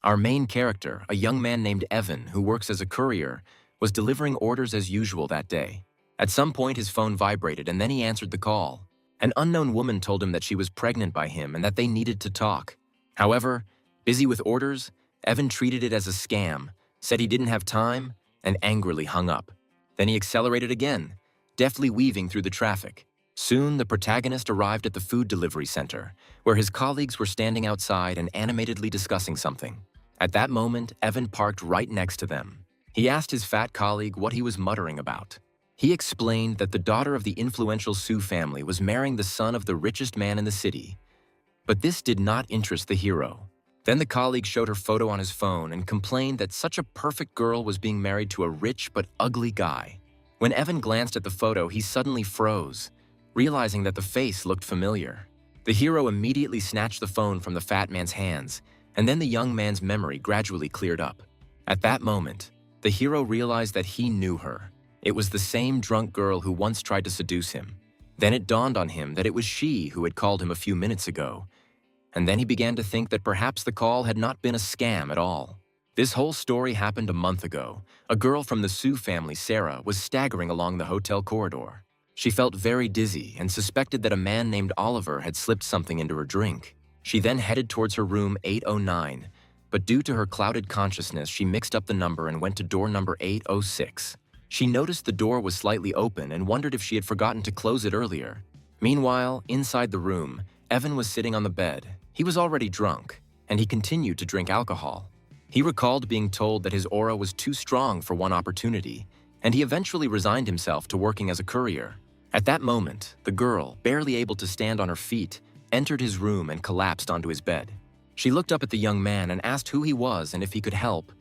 Our main character, a young man named Evan who works as a courier, was delivering orders as usual that day. At some point his phone vibrated and then he answered the call. An unknown woman told him that she was pregnant by him and that they needed to talk. However, busy with orders, Evan treated it as a scam, said he didn't have time, and angrily hung up. Then he accelerated again, deftly weaving through the traffic. Soon, the protagonist arrived at the food delivery center, where his colleagues were standing outside and animatedly discussing something. At that moment, Evan parked right next to them. He asked his fat colleague what he was muttering about. He explained that the daughter of the influential Sue family was marrying the son of the richest man in the city. But this did not interest the hero. Then the colleague showed her photo on his phone and complained that such a perfect girl was being married to a rich but ugly guy. When Evan glanced at the photo, he suddenly froze, realizing that the face looked familiar. The hero immediately snatched the phone from the fat man's hands, and then the young man's memory gradually cleared up. At that moment, the hero realized that he knew her. It was the same drunk girl who once tried to seduce him. Then it dawned on him that it was she who had called him a few minutes ago. And then he began to think that perhaps the call had not been a scam at all. This whole story happened a month ago. A girl from the Sue family, Sarah, was staggering along the hotel corridor. She felt very dizzy and suspected that a man named Oliver had slipped something into her drink. She then headed towards her room 809, but due to her clouded consciousness, she mixed up the number and went to door number 806. She noticed the door was slightly open and wondered if she had forgotten to close it earlier. Meanwhile, inside the room, Evan was sitting on the bed. He was already drunk, and he continued to drink alcohol. He recalled being told that his aura was too strong for one opportunity, and he eventually resigned himself to working as a courier. At that moment, the girl, barely able to stand on her feet, entered his room and collapsed onto his bed. She looked up at the young man and asked who he was and if he could help,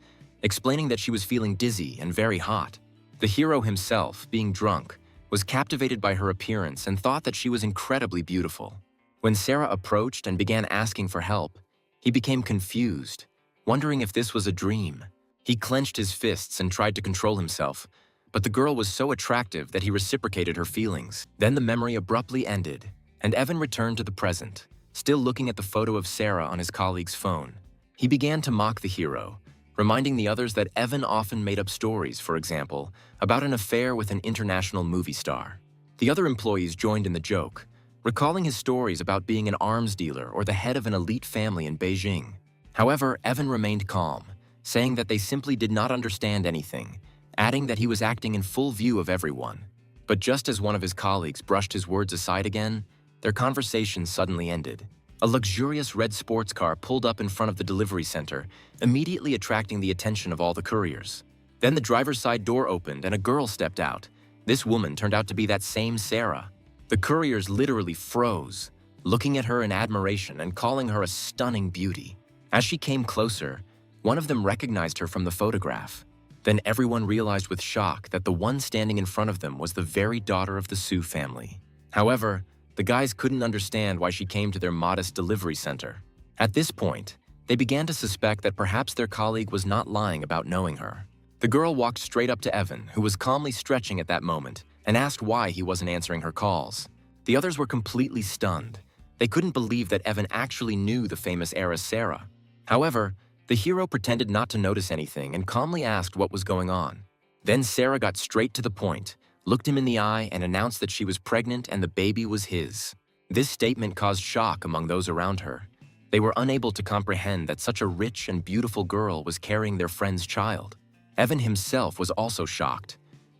explaining that she was feeling dizzy and very hot. The hero himself, being drunk, was captivated by her appearance and thought that she was incredibly beautiful. When Sarah approached and began asking for help, he became confused, wondering if this was a dream. He clenched his fists and tried to control himself, but the girl was so attractive that he reciprocated her feelings. Then the memory abruptly ended, and Evan returned to the present, still looking at the photo of Sarah on his colleague's phone. He began to mock the hero, reminding the others that Evan often made up stories, for example, about an affair with an international movie star. The other employees joined in the joke, recalling his stories about being an arms dealer or the head of an elite family in Beijing. However, Evan remained calm, saying that they simply did not understand anything, adding that he was acting in full view of everyone. But just as one of his colleagues brushed his words aside again, their conversation suddenly ended. A luxurious red sports car pulled up in front of the delivery center, immediately attracting the attention of all the couriers. Then the driver's side door opened and a girl stepped out. This woman turned out to be that same Sarah. The couriers literally froze, looking at her in admiration and calling her a stunning beauty. As she came closer, one of them recognized her from the photograph. Then everyone realized with shock that the one standing in front of them was the very daughter of the Sue family. However, the guys couldn't understand why she came to their modest delivery center. At this point, they began to suspect that perhaps their colleague was not lying about knowing her. The girl walked straight up to Evan, who was calmly stretching at that moment, and asked why he wasn't answering her calls. The others were completely stunned. They couldn't believe that Evan actually knew the famous heiress Sarah. However, the hero pretended not to notice anything and calmly asked what was going on. Then Sarah got straight to the point, looked him in the eye, and announced that she was pregnant and the baby was his. This statement caused shock among those around her. They were unable to comprehend that such a rich and beautiful girl was carrying their friend's child. Evan himself was also shocked.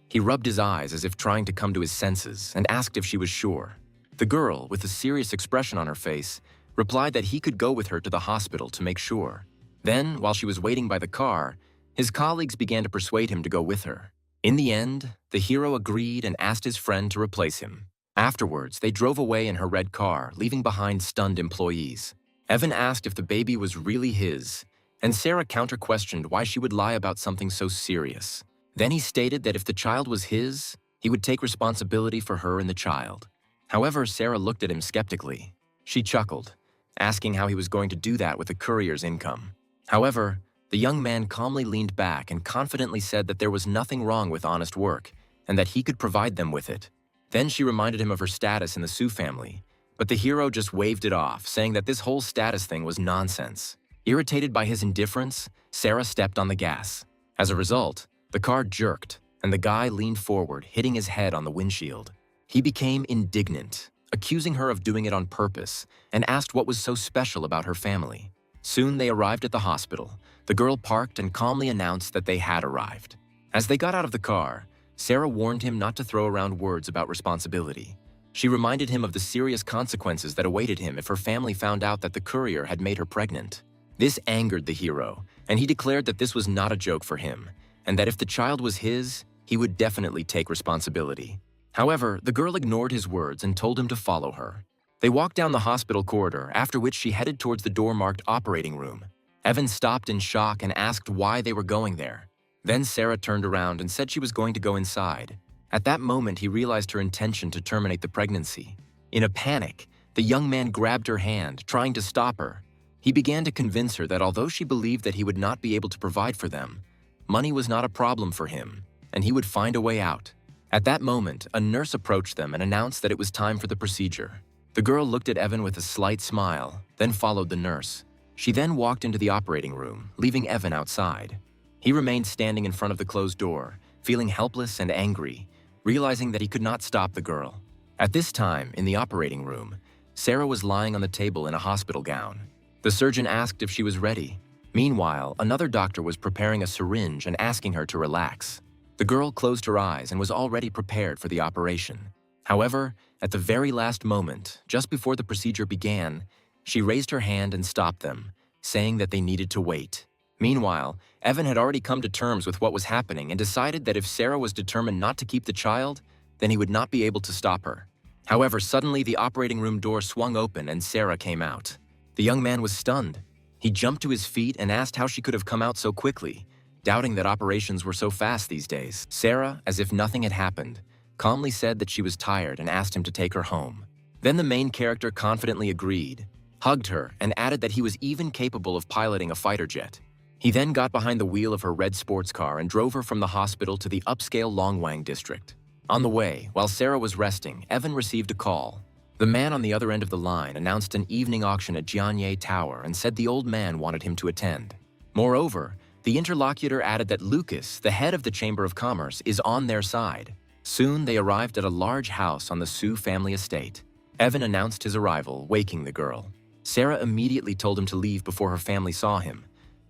He rubbed his eyes as if trying to come to his senses and asked if she was sure. The girl, with a serious expression on her face, replied that he could go with her to the hospital to make sure. Then, while she was waiting by the car, his colleagues began to persuade him to go with her. In the end, the hero agreed and asked his friend to replace him. Afterwards, they drove away in her red car, leaving behind stunned employees. Evan asked if the baby was really his, and Sarah counter-questioned why she would lie about something so serious. Then he stated that if the child was his, he would take responsibility for her and the child. However, Sarah looked at him skeptically. She chuckled, asking how he was going to do that with the courier's income. However, the young man calmly leaned back and confidently said that there was nothing wrong with honest work and that he could provide them with it. Then she reminded him of her status in the Sue family, but the hero just waved it off, saying that this whole status thing was nonsense. Irritated by his indifference, Sarah stepped on the gas. As a result, the car jerked, and the guy leaned forward, hitting his head on the windshield. He became indignant, accusing her of doing it on purpose, and asked what was so special about her family. Soon they arrived at the hospital. The girl parked and calmly announced that they had arrived. As they got out of the car, Sarah warned him not to throw around words about responsibility. She reminded him of the serious consequences that awaited him if her family found out that the courier had made her pregnant. This angered the hero, and he declared that this was not a joke for him, and that if the child was his, he would definitely take responsibility. However, the girl ignored his words and told him to follow her. They walked down the hospital corridor, after which she headed towards the door marked operating room. Evan stopped in shock and asked why they were going there. Then Sarah turned around and said she was going to go inside. At that moment, he realized her intention to terminate the pregnancy. In a panic, the young man grabbed her hand, trying to stop her. He began to convince her that although she believed that he would not be able to provide for them, money was not a problem for him, and he would find a way out. At that moment, a nurse approached them and announced that it was time for the procedure. The girl looked at Evan with a slight smile, then followed the nurse. She then walked into the operating room, leaving Evan outside. He remained standing in front of the closed door, feeling helpless and angry, realizing that he could not stop the girl. At this time, in the operating room, Sarah was lying on the table in a hospital gown. The surgeon asked if she was ready. Meanwhile, another doctor was preparing a syringe and asking her to relax. The girl closed her eyes and was already prepared for the operation. However, at the very last moment, just before the procedure began, she raised her hand and stopped them, saying that they needed to wait. Meanwhile, Evan had already come to terms with what was happening and decided that if Sarah was determined not to keep the child, then he would not be able to stop her. However, suddenly the operating room door swung open and Sarah came out. The young man was stunned. He jumped to his feet and asked how she could have come out so quickly, doubting that operations were so fast these days. Sarah, as if nothing had happened, calmly said that she was tired and asked him to take her home. Then the main character confidently agreed, hugged her, and added that he was even capable of piloting a fighter jet. He then got behind the wheel of her red sports car and drove her from the hospital to the upscale Longwang district. On the way, while Sarah was resting, Evan received a call. The man on the other end of the line announced an evening auction at Jianye Tower and said the old man wanted him to attend. Moreover, the interlocutor added that Lucas, the head of the Chamber of Commerce, is on their side. Soon they arrived at a large house on the Su family estate. Evan announced his arrival, waking the girl. Sarah immediately told him to leave before her family saw him,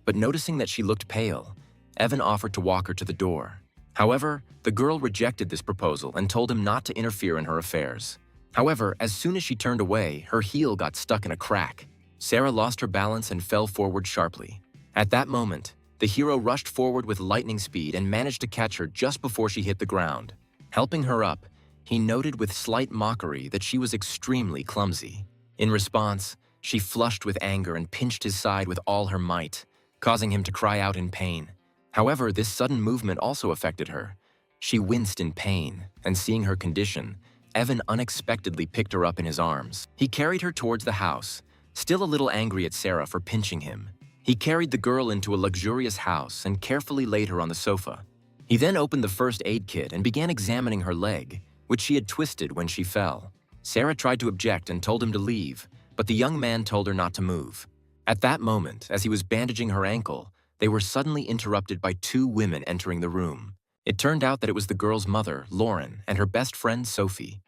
but noticing that she looked pale, Evan offered to walk her to the door. However, the girl rejected this proposal and told him not to interfere in her affairs. However, as soon as she turned away, her heel got stuck in a crack. Sarah lost her balance and fell forward sharply. At that moment, the hero rushed forward with lightning speed and managed to catch her just before she hit the ground. Helping her up, he noted with slight mockery that she was extremely clumsy. In response, she flushed with anger and pinched his side with all her might, causing him to cry out in pain. However, this sudden movement also affected her. She winced in pain, and seeing her condition, Evan unexpectedly picked her up in his arms. He carried her towards the house, still a little angry at Sarah for pinching him. He carried the girl into a luxurious house and carefully laid her on the sofa. He then opened the first aid kit and began examining her leg, which she had twisted when she fell. Sarah tried to object and told him to leave, but the young man told her not to move. At that moment, as he was bandaging her ankle, they were suddenly interrupted by two women entering the room. It turned out that it was the girl's mother, Lauren, and her best friend, Sophie.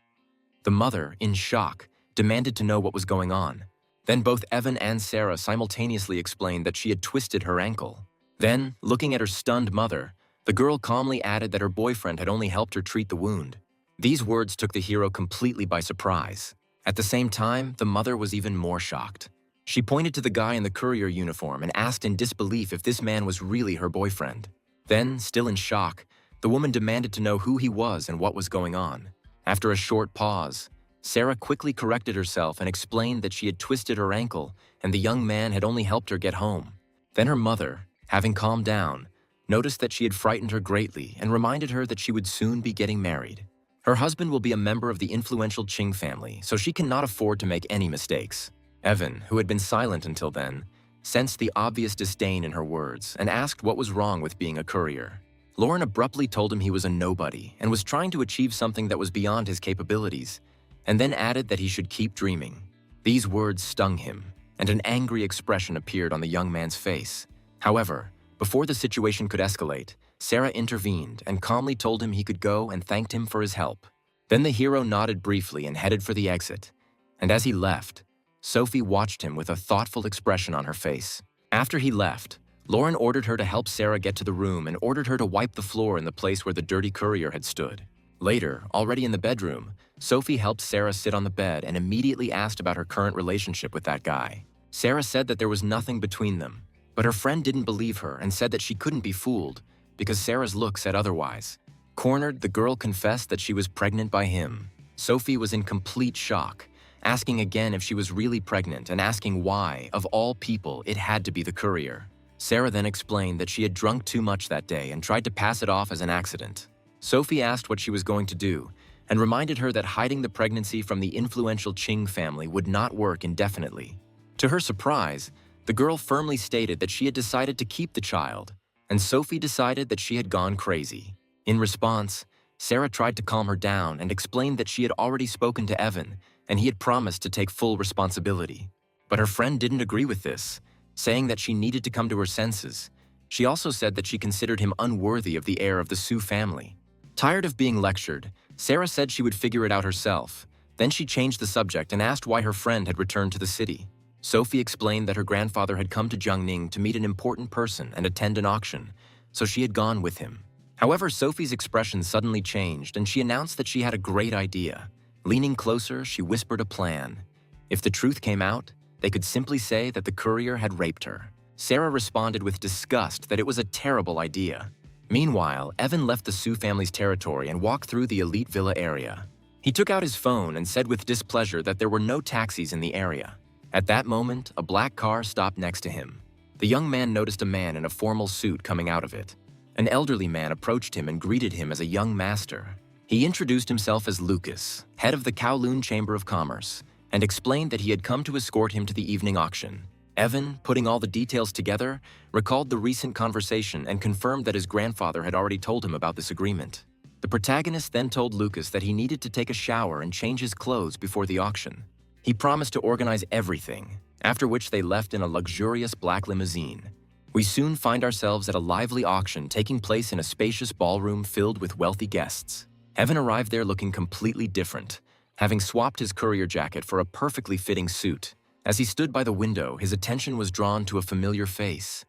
The mother, in shock, demanded to know what was going on. Then both Evan and Sarah simultaneously explained that she had twisted her ankle. Then, looking at her stunned mother, the girl calmly added that her boyfriend had only helped her treat the wound. These words took the hero completely by surprise. At the same time, the mother was even more shocked. She pointed to the guy in the courier uniform and asked in disbelief if this man was really her boyfriend. Then, still in shock, the woman demanded to know who he was and what was going on. After a short pause, Sarah quickly corrected herself and explained that she had twisted her ankle and the young man had only helped her get home. Then her mother, having calmed down, noticed that she had frightened her greatly and reminded her that she would soon be getting married. Her husband will be a member of the influential Qing family, so she cannot afford to make any mistakes. Evan, who had been silent until then, sensed the obvious disdain in her words and asked what was wrong with being a courier. Lauren abruptly told him he was a nobody and was trying to achieve something that was beyond his capabilities, and then added that he should keep dreaming. These words stung him. and an angry expression appeared on the young man's face. However, before the situation could escalate, Sarah intervened and calmly told him he could go and thanked him for his help. Then the hero nodded briefly and headed for the exit. And as he left, Sophie watched him with a thoughtful expression on her face. After he left, Lauren ordered her to help Sarah get to the room and ordered her to wipe the floor in the place where the dirty courier had stood. Later, already in the bedroom, Sophie helped Sarah sit on the bed and immediately asked about her current relationship with that guy. Sarah said that there was nothing between them, but her friend didn't believe her and said that she couldn't be fooled because Sarah's look said otherwise. Cornered, the girl confessed that she was pregnant by him. Sophie was in complete shock, asking again if she was really pregnant and asking why, of all people, it had to be the courier. Sarah then explained that she had drunk too much that day and tried to pass it off as an accident. Sophie asked what she was going to do and reminded her that hiding the pregnancy from the influential Ching family would not work indefinitely. To her surprise, the girl firmly stated that she had decided to keep the child, and Sophie decided that she had gone crazy. In response, Sarah tried to calm her down and explained that she had already spoken to Evan and he had promised to take full responsibility. But her friend didn't agree with this, saying that she needed to come to her senses. She also said that she considered him unworthy of the heir of the Su family. Tired of being lectured, Sarah said she would figure it out herself. Then she changed the subject and asked why her friend had returned to the city. Sophie explained that her grandfather had come to Jiangning to meet an important person and attend an auction, so she had gone with him. However, Sophie's expression suddenly changed and she announced that she had a great idea. Leaning closer, she whispered a plan. If the truth came out, they could simply say that the courier had raped her. Sarah responded with disgust that it was a terrible idea. Meanwhile, Evan left the Su family's territory and walked through the elite villa area. He took out his phone and said with displeasure that there were no taxis in the area. At that moment, a black car stopped next to him. The young man noticed a man in a formal suit coming out of it. An elderly man approached him and greeted him as a young master. He introduced himself as Lucas, head of the Kowloon Chamber of Commerce, and explained that he had come to escort him to the evening auction. Evan, putting all the details together, recalled the recent conversation and confirmed that his grandfather had already told him about this agreement. The protagonist then told Lucas that he needed to take a shower and change his clothes before the auction. He promised to organize everything, after which they left in a luxurious black limousine. We soon find ourselves at a lively auction taking place in a spacious ballroom filled with wealthy guests. Evan arrived there looking completely different, having swapped his courier jacket for a perfectly fitting suit. As he stood by the window, his attention was drawn to a familiar face.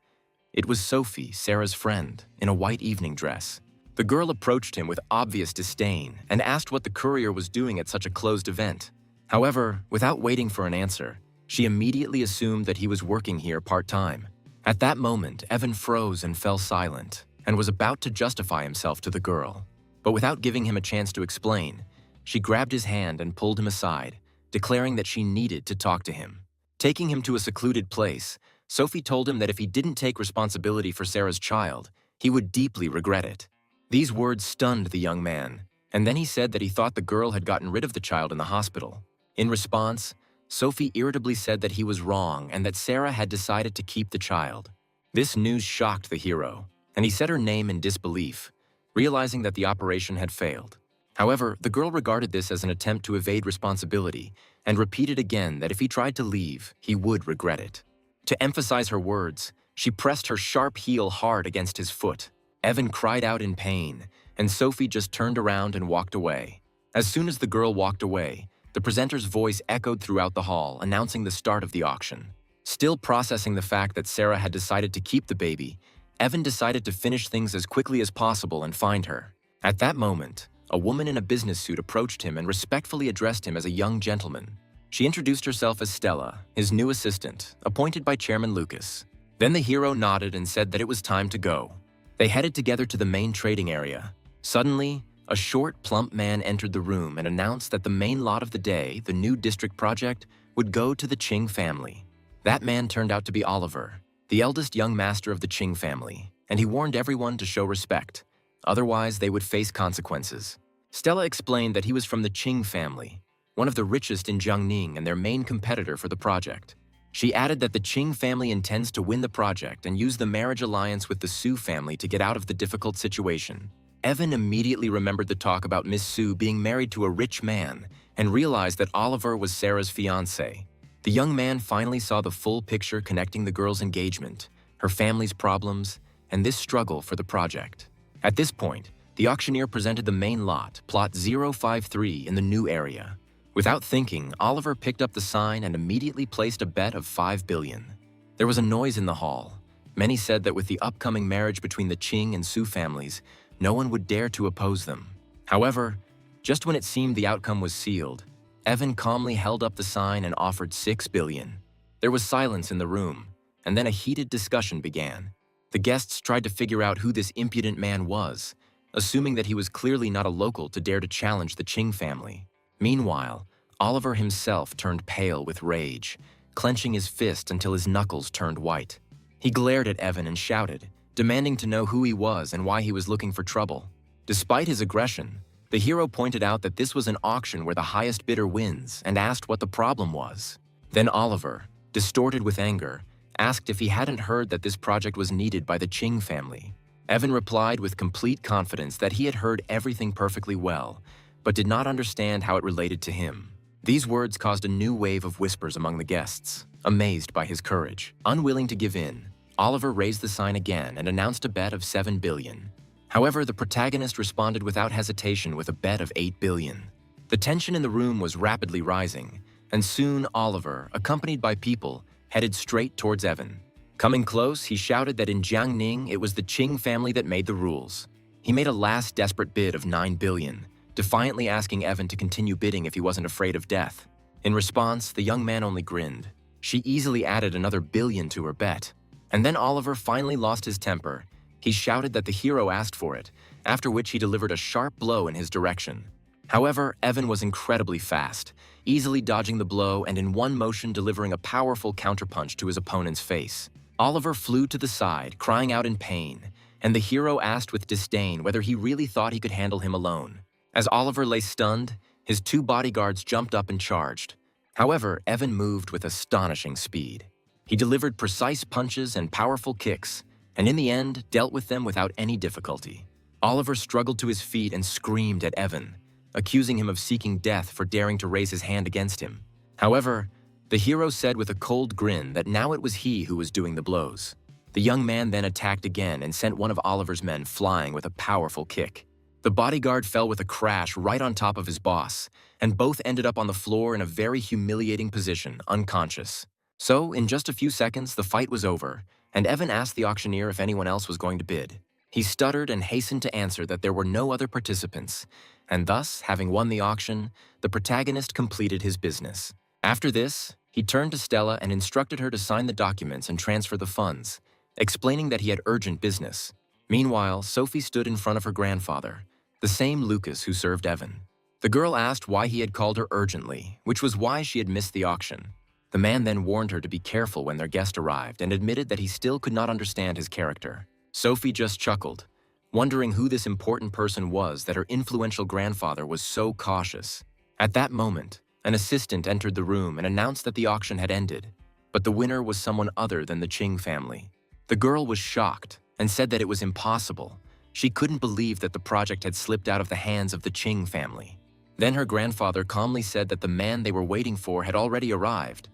It was Sophie, Sarah's friend, in a white evening dress. The girl approached him with obvious disdain and asked what the courier was doing at such a closed event. However, without waiting for an answer, she immediately assumed that he was working here part-time. At that moment, Evan froze and fell silent, and was about to justify himself to the girl. But without giving him a chance to explain, she grabbed his hand and pulled him aside, declaring that she needed to talk to him. Taking him to a secluded place, Sophie told him that if he didn't take responsibility for Sarah's child, he would deeply regret it. These words stunned the young man, and then he said that he thought the girl had gotten rid of the child in the hospital. In response, Sophie irritably said that he was wrong and that Sarah had decided to keep the child. This news shocked the hero, and he said her name in disbelief, realizing that the operation had failed. However, the girl regarded this as an attempt to evade responsibility and repeated again that if he tried to leave, he would regret it. To emphasize her words, she pressed her sharp heel hard against his foot. Evan cried out in pain, and Sophie just turned around and walked away. As soon as the girl walked away, the presenter's voice echoed throughout the hall, announcing the start of the auction. Still processing the fact that Sarah had decided to keep the baby, Evan decided to finish things as quickly as possible and find her. At that moment, a woman in a business suit approached him and respectfully addressed him as a young gentleman. She introduced herself as Stella, his new assistant, appointed by Chairman Lucas. Then the hero nodded and said that it was time to go. They headed together to the main trading area. Suddenly, a short, plump man entered the room and announced that the main lot of the day, the new district project, would go to the Ching family. That man turned out to be Oliver, the eldest young master of the Ching family, and he warned everyone to show respect. Otherwise, they would face consequences. Stella explained that he was from the Ching family, one of the richest in Jiangning and their main competitor for the project. She added that the Ching family intends to win the project and use the marriage alliance with the Su family to get out of the difficult situation. Evan immediately remembered the talk about Miss Su being married to a rich man and realized that Oliver was Sarah's fiancé. The young man finally saw the full picture connecting the girl's engagement, her family's problems, and this struggle for the project. At this point, the auctioneer presented the main lot, plot 053, in the new area. Without thinking, Oliver picked up the sign and immediately placed a bet of 5 billion. There was a noise in the hall. Many said that with the upcoming marriage between the Qing and Su families, no one would dare to oppose them. However, just when it seemed the outcome was sealed, Evan calmly held up the sign and offered 6 billion. There was silence in the room, and then a heated discussion began. The guests tried to figure out who this impudent man was, assuming that he was clearly not a local to dare to challenge the Qing family. Meanwhile, Oliver himself turned pale with rage, clenching his fist until his knuckles turned white. He glared at Evan and shouted, demanding to know who he was and why he was looking for trouble. Despite his aggression, the hero pointed out that this was an auction where the highest bidder wins and asked what the problem was. Then Oliver, distorted with anger, asked if he hadn't heard that this project was needed by the Qing family. Evan replied with complete confidence that he had heard everything perfectly well, but did not understand how it related to him. These words caused a new wave of whispers among the guests, amazed by his courage. Unwilling to give in, Oliver raised the sign again and announced a bet of 7 billion. However, the protagonist responded without hesitation with a bet of 8 billion. The tension in the room was rapidly rising, and soon Oliver, accompanied by people, headed straight towards Evan. Coming close, he shouted that in Jiangning it was the Qing family that made the rules. He made a last desperate bid of 9 billion, defiantly asking Evan to continue bidding if he wasn't afraid of death. In response, the young man only grinned. She easily added another billion to her bet. And then Oliver finally lost his temper. He shouted that the hero asked for it, after which he delivered a sharp blow in his direction. However, Evan was incredibly fast, easily dodging the blow and in one motion delivering a powerful counterpunch to his opponent's face. Oliver flew to the side, crying out in pain, and the hero asked with disdain whether he really thought he could handle him alone. As Oliver lay stunned, his 2 bodyguards jumped up and charged. However, Evan moved with astonishing speed. He delivered precise punches and powerful kicks, and in the end, dealt with them without any difficulty. Oliver struggled to his feet and screamed at Evan, accusing him of seeking death for daring to raise his hand against him. However, the hero said with a cold grin that now it was he who was doing the blows. The young man then attacked again and sent one of Oliver's men flying with a powerful kick. The bodyguard fell with a crash right on top of his boss, and both ended up on the floor in a very humiliating position, unconscious. So, in just a few seconds, the fight was over, and Evan asked the auctioneer if anyone else was going to bid. He stuttered and hastened to answer that there were no other participants, and thus, having won the auction, the protagonist completed his business. After this, he turned to Stella and instructed her to sign the documents and transfer the funds, explaining that he had urgent business. Meanwhile, Sophie stood in front of her grandfather, the same Lucas who served Evan. The girl asked why he had called her urgently, which was why she had missed the auction. The man then warned her to be careful when their guest arrived and admitted that he still could not understand his character. Sophie just chuckled, wondering who this important person was that her influential grandfather was so cautious. At that moment, an assistant entered the room and announced that the auction had ended, but the winner was someone other than the Qing family. The girl was shocked and said that it was impossible. She couldn't believe that the project had slipped out of the hands of the Qing family. Then her grandfather calmly said that the man they were waiting for had already arrived,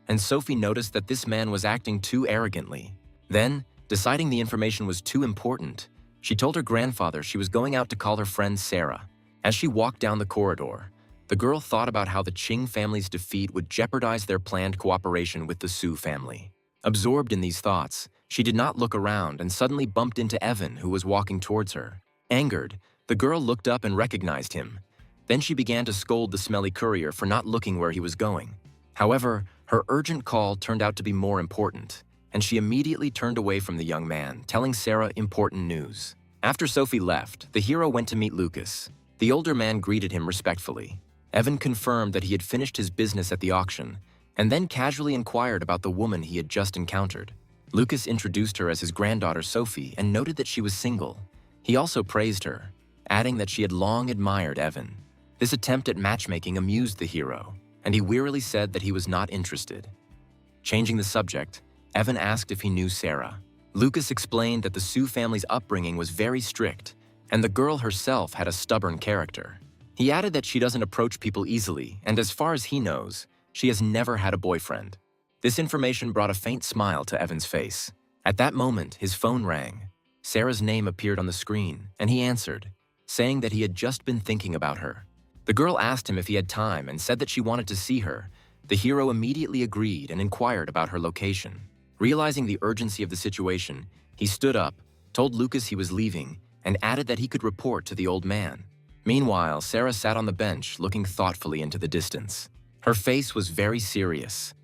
and Sophie noticed that this man was acting too arrogantly. Then, deciding the information was too important, she told her grandfather she was going out to call her friend Sarah. As she walked down the corridor, the girl thought about how the Qing family's defeat would jeopardize their planned cooperation with the Su family. Absorbed in these thoughts, she did not look around and suddenly bumped into Evan, who was walking towards her. Angered, the girl looked up and recognized him. Then she began to scold the smelly courier for not looking where he was going. However, her urgent call turned out to be more important, and she immediately turned away from the young man, telling Sarah important news. After Sophie left, the hero went to meet Lucas. The older man greeted him respectfully. Evan confirmed that he had finished his business at the auction, and then casually inquired about the woman he had just encountered. Lucas introduced her as his granddaughter Sophie and noted that she was single. He also praised her, adding that she had long admired Evan. This attempt at matchmaking amused the hero, and he wearily said that he was not interested. Changing the subject, Evan asked if he knew Sarah. Lucas explained that the Su family's upbringing was very strict, and the girl herself had a stubborn character. He added that she doesn't approach people easily, and as far as he knows, She has never had a boyfriend. This information brought a faint smile to Evan's face. At that moment, his phone rang. Sarah's name appeared on the screen, and he answered, saying that he had just been thinking about her. The girl asked him if he had time and said that she wanted to see her. The hero immediately agreed and inquired about her location. Realizing the urgency of the situation, he stood up, told Lucas he was leaving, and added that he could report to the old man. Meanwhile, Sarah sat on the bench, looking thoughtfully into the distance. Her face was very serious.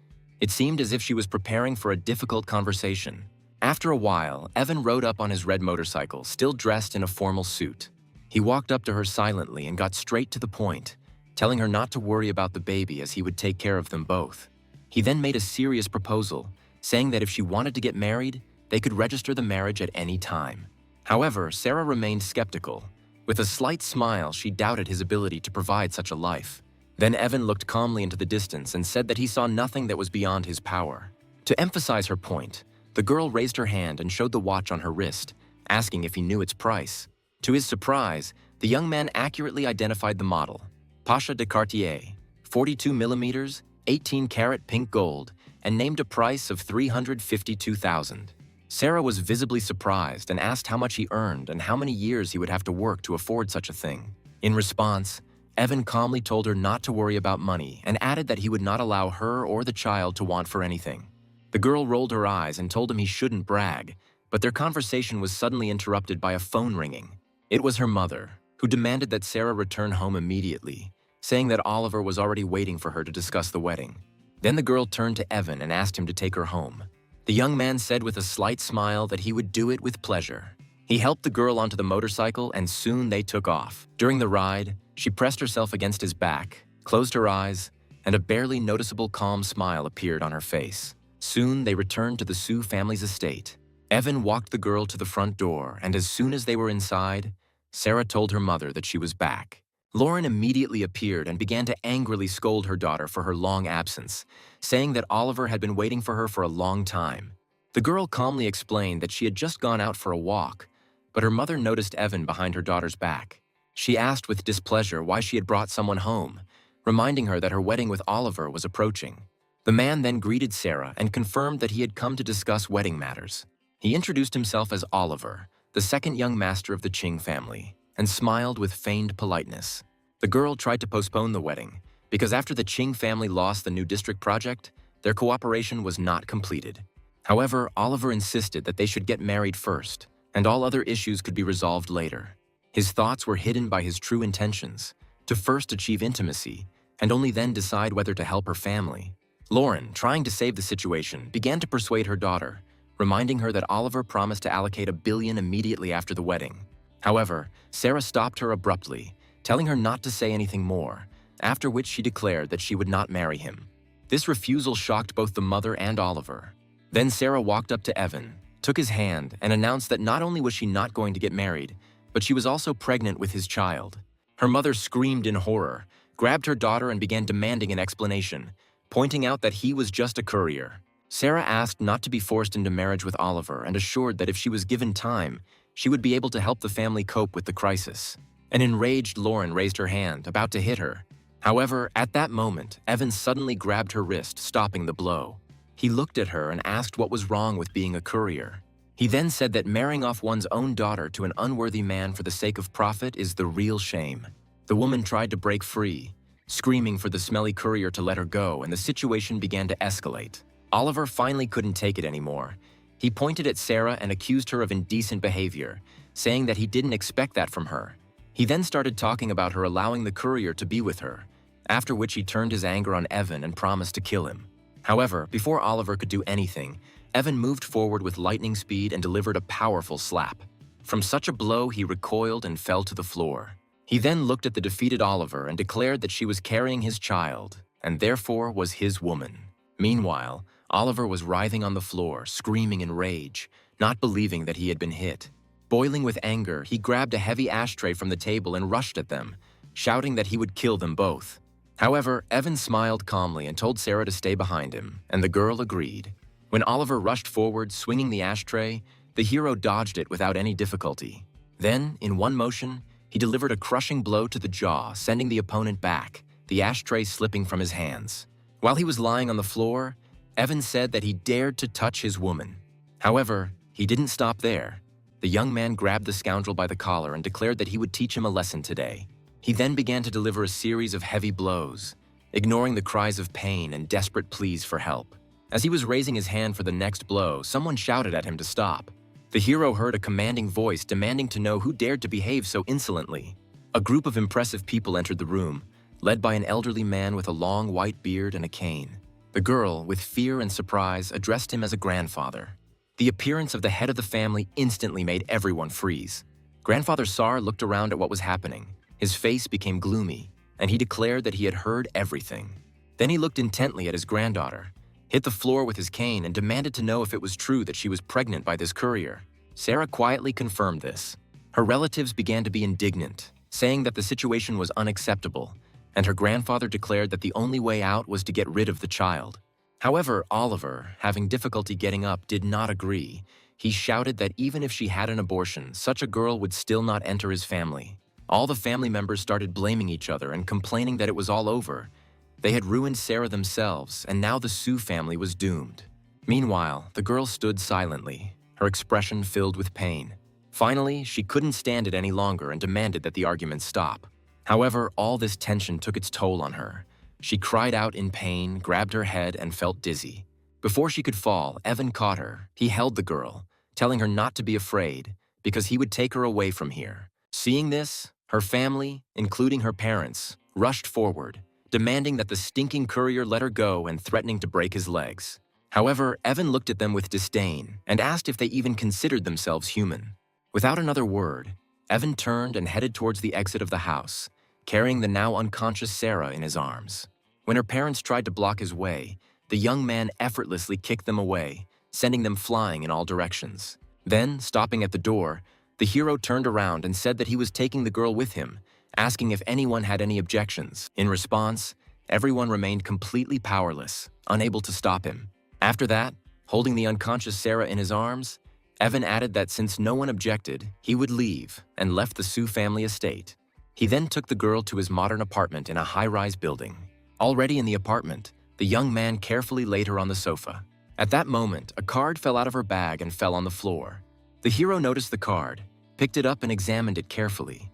It seemed as if she was preparing for a difficult conversation. After a while, Evan rode up on his red motorcycle, still dressed in a formal suit. He walked up to her silently and got straight to the point, telling her not to worry about the baby as he would take care of them both. He then made a serious proposal, saying that if she wanted to get married, they could register the marriage at any time. However, Sarah remained skeptical. With a slight smile, she doubted his ability to provide such a life. Then Evan looked calmly into the distance and said that he saw nothing that was beyond his power. To emphasize her point, the girl raised her hand and showed the watch on her wrist, asking if he knew its price. To his surprise, the young man accurately identified the model, Pasha de Cartier, 42 millimeters, 18-karat pink gold, and named a price of $352,000. Sarah was visibly surprised and asked how much he earned and how many years he would have to work to afford such a thing. In response, Evan calmly told her not to worry about money and added that he would not allow her or the child to want for anything. The girl rolled her eyes and told him he shouldn't brag, but their conversation was suddenly interrupted by a phone ringing. It was her mother, who demanded that Sarah return home immediately, saying that Oliver was already waiting for her to discuss the wedding. Then the girl turned to Evan and asked him to take her home. The young man said with a slight smile that he would do it with pleasure. He helped the girl onto the motorcycle and soon they took off. During the ride, she pressed herself against his back, closed her eyes, and a barely noticeable calm smile appeared on her face. Soon they returned to the Sue family's estate. Evan walked the girl to the front door, and as soon as they were inside, Sarah told her mother that she was back. Lauren immediately appeared and began to angrily scold her daughter for her long absence, saying that Oliver had been waiting for her for a long time. The girl calmly explained that she had just gone out for a walk, but her mother noticed Evan behind her daughter's back. She asked with displeasure why she had brought someone home, reminding her that her wedding with Oliver was approaching. The man then greeted Sarah and confirmed that he had come to discuss wedding matters. He introduced himself as Oliver, the second young master of the Ching family, and smiled with feigned politeness. The girl tried to postpone the wedding, because after the Ching family lost the new district project, their cooperation was not completed. However, Oliver insisted that they should get married first, and all other issues could be resolved later. His thoughts were hidden by his true intentions, to first achieve intimacy, and only then decide whether to help her family. Lauren, trying to save the situation, began to persuade her daughter, reminding her that Oliver promised to allocate $1 billion immediately after the wedding. However, Sarah stopped her abruptly, telling her not to say anything more, after which she declared that she would not marry him. This refusal shocked both the mother and Oliver. Then Sarah walked up to Evan, took his hand, and announced that not only was she not going to get married, but she was also pregnant with his child. Her mother screamed in horror, grabbed her daughter and began demanding an explanation, pointing out that he was just a courier. Sarah asked not to be forced into marriage with Oliver and assured that if she was given time, she would be able to help the family cope with the crisis. An enraged Lauren raised her hand, about to hit her. However, at that moment, Evan suddenly grabbed her wrist, stopping the blow. He looked at her and asked what was wrong with being a courier. He then said that marrying off one's own daughter to an unworthy man for the sake of profit is the real shame. The woman tried to break free, screaming for the smelly courier to let her go, and the situation began to escalate. Oliver finally couldn't take it anymore. He pointed at Sarah and accused her of indecent behavior, saying that he didn't expect that from her. He then started talking about her allowing the courier to be with her, after which he turned his anger on Evan and promised to kill him. However, before Oliver could do anything, Evan moved forward with lightning speed and delivered a powerful slap. From such a blow, he recoiled and fell to the floor. He then looked at the defeated Oliver and declared that she was carrying his child, and therefore was his woman. Meanwhile, Oliver was writhing on the floor, screaming in rage, not believing that he had been hit. Boiling with anger, he grabbed a heavy ashtray from the table and rushed at them, shouting that he would kill them both. However, Evan smiled calmly and told Sarah to stay behind him, and the girl agreed. When Oliver rushed forward, swinging the ashtray, the hero dodged it without any difficulty. Then, in one motion, he delivered a crushing blow to the jaw, sending the opponent back, the ashtray slipping from his hands. While he was lying on the floor, Evan said that he dared to touch his woman. However, he didn't stop there. The young man grabbed the scoundrel by the collar and declared that he would teach him a lesson today. He then began to deliver a series of heavy blows, ignoring the cries of pain and desperate pleas for help. As he was raising his hand for the next blow, someone shouted at him to stop. The hero heard a commanding voice demanding to know who dared to behave so insolently. A group of impressive people entered the room, led by an elderly man with a long white beard and a cane. The girl, with fear and surprise, addressed him as a grandfather. The appearance of the head of the family instantly made everyone freeze. Grandfather Sar looked around at what was happening. His face became gloomy, and he declared that he had heard everything. Then he looked intently at his granddaughter, hit the floor with his cane, and demanded to know if it was true that she was pregnant by this courier. Sarah quietly confirmed this. Her relatives began to be indignant, saying that the situation was unacceptable, and her grandfather declared that the only way out was to get rid of the child. However, Oliver, having difficulty getting up, did not agree. He shouted that even if she had an abortion, such a girl would still not enter his family. All the family members started blaming each other and complaining that it was all over. They had ruined Sarah themselves, and now the Sue family was doomed. Meanwhile, the girl stood silently, her expression filled with pain. Finally, she couldn't stand it any longer and demanded that the argument stop. However, all this tension took its toll on her. She cried out in pain, grabbed her head, and felt dizzy. Before she could fall, Evan caught her. He held the girl, telling her not to be afraid, because he would take her away from here. Seeing this, her family, including her parents, rushed forward, demanding that the stinking courier let her go and threatening to break his legs. However, Evan looked at them with disdain and asked if they even considered themselves human. Without another word, Evan turned and headed towards the exit of the house, carrying the now unconscious Sarah in his arms. When her parents tried to block his way, the young man effortlessly kicked them away, sending them flying in all directions. Then, stopping at the door, the hero turned around and said that he was taking the girl with him, asking if anyone had any objections. In response, everyone remained completely powerless, unable to stop him. After that, holding the unconscious Sarah in his arms, Evan added that since no one objected, he would leave and left the Sue family estate. He then took the girl to his modern apartment in a high-rise building. Already in the apartment, the young man carefully laid her on the sofa. At that moment, a card fell out of her bag and fell on the floor. The hero noticed the card, picked it up and examined it carefully.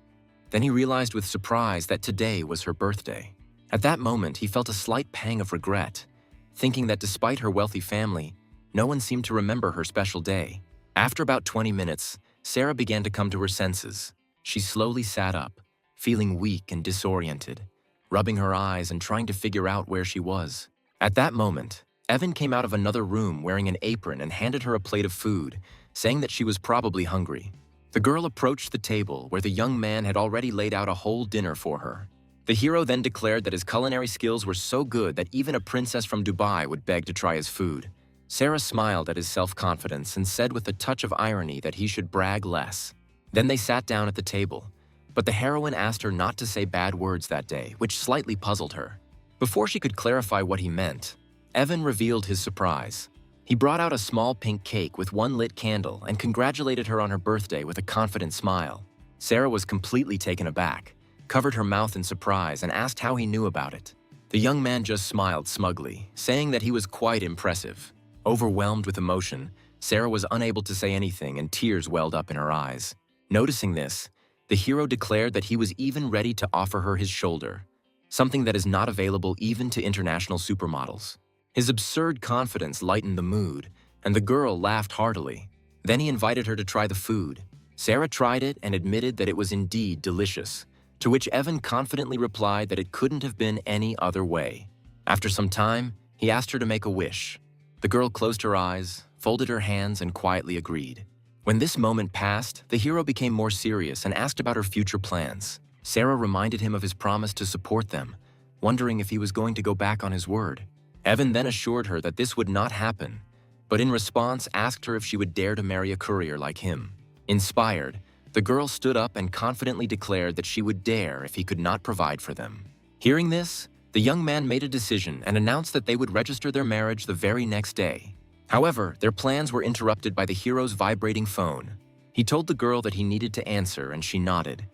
Then he realized with surprise that today was her birthday. At that moment, he felt a slight pang of regret, thinking that despite her wealthy family, no one seemed to remember her special day. After about 20 minutes, Sarah began to come to her senses. She slowly sat up, feeling weak and disoriented, rubbing her eyes and trying to figure out where she was. At that moment, Evan came out of another room wearing an apron and handed her a plate of food, saying that she was probably hungry. The girl approached the table where the young man had already laid out a whole dinner for her. The hero then declared that his culinary skills were so good that even a princess from Dubai would beg to try his food. Sarah smiled at his self-confidence and said with a touch of irony that he should brag less. Then they sat down at the table, but the heroine asked her not to say bad words that day, which slightly puzzled her. Before she could clarify what he meant, Evan revealed his surprise. He brought out a small pink cake with one lit candle and congratulated her on her birthday with a confident smile. Sarah was completely taken aback, covered her mouth in surprise, and asked how he knew about it. The young man just smiled smugly, saying that he was quite impressive. Overwhelmed with emotion, Sarah was unable to say anything and tears welled up in her eyes. Noticing this, the hero declared that he was even ready to offer her his shoulder, something that is not available even to international supermodels. His absurd confidence lightened the mood, and the girl laughed heartily. Then he invited her to try the food. Sarah tried it and admitted that it was indeed delicious, to which Evan confidently replied that it couldn't have been any other way. After some time, he asked her to make a wish. The girl closed her eyes, folded her hands, and quietly agreed. When this moment passed, the hero became more serious and asked about her future plans. Sarah reminded him of his promise to support them, wondering if he was going to go back on his word. Evan then assured her that this would not happen, but in response asked her if she would dare to marry a courier like him. Inspired, the girl stood up and confidently declared that she would dare if he could not provide for them. Hearing this, the young man made a decision and announced that they would register their marriage the very next day. However, their plans were interrupted by the hero's vibrating phone. He told the girl that he needed to answer, and she nodded.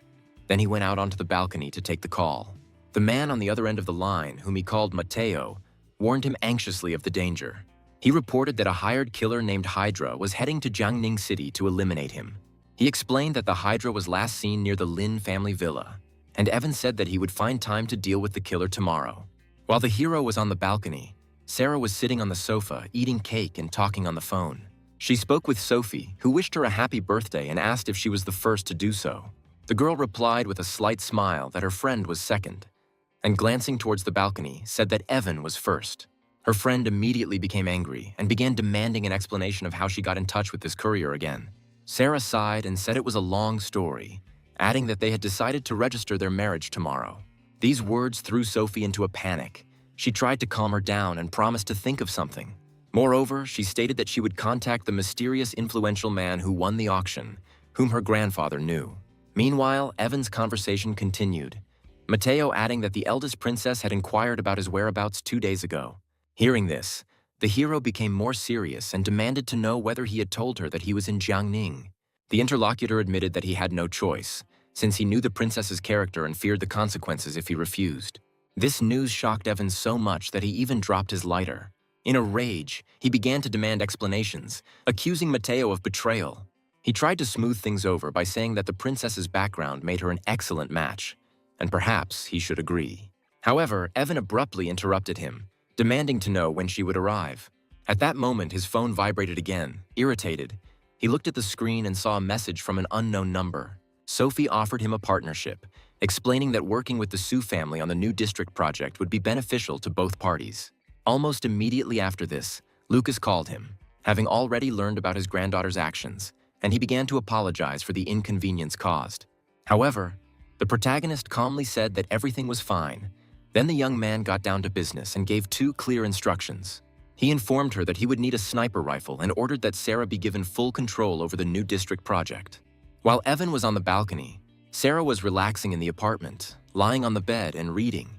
Then he went out onto the balcony to take the call. The man on the other end of the line, whom he called Mateo, warned him anxiously of the danger. He reported that a hired killer named Hydra was heading to Jiangning City to eliminate him. He explained that the Hydra was last seen near the Lin family villa, and Evan said that he would find time to deal with the killer tomorrow. While the hero was on the balcony, Sarah was sitting on the sofa, eating cake and talking on the phone. She spoke with Sophie, who wished her a happy birthday and asked if she was the first to do so. The girl replied with a slight smile that her friend was second, and glancing towards the balcony, said that Evan was first. Her friend immediately became angry and began demanding an explanation of how she got in touch with this courier again. Sarah sighed and said it was a long story, adding that they had decided to register their marriage tomorrow. These words threw Sophie into a panic. She tried to calm her down and promised to think of something. Moreover, she stated that she would contact the mysterious influential man who won the auction, whom her grandfather knew. Meanwhile, Evan's conversation continued, Mateo adding that the eldest princess had inquired about his whereabouts 2 days ago. Hearing this, the hero became more serious and demanded to know whether he had told her that he was in Jiangning. The interlocutor admitted that he had no choice, since he knew the princess's character and feared the consequences if he refused. This news shocked Evan so much that he even dropped his lighter. In a rage, he began to demand explanations, accusing Mateo of betrayal. He tried to smooth things over by saying that the princess's background made her an excellent match, and perhaps he should agree. However, Evan abruptly interrupted him, demanding to know when she would arrive. At that moment, his phone vibrated again. Irritated, he looked at the screen and saw a message from an unknown number. Sophie offered him a partnership, explaining that working with the Su family on the new district project would be beneficial to both parties. Almost immediately after this, Lucas called him, having already learned about his granddaughter's actions, and he began to apologize for the inconvenience caused. However, the protagonist calmly said that everything was fine. Then the young man got down to business and gave 2 clear instructions. He informed her that he would need a sniper rifle and ordered that Sarah be given full control over the new district project. While Evan was on the balcony, Sarah was relaxing in the apartment, lying on the bed and reading.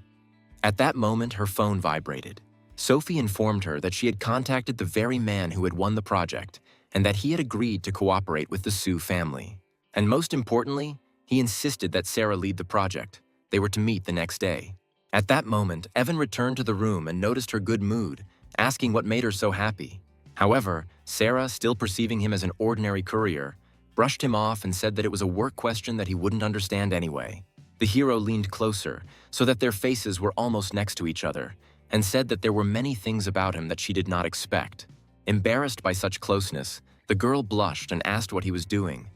At that moment, her phone vibrated. Sophie informed her that she had contacted the very man who had won the project and that he had agreed to cooperate with the Su family. And most importantly, he insisted that Sarah lead the project. They were to meet the next day. At that moment, Evan returned to the room and noticed her good mood, asking what made her so happy. However, Sarah, still perceiving him as an ordinary courier, brushed him off and said that it was a work question that he wouldn't understand anyway. The hero leaned closer so that their faces were almost next to each other and said that there were many things about him that she did not expect. Embarrassed by such closeness, the girl blushed and asked what he was doing,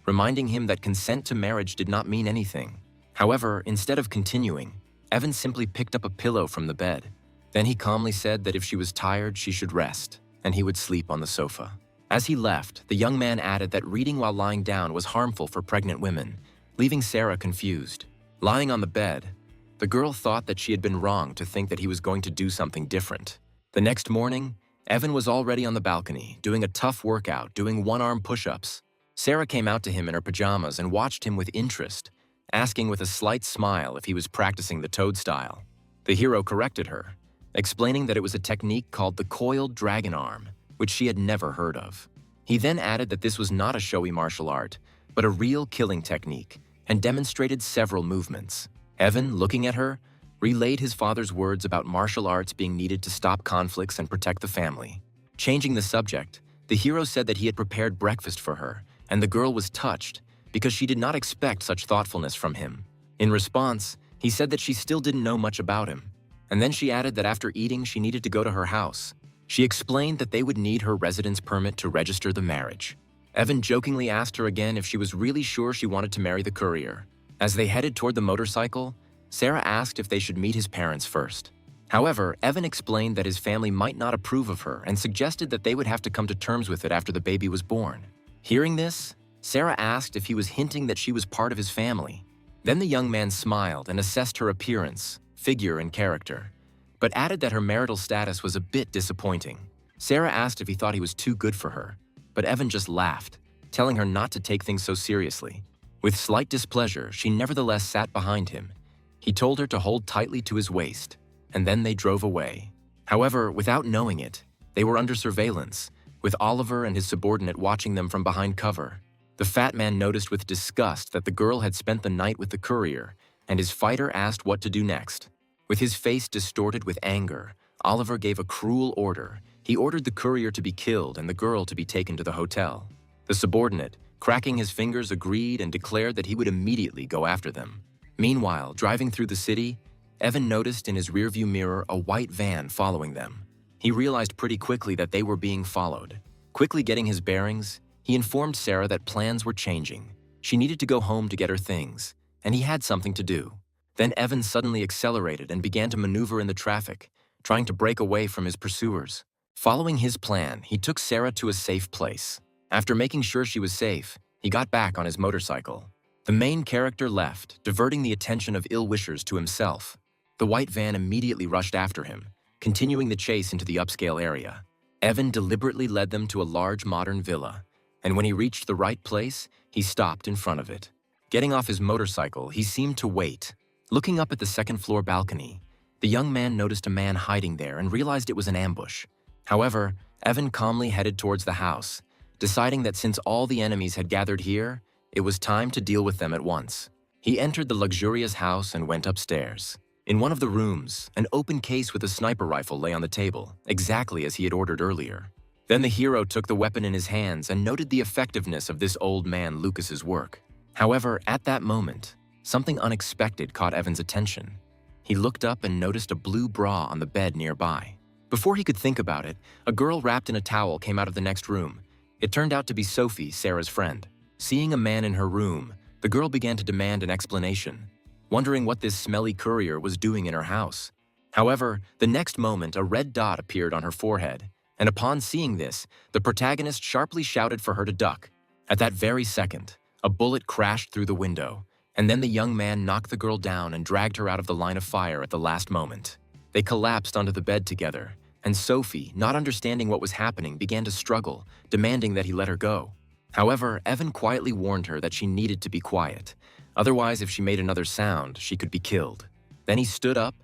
reminding him that consent to marriage did not mean anything. However, instead of continuing, Evan simply picked up a pillow from the bed. Then he calmly said that if she was tired, she should rest, and he would sleep on the sofa. As he left, the young man added that reading while lying down was harmful for pregnant women, leaving Sarah confused. Lying on the bed, the girl thought that she had been wrong to think that he was going to do something different. The next morning, Evan was already on the balcony, doing a tough workout, doing one-arm push-ups. Sarah came out to him in her pajamas and watched him with interest, asking with a slight smile if he was practicing the toad style. The hero corrected her, explaining that it was a technique called the coiled dragon arm, which she had never heard of. He then added that this was not a showy martial art, but a real killing technique, and demonstrated several movements. Evan, looking at her, relayed his father's words about martial arts being needed to stop conflicts and protect the family. Changing the subject, the hero said that he had prepared breakfast for her, and the girl was touched because she did not expect such thoughtfulness from him. In response, he said that she still didn't know much about him, and then she added that after eating she needed to go to her house. She explained that they would need her residence permit to register the marriage. Evan jokingly asked her again if she was really sure she wanted to marry the courier. As they headed toward the motorcycle, Sarah asked if they should meet his parents first. However, Evan explained that his family might not approve of her and suggested that they would have to come to terms with it after the baby was born. Hearing this, Sarah asked if he was hinting that she was part of his family. Then the young man smiled and assessed her appearance, figure, and character, but added that her marital status was a bit disappointing. Sarah asked if he thought he was too good for her, but Evan just laughed, telling her not to take things so seriously. With slight displeasure, she nevertheless sat behind him. He told her to hold tightly to his waist, and then they drove away. However, without knowing it, they were under surveillance, with Oliver and his subordinate watching them from behind cover. The fat man noticed with disgust that the girl had spent the night with the courier, and his fighter asked what to do next. With his face distorted with anger, Oliver gave a cruel order. He ordered the courier to be killed and the girl to be taken to the hotel. The subordinate, cracking his fingers, agreed and declared that he would immediately go after them. Meanwhile, driving through the city, Evan noticed in his rearview mirror a white van following them. He realized pretty quickly that they were being followed. Quickly getting his bearings, he informed Sarah that plans were changing. She needed to go home to get her things, and he had something to do. Then Evan suddenly accelerated and began to maneuver in the traffic, trying to break away from his pursuers. Following his plan, he took Sarah to a safe place. After making sure she was safe, he got back on his motorcycle. The main character left, diverting the attention of ill-wishers to himself. The white van immediately rushed after him, continuing the chase into the upscale area. Evan deliberately led them to a large modern villa, and when he reached the right place, he stopped in front of it. Getting off his motorcycle, he seemed to wait. Looking up at the second-floor balcony, the young man noticed a man hiding there and realized it was an ambush. However, Evan calmly headed towards the house, deciding that since all the enemies had gathered here, it was time to deal with them at once. He entered the luxurious house and went upstairs. In one of the rooms, an open case with a sniper rifle lay on the table, exactly as he had ordered earlier. Then the hero took the weapon in his hands and noted the effectiveness of this old man Lucas's work. However, at that moment, something unexpected caught Evan's attention. He looked up and noticed a blue bra on the bed nearby. Before he could think about it, a girl wrapped in a towel came out of the next room. It turned out to be Sophie, Sarah's friend. Seeing a man in her room, the girl began to demand an explanation, wondering what this smelly courier was doing in her house. However, the next moment, a red dot appeared on her forehead, and upon seeing this, the protagonist sharply shouted for her to duck. At that very second, a bullet crashed through the window, and then the young man knocked the girl down and dragged her out of the line of fire at the last moment. They collapsed onto the bed together, and Sophie, not understanding what was happening, began to struggle, demanding that he let her go. However, Evan quietly warned her that she needed to be quiet. Otherwise, if she made another sound, she could be killed. Then he stood up,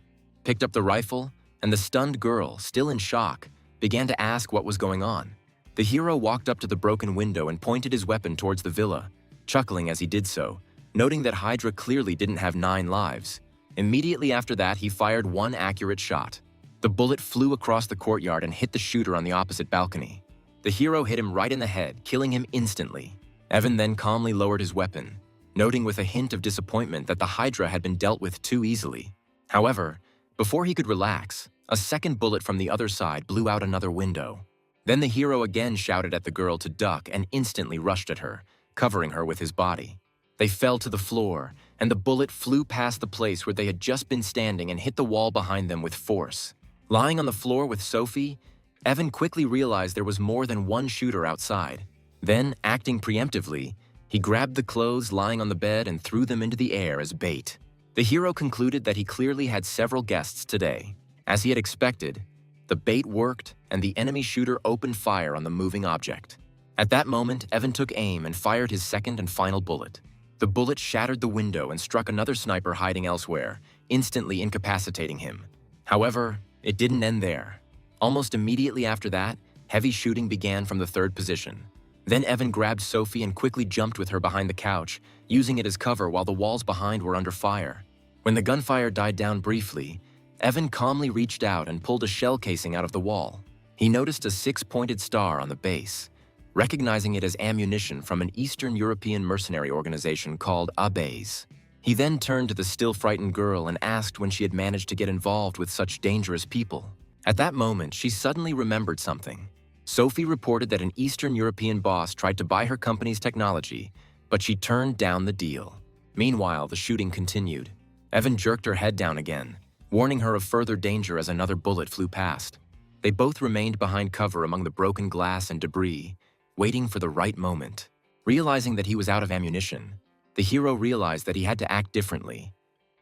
picked up the rifle, and the stunned girl, still in shock, began to ask what was going on. The hero walked up to the broken window and pointed his weapon towards the villa, chuckling as he did so, noting that Hydra clearly didn't have 9 lives. Immediately after that, he fired one accurate shot. The bullet flew across the courtyard and hit the shooter on the opposite balcony. The hero hit him right in the head, killing him instantly. Evan then calmly lowered his weapon, noting with a hint of disappointment that the Hydra had been dealt with too easily. However, before he could relax, a second bullet from the other side blew out another window. Then the hero again shouted at the girl to duck and instantly rushed at her, covering her with his body. They fell to the floor, and the bullet flew past the place where they had just been standing and hit the wall behind them with force. Lying on the floor with Sophie, Evan quickly realized there was more than one shooter outside. Then, acting preemptively, he grabbed the clothes lying on the bed and threw them into the air as bait. The hero concluded that he clearly had several guests today. As he had expected, the bait worked and the enemy shooter opened fire on the moving object. At that moment, Evan took aim and fired his second and final bullet. The bullet shattered the window and struck another sniper hiding elsewhere, instantly incapacitating him. However, it didn't end there. Almost immediately after that, heavy shooting began from the third position. Then Evan grabbed Sophie and quickly jumped with her behind the couch, using it as cover while the walls behind were under fire. When the gunfire died down briefly, Evan calmly reached out and pulled a shell casing out of the wall. He noticed a 6-pointed star on the base, recognizing it as ammunition from an Eastern European mercenary organization called Abes. He then turned to the still frightened girl and asked when she had managed to get involved with such dangerous people. At that moment, she suddenly remembered something. Sophie reported that an Eastern European boss tried to buy her company's technology, but she turned down the deal. Meanwhile, the shooting continued. Evan jerked her head down again, warning her of further danger as another bullet flew past. They both remained behind cover among the broken glass and debris, waiting for the right moment. Realizing that he was out of ammunition, the hero realized that he had to act differently.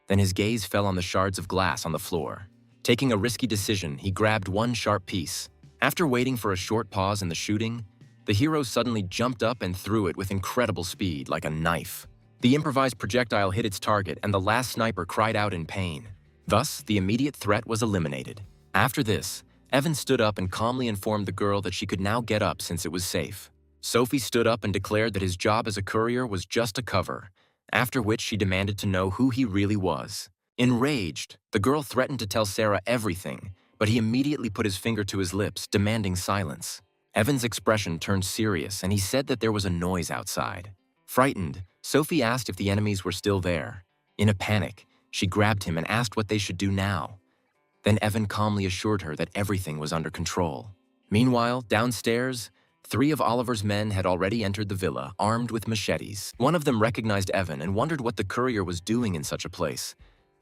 Then his gaze fell on the shards of glass on the floor. Taking a risky decision, he grabbed one sharp piece. After waiting for a short pause in the shooting, the hero suddenly jumped up and threw it with incredible speed, like a knife. The improvised projectile hit its target, and the last sniper cried out in pain. Thus, the immediate threat was eliminated. After this, Evan stood up and calmly informed the girl that she could now get up since it was safe. Sophie stood up and declared that his job as a courier was just a cover, after which she demanded to know who he really was. Enraged, the girl threatened to tell Sarah everything, but he immediately put his finger to his lips, demanding silence. Evan's expression turned serious, and he said that there was a noise outside. Frightened, Sophie asked if the enemies were still there. In a panic, she grabbed him and asked what they should do now. Then Evan calmly assured her that everything was under control. Meanwhile, downstairs, 3 of Oliver's men had already entered the villa, armed with machetes. One of them recognized Evan and wondered what the courier was doing in such a place,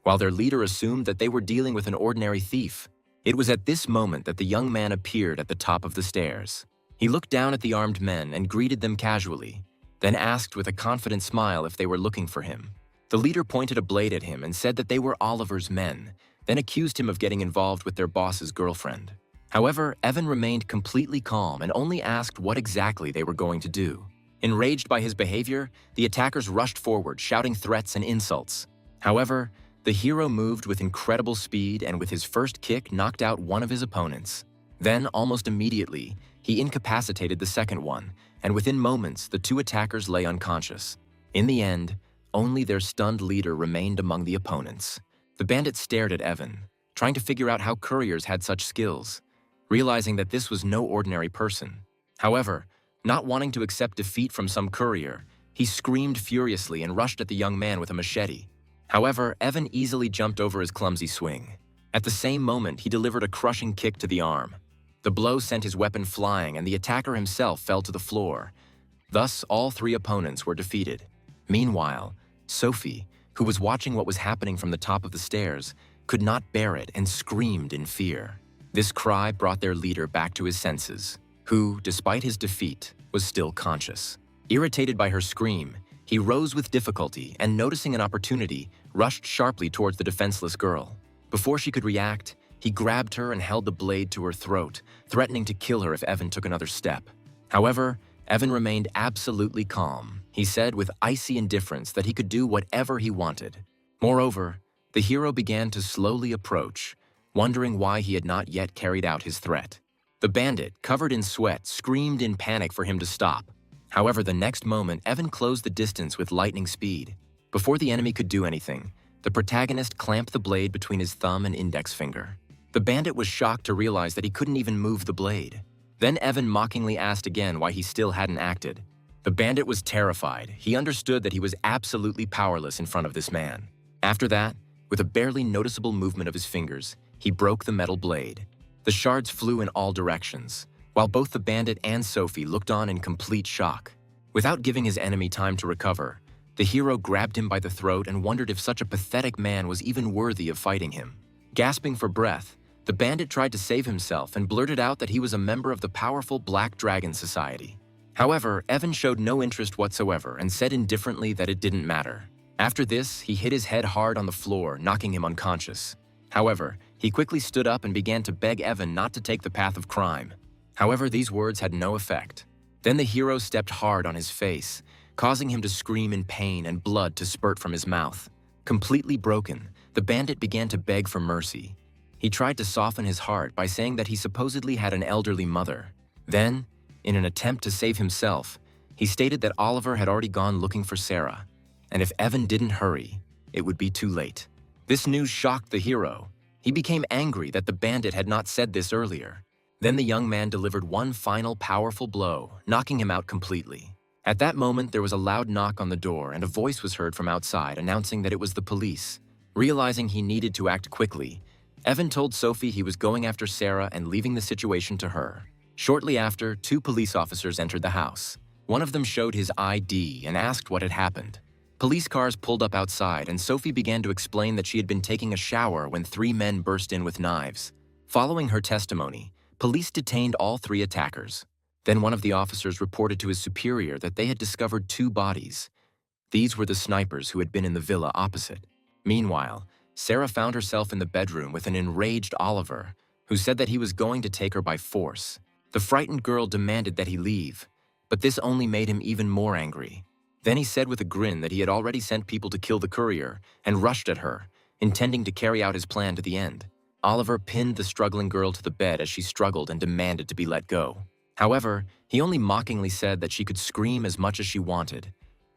while their leader assumed that they were dealing with an ordinary thief. It was at this moment that the young man appeared at the top of the stairs. He looked down at the armed men and greeted them casually, then asked with a confident smile if they were looking for him. The leader pointed a blade at him and said that they were Oliver's men, then accused him of getting involved with their boss's girlfriend. However, Evan remained completely calm and only asked what exactly they were going to do. Enraged by his behavior, the attackers rushed forward, shouting threats and insults. However, the hero moved with incredible speed and with his first kick knocked out one of his opponents. Then, almost immediately, he incapacitated the second one, and within moments, the 2 attackers lay unconscious. In the end, only their stunned leader remained among the opponents. The bandit stared at Evan, trying to figure out how couriers had such skills, realizing that this was no ordinary person. However, not wanting to accept defeat from some courier, he screamed furiously and rushed at the young man with a machete. However, Evan easily jumped over his clumsy swing. At the same moment, he delivered a crushing kick to the arm. The blow sent his weapon flying, and the attacker himself fell to the floor. Thus, all 3 opponents were defeated. Meanwhile, Sophie, who was watching what was happening from the top of the stairs, could not bear it and screamed in fear. This cry brought their leader back to his senses, who, despite his defeat, was still conscious. Irritated by her scream, he rose with difficulty and, noticing an opportunity, rushed sharply towards the defenseless girl. Before she could react, he grabbed her and held the blade to her throat, threatening to kill her if Evan took another step. However, Evan remained absolutely calm. He said with icy indifference that he could do whatever he wanted. Moreover, the hero began to slowly approach, wondering why he had not yet carried out his threat. The bandit, covered in sweat, screamed in panic for him to stop. However, the next moment, Evan closed the distance with lightning speed. Before the enemy could do anything, the protagonist clamped the blade between his thumb and index finger. The bandit was shocked to realize that he couldn't even move the blade. Then Evan mockingly asked again why he still hadn't acted. The bandit was terrified. He understood that he was absolutely powerless in front of this man. After that, with a barely noticeable movement of his fingers, he broke the metal blade. The shards flew in all directions, while both the bandit and Sophie looked on in complete shock. Without giving his enemy time to recover, the hero grabbed him by the throat and wondered if such a pathetic man was even worthy of fighting him. Gasping for breath, the bandit tried to save himself and blurted out that he was a member of the powerful Black Dragon Society. However, Evan showed no interest whatsoever and said indifferently that it didn't matter. After this, he hit his head hard on the floor, knocking him unconscious. However, he quickly stood up and began to beg Evan not to take the path of crime. However, these words had no effect. Then the hero stepped hard on his face, causing him to scream in pain and blood to spurt from his mouth. Completely broken, the bandit began to beg for mercy. He tried to soften his heart by saying that he supposedly had an elderly mother. Then, in an attempt to save himself, he stated that Oliver had already gone looking for Sarah, and if Evan didn't hurry, it would be too late. This news shocked the hero. He became angry that the bandit had not said this earlier. Then the young man delivered one final powerful blow, knocking him out completely. At that moment, there was a loud knock on the door and a voice was heard from outside announcing that it was the police. Realizing he needed to act quickly, Evan told Sophie he was going after Sarah and leaving the situation to her. Shortly after, 2 police officers entered the house. One of them showed his ID and asked what had happened. Police cars pulled up outside and Sophie began to explain that she had been taking a shower when 3 men burst in with knives. Following her testimony, police detained all 3 attackers. Then one of the officers reported to his superior that they had discovered 2 bodies. These were the snipers who had been in the villa opposite. Meanwhile, Sarah found herself in the bedroom with an enraged Oliver, who said that he was going to take her by force. The frightened girl demanded that he leave, but this only made him even more angry. Then he said with a grin that he had already sent people to kill the courier and rushed at her, intending to carry out his plan to the end. Oliver pinned the struggling girl to the bed as she struggled and demanded to be let go. However, he only mockingly said that she could scream as much as she wanted,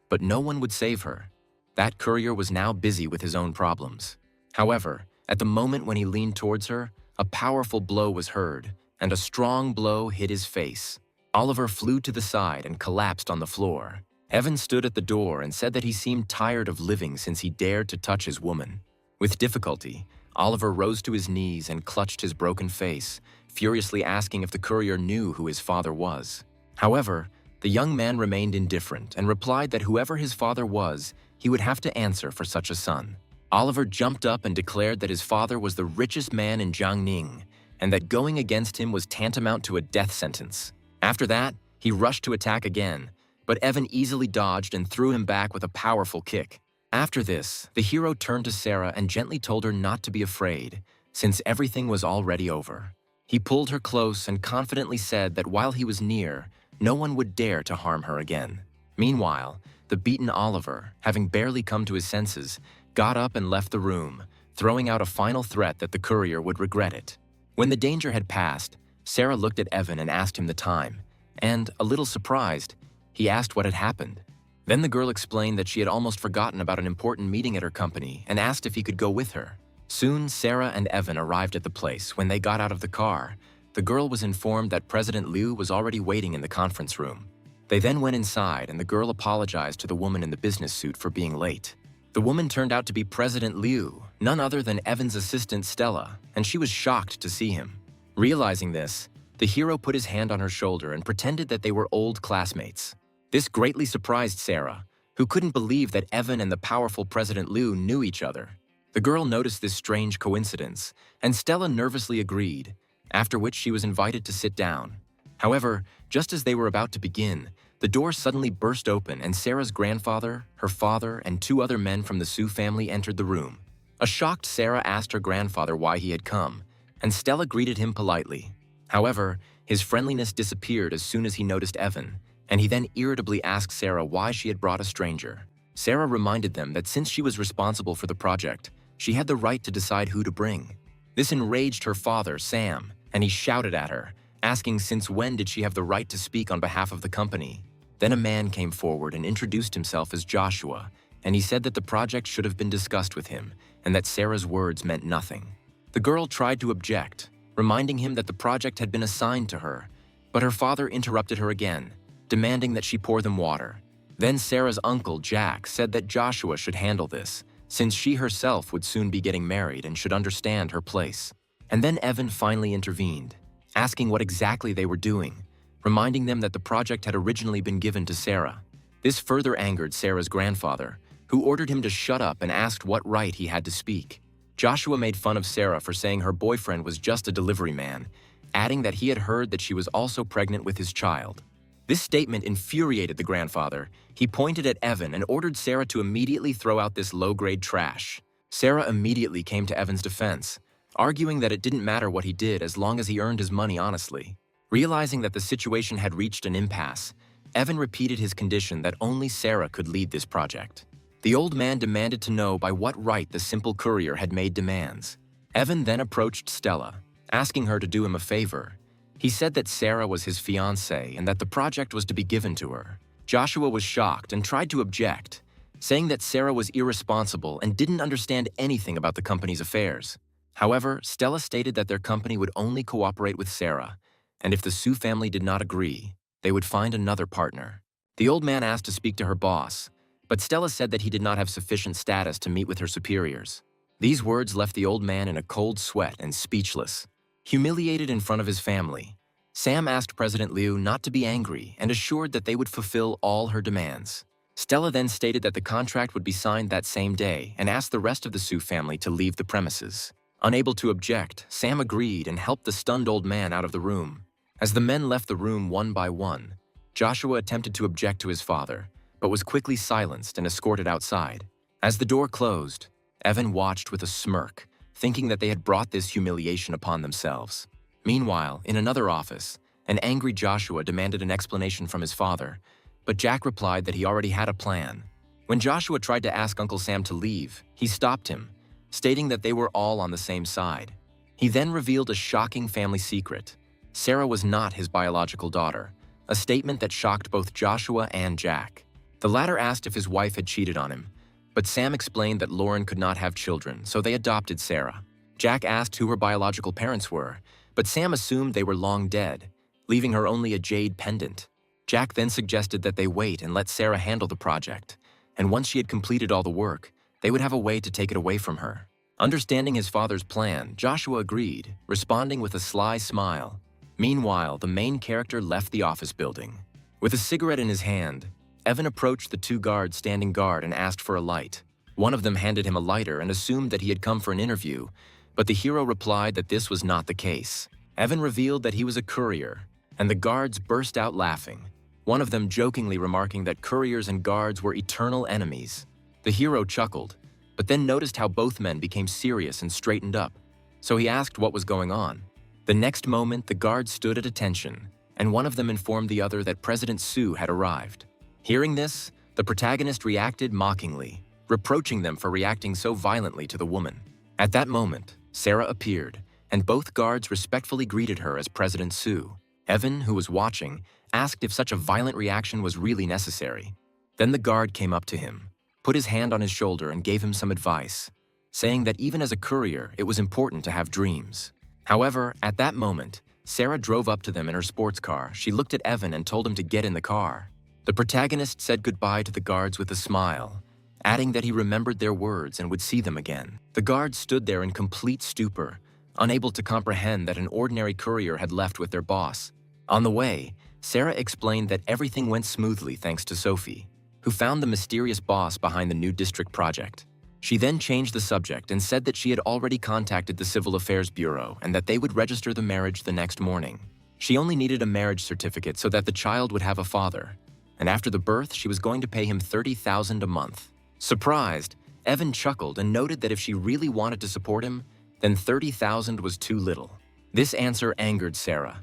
but no one would save her. That courier was now busy with his own problems. However, at the moment when he leaned towards her, a powerful blow was heard, and a strong blow hit his face. Oliver flew to the side and collapsed on the floor. Evan stood at the door and said that he seemed tired of living since he dared to touch his woman. With difficulty, Oliver rose to his knees and clutched his broken face, furiously asking if the courier knew who his father was. However, the young man remained indifferent and replied that whoever his father was, he would have to answer for such a son. Oliver jumped up and declared that his father was the richest man in Jiangning, and that going against him was tantamount to a death sentence. After that, he rushed to attack again, but Evan easily dodged and threw him back with a powerful kick. After this, the hero turned to Sarah and gently told her not to be afraid, since everything was already over. He pulled her close and confidently said that while he was near, no one would dare to harm her again. Meanwhile, the beaten Oliver, having barely come to his senses, got up and left the room, throwing out a final threat that the courier would regret it. When the danger had passed, Sarah looked at Evan and asked him the time, and, a little surprised, he asked what had happened. Then the girl explained that she had almost forgotten about an important meeting at her company and asked if he could go with her. Soon, Sarah and Evan arrived at the place. When they got out of the car, the girl was informed that President Liu was already waiting in the conference room. They then went inside, and the girl apologized to the woman in the business suit for being late. The woman turned out to be President Liu, none other than Evan's assistant Stella, and she was shocked to see him. Realizing this, the hero put his hand on her shoulder and pretended that they were old classmates. This greatly surprised Sarah, who couldn't believe that Evan and the powerful President Liu knew each other. The girl noticed this strange coincidence, and Stella nervously agreed, after which she was invited to sit down. However, just as they were about to begin, the door suddenly burst open and Sarah's grandfather, her father, and two other men from the Su family entered the room. A shocked Sarah asked her grandfather why he had come, and Stella greeted him politely. However, his friendliness disappeared as soon as he noticed Evan, and he then irritably asked Sarah why she had brought a stranger. Sarah reminded them that since she was responsible for the project, she had the right to decide who to bring. This enraged her father, Sam, and he shouted at her, asking since when did she have the right to speak on behalf of the company. Then a man came forward and introduced himself as Joshua, and he said that the project should have been discussed with him and that Sarah's words meant nothing. The girl tried to object, reminding him that the project had been assigned to her, but her father interrupted her again, demanding that she pour them water. Then Sarah's uncle, Jack, said that Joshua should handle this, since she herself would soon be getting married and should understand her place. And then Evan finally intervened, asking what exactly they were doing, reminding them that the project had originally been given to Sarah. This further angered Sarah's grandfather, who ordered him to shut up and asked what right he had to speak. Joshua made fun of Sarah for saying her boyfriend was just a delivery man, adding that he had heard that she was also pregnant with his child. This statement infuriated the grandfather. He pointed at Evan and ordered Sarah to immediately throw out this low-grade trash. Sarah immediately came to Evan's defense, arguing that it didn't matter what he did as long as he earned his money honestly. Realizing that the situation had reached an impasse, Evan repeated his condition that only Sarah could lead this project. The old man demanded to know by what right the simple courier had made demands. Evan then approached Stella, asking her to do him a favor. He said that Sarah was his fiancée and that the project was to be given to her. Joshua was shocked and tried to object, saying that Sarah was irresponsible and didn't understand anything about the company's affairs. However, Stella stated that their company would only cooperate with Sarah, and if the Su family did not agree, they would find another partner. The old man asked to speak to her boss, but Stella said that he did not have sufficient status to meet with her superiors. These words left the old man in a cold sweat and speechless. Humiliated in front of his family, Sam asked President Liu not to be angry and assured that they would fulfill all her demands. Stella then stated that the contract would be signed that same day and asked the rest of the Su family to leave the premises. Unable to object, Sam agreed and helped the stunned old man out of the room. As the men left the room one by one, Joshua attempted to object to his father, but was quickly silenced and escorted outside. As the door closed, Evan watched with a smirk, thinking that they had brought this humiliation upon themselves. Meanwhile, in another office, an angry Joshua demanded an explanation from his father, but Jack replied that he already had a plan. When Joshua tried to ask Uncle Sam to leave, he stopped him, stating that they were all on the same side. He then revealed a shocking family secret. Sarah was not his biological daughter, a statement that shocked both Joshua and Jack. The latter asked if his wife had cheated on him, but Sam explained that Lauren could not have children, so they adopted Sarah. Jack asked who her biological parents were, but Sam assumed they were long dead, leaving her only a jade pendant. Jack then suggested that they wait and let Sarah handle the project, and once she had completed all the work, they would have a way to take it away from her. Understanding his father's plan, Joshua agreed, responding with a sly smile. Meanwhile, the main character left the office building. With a cigarette in his hand, Evan approached the two guards standing guard and asked for a light. One of them handed him a lighter and assumed that he had come for an interview, but the hero replied that this was not the case. Evan revealed that he was a courier, and the guards burst out laughing, one of them jokingly remarking that couriers and guards were eternal enemies. The hero chuckled, but then noticed how both men became serious and straightened up, so he asked what was going on. The next moment, the guards stood at attention, and one of them informed the other that President Sue had arrived. Hearing this, the protagonist reacted mockingly, reproaching them for reacting so violently to the woman. At that moment, Sarah appeared, and both guards respectfully greeted her as President Sue. Evan, who was watching, asked if such a violent reaction was really necessary. Then the guard came up to him, put his hand on his shoulder and gave him some advice, saying that even as a courier, it was important to have dreams. However, at that moment, Sarah drove up to them in her sports car. She looked at Evan and told him to get in the car. The protagonist said goodbye to the guards with a smile, adding that he remembered their words and would see them again. The guards stood there in complete stupor, unable to comprehend that an ordinary courier had left with their boss. On the way, Sarah explained that everything went smoothly thanks to Sophie, who found the mysterious boss behind the new district project. She then changed the subject and said that she had already contacted the Civil Affairs Bureau and that they would register the marriage the next morning. She only needed a marriage certificate so that the child would have a father, and after the birth, she was going to pay him $30,000 a month. Surprised, Evan chuckled and noted that if she really wanted to support him, then $30,000 was too little. This answer angered Sarah.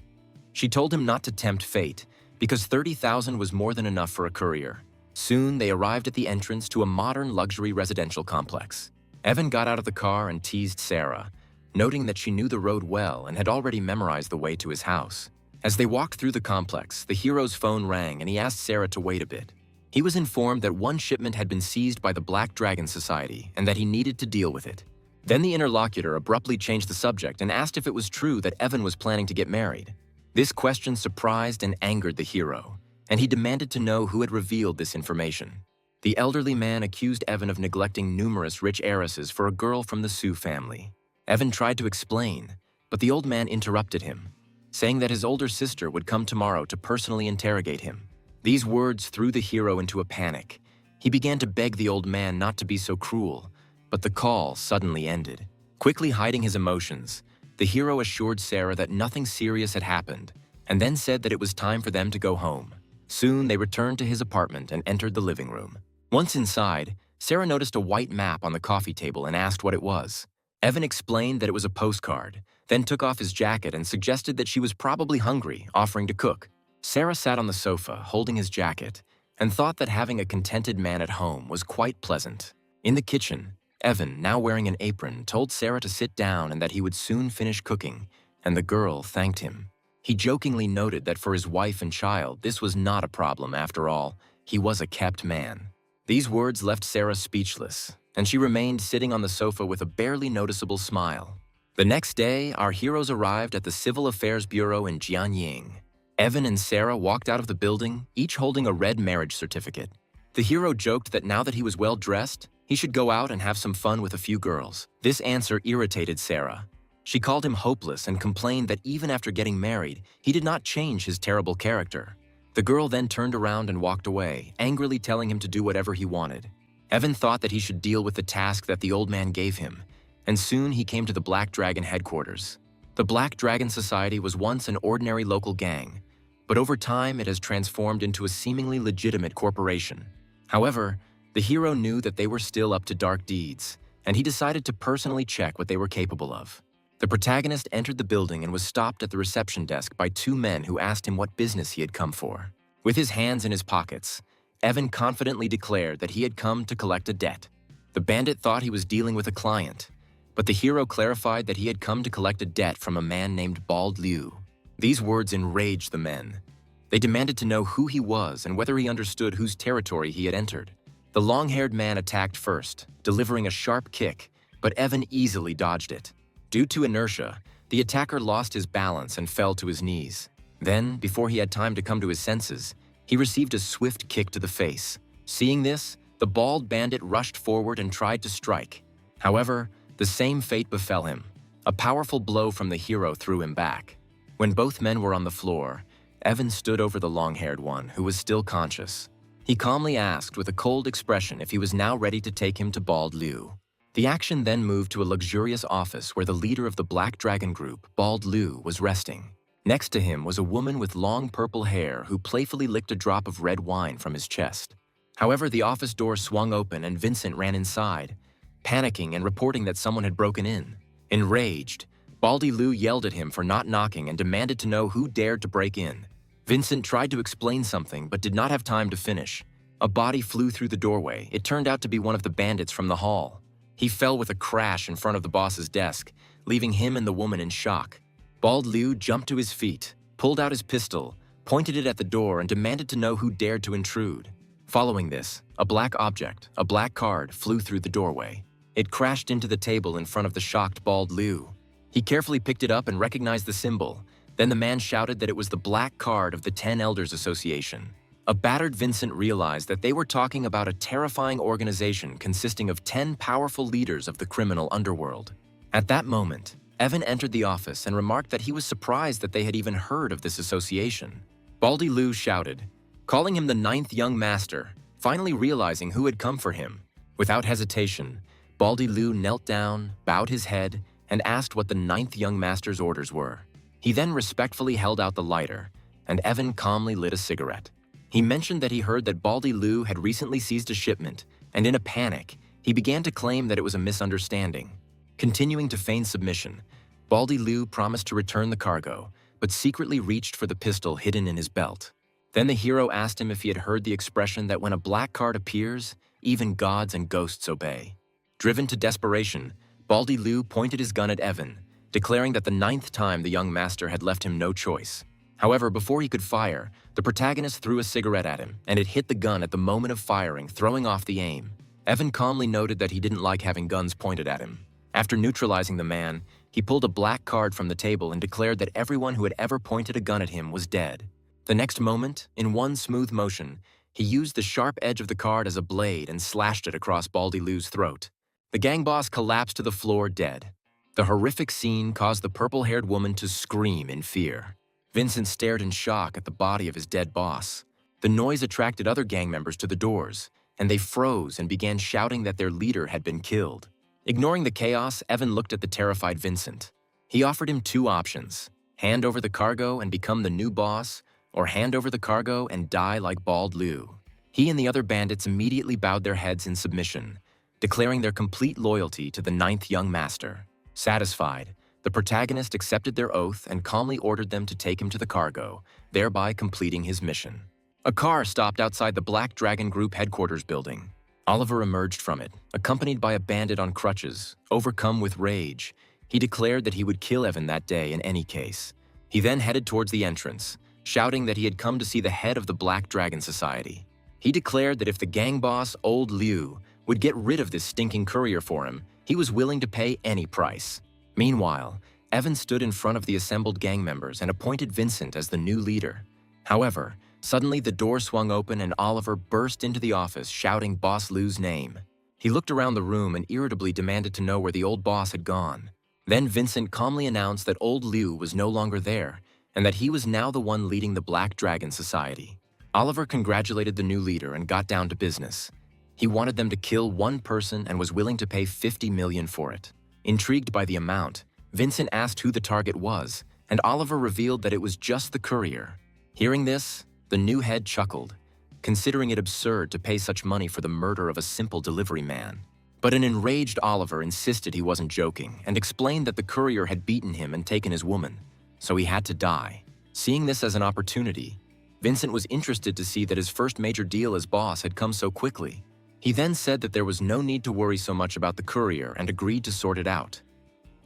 She told him not to tempt fate, because $30,000 was more than enough for a courier. Soon, they arrived at the entrance to a modern luxury residential complex. Evan got out of the car and teased Sarah, noting that she knew the road well and had already memorized the way to his house. As they walked through the complex, the hero's phone rang and he asked Sarah to wait a bit. He was informed that one shipment had been seized by the Black Dragon Society and that he needed to deal with it. Then the interlocutor abruptly changed the subject and asked if it was true that Evan was planning to get married. This question surprised and angered the hero, and he demanded to know who had revealed this information. The elderly man accused Evan of neglecting numerous rich heiresses for a girl from the Sue family. Evan tried to explain, but the old man interrupted him, saying that his older sister would come tomorrow to personally interrogate him. These words threw the hero into a panic. He began to beg the old man not to be so cruel, but the call suddenly ended. Quickly hiding his emotions, the hero assured Sarah that nothing serious had happened, and then said that it was time for them to go home. Soon, they returned to his apartment and entered the living room. Once inside, Sarah noticed a white map on the coffee table and asked what it was. Evan explained that it was a postcard, then took off his jacket and suggested that she was probably hungry, offering to cook. Sarah sat on the sofa, holding his jacket, and thought that having a contented man at home was quite pleasant. In the kitchen, Evan, now wearing an apron, told Sarah to sit down and that he would soon finish cooking, and the girl thanked him. He jokingly noted that for his wife and child, this was not a problem after all. He was a kept man. These words left Sarah speechless, and she remained sitting on the sofa with a barely noticeable smile. The next day, our heroes arrived at the Civil Affairs Bureau in Jianying. Evan and Sarah walked out of the building, each holding a red marriage certificate. The hero joked that now that he was well dressed, he should go out and have some fun with a few girls. This answer irritated Sarah. She called him hopeless and complained that even after getting married, he did not change his terrible character. The girl then turned around and walked away, angrily telling him to do whatever he wanted. Evan thought that he should deal with the task that the old man gave him, and soon he came to the Black Dragon headquarters. The Black Dragon Society was once an ordinary local gang, but over time it has transformed into a seemingly legitimate corporation. However, the hero knew that they were still up to dark deeds, and he decided to personally check what they were capable of. The protagonist entered the building and was stopped at the reception desk by two men who asked him what business he had come for. With his hands in his pockets, Evan confidently declared that he had come to collect a debt. The bandit thought he was dealing with a client, but the hero clarified that he had come to collect a debt from a man named Bald Liu. These words enraged the men. They demanded to know who he was and whether he understood whose territory he had entered. The long-haired man attacked first, delivering a sharp kick, but Evan easily dodged it. Due to inertia, the attacker lost his balance and fell to his knees. Then, before he had time to come to his senses, he received a swift kick to the face. Seeing this, the bald bandit rushed forward and tried to strike. However, the same fate befell him. A powerful blow from the hero threw him back. When both men were on the floor, Evan stood over the long-haired one, who was still conscious. He calmly asked with a cold expression if he was now ready to take him to Bald Liu. The action then moved to a luxurious office where the leader of the Black Dragon group, Bald Liu, was resting. Next to him was a woman with long purple hair who playfully licked a drop of red wine from his chest. However, the office door swung open and Vincent ran inside, panicking and reporting that someone had broken in. Enraged, Baldy Liu yelled at him for not knocking and demanded to know who dared to break in. Vincent tried to explain something but did not have time to finish. A body flew through the doorway. It turned out to be one of the bandits from the hall. He fell with a crash in front of the boss's desk, leaving him and the woman in shock. Bald Liu jumped to his feet, pulled out his pistol, pointed it at the door and demanded to know who dared to intrude. Following this, a black object, a black card, flew through the doorway. It crashed into the table in front of the shocked Bald Liu. He carefully picked it up and recognized the symbol. Then the man shouted that it was the black card of the 10 Elders Association. A battered Vincent realized that they were talking about a terrifying organization consisting of 10 powerful leaders of the criminal underworld. At that moment, Evan entered the office and remarked that he was surprised that they had even heard of this association. Baldy Liu shouted, calling him the 9th young master, finally realizing who had come for him. Without hesitation, Baldy Liu knelt down, bowed his head, and asked what the 9th young master's orders were. He then respectfully held out the lighter, and Evan calmly lit a cigarette. He mentioned that he heard that Baldy Liu had recently seized a shipment, and in a panic, he began to claim that it was a misunderstanding. Continuing to feign submission, Baldy Liu promised to return the cargo, but secretly reached for the pistol hidden in his belt. Then the hero asked him if he had heard the expression that when a black card appears, even gods and ghosts obey. Driven to desperation, Baldy Liu pointed his gun at Evan, declaring that the 9th time the young master had left him no choice. However, before he could fire, the protagonist threw a cigarette at him, and it hit the gun at the moment of firing, throwing off the aim. Evan calmly noted that he didn't like having guns pointed at him. After neutralizing the man, he pulled a black card from the table and declared that everyone who had ever pointed a gun at him was dead. The next moment, in one smooth motion, he used the sharp edge of the card as a blade and slashed it across Baldy Liu's throat. The gang boss collapsed to the floor dead. The horrific scene caused the purple-haired woman to scream in fear. Vincent stared in shock at the body of his dead boss. The noise attracted other gang members to the doors, and they froze and began shouting that their leader had been killed. Ignoring the chaos, Evan looked at the terrified Vincent. He offered him 2 options: hand over the cargo and become the new boss, or hand over the cargo and die like Bald Liu. He and the other bandits immediately bowed their heads in submission, declaring their complete loyalty to the 9th young master. Satisfied, the protagonist accepted their oath and calmly ordered them to take him to the cargo, thereby completing his mission. A car stopped outside the Black Dragon Group headquarters building. Oliver emerged from it, accompanied by a bandit on crutches. Overcome with rage, he declared that he would kill Evan that day in any case. He then headed towards the entrance, shouting that he had come to see the head of the Black Dragon Society. He declared that if the gang boss, Old Liu, would get rid of this stinking courier for him, he was willing to pay any price. Meanwhile, Evan stood in front of the assembled gang members and appointed Vincent as the new leader. However, suddenly the door swung open and Oliver burst into the office shouting Boss Liu's name. He looked around the room and irritably demanded to know where the old boss had gone. Then Vincent calmly announced that Old Liu was no longer there and that he was now the one leading the Black Dragon Society. Oliver congratulated the new leader and got down to business. He wanted them to kill one person and was willing to pay 50 million for it. Intrigued by the amount, Vincent asked who the target was, and Oliver revealed that it was just the courier. Hearing this, the new head chuckled, considering it absurd to pay such money for the murder of a simple delivery man. But an enraged Oliver insisted he wasn't joking and explained that the courier had beaten him and taken his woman, so he had to die. Seeing this as an opportunity, Vincent was interested to see that his first major deal as boss had come so quickly. He then said that there was no need to worry so much about the courier and agreed to sort it out.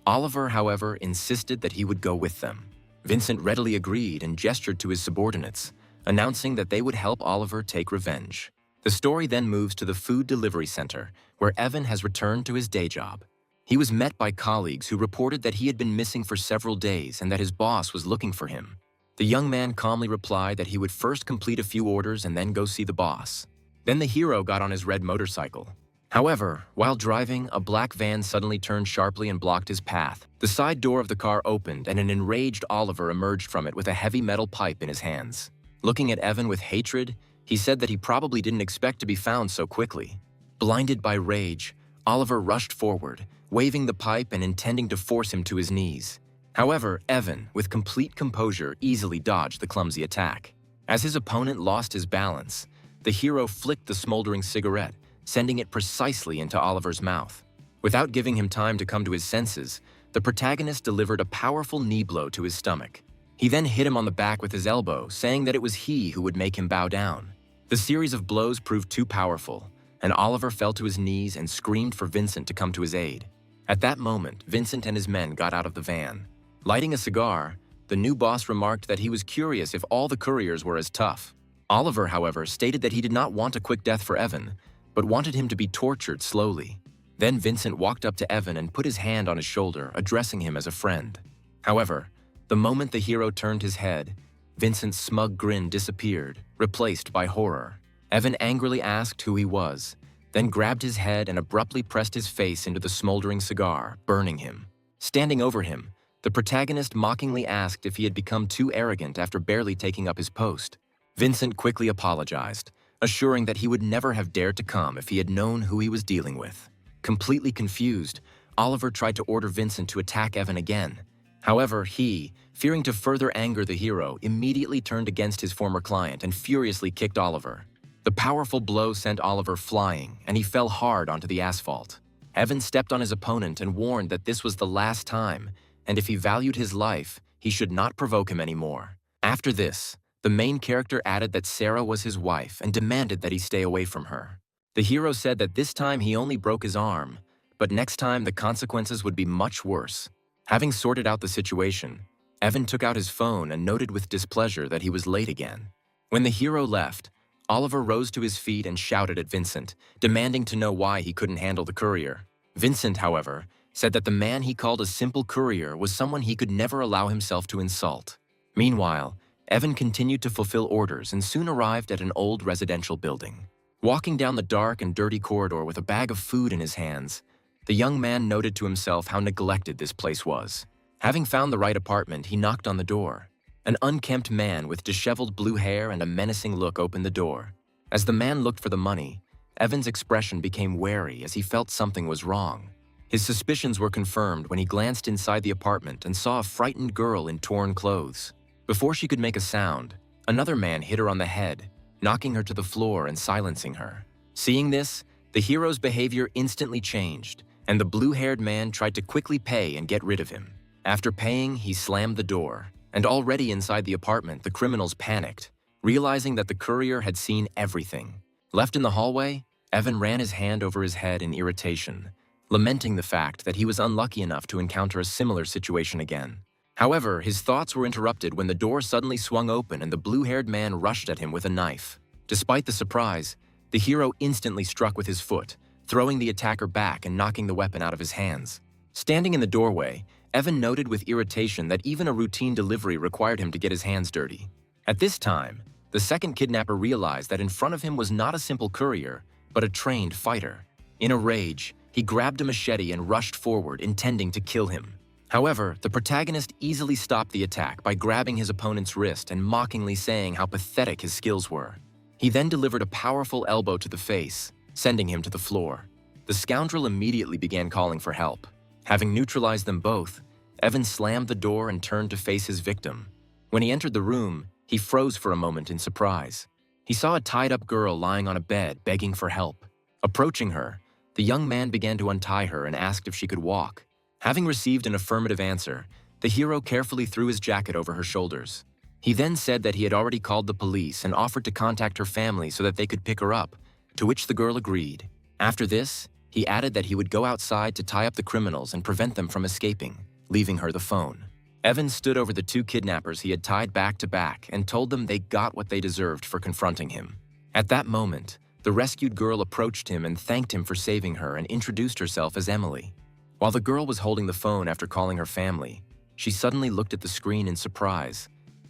Oliver, however, insisted that he would go with them. Vincent readily agreed and gestured to his subordinates, announcing that they would help Oliver take revenge. The story then moves to the food delivery center, where Evan has returned to his day job. He was met by colleagues who reported that he had been missing for several days and that his boss was looking for him. The young man calmly replied that he would first complete a few orders and then go see the boss. Then the hero got on his red motorcycle. However, while driving, a black van suddenly turned sharply and blocked his path. The side door of the car opened and an enraged Oliver emerged from it with a heavy metal pipe in his hands. Looking at Evan with hatred, he said that he probably didn't expect to be found so quickly. Blinded by rage, Oliver rushed forward, waving the pipe and intending to force him to his knees. However, Evan, with complete composure, easily dodged the clumsy attack. As his opponent lost his balance, the hero flicked the smoldering cigarette, sending it precisely into Oliver's mouth. Without giving him time to come to his senses, the protagonist delivered a powerful knee blow to his stomach. He then hit him on the back with his elbow, saying that it was he who would make him bow down. The series of blows proved too powerful, and Oliver fell to his knees and screamed for Vincent to come to his aid. At that moment, Vincent and his men got out of the van. Lighting a cigar, the new boss remarked that he was curious if all the couriers were as tough. Oliver, however, stated that he did not want a quick death for Evan, but wanted him to be tortured slowly. Then Vincent walked up to Evan and put his hand on his shoulder, addressing him as a friend. However, the moment the hero turned his head, Vincent's smug grin disappeared, replaced by horror. Evan angrily asked who he was, then grabbed his head and abruptly pressed his face into the smoldering cigar, burning him. Standing over him, the protagonist mockingly asked if he had become too arrogant after barely taking up his post. Vincent quickly apologized, assuring that he would never have dared to come if he had known who he was dealing with. Completely confused, Oliver tried to order Vincent to attack Evan again. However, he, fearing to further anger the hero, immediately turned against his former client and furiously kicked Oliver. The powerful blow sent Oliver flying, and he fell hard onto the asphalt. Evan stepped on his opponent and warned that this was the last time, and if he valued his life, he should not provoke him anymore. After this, the main character added that Sarah was his wife and demanded that he stay away from her. The hero said that this time he only broke his arm, but next time the consequences would be much worse. Having sorted out the situation, Evan took out his phone and noted with displeasure that he was late again. When the hero left, Oliver rose to his feet and shouted at Vincent, demanding to know why he couldn't handle the courier. Vincent, however, said that the man he called a simple courier was someone he could never allow himself to insult. Meanwhile, Evan continued to fulfill orders and soon arrived at an old residential building. Walking down the dark and dirty corridor with a bag of food in his hands, the young man noted to himself how neglected this place was. Having found the right apartment, he knocked on the door. An unkempt man with disheveled blue hair and a menacing look opened the door. As the man looked for the money, Evan's expression became wary as he felt something was wrong. His suspicions were confirmed when he glanced inside the apartment and saw a frightened girl in torn clothes. Before she could make a sound, another man hit her on the head, knocking her to the floor and silencing her. Seeing this, the hero's behavior instantly changed, and the blue-haired man tried to quickly pay and get rid of him. After paying, he slammed the door, and already inside the apartment, the criminals panicked, realizing that the courier had seen everything. Left in the hallway, Evan ran his hand over his head in irritation, lamenting the fact that he was unlucky enough to encounter a similar situation again. However, his thoughts were interrupted when the door suddenly swung open and the blue-haired man rushed at him with a knife. Despite the surprise, the hero instantly struck with his foot, throwing the attacker back and knocking the weapon out of his hands. Standing in the doorway, Evan noted with irritation that even a routine delivery required him to get his hands dirty. At this time, the second kidnapper realized that in front of him was not a simple courier, but a trained fighter. In a rage, he grabbed a machete and rushed forward, intending to kill him. However, the protagonist easily stopped the attack by grabbing his opponent's wrist and mockingly saying how pathetic his skills were. He then delivered a powerful elbow to the face, sending him to the floor. The scoundrel immediately began calling for help. Having neutralized them both, Evan slammed the door and turned to face his victim. When he entered the room, he froze for a moment in surprise. He saw a tied-up girl lying on a bed, begging for help. Approaching her, the young man began to untie her and asked if she could walk. Having received an affirmative answer, the hero carefully threw his jacket over her shoulders. He then said that he had already called the police and offered to contact her family so that they could pick her up, to which the girl agreed. After this, he added that he would go outside to tie up the criminals and prevent them from escaping, leaving her the phone. Evan stood over the two kidnappers he had tied back to back and told them they got what they deserved for confronting him. At that moment, the rescued girl approached him and thanked him for saving her and introduced herself as Emily. While the girl was holding the phone after calling her family, she suddenly looked at the screen in surprise.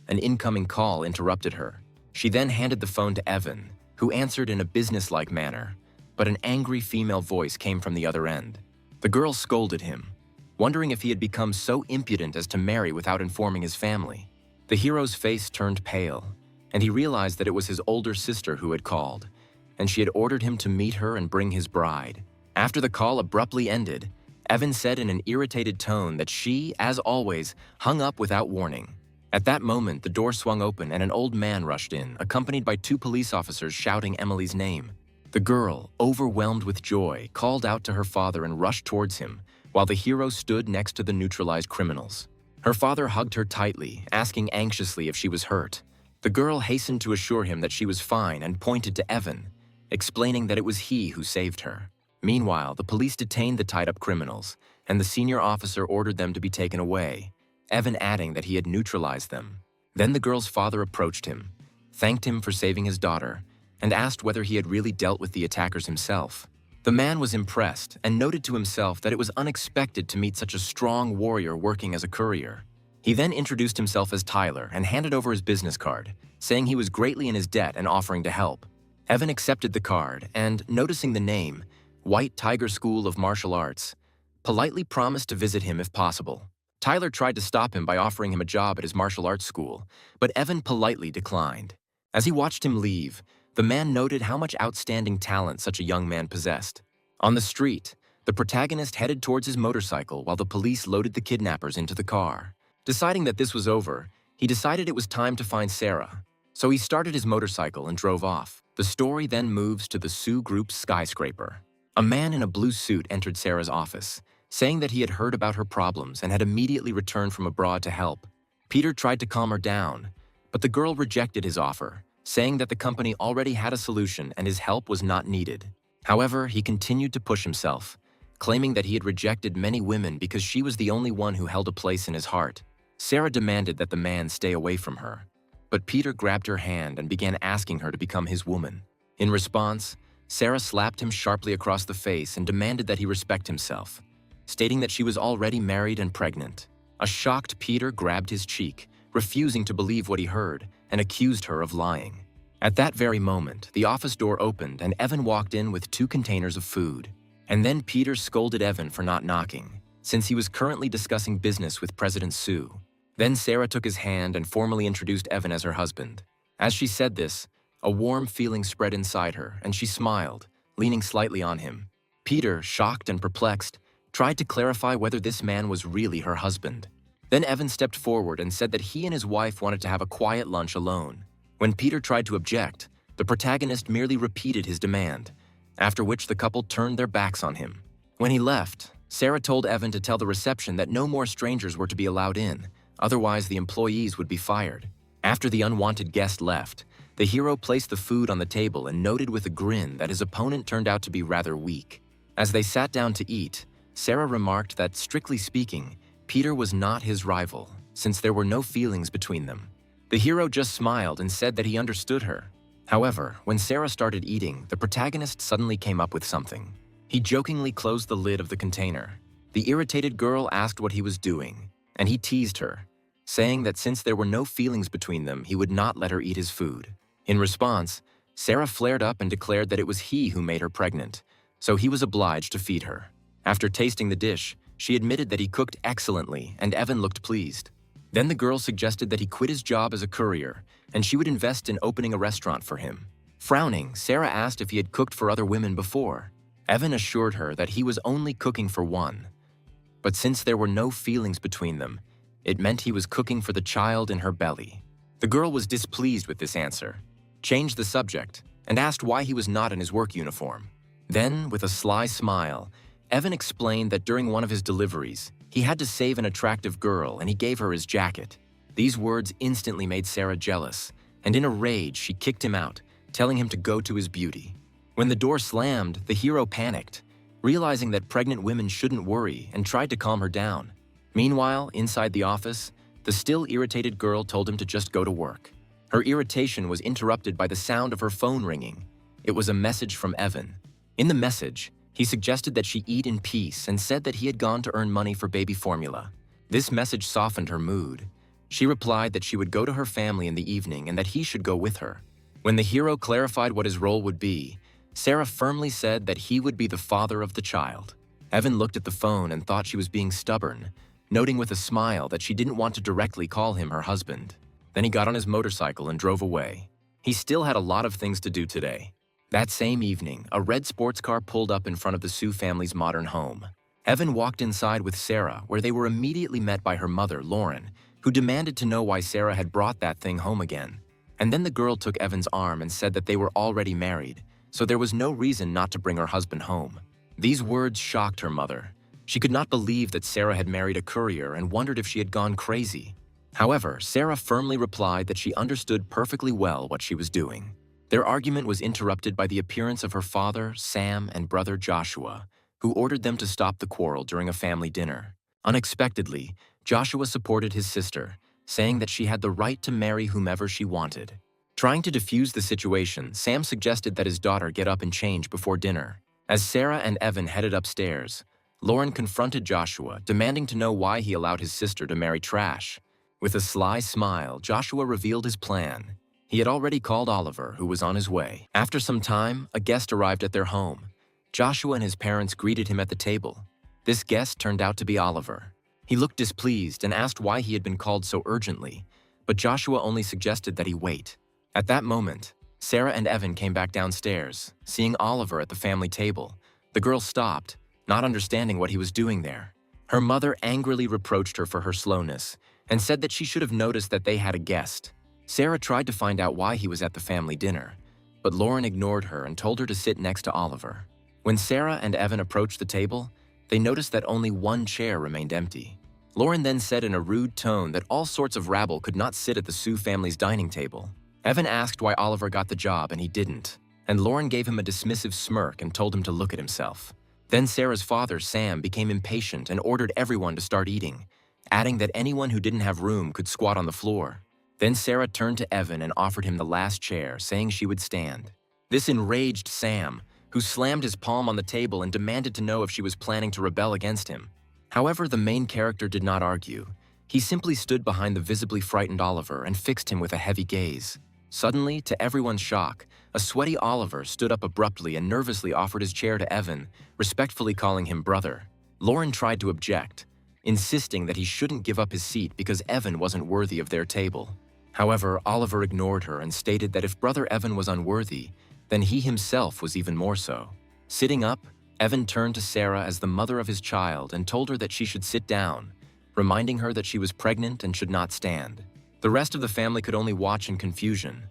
An incoming call interrupted her. She then handed the phone to Evan, who answered in a businesslike manner, but an angry female voice came from the other end. The girl scolded him, wondering if he had become so impudent as to marry without informing his family. The hero's face turned pale, and he realized that it was his older sister who had called, and she had ordered him to meet her and bring his bride. After the call abruptly ended, Evan said in an irritated tone that she, as always, hung up without warning. At that moment, the door swung open and an old man rushed in, accompanied by 2 police officers shouting Emily's name. The girl, overwhelmed with joy, called out to her father and rushed towards him, while the hero stood next to the neutralized criminals. Her father hugged her tightly, asking anxiously if she was hurt. The girl hastened to assure him that she was fine and pointed to Evan, explaining that it was he who saved her. Meanwhile, the police detained the tied-up criminals, and the senior officer ordered them to be taken away, Evan adding that he had neutralized them. Then the girl's father approached him, thanked him for saving his daughter, and asked whether he had really dealt with the attackers himself. The man was impressed and noted to himself that it was unexpected to meet such a strong warrior working as a courier. He then introduced himself as Tyler and handed over his business card, saying he was greatly in his debt and offering to help. Evan accepted the card and, noticing the name, White Tiger School of Martial Arts, politely promised to visit him if possible. Tyler tried to stop him by offering him a job at his martial arts school, but Evan politely declined. As he watched him leave, the man noted how much outstanding talent such a young man possessed. On the street, the protagonist headed towards his motorcycle while the police loaded the kidnappers into the car. Deciding that this was over, he decided it was time to find Sarah, so he started his motorcycle and drove off. The story then moves to the Sioux Group's skyscraper. A man in a blue suit entered Sarah's office, saying that he had heard about her problems and had immediately returned from abroad to help. Peter tried to calm her down, but the girl rejected his offer, saying that the company already had a solution and his help was not needed. However, he continued to push himself, claiming that he had rejected many women because she was the only one who held a place in his heart. Sarah demanded that the man stay away from her, but Peter grabbed her hand and began asking her to become his woman. In response, Sarah slapped him sharply across the face and demanded that he respect himself, stating that she was already married and pregnant. A shocked Peter grabbed his cheek, refusing to believe what he heard, and accused her of lying. At that very moment, the office door opened and Evan walked in with 2 containers of food. And then Peter scolded Evan for not knocking, since he was currently discussing business with President Sioux. Then Sarah took his hand and formally introduced Evan as her husband. As she said this, a warm feeling spread inside her, and she smiled, leaning slightly on him. Peter, shocked and perplexed, tried to clarify whether this man was really her husband. Then Evan stepped forward and said that he and his wife wanted to have a quiet lunch alone. When Peter tried to object, the protagonist merely repeated his demand, after which the couple turned their backs on him. When he left, Sarah told Evan to tell the reception that no more strangers were to be allowed in, otherwise the employees would be fired. After the unwanted guest left, the hero placed the food on the table and noted with a grin that his opponent turned out to be rather weak. As they sat down to eat, Sarah remarked that, strictly speaking, Peter was not his rival, since there were no feelings between them. The hero just smiled and said that he understood her. However, when Sarah started eating, the protagonist suddenly came up with something. He jokingly closed the lid of the container. The irritated girl asked what he was doing, and he teased her, saying that since there were no feelings between them, he would not let her eat his food. In response, Sarah flared up and declared that it was he who made her pregnant, so he was obliged to feed her. After tasting the dish, she admitted that he cooked excellently, and Evan looked pleased. Then the girl suggested that he quit his job as a courier, and she would invest in opening a restaurant for him. Frowning, Sarah asked if he had cooked for other women before. Evan assured her that he was only cooking for one. But since there were no feelings between them, it meant he was cooking for the child in her belly. The girl was displeased with this answer, changed the subject, and asked why he was not in his work uniform. Then, with a sly smile, Evan explained that during one of his deliveries, he had to save an attractive girl and he gave her his jacket. These words instantly made Sarah jealous, and in a rage she kicked him out, telling him to go to his beauty. When the door slammed, the hero panicked, realizing that pregnant women shouldn't worry, and tried to calm her down. Meanwhile, inside the office, the still irritated girl told him to just go to work. Her irritation was interrupted by the sound of her phone ringing. It was a message from Evan. In the message, He suggested that she eat in peace and said that he had gone to earn money for baby formula. This message softened her mood. She replied that she would go to her family in the evening and that he should go with her. When the hero clarified what his role would be, Sarah firmly said that he would be the father of the child. Evan looked at the phone and thought she was being stubborn, noting with a smile that she didn't want to directly call him her husband. Then he got on his motorcycle and drove away. He still had a lot of things to do today. That same evening, a red sports car pulled up in front of the Sue family's modern home. Evan walked inside with Sarah, where they were immediately met by her mother, Lauren, who demanded to know why Sarah had brought that thing home again. And then the girl took Evan's arm and said that they were already married, so there was no reason not to bring her husband home. These words shocked her mother. She could not believe that Sarah had married a courier and wondered if she had gone crazy. However, Sarah firmly replied that she understood perfectly well what she was doing. Their argument was interrupted by the appearance of her father, Sam, and brother Joshua, who ordered them to stop the quarrel during a family dinner. Unexpectedly, Joshua supported his sister, saying that she had the right to marry whomever she wanted. Trying to defuse the situation, Sam suggested that his daughter get up and change before dinner. As Sarah and Evan headed upstairs, Lauren confronted Joshua, demanding to know why he allowed his sister to marry trash. With a sly smile, Joshua revealed his plan. He had already called Oliver, who was on his way. After some time, a guest arrived at their home. Joshua and his parents greeted him at the table. This guest turned out to be Oliver. He looked displeased and asked why he had been called so urgently, but Joshua only suggested that he wait. At that moment, Sarah and Evan came back downstairs. Seeing Oliver at the family table, the girl stopped, not understanding what he was doing there. Her mother angrily reproached her for her slowness and said that she should have noticed that they had a guest. Sarah tried to find out why he was at the family dinner, but Lauren ignored her and told her to sit next to Oliver. When Sarah and Evan approached the table, they noticed that only one chair remained empty. Lauren then said in a rude tone that all sorts of rabble could not sit at the Sue family's dining table. Evan asked why Oliver got the job and he didn't, and Lauren gave him a dismissive smirk and told him to look at himself. Then Sarah's father, Sam, became impatient and ordered everyone to start eating, adding that anyone who didn't have room could squat on the floor. Then Sarah turned to Evan and offered him the last chair, saying she would stand. This enraged Sam, who slammed his palm on the table and demanded to know if she was planning to rebel against him. However, the main character did not argue. He simply stood behind the visibly frightened Oliver and fixed him with a heavy gaze. Suddenly, to everyone's shock, a sweaty Oliver stood up abruptly and nervously offered his chair to Evan, respectfully calling him brother. Lauren tried to object, insisting that he shouldn't give up his seat because Evan wasn't worthy of their table. However, Oliver ignored her and stated that if brother Evan was unworthy, then he himself was even more so. Sitting up, Evan turned to Sarah as the mother of his child and told her that she should sit down, reminding her that she was pregnant and should not stand. The rest of the family could only watch in confusion,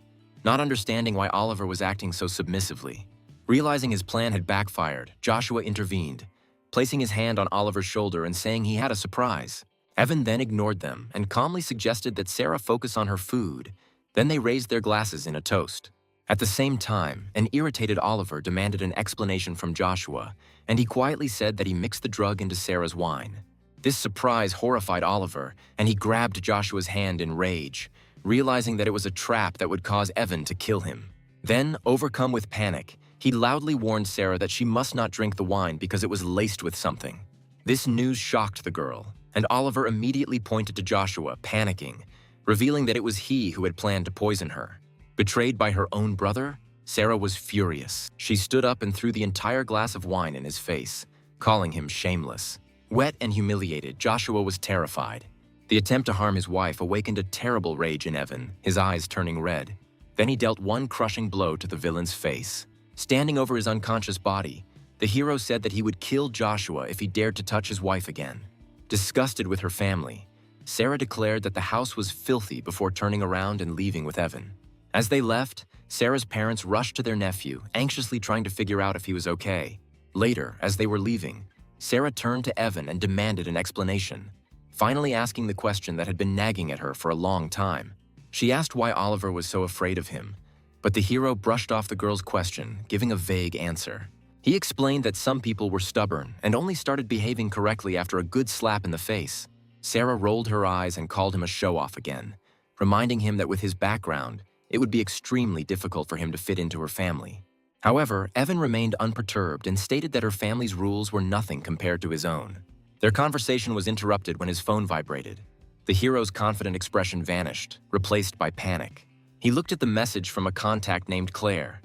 not understanding why Oliver was acting so submissively. Realizing his plan had backfired, Joshua intervened, placing his hand on Oliver's shoulder and saying he had a surprise. Evan then ignored them and calmly suggested that Sarah focus on her food. Then they raised their glasses in a toast. At the same time, an irritated Oliver demanded an explanation from Joshua, and he quietly said that he mixed the drug into Sarah's wine. This surprise horrified Oliver, and he grabbed Joshua's hand in rage, realizing that it was a trap that would cause Evan to kill him. Then, overcome with panic, he loudly warned Sarah that she must not drink the wine because it was laced with something. This news shocked the girl, and Oliver immediately pointed to Joshua, panicking, revealing that it was he who had planned to poison her. Betrayed by her own brother, Sarah was furious. She stood up and threw the entire glass of wine in his face, calling him shameless. Wet and humiliated, Joshua was terrified. The attempt to harm his wife awakened a terrible rage in Evan, his eyes turning red. Then he dealt one crushing blow to the villain's face. Standing over his unconscious body, the hero said that he would kill Joshua if he dared to touch his wife again. Disgusted with her family, Sarah declared that the house was filthy before turning around and leaving with Evan. As they left, Sarah's parents rushed to their nephew, anxiously trying to figure out if he was okay. Later, as they were leaving, Sarah turned to Evan and demanded an explanation, finally asking the question that had been nagging at her for a long time. She asked why Oliver was so afraid of him, but the hero brushed off the girl's question, giving a vague answer. He explained that some people were stubborn and only started behaving correctly after a good slap in the face. Sarah rolled her eyes and called him a show-off again, reminding him that with his background, it would be extremely difficult for him to fit into her family. However, Evan remained unperturbed and stated that her family's rules were nothing compared to his own. Their conversation was interrupted when his phone vibrated. The hero's confident expression vanished, replaced by panic. He looked at the message from a contact named Claire.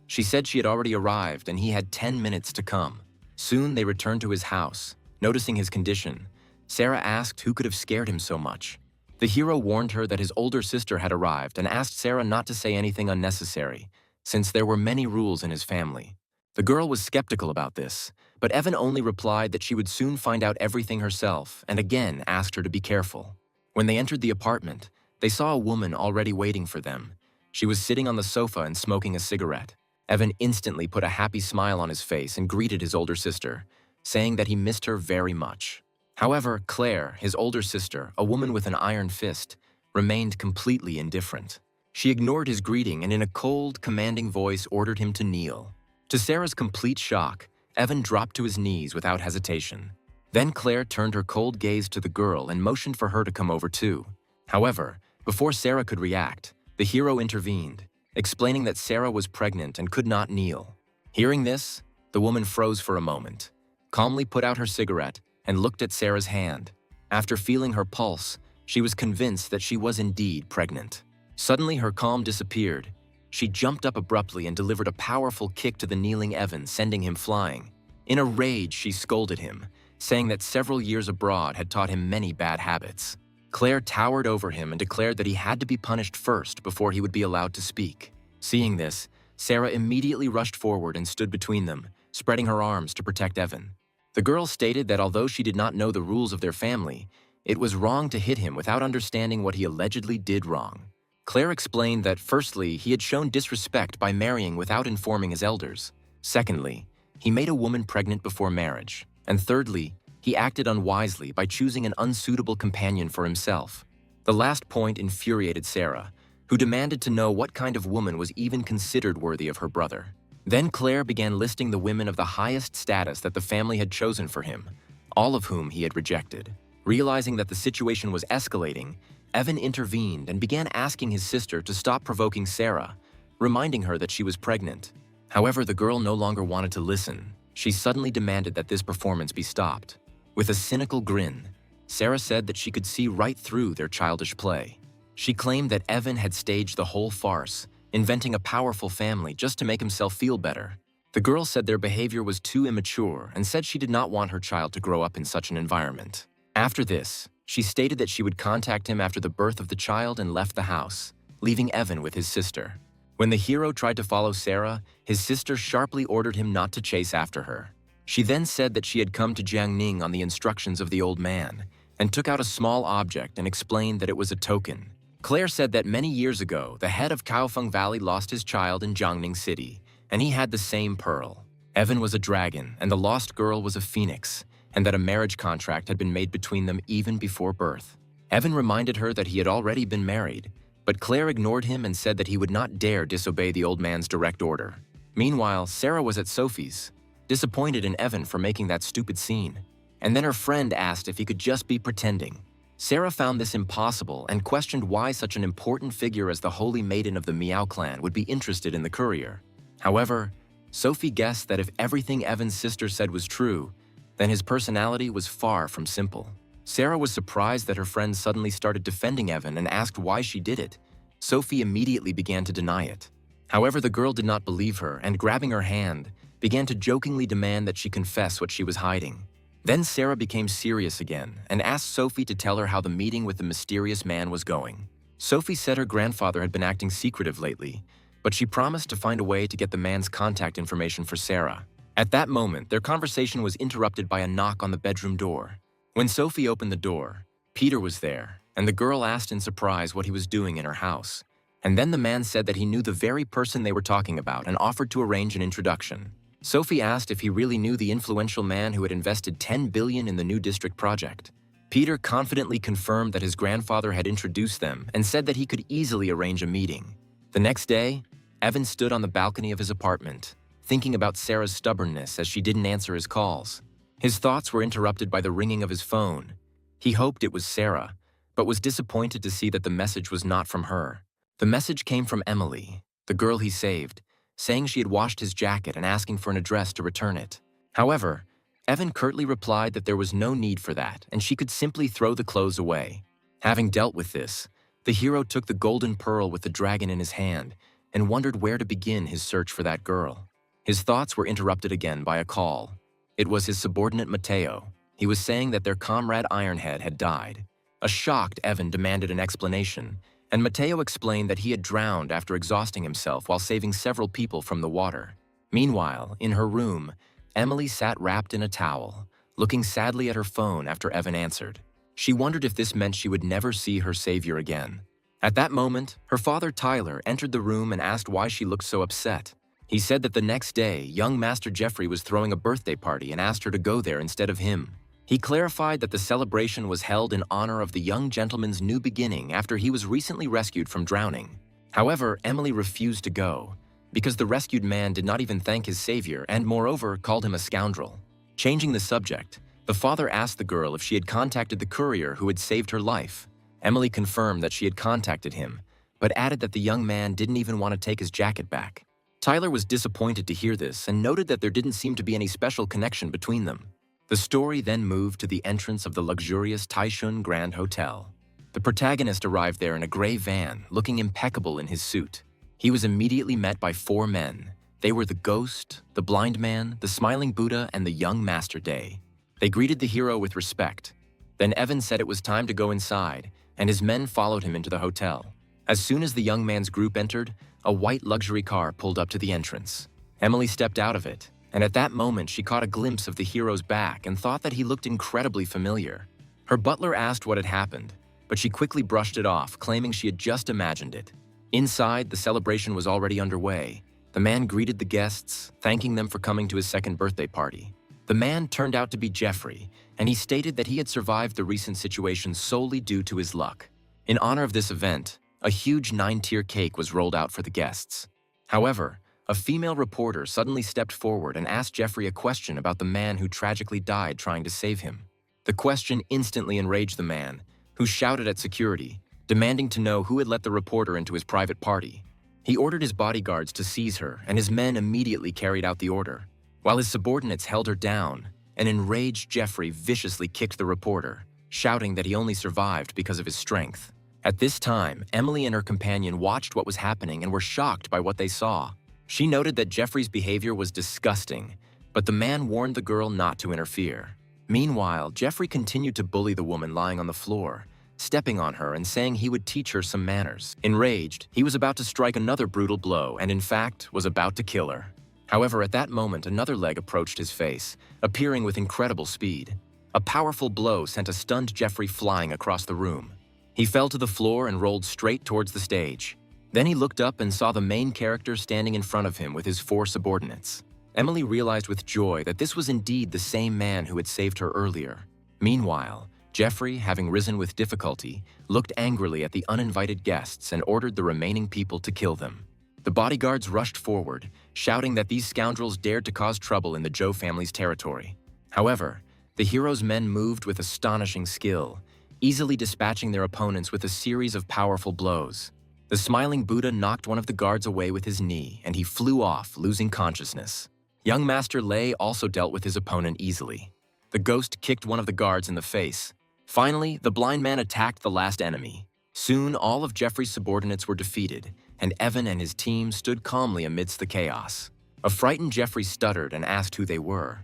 She said she had already arrived and he had 10 minutes to come. Soon they returned to his house. Noticing his condition, Sarah asked who could have scared him so much. The hero warned her that his older sister had arrived and asked Sarah not to say anything unnecessary, since there were many rules in his family. The girl was skeptical about this, but Evan only replied that she would soon find out everything herself and again asked her to be careful. When they entered the apartment, they saw a woman already waiting for them. She was sitting on the sofa and smoking a cigarette. Evan instantly put a happy smile on his face and greeted his older sister, saying that he missed her very much. However, Claire, his older sister, a woman with an iron fist, remained completely indifferent. She ignored his greeting and in a cold, commanding voice ordered him to kneel. To Sarah's complete shock, Evan dropped to his knees without hesitation. Then Claire turned her cold gaze to the girl and motioned for her to come over too. However, before Sarah could react, the hero intervened, explaining that Sarah was pregnant and could not kneel. Hearing this, the woman froze for a moment, calmly put out her cigarette, and looked at Sarah's hand. After feeling her pulse, she was convinced that she was indeed pregnant. Suddenly, her calm disappeared. She jumped up abruptly and delivered a powerful kick to the kneeling Evan, sending him flying. In a rage, she scolded him, saying that several years abroad had taught him many bad habits. Claire towered over him and declared that he had to be punished first before he would be allowed to speak. Seeing this, Sarah immediately rushed forward and stood between them, spreading her arms to protect Evan. The girl stated that although she did not know the rules of their family, it was wrong to hit him without understanding what he allegedly did wrong. Claire explained that firstly, he had shown disrespect by marrying without informing his elders. Secondly, he made a woman pregnant before marriage. And thirdly, he acted unwisely by choosing an unsuitable companion for himself. The last point infuriated Sarah, who demanded to know what kind of woman was even considered worthy of her brother. Then Claire began listing the women of the highest status that the family had chosen for him, all of whom he had rejected. Realizing that the situation was escalating, Evan intervened and began asking his sister to stop provoking Sarah, reminding her that she was pregnant. However, the girl no longer wanted to listen. She suddenly demanded that this performance be stopped. With a cynical grin, Sarah said that she could see right through their childish play. She claimed that Evan had staged the whole farce, inventing a powerful family just to make himself feel better. The girl said their behavior was too immature and said she did not want her child to grow up in such an environment. After this, she stated that she would contact him after the birth of the child and left the house, leaving Evan with his sister. When the hero tried to follow Sarah, his sister sharply ordered him not to chase after her. She then said that she had come to Jiangning on the instructions of the old man and took out a small object and explained that it was a token. Claire said that many years ago, the head of Kaofeng Valley lost his child in Jiangning City, and he had the same pearl. Evan was a dragon, and the lost girl was a phoenix, and that a marriage contract had been made between them even before birth. Evan reminded her that he had already been married, but Claire ignored him and said that he would not dare disobey the old man's direct order. Meanwhile, Sarah was at Sophie's, disappointed in Evan for making that stupid scene. And then her friend asked if he could just be pretending. Sarah found this impossible and questioned why such an important figure as the Holy Maiden of the Meow clan would be interested in the courier. However, Sophie guessed that if everything Evan's sister said was true, then his personality was far from simple. Sarah was surprised that her friend suddenly started defending Evan and asked why she did it. Sophie immediately began to deny it. However, the girl did not believe her and, grabbing her hand, began to jokingly demand that she confess what she was hiding. Then Sarah became serious again and asked Sophie to tell her how the meeting with the mysterious man was going. Sophie said her grandfather had been acting secretive lately, but she promised to find a way to get the man's contact information for Sarah. At that moment, their conversation was interrupted by a knock on the bedroom door. When Sophie opened the door, Peter was there, and the girl asked in surprise what he was doing in her house. And then the man said that he knew the very person they were talking about and offered to arrange an introduction. Sophie asked if he really knew the influential man who had invested 10 billion in the new district project. Peter confidently confirmed that his grandfather had introduced them and said that he could easily arrange a meeting. The next day, Evan stood on the balcony of his apartment, thinking about Sarah's stubbornness as she didn't answer his calls. His thoughts were interrupted by the ringing of his phone. He hoped it was Sarah, but was disappointed to see that the message was not from her. The message came from Emily, the girl he saved, saying she had washed his jacket and asking for an address to return it. However, Evan curtly replied that there was no need for that and she could simply throw the clothes away. Having dealt with this, the hero took the golden pearl with the dragon in his hand and wondered where to begin his search for that girl. His thoughts were interrupted again by a call. It was his subordinate Mateo. He was saying that their comrade Ironhead had died. A shocked Evan demanded an explanation, and Mateo explained that he had drowned after exhausting himself while saving several people from the water. Meanwhile, in her room, Emily sat wrapped in a towel, looking sadly at her phone after Evan answered. She wondered if this meant she would never see her savior again. At that moment, her father Tyler entered the room and asked why she looked so upset. He said that the next day, young Master Jeffrey was throwing a birthday party and asked her to go there instead of him. He clarified that the celebration was held in honor of the young gentleman's new beginning after he was recently rescued from drowning. However, Emily refused to go, because the rescued man did not even thank his savior and, moreover, called him a scoundrel. Changing the subject, the father asked the girl if she had contacted the courier who had saved her life. Emily confirmed that she had contacted him, but added that the young man didn't even want to take his jacket back. Tyler was disappointed to hear this and noted that there didn't seem to be any special connection between them. The story then moved to the entrance of the luxurious Taishun Grand Hotel. The protagonist arrived there in a gray van, looking impeccable in his suit. He was immediately met by 4 men. They were the Ghost, the Blind Man, the Smiling Buddha, and the Young Master Day. They greeted the hero with respect. Then Evan said it was time to go inside, and his men followed him into the hotel. As soon as the young man's group entered, a white luxury car pulled up to the entrance. Emily stepped out of it, and at that moment she caught a glimpse of the hero's back and thought that he looked incredibly familiar. Her butler asked what had happened, but she quickly brushed it off, claiming she had just imagined it. Inside, the celebration was already underway. The man greeted the guests, thanking them for coming to his second birthday party. The man turned out to be Jeffrey, and he stated that he had survived the recent situation solely due to his luck. In honor of this event, a huge 9-tier cake was rolled out for the guests. However, a female reporter suddenly stepped forward and asked Jeffrey a question about the man who tragically died trying to save him. The question instantly enraged the man, who shouted at security, demanding to know who had let the reporter into his private party. He ordered his bodyguards to seize her, and his men immediately carried out the order. While his subordinates held her down, an enraged Jeffrey viciously kicked the reporter, shouting that he only survived because of his strength. At this time, Emily and her companion watched what was happening and were shocked by what they saw. She noted that Jeffrey's behavior was disgusting, but the man warned the girl not to interfere. Meanwhile, Jeffrey continued to bully the woman lying on the floor, stepping on her and saying he would teach her some manners. Enraged, he was about to strike another brutal blow and, in fact, was about to kill her. However, at that moment, another leg approached his face, appearing with incredible speed. A powerful blow sent a stunned Jeffrey flying across the room. He fell to the floor and rolled straight towards the stage. Then he looked up and saw the main character standing in front of him with his 4 subordinates. Emily realized with joy that this was indeed the same man who had saved her earlier. Meanwhile, Jeffrey, having risen with difficulty, looked angrily at the uninvited guests and ordered the remaining people to kill them. The bodyguards rushed forward, shouting that these scoundrels dared to cause trouble in the Joe family's territory. However, the hero's men moved with astonishing skill, easily dispatching their opponents with a series of powerful blows. The Smiling Buddha knocked one of the guards away with his knee, and he flew off, losing consciousness. Young Master Lei also dealt with his opponent easily. The Ghost kicked one of the guards in the face. Finally, the blind man attacked the last enemy. Soon, all of Jeffrey's subordinates were defeated, and Evan and his team stood calmly amidst the chaos. A frightened Jeffrey stuttered and asked who they were,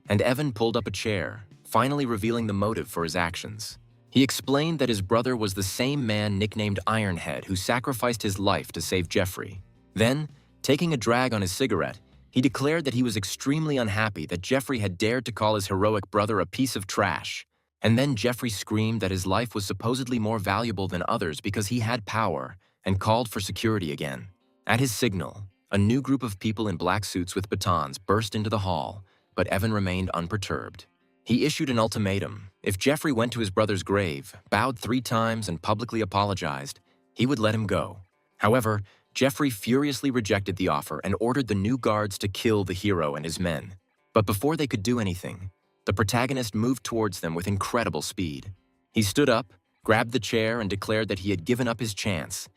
and Evan pulled up a chair, finally revealing the motive for his actions. He explained that his brother was the same man nicknamed Ironhead who sacrificed his life to save Jeffrey. Then, taking a drag on his cigarette, he declared that he was extremely unhappy that Jeffrey had dared to call his heroic brother a piece of trash. And then Jeffrey screamed that his life was supposedly more valuable than others because he had power, and called for security again. At his signal, a new group of people in black suits with batons burst into the hall, but Evan remained unperturbed. He issued an ultimatum. If Jeffrey went to his brother's grave, bowed 3 times, and publicly apologized, he would let him go. However, Jeffrey furiously rejected the offer and ordered the new guards to kill the hero and his men. But before they could do anything, the protagonist moved towards them with incredible speed. He stood up, grabbed the chair, and declared that he had given up his chance.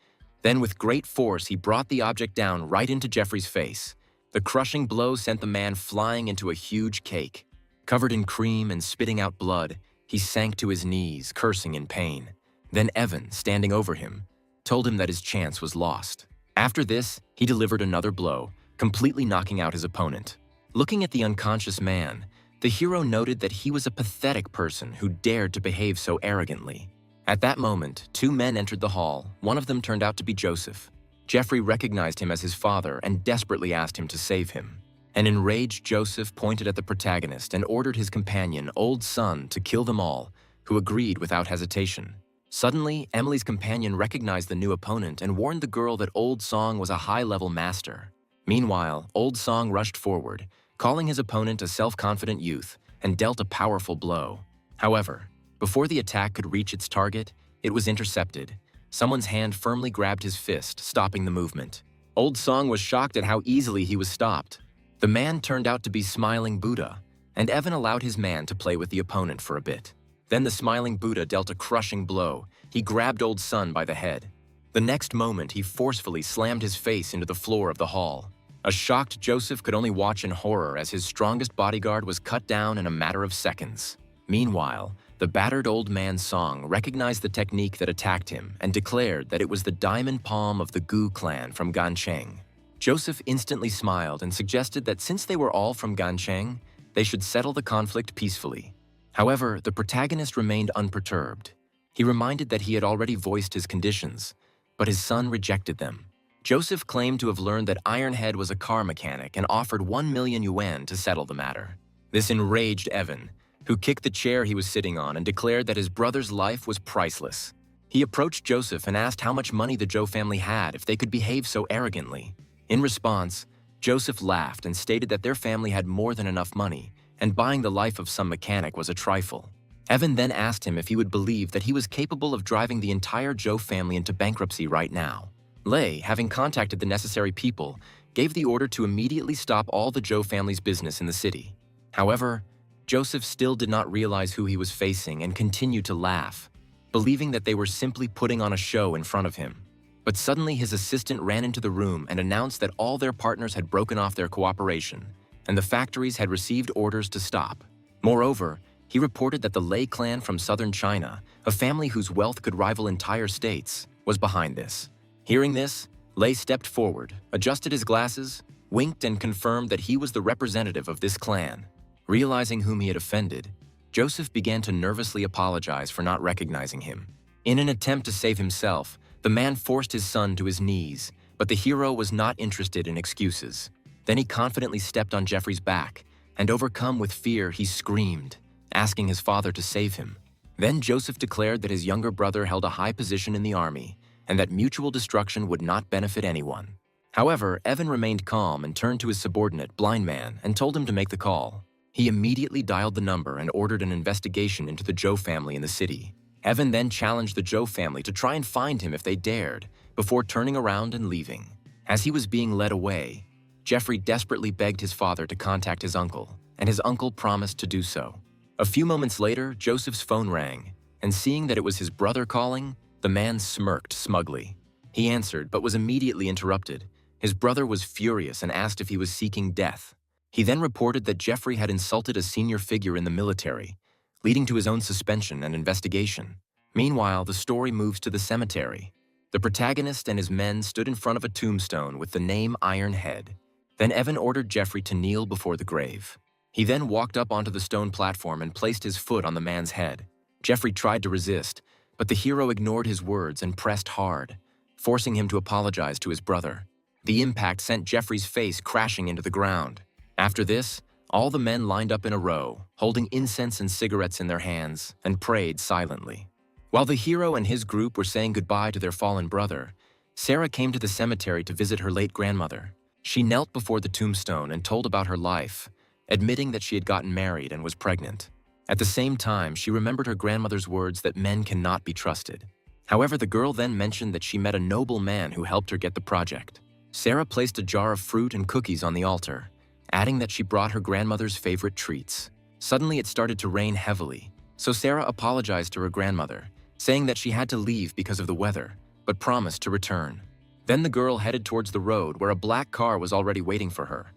Then with great force, he brought the object down right into Jeffrey's face. The crushing blow sent the man flying into a huge cake. Covered in cream and spitting out blood, he sank to his knees, cursing in pain. Then Evan, standing over him, told him that his chance was lost. After this, he delivered another blow, completely knocking out his opponent. Looking at the unconscious man, the hero noted that he was a pathetic person who dared to behave so arrogantly. At that moment, two men entered the hall. One of them turned out to be Joseph. Jeffrey recognized him as his father and desperately asked him to save him. An enraged Joseph pointed at the protagonist and ordered his companion, Old Son, to kill them all, who agreed without hesitation. Suddenly, Emily's companion recognized the new opponent and warned the girl that Old Song was a high-level master. Meanwhile, Old Song rushed forward, calling his opponent a self-confident youth, and dealt a powerful blow. However, before the attack could reach its target, it was intercepted. Someone's hand firmly grabbed his fist, stopping the movement. Old Song was shocked at how easily he was stopped. The man turned out to be Smiling Buddha, and Evan allowed his man to play with the opponent for a bit. Then the Smiling Buddha dealt a crushing blow. He grabbed Old Son by the head. The next moment, he forcefully slammed his face into the floor of the hall. A shocked Joseph could only watch in horror as his strongest bodyguard was cut down in a matter of seconds. Meanwhile, the battered old man Song recognized the technique that attacked him and declared that it was the diamond palm of the Gu clan from Gancheng. Joseph instantly smiled and suggested that since they were all from Gancheng, they should settle the conflict peacefully. However, the protagonist remained unperturbed. He reminded that he had already voiced his conditions, but his son rejected them. Joseph claimed to have learned that Ironhead was a car mechanic and offered 1 million yuan to settle the matter. This enraged Evan, who kicked the chair he was sitting on and declared that his brother's life was priceless. He approached Joseph and asked how much money the Zhou family had if they could behave so arrogantly. In response, Joseph laughed and stated that their family had more than enough money, and buying the life of some mechanic was a trifle. Evan then asked him if he would believe that he was capable of driving the entire Zhou family into bankruptcy right now. Lei, having contacted the necessary people, gave the order to immediately stop all the Zhou family's business in the city. However, Joseph still did not realize who he was facing and continued to laugh, believing that they were simply putting on a show in front of him. But suddenly his assistant ran into the room and announced that all their partners had broken off their cooperation, and the factories had received orders to stop. Moreover, he reported that the Lei clan from southern China, a family whose wealth could rival entire states, was behind this. Hearing this, Lei stepped forward, adjusted his glasses, winked and confirmed that he was the representative of this clan. Realizing whom he had offended, Joseph began to nervously apologize for not recognizing him. In an attempt to save himself, the man forced his son to his knees, but the hero was not interested in excuses. Then he confidently stepped on Jeffrey's back, and overcome with fear, he screamed, asking his father to save him. Then Joseph declared that his younger brother held a high position in the army, and that mutual destruction would not benefit anyone. However, Evan remained calm and turned to his subordinate, Blind Man, and told him to make the call. He immediately dialed the number and ordered an investigation into the Zhou family in the city. Evan then challenged the Zhou family to try and find him if they dared, before turning around and leaving. As he was being led away, Jeffrey desperately begged his father to contact his uncle, and his uncle promised to do so. A few moments later, Joseph's phone rang, and seeing that it was his brother calling, the man smirked smugly. He answered, but was immediately interrupted. His brother was furious and asked if he was seeking death. He then reported that Jeffrey had insulted a senior figure in the military, leading to his own suspension and investigation. Meanwhile, the story moves to the cemetery. The protagonist and his men stood in front of a tombstone with the name Ironhead. Then Evan ordered Jeffrey to kneel before the grave. He then walked up onto the stone platform and placed his foot on the man's head. Jeffrey tried to resist, but the hero ignored his words and pressed hard, forcing him to apologize to his brother. The impact sent Jeffrey's face crashing into the ground. After this, all the men lined up in a row, holding incense and cigarettes in their hands, and prayed silently. While the hero and his group were saying goodbye to their fallen brother, Sarah came to the cemetery to visit her late grandmother. She knelt before the tombstone and told about her life, admitting that she had gotten married and was pregnant. At the same time, she remembered her grandmother's words that men cannot be trusted. However, the girl then mentioned that she met a noble man who helped her get the project. Sarah placed a jar of fruit and cookies on the altar, adding that she brought her grandmother's favorite treats. Suddenly, it started to rain heavily, so Sarah apologized to her grandmother, saying that she had to leave because of the weather, but promised to return. Then the girl headed towards the road where a black car was already waiting for her.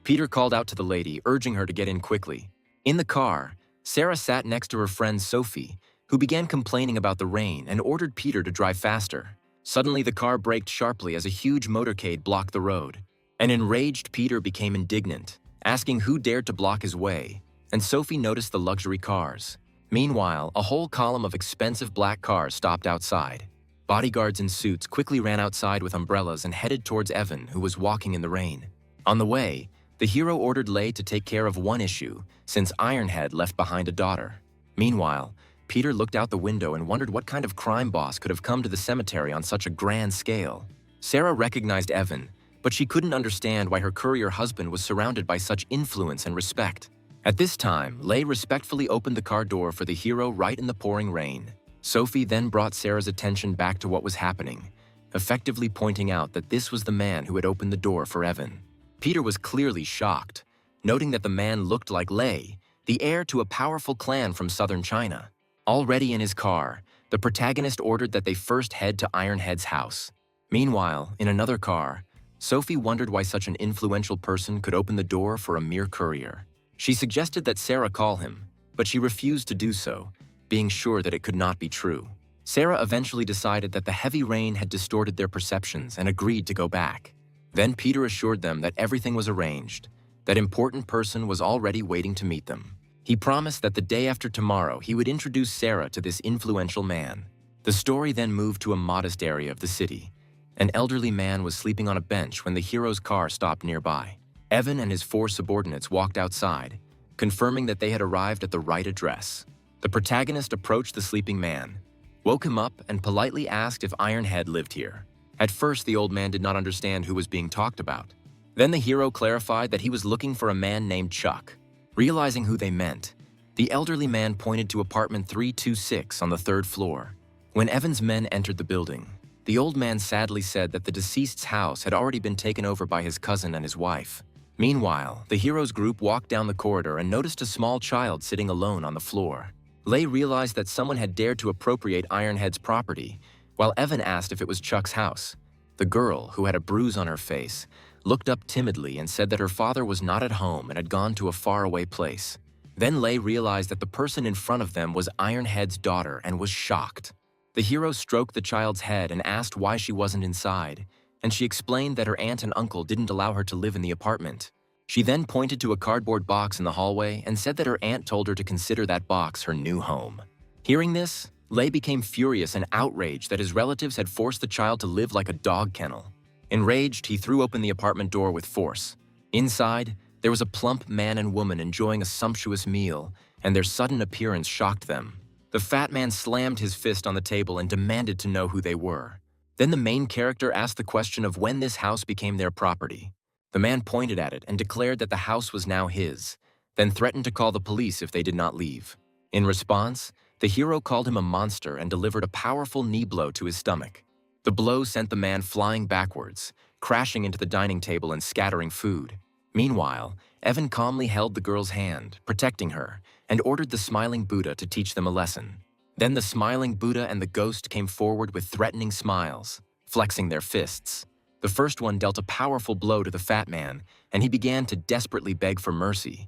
Peter called out to the lady, urging her to get in quickly. In the car, Sarah sat next to her friend Sophie, who began complaining about the rain and ordered Peter to drive faster. Suddenly, the car braked sharply as a huge motorcade blocked the road. An enraged Peter became indignant, asking who dared to block his way, and Sophie noticed the luxury cars. Meanwhile, a whole column of expensive black cars stopped outside. Bodyguards in suits quickly ran outside with umbrellas and headed towards Evan, who was walking in the rain. On the way, the hero ordered Lei to take care of one issue, since Ironhead left behind a daughter. Meanwhile, Peter looked out the window and wondered what kind of crime boss could have come to the cemetery on such a grand scale. Sarah recognized Evan, but she couldn't understand why her courier husband was surrounded by such influence and respect. At this time, Lei respectfully opened the car door for the hero right in the pouring rain. Sophie then brought Sarah's attention back to what was happening, effectively pointing out that this was the man who had opened the door for Evan. Peter was clearly shocked, noting that the man looked like Lei, the heir to a powerful clan from southern China. Already in his car, the protagonist ordered that they first head to Ironhead's house. Meanwhile, in another car, Sophie wondered why such an influential person could open the door for a mere courier. She suggested that Sarah call him, but she refused to do so, being sure that it could not be true. Sarah eventually decided that the heavy rain had distorted their perceptions and agreed to go back. Then Peter assured them that everything was arranged, that important person was already waiting to meet them. He promised that the day after tomorrow he would introduce Sarah to this influential man. The story then moved to a modest area of the city. An elderly man was sleeping on a bench when the hero's car stopped nearby. Evan and his 4 subordinates walked outside, confirming that they had arrived at the right address. The protagonist approached the sleeping man, woke him up, and politely asked if Ironhead lived here. At first, the old man did not understand who was being talked about. Then the hero clarified that he was looking for a man named Chuck. Realizing who they meant, the elderly man pointed to apartment 326 on the 3rd floor. When Evan's men entered the building, the old man sadly said that the deceased's house had already been taken over by his cousin and his wife. Meanwhile, the hero's group walked down the corridor and noticed a small child sitting alone on the floor. Lei realized that someone had dared to appropriate Ironhead's property, while Evan asked if it was Chuck's house. The girl, who had a bruise on her face, looked up timidly and said that her father was not at home and had gone to a faraway place. Then Lei realized that the person in front of them was Ironhead's daughter and was shocked. The hero stroked the child's head and asked why she wasn't inside, and she explained that her aunt and uncle didn't allow her to live in the apartment. She then pointed to a cardboard box in the hallway and said that her aunt told her to consider that box her new home. Hearing this, Lei became furious and outraged that his relatives had forced the child to live like a dog kennel. Enraged, he threw open the apartment door with force. Inside, there was a plump man and woman enjoying a sumptuous meal, and their sudden appearance shocked them. The fat man slammed his fist on the table and demanded to know who they were. Then the main character asked the question of when this house became their property. The man pointed at it and declared that the house was now his, then threatened to call the police if they did not leave. In response, the hero called him a monster and delivered a powerful knee blow to his stomach. The blow sent the man flying backwards, crashing into the dining table and scattering food. Meanwhile, Evan calmly held the girl's hand, protecting her, and ordered the smiling Buddha to teach them a lesson. Then the smiling Buddha and the ghost came forward with threatening smiles, flexing their fists. The first one dealt a powerful blow to the fat man, and he began to desperately beg for mercy.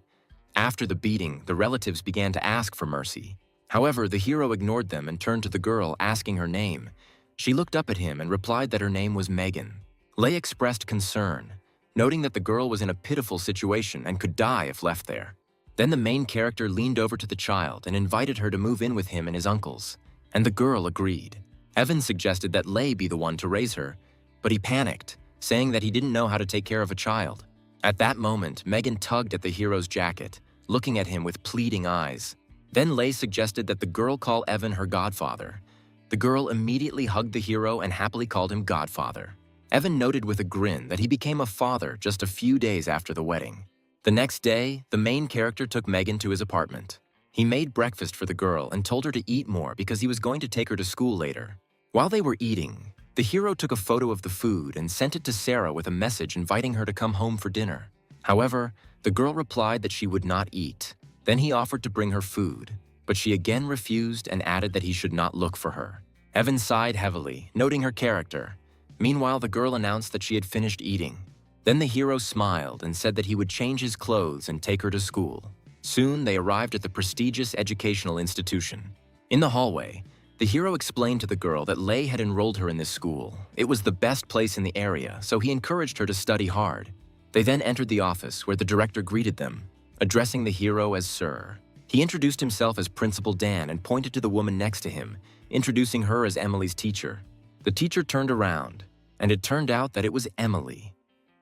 After the beating, the relatives began to ask for mercy. However, the hero ignored them and turned to the girl, asking her name. She looked up at him and replied that her name was Megan. Lei expressed concern, noting that the girl was in a pitiful situation and could die if left there. Then the main character leaned over to the child and invited her to move in with him and his uncles, and the girl agreed. Evan suggested that Lei be the one to raise her, but he panicked, saying that he didn't know how to take care of a child. At that moment, Megan tugged at the hero's jacket, looking at him with pleading eyes. Then Lei suggested that the girl call Evan her godfather. The girl immediately hugged the hero and happily called him godfather. Evan noted with a grin that he became a father just a few days after the wedding. The next day, the main character took Megan to his apartment. He made breakfast for the girl and told her to eat more because he was going to take her to school later. While they were eating, the hero took a photo of the food and sent it to Sarah with a message inviting her to come home for dinner. However, the girl replied that she would not eat. Then he offered to bring her food, but she again refused and added that he should not look for her. Evan sighed heavily, noting her character. Meanwhile, the girl announced that she had finished eating. Then the hero smiled and said that he would change his clothes and take her to school. Soon, they arrived at the prestigious educational institution. In the hallway, the hero explained to the girl that Lei had enrolled her in this school. It was the best place in the area, so he encouraged her to study hard. They then entered the office where the director greeted them, addressing the hero as Sir. He introduced himself as Principal Dan and pointed to the woman next to him, introducing her as Emily's teacher. The teacher turned around, and it turned out that it was Emily,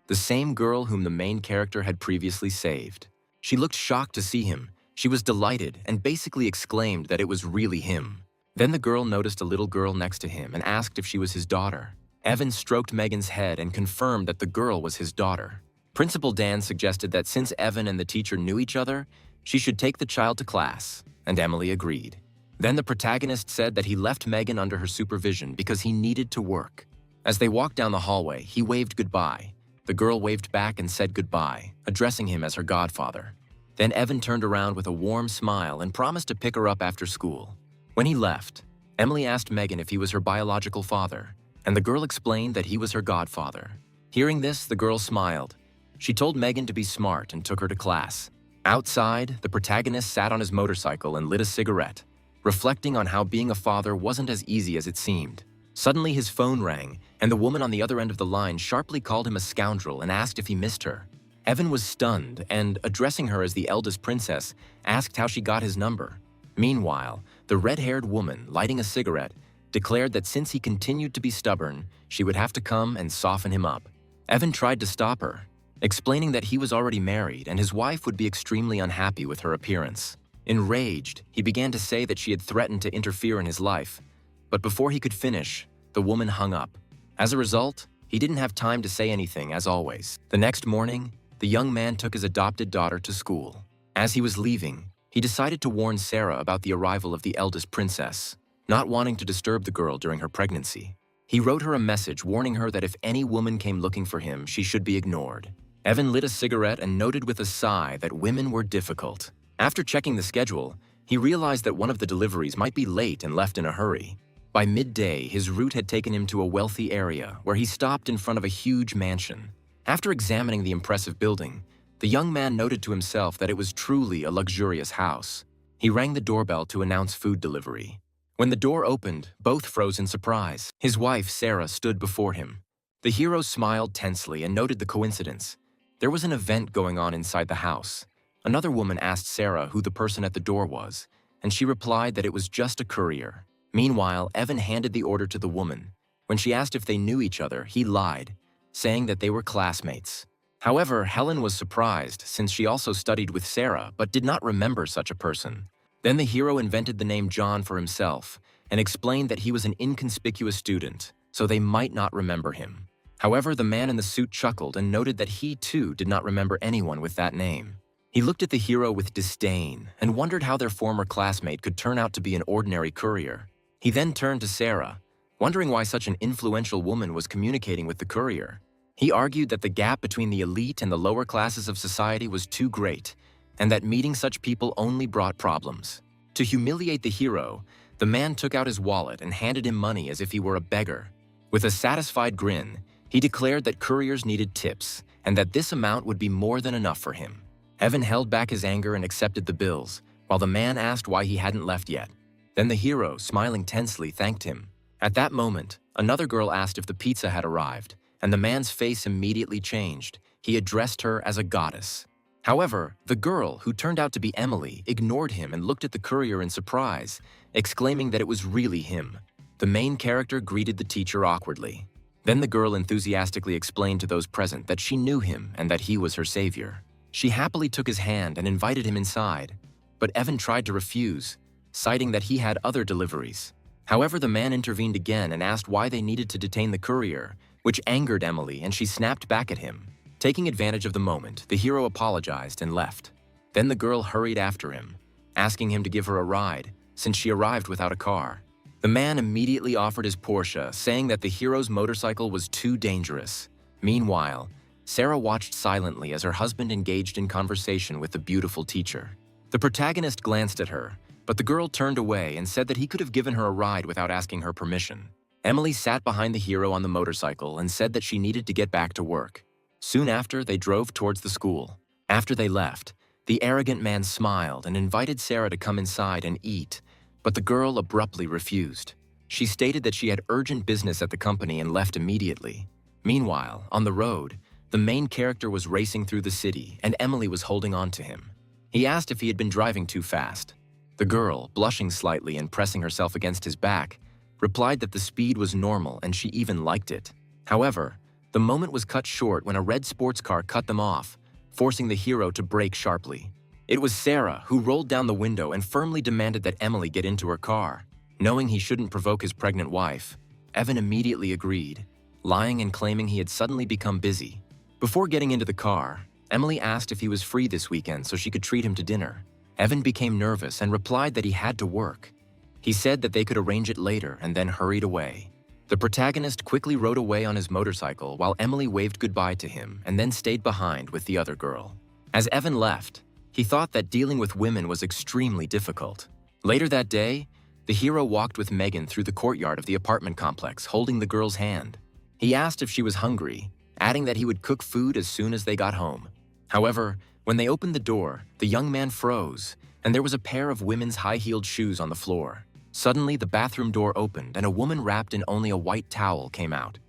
the same girl whom the main character had previously saved. She looked shocked to see him. She was delighted and basically exclaimed that it was really him. Then the girl noticed a little girl next to him and asked if she was his daughter. Evan stroked Megan's head and confirmed that the girl was his daughter. Principal Dan suggested that since Evan and the teacher knew each other, she should take the child to class, and Emily agreed. Then the protagonist said that he left Megan under her supervision because he needed to work. As they walked down the hallway, he waved goodbye. The girl waved back and said goodbye, addressing him as her godfather. Then Evan turned around with a warm smile and promised to pick her up after school. When he left, Emily asked Megan if he was her biological father, and the girl explained that he was her godfather. Hearing this, the girl smiled. She told Megan to be smart and took her to class. Outside, the protagonist sat on his motorcycle and lit a cigarette, reflecting on how being a father wasn't as easy as it seemed. Suddenly, his phone rang, and the woman on the other end of the line sharply called him a scoundrel and asked if he missed her. Evan was stunned and, addressing her as the eldest princess, asked how she got his number. Meanwhile, the red-haired woman, lighting a cigarette, declared that since he continued to be stubborn, she would have to come and soften him up. Evan tried to stop her, explaining that he was already married and his wife would be extremely unhappy with her appearance. Enraged, he began to say that she had threatened to interfere in his life, but before he could finish, the woman hung up. As a result, he didn't have time to say anything, as always. The next morning, the young man took his adopted daughter to school. As he was leaving, he decided to warn Sarah about the arrival of the eldest princess, not wanting to disturb the girl during her pregnancy. He wrote her a message warning her that if any woman came looking for him, she should be ignored. Evan lit a cigarette and noted with a sigh that women were difficult. After checking the schedule, he realized that one of the deliveries might be late and left in a hurry. By midday, his route had taken him to a wealthy area where he stopped in front of a huge mansion. After examining the impressive building, the young man noted to himself that it was truly a luxurious house. He rang the doorbell to announce food delivery. When the door opened, both froze in surprise. His wife, Sarah, stood before him. The hero smiled tensely and noted the coincidence. There was an event going on inside the house. Another woman asked Sarah who the person at the door was, and she replied that it was just a courier. Meanwhile, Evan handed the order to the woman. When she asked if they knew each other, he lied, saying that they were classmates. However, Helen was surprised since she also studied with Sarah but did not remember such a person. Then the hero invented the name John for himself and explained that he was an inconspicuous student, so they might not remember him. However, the man in the suit chuckled and noted that he too did not remember anyone with that name. He looked at the hero with disdain and wondered how their former classmate could turn out to be an ordinary courier. He then turned to Sarah, wondering why such an influential woman was communicating with the courier. He argued that the gap between the elite and the lower classes of society was too great, and that meeting such people only brought problems. To humiliate the hero, the man took out his wallet and handed him money as if he were a beggar. With a satisfied grin, he declared that couriers needed tips and that this amount would be more than enough for him. Evan held back his anger and accepted the bills, while the man asked why he hadn't left yet. Then the hero, smiling tensely, thanked him. At that moment, another girl asked if the pizza had arrived, and the man's face immediately changed. He addressed her as a goddess. However, the girl, who turned out to be Emily, ignored him and looked at the courier in surprise, exclaiming that it was really him. The main character greeted the teacher awkwardly. Then the girl enthusiastically explained to those present that she knew him and that he was her savior. She happily took his hand and invited him inside, but Evan tried to refuse, citing that he had other deliveries. However, the man intervened again and asked why they needed to detain the courier, which angered Emily, and she snapped back at him. Taking advantage of the moment, the hero apologized and left. Then the girl hurried after him, asking him to give her a ride, since she arrived without a car. The man immediately offered his Porsche, saying that the hero's motorcycle was too dangerous. Meanwhile, Sarah watched silently as her husband engaged in conversation with the beautiful teacher. The protagonist glanced at her, but the girl turned away and said that he could have given her a ride without asking her permission. Emily sat behind the hero on the motorcycle and said that she needed to get back to work. Soon after, they drove towards the school. After they left, the arrogant man smiled and invited Sarah to come inside and eat, but the girl abruptly refused. She stated that she had urgent business at the company and left immediately. Meanwhile, on the road, the main character was racing through the city and Emily was holding on to him. He asked if he had been driving too fast. The girl, blushing slightly and pressing herself against his back, replied that the speed was normal and she even liked it. However, the moment was cut short when a red sports car cut them off, forcing the hero to brake sharply. It was Sarah who rolled down the window and firmly demanded that Emily get into her car. Knowing he shouldn't provoke his pregnant wife, Evan immediately agreed, lying and claiming he had suddenly become busy. Before getting into the car, Emily asked if he was free this weekend so she could treat him to dinner. Evan became nervous and replied that he had to work. He said that they could arrange it later and then hurried away. The protagonist quickly rode away on his motorcycle while Emily waved goodbye to him and then stayed behind with the other girl. As Evan left, he thought that dealing with women was extremely difficult. Later that day, the hero walked with Megan through the courtyard of the apartment complex, holding the girl's hand. He asked if she was hungry, adding that he would cook food as soon as they got home. However, when they opened the door, the young man froze, and there was a pair of women's high-heeled shoes on the floor. Suddenly, the bathroom door opened and a woman wrapped in only a white towel came out.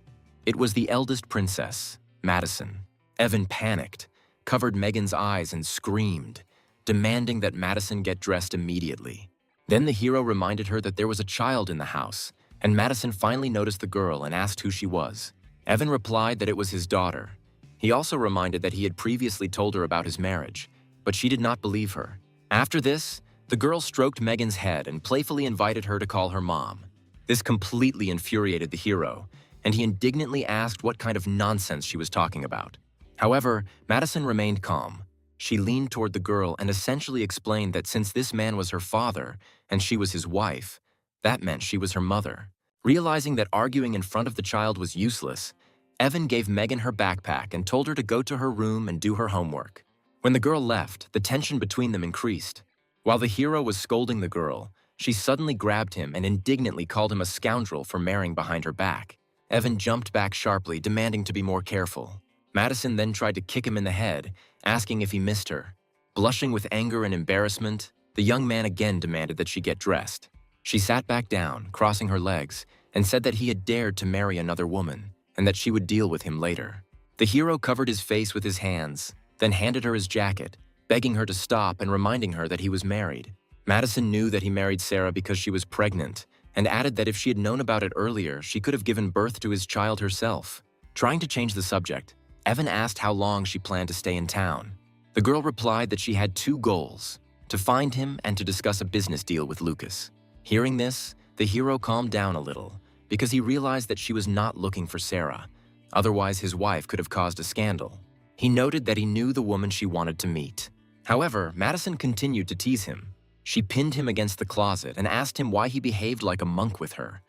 It was the eldest princess, Madison. Evan panicked, covered Megan's eyes and screamed, demanding that Madison get dressed immediately. Then the hero reminded her that there was a child in the house, and Madison finally noticed the girl and asked who she was. Evan replied that it was his daughter. He also reminded that he had previously told her about his marriage, but she did not believe her. After this, the girl stroked Megan's head and playfully invited her to call her mom. This completely infuriated the hero, and he indignantly asked what kind of nonsense she was talking about. However, Madison remained calm. She leaned toward the girl and essentially explained that since this man was her father and she was his wife, that meant she was her mother. Realizing that arguing in front of the child was useless, Evan gave Megan her backpack and told her to go to her room and do her homework. When the girl left, the tension between them increased. While the hero was scolding the girl, she suddenly grabbed him and indignantly called him a scoundrel for marrying behind her back. Evan jumped back sharply, demanding to be more careful. Madison then tried to kick him in the head, asking if he missed her. Blushing with anger and embarrassment, the young man again demanded that she get dressed. She sat back down, crossing her legs, and said that he had dared to marry another woman, and that she would deal with him later. The hero covered his face with his hands, then handed her his jacket, begging her to stop and reminding her that he was married. Madison knew that he married Sarah because she was pregnant, and added that if she had known about it earlier, she could have given birth to his child herself. Trying to change the subject, Evan asked how long she planned to stay in town. The girl replied that she had two goals: to find him and to discuss a business deal with Lucas. Hearing this, the hero calmed down a little, because he realized that she was not looking for Sarah. Otherwise, his wife could have caused a scandal. He noted that he knew the woman she wanted to meet. However, Madison continued to tease him. She pinned him against the closet and asked him why he behaved like a monk with her.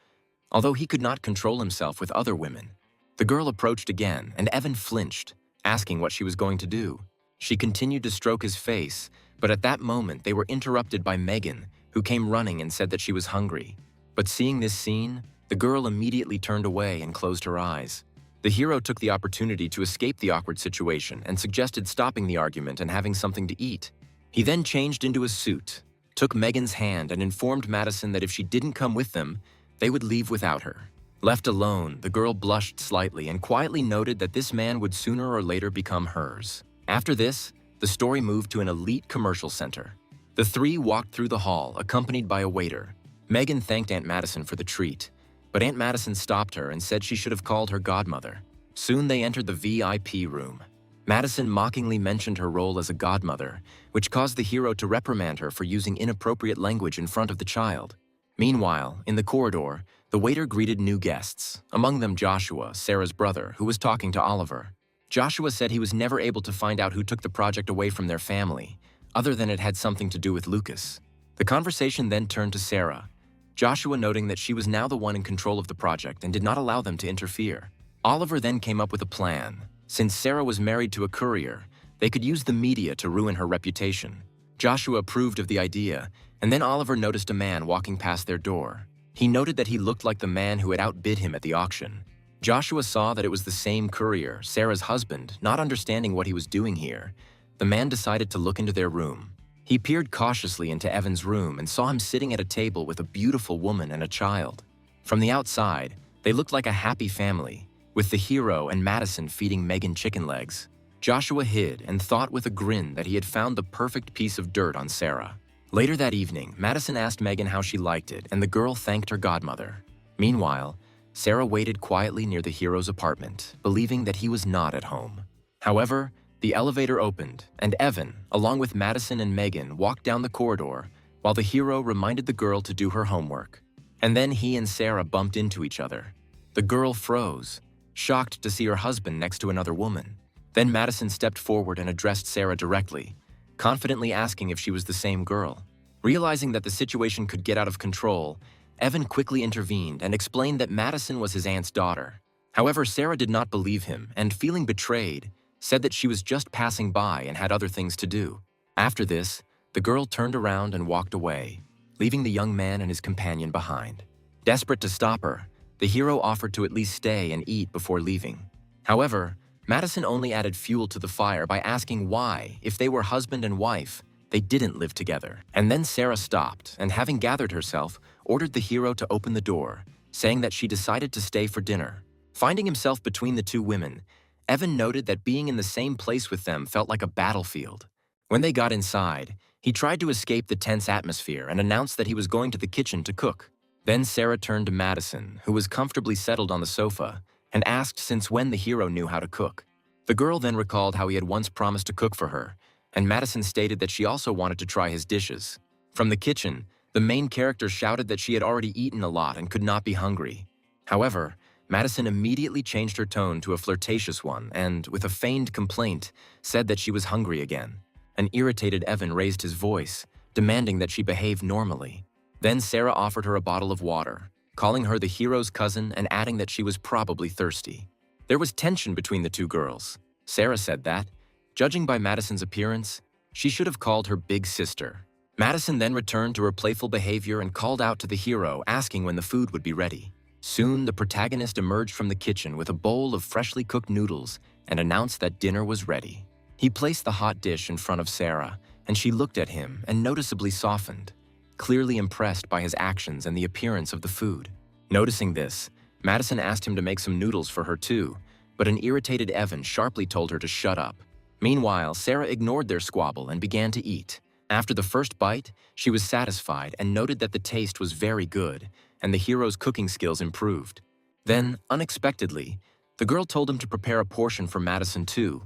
Although he could not control himself with other women, the girl approached again, and Evan flinched, asking what she was going to do. She continued to stroke his face, but at that moment they were interrupted by Megan, who came running and said that she was hungry. But seeing this scene, the girl immediately turned away and closed her eyes. The hero took the opportunity to escape the awkward situation and suggested stopping the argument and having something to eat. He then changed into a suit, took Megan's hand and informed Madison that if she didn't come with them, they would leave without her. Left alone, the girl blushed slightly and quietly noted that this man would sooner or later become hers. After this, the story moved to an elite commercial center. The three walked through the hall, accompanied by a waiter. Megan thanked Aunt Madison for the treat, but Aunt Madison stopped her and said she should have called her godmother. Soon they entered the VIP room. Madison mockingly mentioned her role as a godmother, which caused the hero to reprimand her for using inappropriate language in front of the child. Meanwhile, in the corridor, the waiter greeted new guests, among them Joshua, Sarah's brother, who was talking to Oliver. Joshua said he was never able to find out who took the project away from their family, other than it had something to do with Lucas. The conversation then turned to Sarah, Joshua noting that she was now the one in control of the project and did not allow them to interfere. Oliver then came up with a plan. Since Sarah was married to a courier, they could use the media to ruin her reputation. Joshua approved of the idea, and then Oliver noticed a man walking past their door. He noted that he looked like the man who had outbid him at the auction. Joshua saw that it was the same courier, Sarah's husband. Not understanding what he was doing here, the man decided to look into their room. He peered cautiously into Evan's room and saw him sitting at a table with a beautiful woman and a child. From the outside, they looked like a happy family, with the hero and Madison feeding Megan chicken legs. Joshua hid and thought with a grin that he had found the perfect piece of dirt on Sarah. Later that evening, Madison asked Megan how she liked it, and the girl thanked her godmother. Meanwhile, Sarah waited quietly near the hero's apartment, believing that he was not at home. However, the elevator opened, and Evan, along with Madison and Megan, walked down the corridor while the hero reminded the girl to do her homework. And then he and Sarah bumped into each other. The girl froze, shocked to see her husband next to another woman. Then Madison stepped forward and addressed Sarah directly, confidently asking if she was the same girl. Realizing that the situation could get out of control, Evan quickly intervened and explained that Madison was his aunt's daughter. However, Sarah did not believe him and, feeling betrayed, said that she was just passing by and had other things to do. After this, the girl turned around and walked away, leaving the young man and his companion behind. Desperate to stop her, the hero offered to at least stay and eat before leaving. However, Madison only added fuel to the fire by asking why, if they were husband and wife, they didn't live together. And then Sarah stopped and, having gathered herself, ordered the hero to open the door, saying that she decided to stay for dinner. Finding himself between the two women, Evan noted that being in the same place with them felt like a battlefield. When they got inside, he tried to escape the tense atmosphere and announced that he was going to the kitchen to cook. Then Sarah turned to Madison, who was comfortably settled on the sofa, and asked since when the hero knew how to cook. The girl then recalled how he had once promised to cook for her, and Madison stated that she also wanted to try his dishes. From the kitchen, the main character shouted that she had already eaten a lot and could not be hungry. However, Madison immediately changed her tone to a flirtatious one and, with a feigned complaint, said that she was hungry again. An irritated Evan raised his voice, demanding that she behave normally. Then Sarah offered her a bottle of water, calling her the hero's cousin and adding that she was probably thirsty. There was tension between the two girls. Sarah said that, judging by Madison's appearance, she should have called her big sister. Madison then returned to her playful behavior and called out to the hero, asking when the food would be ready. Soon, the protagonist emerged from the kitchen with a bowl of freshly cooked noodles and announced that dinner was ready. He placed the hot dish in front of Sarah, and she looked at him and noticeably softened, clearly impressed by his actions and the appearance of the food. Noticing this, Madison asked him to make some noodles for her too, but an irritated Evan sharply told her to shut up. Meanwhile, Sarah ignored their squabble and began to eat. After the first bite, she was satisfied and noted that the taste was very good, and the hero's cooking skills improved. Then, unexpectedly, the girl told him to prepare a portion for Madison too,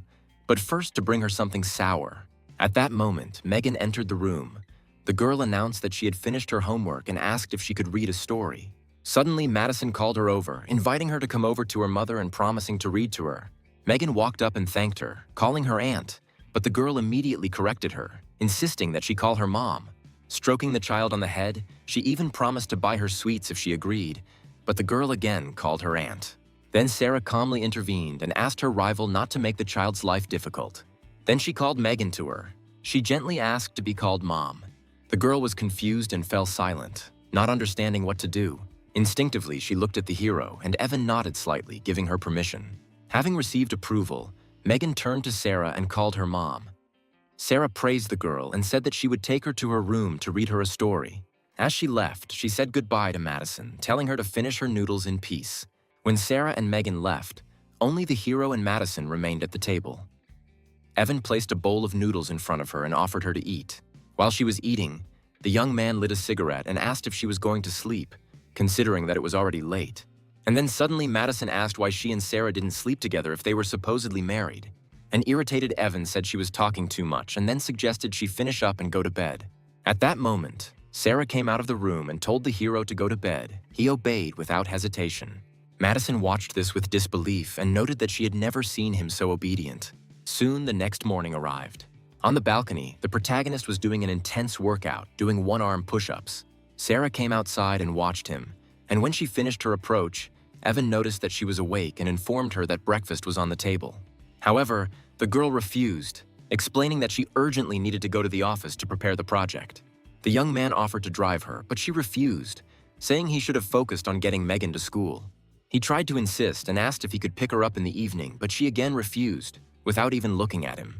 but first to bring her something sour. At that moment, Megan entered the room. The girl announced that she had finished her homework and asked if she could read a story. Suddenly, Madison called her over, inviting her to come over to her mother and promising to read to her. Megan walked up and thanked her, calling her aunt, but the girl immediately corrected her, insisting that she call her mom. Stroking the child on the head, she even promised to buy her sweets if she agreed, but the girl again called her aunt. Then Sarah calmly intervened and asked her rival not to make the child's life difficult. Then she called Megan to her. She gently asked to be called Mom. The girl was confused and fell silent, not understanding what to do. Instinctively, she looked at the hero, and Evan nodded slightly, giving her permission. Having received approval, Megan turned to Sarah and called her Mom. Sarah praised the girl and said that she would take her to her room to read her a story. As she left, she said goodbye to Madison, telling her to finish her noodles in peace. When Sarah and Megan left, only the hero and Madison remained at the table. Evan placed a bowl of noodles in front of her and offered her to eat. While she was eating, the young man lit a cigarette and asked if she was going to sleep, considering that it was already late. And then suddenly Madison asked why she and Sarah didn't sleep together if they were supposedly married. An irritated Evan said she was talking too much and then suggested she finish up and go to bed. At that moment, Sarah came out of the room and told the hero to go to bed. He obeyed without hesitation. Madison watched this with disbelief and noted that she had never seen him so obedient. Soon, the next morning arrived. On the balcony, the protagonist was doing an intense workout, doing one-arm push-ups. Sarah came outside and watched him, and when she finished her approach, Evan noticed that she was awake and informed her that breakfast was on the table. However, the girl refused, explaining that she urgently needed to go to the office to prepare the project. The young man offered to drive her, but she refused, saying he should have focused on getting Megan to school. He tried to insist and asked if he could pick her up in the evening, but she again refused, without even looking at him,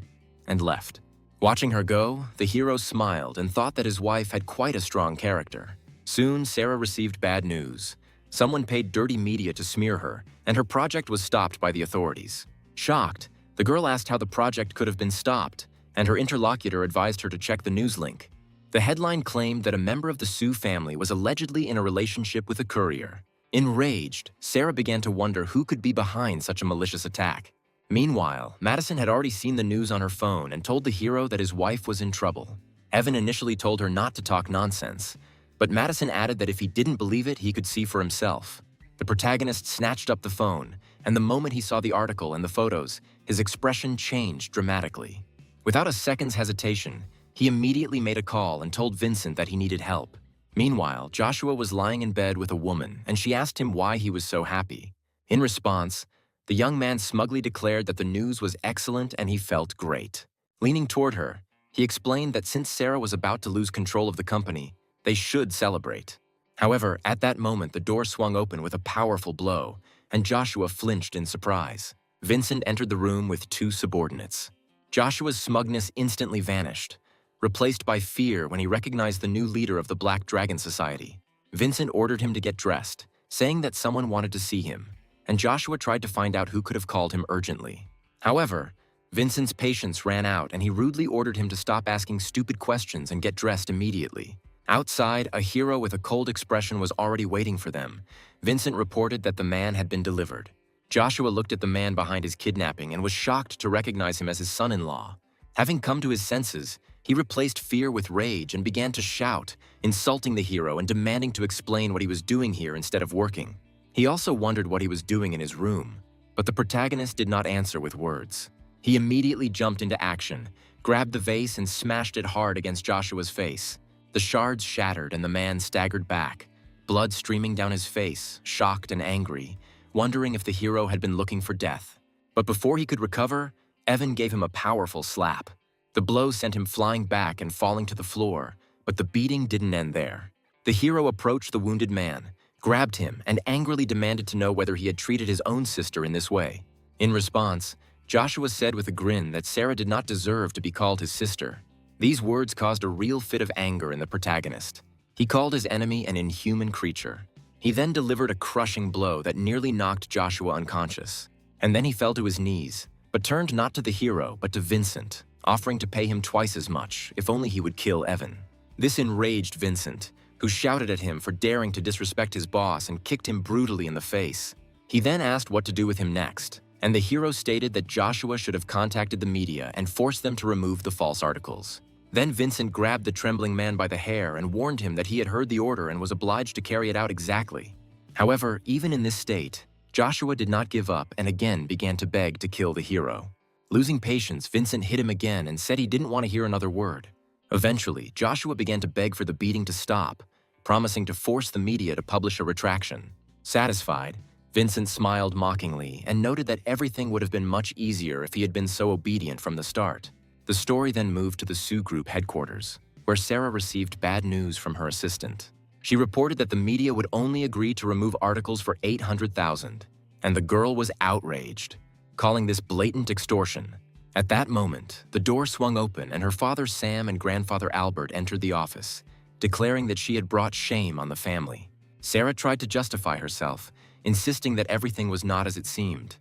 and left. Watching her go, the hero smiled and thought that his wife had quite a strong character. Soon, Sarah received bad news. Someone paid dirty media to smear her, and her project was stopped by the authorities. Shocked, the girl asked how the project could have been stopped, and her interlocutor advised her to check the news link. The headline claimed that a member of the Sue family was allegedly in a relationship with a courier. Enraged, Sarah began to wonder who could be behind such a malicious attack. Meanwhile, Madison had already seen the news on her phone and told the hero that his wife was in trouble. Evan initially told her not to talk nonsense, but Madison added that if he didn't believe it, he could see for himself. The protagonist snatched up the phone, and the moment he saw the article and the photos, his expression changed dramatically. Without a second's hesitation, he immediately made a call and told Vincent that he needed help. Meanwhile, Joshua was lying in bed with a woman, and she asked him why he was so happy. In response, the young man smugly declared that the news was excellent and he felt great. Leaning toward her, he explained that since Sarah was about to lose control of the company, they should celebrate. However, at that moment, the door swung open with a powerful blow, and Joshua flinched in surprise. Vincent entered the room with two subordinates. Joshua's smugness instantly vanished, replaced by fear when he recognized the new leader of the Black Dragon Society. Vincent ordered him to get dressed, saying that someone wanted to see him, and Joshua tried to find out who could have called him urgently. However, Vincent's patience ran out and he rudely ordered him to stop asking stupid questions and get dressed immediately. Outside, a hero with a cold expression was already waiting for them. Vincent reported that the man had been delivered. Joshua looked at the man behind his kidnapping and was shocked to recognize him as his son-in-law. Having come to his senses, he replaced fear with rage and began to shout, insulting the hero and demanding to explain what he was doing here instead of working. He also wondered what he was doing in his room, but the protagonist did not answer with words. He immediately jumped into action, grabbed the vase and smashed it hard against Joshua's face. The shards shattered and the man staggered back, blood streaming down his face, shocked and angry, wondering if the hero had been looking for death. But before he could recover, Evan gave him a powerful slap. The blow sent him flying back and falling to the floor, but the beating didn't end there. The hero approached the wounded man, grabbed him, and angrily demanded to know whether he had treated his own sister in this way. In response, Joshua said with a grin that Sarah did not deserve to be called his sister. These words caused a real fit of anger in the protagonist. He called his enemy an inhuman creature. He then delivered a crushing blow that nearly knocked Joshua unconscious. And then he fell to his knees, but turned not to the hero but to Vincent, offering to pay him twice as much if only he would kill Evan. This enraged Vincent, who shouted at him for daring to disrespect his boss and kicked him brutally in the face. He then asked what to do with him next, and the hero stated that Joshua should have contacted the media and forced them to remove the false articles. Then Vincent grabbed the trembling man by the hair and warned him that he had heard the order and was obliged to carry it out exactly. However, even in this state, Joshua did not give up and again began to beg to kill the hero. Losing patience, Vincent hit him again and said he didn't want to hear another word. Eventually, Joshua began to beg for the beating to stop, promising to force the media to publish a retraction. Satisfied, Vincent smiled mockingly and noted that everything would have been much easier if he had been so obedient from the start. The story then moved to the Sioux Group headquarters, where Sarah received bad news from her assistant. She reported that the media would only agree to remove articles for $800,000, and the girl was outraged, calling this blatant extortion. At that moment, the door swung open and her father Sam and grandfather Albert entered the office, declaring that she had brought shame on the family. Sarah tried to justify herself, insisting that everything was not as it seemed.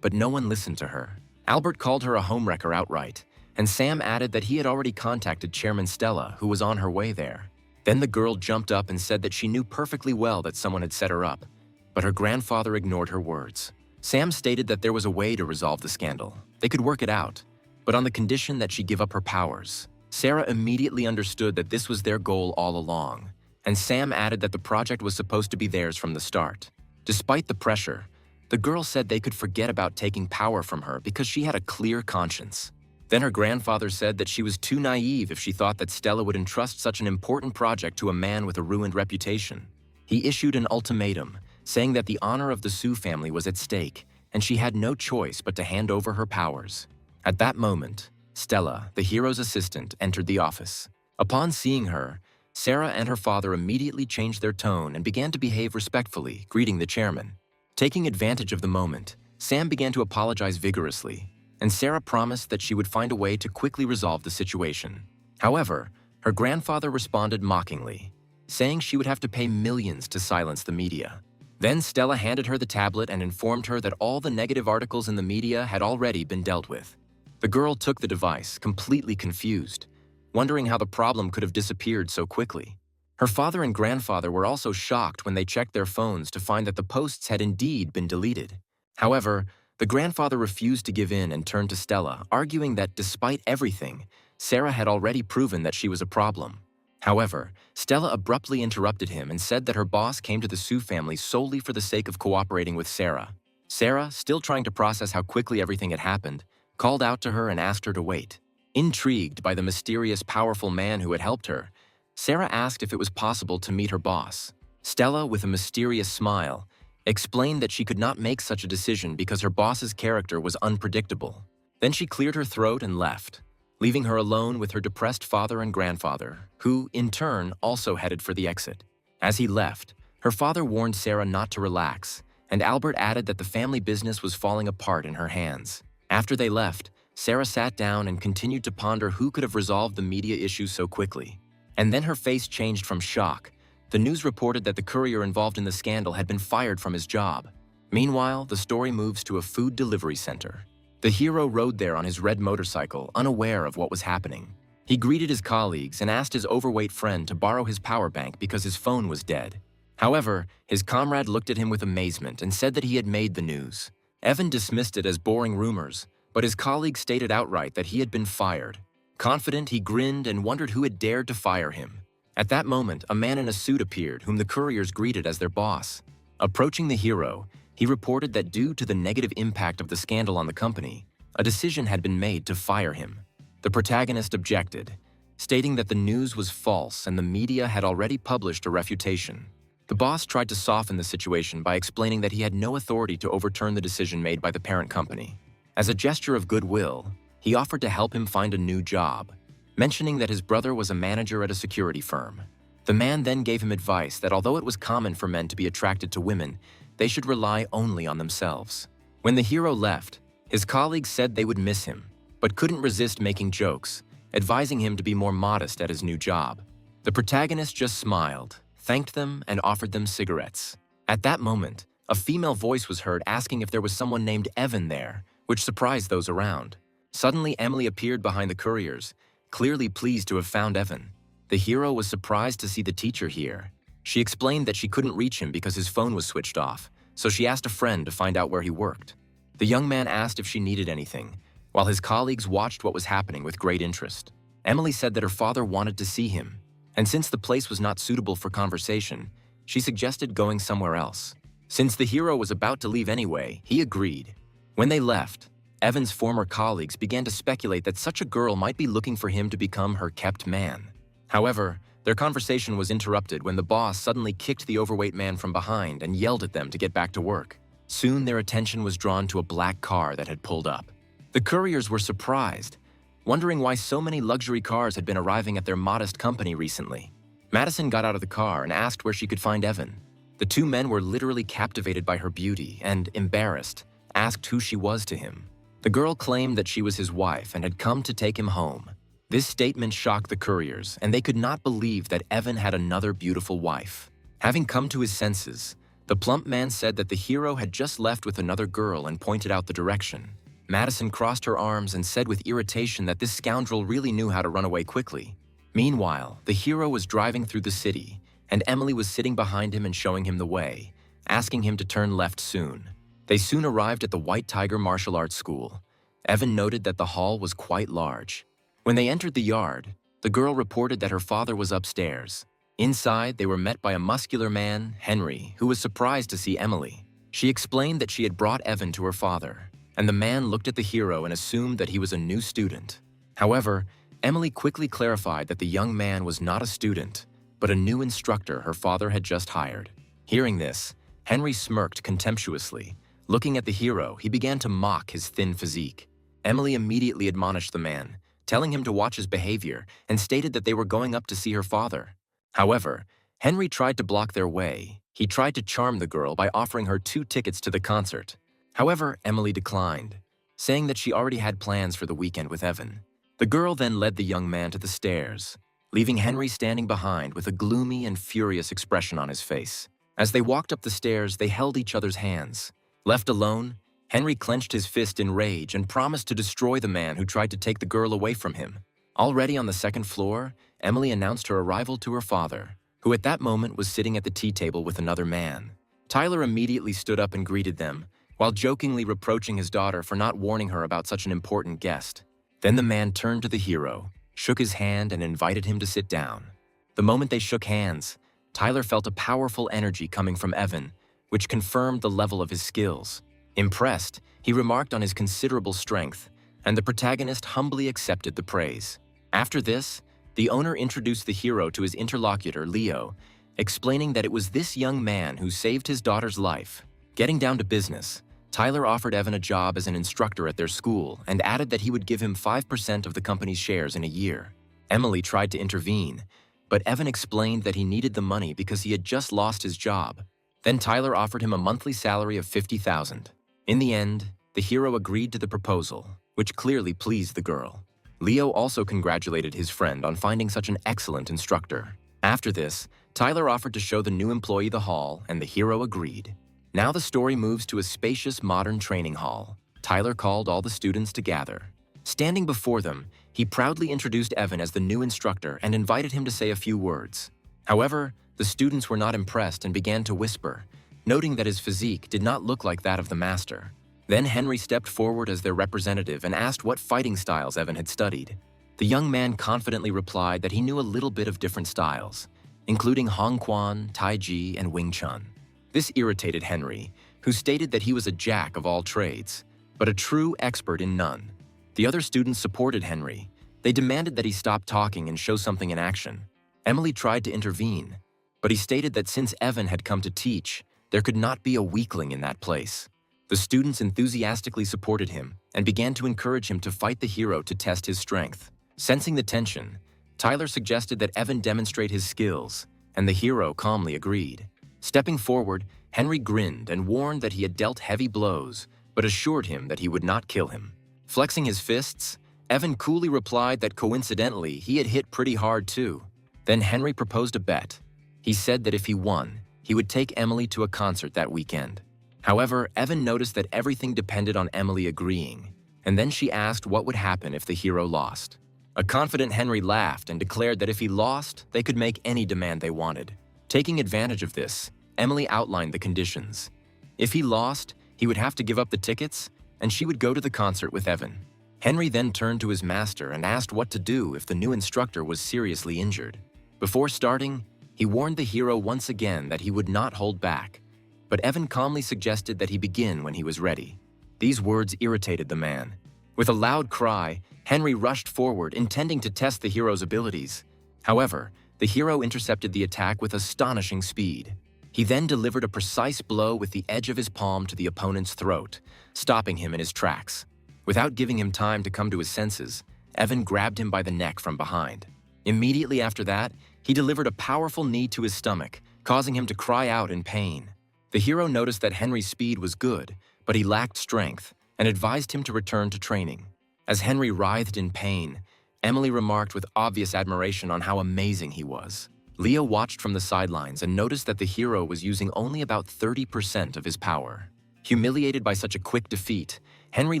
But no one listened to her. Albert called her a homewrecker outright, and Sam added that he had already contacted Chairman Stella, who was on her way there. Then the girl jumped up and said that she knew perfectly well that someone had set her up, but her grandfather ignored her words. Sam stated that there was a way to resolve the scandal. They could work it out, but on the condition that she give up her powers. Sarah immediately understood that this was their goal all along, and Sam added that the project was supposed to be theirs from the start. Despite the pressure, the girl said they could forget about taking power from her because she had a clear conscience. Then her grandfather said that she was too naive if she thought that Stella would entrust such an important project to a man with a ruined reputation. He issued an ultimatum, saying that the honor of the Sioux family was at stake, and she had no choice but to hand over her powers. At that moment, Stella, the hero's assistant, entered the office. Upon seeing her, Sarah and her father immediately changed their tone and began to behave respectfully, greeting the chairman. Taking advantage of the moment, Sam began to apologize vigorously, and Sarah promised that she would find a way to quickly resolve the situation. However, her grandfather responded mockingly, saying she would have to pay millions to silence the media. Then Stella handed her the tablet and informed her that all the negative articles in the media had already been dealt with. The girl took the device, completely confused, wondering how the problem could have disappeared so quickly. Her father and grandfather were also shocked when they checked their phones to find that the posts had indeed been deleted. However, the grandfather refused to give in and turned to Stella, arguing that despite everything, Sarah had already proven that she was a problem. However, Stella abruptly interrupted him and said that her boss came to the Sue family solely for the sake of cooperating with Sarah. Sarah, still trying to process how quickly everything had happened, called out to her and asked her to wait. Intrigued by the mysterious, powerful man who had helped her, Sarah asked if it was possible to meet her boss. Stella, with a mysterious smile, explained that she could not make such a decision because her boss's character was unpredictable. Then she cleared her throat and left, leaving her alone with her depressed father and grandfather, who, in turn, also headed for the exit. As he left, her father warned Sarah not to relax, and Albert added that the family business was falling apart in her hands. After they left, Sarah sat down and continued to ponder who could have resolved the media issue so quickly. And then her face changed from shock. The news reported that the courier involved in the scandal had been fired from his job. Meanwhile, the story moves to a food delivery center. The hero rode there on his red motorcycle, unaware of what was happening. He greeted his colleagues and asked his overweight friend to borrow his power bank because his phone was dead. However, his comrade looked at him with amazement and said that he had made the news. Evan dismissed it as boring rumors, but his colleague stated outright that he had been fired. Confident, he grinned and wondered who had dared to fire him. At that moment, a man in a suit appeared, whom the couriers greeted as their boss. Approaching the hero, he reported that due to the negative impact of the scandal on the company, a decision had been made to fire him. The protagonist objected, stating that the news was false and the media had already published a refutation. The boss tried to soften the situation by explaining that he had no authority to overturn the decision made by the parent company. As a gesture of goodwill, he offered to help him find a new job, mentioning that his brother was a manager at a security firm. The man then gave him advice that although it was common for men to be attracted to women, they should rely only on themselves. When the hero left, his colleagues said they would miss him, but couldn't resist making jokes, advising him to be more modest at his new job. The protagonist just smiled, thanked them, and offered them cigarettes. At that moment, a female voice was heard asking if there was someone named Evan there, which surprised those around. Suddenly, Emily appeared behind the couriers, clearly pleased to have found Evan. The hero was surprised to see the teacher here. She explained that she couldn't reach him because his phone was switched off, so she asked a friend to find out where he worked. The young man asked if she needed anything, while his colleagues watched what was happening with great interest. Emily said that her father wanted to see him, and since the place was not suitable for conversation, she suggested going somewhere else. Since the hero was about to leave anyway, he agreed. When they left, Evan's former colleagues began to speculate that such a girl might be looking for him to become her kept man. However, their conversation was interrupted when the boss suddenly kicked the overweight man from behind and yelled at them to get back to work. Soon their attention was drawn to a black car that had pulled up. The couriers were surprised, wondering why so many luxury cars had been arriving at their modest company recently. Madison got out of the car and asked where she could find Evan. The two men were literally captivated by her beauty and, embarrassed, asked who she was to him. The girl claimed that she was his wife and had come to take him home. This statement shocked the couriers, and they could not believe that Evan had another beautiful wife. Having come to his senses, the plump man said that the hero had just left with another girl and pointed out the direction. Madison crossed her arms and said with irritation that this scoundrel really knew how to run away quickly. Meanwhile, the hero was driving through the city, and Emily was sitting behind him and showing him the way, asking him to turn left soon. They soon arrived at the White Tiger Martial Arts School. Evan noted that the hall was quite large. When they entered the yard, the girl reported that her father was upstairs. Inside, they were met by a muscular man, Henry, who was surprised to see Emily. She explained that she had brought Evan to her father, and the man looked at the hero and assumed that he was a new student. However, Emily quickly clarified that the young man was not a student, but a new instructor her father had just hired. Hearing this, Henry smirked contemptuously. Looking at the hero, he began to mock his thin physique. Emily immediately admonished the man, telling him to watch his behavior, and stated that they were going up to see her father. However, Henry tried to block their way. He tried to charm the girl by offering her 2 tickets to the concert. However, Emily declined, saying that she already had plans for the weekend with Evan. The girl then led the young man to the stairs, leaving Henry standing behind with a gloomy and furious expression on his face. As they walked up the stairs, they held each other's hands. Left alone, Henry clenched his fist in rage and promised to destroy the man who tried to take the girl away from him. Already on the 2nd floor, Emily announced her arrival to her father, who at that moment was sitting at the tea table with another man. Tyler immediately stood up and greeted them, while jokingly reproaching his daughter for not warning her about such an important guest. Then the man turned to the hero, shook his hand, and invited him to sit down. The moment they shook hands, Tyler felt a powerful energy coming from Evan, which confirmed the level of his skills. Impressed, he remarked on his considerable strength, and the protagonist humbly accepted the praise. After this, the owner introduced the hero to his interlocutor, Leo, explaining that it was this young man who saved his daughter's life. Getting down to business, Tyler offered Evan a job as an instructor at their school and added that he would give him 5% of the company's shares in a year. Emily tried to intervene, but Evan explained that he needed the money because he had just lost his job. Then Tyler offered him a monthly salary of $50,000. In the end, the hero agreed to the proposal, which clearly pleased the girl. Leo also congratulated his friend on finding such an excellent instructor. After this, Tyler offered to show the new employee the hall, and the hero agreed. Now the story moves to a spacious modern training hall. Tyler called all the students to gather. Standing before them, he proudly introduced Evan as the new instructor and invited him to say a few words. However, the students were not impressed and began to whisper, noting that his physique did not look like that of the master. Then Henry stepped forward as their representative and asked what fighting styles Evan had studied. The young man confidently replied that he knew a little bit of different styles, including Hong Kwan, Tai Chi, and Wing Chun. This irritated Henry, who stated that he was a jack of all trades, but a true expert in none. The other students supported Henry. They demanded that he stop talking and show something in action. Emily tried to intervene, but he stated that since Evan had come to teach, there could not be a weakling in that place. The students enthusiastically supported him and began to encourage him to fight the hero to test his strength. Sensing the tension, Tyler suggested that Evan demonstrate his skills, and the hero calmly agreed. Stepping forward, Henry grinned and warned that he had dealt heavy blows, but assured him that he would not kill him. Flexing his fists, Evan coolly replied that coincidentally he had hit pretty hard too. Then Henry proposed a bet. He said that if he won, he would take Emily to a concert that weekend. However, Evan noticed that everything depended on Emily agreeing, and then she asked what would happen if the hero lost. A confident Henry laughed and declared that if he lost, they could make any demand they wanted. Taking advantage of this, Emily outlined the conditions. If he lost, he would have to give up the tickets, and she would go to the concert with Evan. Henry then turned to his master and asked what to do if the new instructor was seriously injured. Before starting, he warned the hero once again that he would not hold back, but Evan calmly suggested that he begin when he was ready. These words irritated the man. With a loud cry, Henry rushed forward, intending to test the hero's abilities. However, the hero intercepted the attack with astonishing speed. He then delivered a precise blow with the edge of his palm to the opponent's throat, stopping him in his tracks. Without giving him time to come to his senses, Evan grabbed him by the neck from behind. Immediately after that, he delivered a powerful knee to his stomach, causing him to cry out in pain. The hero noticed that Henry's speed was good, but he lacked strength, and advised him to return to training. As Henry writhed in pain, Emily remarked with obvious admiration on how amazing he was. Leo watched from the sidelines and noticed that the hero was using only about 30% of his power. Humiliated by such a quick defeat, Henry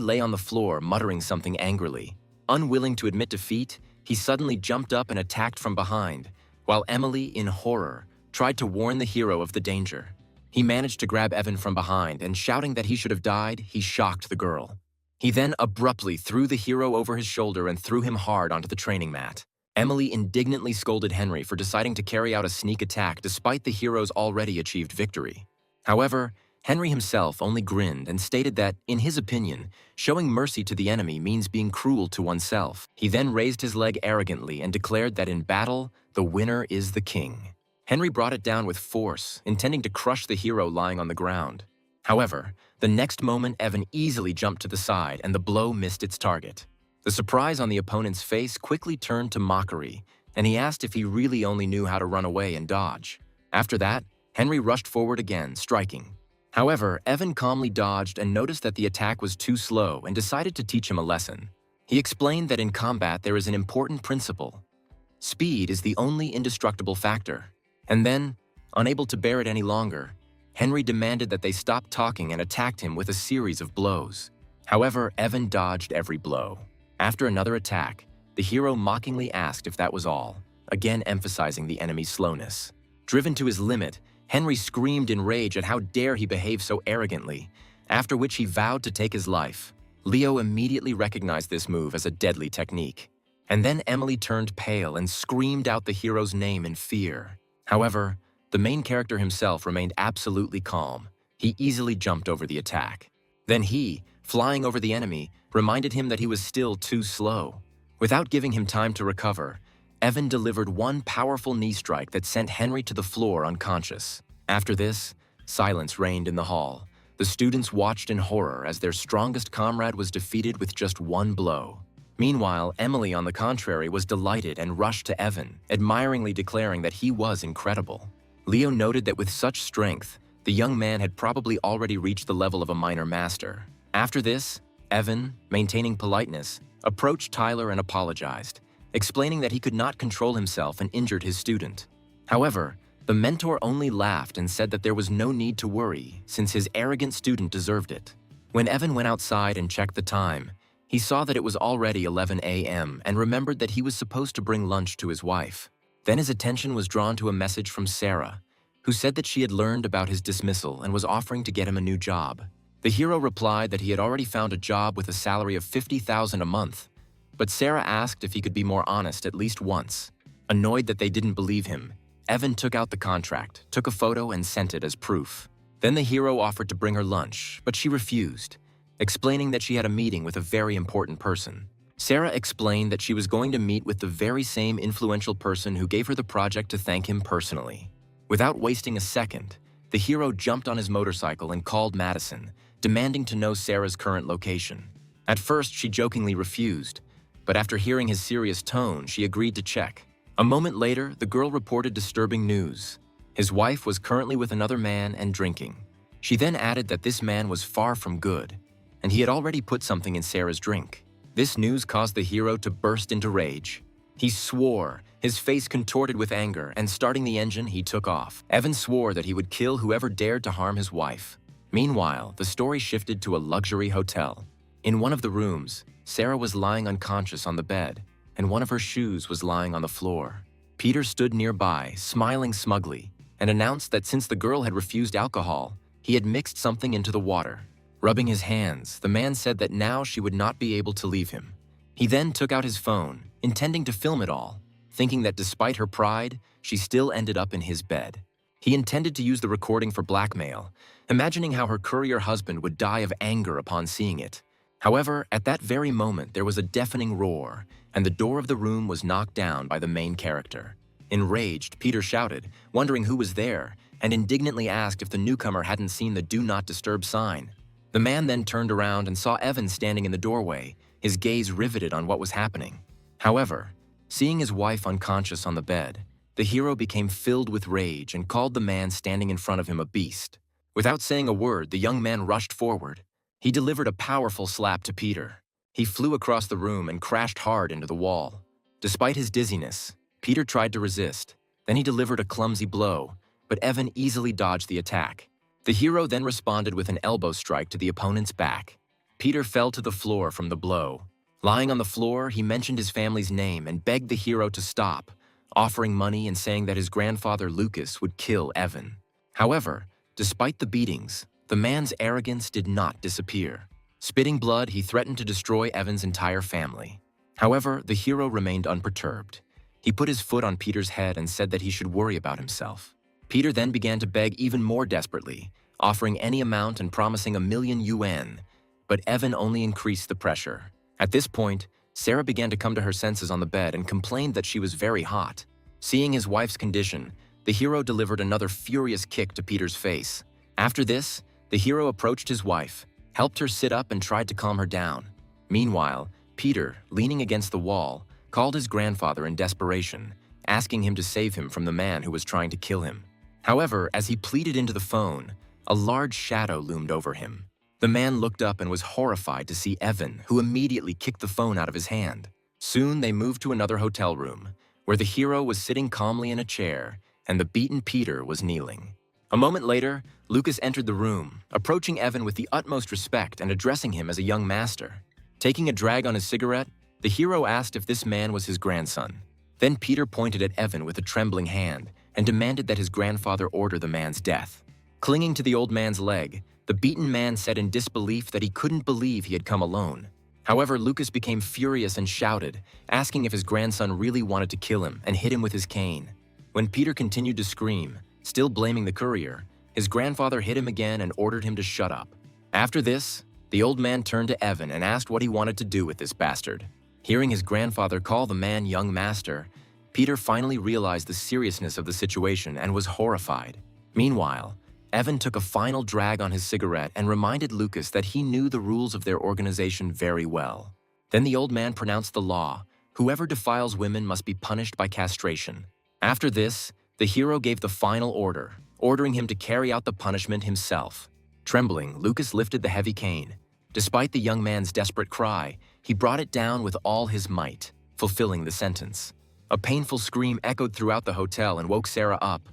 lay on the floor muttering something angrily. Unwilling to admit defeat, he suddenly jumped up and attacked from behind, while Emily, in horror, tried to warn the hero of the danger. He managed to grab Evan from behind, and shouting that he should have died, he shocked the girl. He then abruptly threw the hero over his shoulder and threw him hard onto the training mat. Emily indignantly scolded Henry for deciding to carry out a sneak attack despite the hero's already achieved victory. However, Henry himself only grinned and stated that, in his opinion, showing mercy to the enemy means being cruel to oneself. He then raised his leg arrogantly and declared that in battle, the winner is the king. Henry brought it down with force, intending to crush the hero lying on the ground. However, the next moment Evan easily jumped to the side and the blow missed its target. The surprise on the opponent's face quickly turned to mockery, and he asked if he really only knew how to run away and dodge. After that, Henry rushed forward again, striking. However, Evan calmly dodged and noticed that the attack was too slow and decided to teach him a lesson. He explained that in combat there is an important principle. Speed is the only indestructible factor. And then, unable to bear it any longer, Henry demanded that they stop talking and attacked him with a series of blows. However, Evan dodged every blow. After another attack, the hero mockingly asked if that was all, again emphasizing the enemy's slowness. Driven to his limit, Henry screamed in rage at how dare he behave so arrogantly, after which he vowed to take his life. Leo immediately recognized this move as a deadly technique. And then Emily turned pale and screamed out the hero's name in fear. However, the main character himself remained absolutely calm. He easily jumped over the attack. Then he, flying over the enemy, reminded him that he was still too slow. Without giving him time to recover, Evan delivered one powerful knee strike that sent Henry to the floor unconscious. After this, silence reigned in the hall. The students watched in horror as their strongest comrade was defeated with just one blow. Meanwhile, Emily, on the contrary, was delighted and rushed to Evan, admiringly declaring that he was incredible. Leo noted that with such strength, the young man had probably already reached the level of a minor master. After this, Evan, maintaining politeness, approached Tyler and apologized, explaining that he could not control himself and injured his student. However, the mentor only laughed and said that there was no need to worry, since his arrogant student deserved it. When Evan went outside and checked the time, he saw that it was already 11 a.m. and remembered that he was supposed to bring lunch to his wife. Then his attention was drawn to a message from Sarah, who said that she had learned about his dismissal and was offering to get him a new job. The hero replied that he had already found a job with a salary of $50,000 a month, but Sarah asked if he could be more honest at least once. Annoyed that they didn't believe him, Evan took out the contract, took a photo, and sent it as proof. Then the hero offered to bring her lunch, but she refused, explaining that she had a meeting with a very important person. Sarah explained that she was going to meet with the very same influential person who gave her the project to thank him personally. Without wasting a second, the hero jumped on his motorcycle and called Madison, demanding to know Sarah's current location. At first, she jokingly refused, but after hearing his serious tone, she agreed to check. A moment later, the girl reported disturbing news. His wife was currently with another man and drinking. She then added that this man was far from good, and he had already put something in Sarah's drink. This news caused the hero to burst into rage. He swore, his face contorted with anger, and starting the engine, he took off. Evan swore that he would kill whoever dared to harm his wife. Meanwhile, the story shifted to a luxury hotel. In one of the rooms, Sarah was lying unconscious on the bed, and one of her shoes was lying on the floor. Peter stood nearby, smiling smugly, and announced that since the girl had refused alcohol, he had mixed something into the water. Rubbing his hands, the man said that now she would not be able to leave him. He then took out his phone, intending to film it all, thinking that despite her pride, she still ended up in his bed. He intended to use the recording for blackmail, imagining how her courier husband would die of anger upon seeing it. However, at that very moment, there was a deafening roar, and the door of the room was knocked down by the main character. Enraged, Peter shouted, wondering who was there, and indignantly asked if the newcomer hadn't seen the "Do Not Disturb" sign. The man then turned around and saw Evan standing in the doorway, his gaze riveted on what was happening. However, seeing his wife unconscious on the bed, the hero became filled with rage and called the man standing in front of him a beast. Without saying a word, the young man rushed forward. He delivered a powerful slap to Peter. He flew across the room and crashed hard into the wall. Despite his dizziness, Peter tried to resist. Then he delivered a clumsy blow, but Evan easily dodged the attack. The hero then responded with an elbow strike to the opponent's back. Peter fell to the floor from the blow. Lying on the floor, he mentioned his family's name and begged the hero to stop, offering money and saying that his grandfather Lucas would kill Evan. However, despite the beatings, the man's arrogance did not disappear. Spitting blood, he threatened to destroy Evan's entire family. However, the hero remained unperturbed. He put his foot on Peter's head and said that he should worry about himself. Peter then began to beg even more desperately, offering any amount and promising 1,000,000 yuan, but Evan only increased the pressure. At this point, Sarah began to come to her senses on the bed and complained that she was very hot. Seeing his wife's condition, the hero delivered another furious kick to Peter's face. After this, the hero approached his wife, helped her sit up and tried to calm her down. Meanwhile, Peter, leaning against the wall, called his grandfather in desperation, asking him to save him from the man who was trying to kill him. However, as he pleaded into the phone, a large shadow loomed over him. The man looked up and was horrified to see Evan, who immediately kicked the phone out of his hand. Soon they moved to another hotel room, where the hero was sitting calmly in a chair and the beaten Peter was kneeling. A moment later, Lucas entered the room, approaching Evan with the utmost respect and addressing him as a young master. Taking a drag on his cigarette, the hero asked if this man was his grandson. Then Peter pointed at Evan with a trembling hand and demanded that his grandfather order the man's death. Clinging to the old man's leg, the beaten man said in disbelief that he couldn't believe he had come alone. However, Lucas became furious and shouted, asking if his grandson really wanted to kill him, and hit him with his cane. When Peter continued to scream, still blaming the courier, his grandfather hit him again and ordered him to shut up. After this, the old man turned to Evan and asked what he wanted to do with this bastard. Hearing his grandfather call the man young master, Peter finally realized the seriousness of the situation and was horrified. Meanwhile, Evan took a final drag on his cigarette and reminded Lucas that he knew the rules of their organization very well. Then the old man pronounced the law: whoever defiles women must be punished by castration. After this, the hero gave the final order, ordering him to carry out the punishment himself. Trembling, Lucas lifted the heavy cane. Despite the young man's desperate cry, he brought it down with all his might, fulfilling the sentence. A painful scream echoed throughout the hotel and woke Sarah up.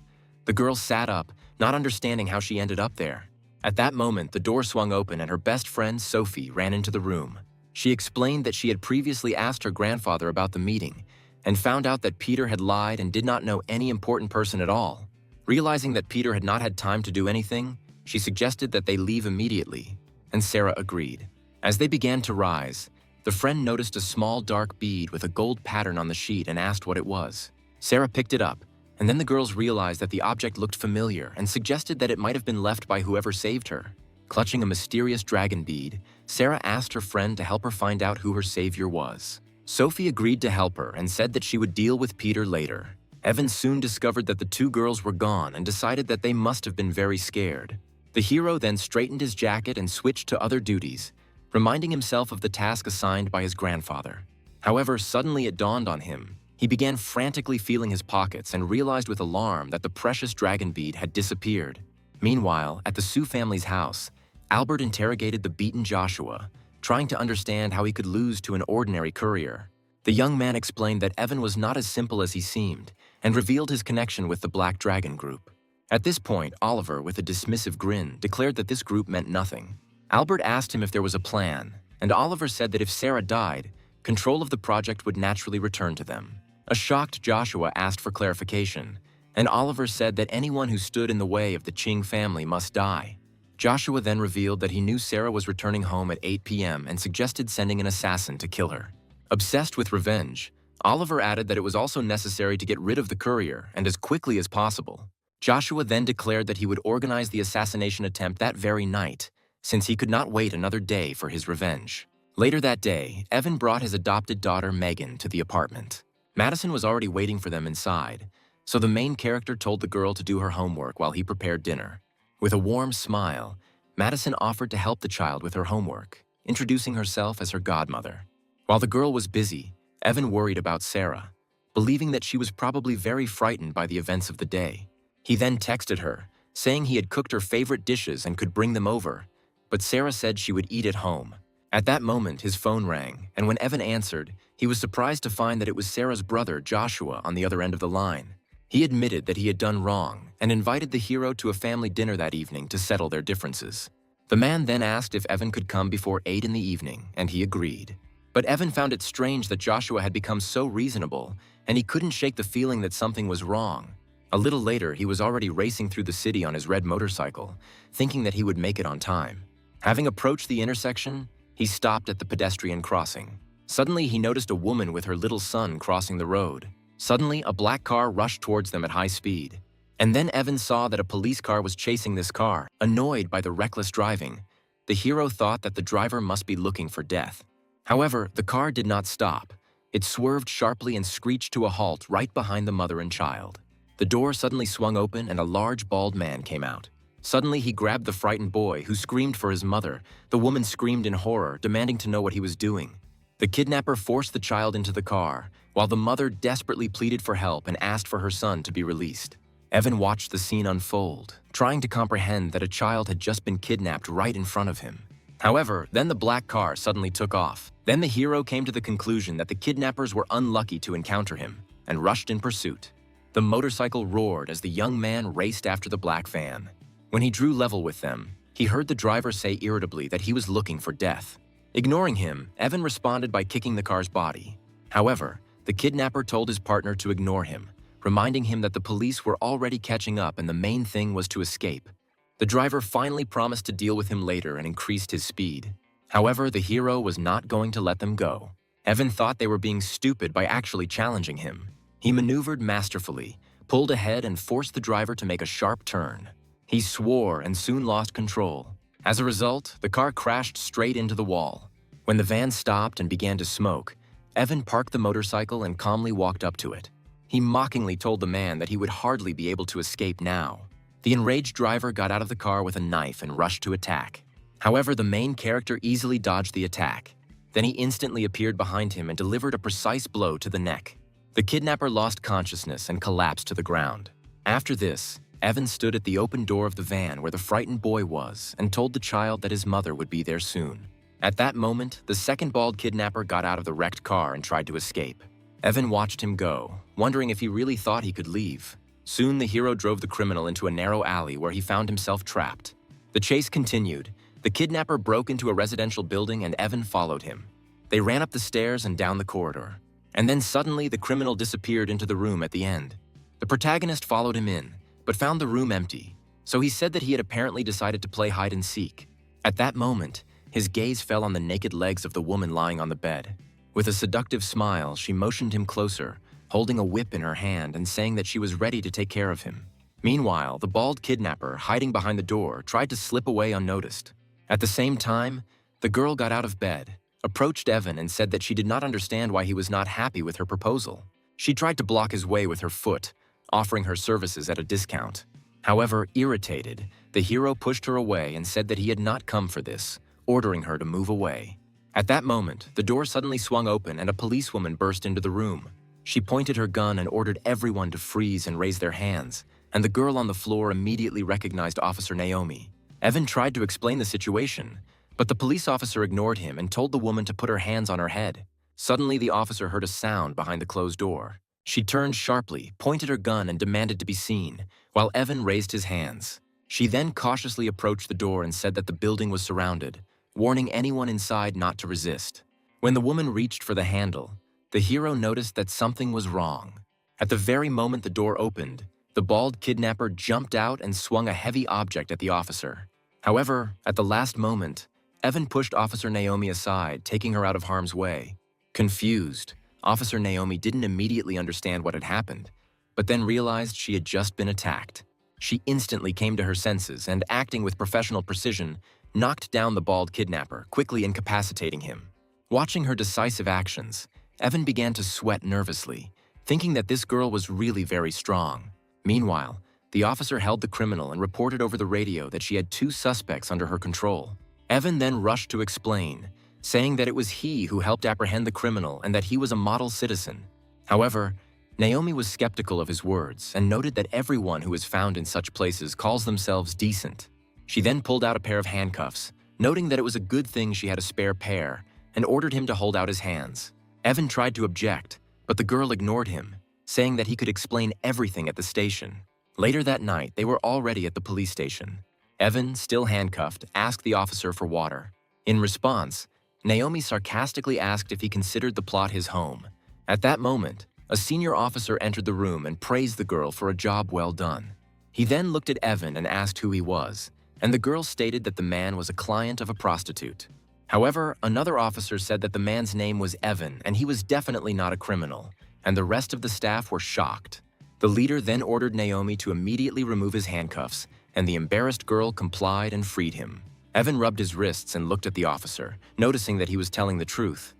The girl sat up, not understanding how she ended up there. At that moment, the door swung open and her best friend, Sophie, ran into the room. She explained that she had previously asked her grandfather about the meeting and found out that Peter had lied and did not know any important person at all. Realizing that Peter had not had time to do anything, she suggested that they leave immediately, and Sarah agreed. As they began to rise, the friend noticed a small dark bead with a gold pattern on the sheet and asked what it was. Sarah picked it up, and then the girls realized that the object looked familiar and suggested that it might have been left by whoever saved her. Clutching a mysterious dragon bead, Sarah asked her friend to help her find out who her savior was. Sophie agreed to help her and said that she would deal with Peter later. Evan soon discovered that the two girls were gone and decided that they must have been very scared. The hero then straightened his jacket and switched to other duties, reminding himself of the task assigned by his grandfather. However, suddenly it dawned on him. He began frantically feeling his pockets and realized with alarm that the precious dragon bead had disappeared. Meanwhile, at the Sue family's house, Albert interrogated the beaten Joshua, trying to understand how he could lose to an ordinary courier. The young man explained that Evan was not as simple as he seemed and revealed his connection with the Black Dragon group. At this point, Oliver, with a dismissive grin, declared that this group meant nothing. Albert asked him if there was a plan, and Oliver said that if Sarah died, control of the project would naturally return to them. A shocked Joshua asked for clarification, and Oliver said that anyone who stood in the way of the Ching family must die. Joshua then revealed that he knew Sarah was returning home at 8 p.m. and suggested sending an assassin to kill her. Obsessed with revenge, Oliver added that it was also necessary to get rid of the courier and as quickly as possible. Joshua then declared that he would organize the assassination attempt that very night, since he could not wait another day for his revenge. Later that day, Evan brought his adopted daughter Megan to the apartment. Madison was already waiting for them inside, so the main character told the girl to do her homework while he prepared dinner. With a warm smile, Madison offered to help the child with her homework, introducing herself as her godmother. While the girl was busy, Evan worried about Sarah, believing that she was probably very frightened by the events of the day. He then texted her, saying he had cooked her favorite dishes and could bring them over, but Sarah said she would eat at home. At that moment, his phone rang, and when Evan answered, he was surprised to find that it was Sarah's brother, Joshua, on the other end of the line. He admitted that he had done wrong and invited the hero to a family dinner that evening to settle their differences. The man then asked if Evan could come before 8 in the evening, and he agreed. But Evan found it strange that Joshua had become so reasonable, and he couldn't shake the feeling that something was wrong. A little later, he was already racing through the city on his red motorcycle, thinking that he would make it on time. Having approached the intersection, he stopped at the pedestrian crossing. Suddenly, he noticed a woman with her little son crossing the road. Suddenly, a black car rushed towards them at high speed. And then Evan saw that a police car was chasing this car. Annoyed by the reckless driving, the hero thought that the driver must be looking for death. However, the car did not stop. It swerved sharply and screeched to a halt right behind the mother and child. The door suddenly swung open and a large bald man came out. Suddenly, he grabbed the frightened boy, who screamed for his mother. The woman screamed in horror, demanding to know what he was doing. The kidnapper forced the child into the car, while the mother desperately pleaded for help and asked for her son to be released. Evan watched the scene unfold, trying to comprehend that a child had just been kidnapped right in front of him. However, then the black car suddenly took off. Then the hero came to the conclusion that the kidnappers were unlucky to encounter him and rushed in pursuit. The motorcycle roared as the young man raced after the black van. When he drew level with them, he heard the driver say irritably that he was looking for death. Ignoring him, Evan responded by kicking the car's body. However, the kidnapper told his partner to ignore him, reminding him that the police were already catching up and the main thing was to escape. The driver finally promised to deal with him later and increased his speed. However, the hero was not going to let them go. Evan thought they were being stupid by actually challenging him. He maneuvered masterfully, pulled ahead and forced the driver to make a sharp turn. He swore and soon lost control. As a result, the car crashed straight into the wall. When the van stopped and began to smoke, Evan parked the motorcycle and calmly walked up to it. He mockingly told the man that he would hardly be able to escape now. The enraged driver got out of the car with a knife and rushed to attack. However, the main character easily dodged the attack. Then he instantly appeared behind him and delivered a precise blow to the neck. The kidnapper lost consciousness and collapsed to the ground. After this, Evan stood at the open door of the van where the frightened boy was and told the child that his mother would be there soon. At that moment, the second bald kidnapper got out of the wrecked car and tried to escape. Evan watched him go, wondering if he really thought he could leave. Soon the hero drove the criminal into a narrow alley where he found himself trapped. The chase continued. The kidnapper broke into a residential building and Evan followed him. They ran up the stairs and down the corridor. And then suddenly the criminal disappeared into the room at the end. The protagonist followed him in, but found the room empty, so he said that he had apparently decided to play hide and seek. At that moment, his gaze fell on the naked legs of the woman lying on the bed. With a seductive smile, she motioned him closer, holding a whip in her hand and saying that she was ready to take care of him. Meanwhile, the bald kidnapper, hiding behind the door, tried to slip away unnoticed. At the same time, the girl got out of bed, approached Evan and said that she did not understand why he was not happy with her proposal. She tried to block his way with her foot, offering her services at a discount. However, irritated, the hero pushed her away and said that he had not come for this, ordering her to move away. At that moment, the door suddenly swung open and a policewoman burst into the room. She pointed her gun and ordered everyone to freeze and raise their hands, and the girl on the floor immediately recognized Officer Naomi. Evan tried to explain the situation, but the police officer ignored him and told the woman to put her hands on her head. Suddenly, the officer heard a sound behind the closed door. She turned sharply, pointed her gun, and demanded to be seen, while Evan raised his hands. She then cautiously approached the door and said that the building was surrounded, warning anyone inside not to resist. When the woman reached for the handle, the hero noticed that something was wrong. At the very moment the door opened, the bald kidnapper jumped out and swung a heavy object at the officer. However, at the last moment, Evan pushed Officer Naomi aside, taking her out of harm's way. Confused, Officer Naomi didn't immediately understand what had happened, but then realized she had just been attacked. She instantly came to her senses and, acting with professional precision, knocked down the bald kidnapper, quickly incapacitating him. Watching her decisive actions, Evan began to sweat nervously, thinking that this girl was really very strong. Meanwhile, the officer held the criminal and reported over the radio that she had 2 suspects under her control. Evan then rushed to explain, saying that it was he who helped apprehend the criminal and that he was a model citizen. However, Naomi was skeptical of his words and noted that everyone who is found in such places calls themselves decent. She then pulled out a pair of handcuffs, noting that it was a good thing she had a spare pair, and ordered him to hold out his hands. Evan tried to object, but the girl ignored him, saying that he could explain everything at the station. Later that night, they were already at the police station. Evan, still handcuffed, asked the officer for water. In response, Naomi sarcastically asked if he considered the plot his home. At that moment, a senior officer entered the room and praised the girl for a job well done. He then looked at Evan and asked who he was, and the girl stated that the man was a client of a prostitute. However, another officer said that the man's name was Evan and he was definitely not a criminal, and the rest of the staff were shocked. The leader then ordered Naomi to immediately remove his handcuffs, and the embarrassed girl complied and freed him. Evan rubbed his wrists and looked at the officer, noticing that he was telling the truth.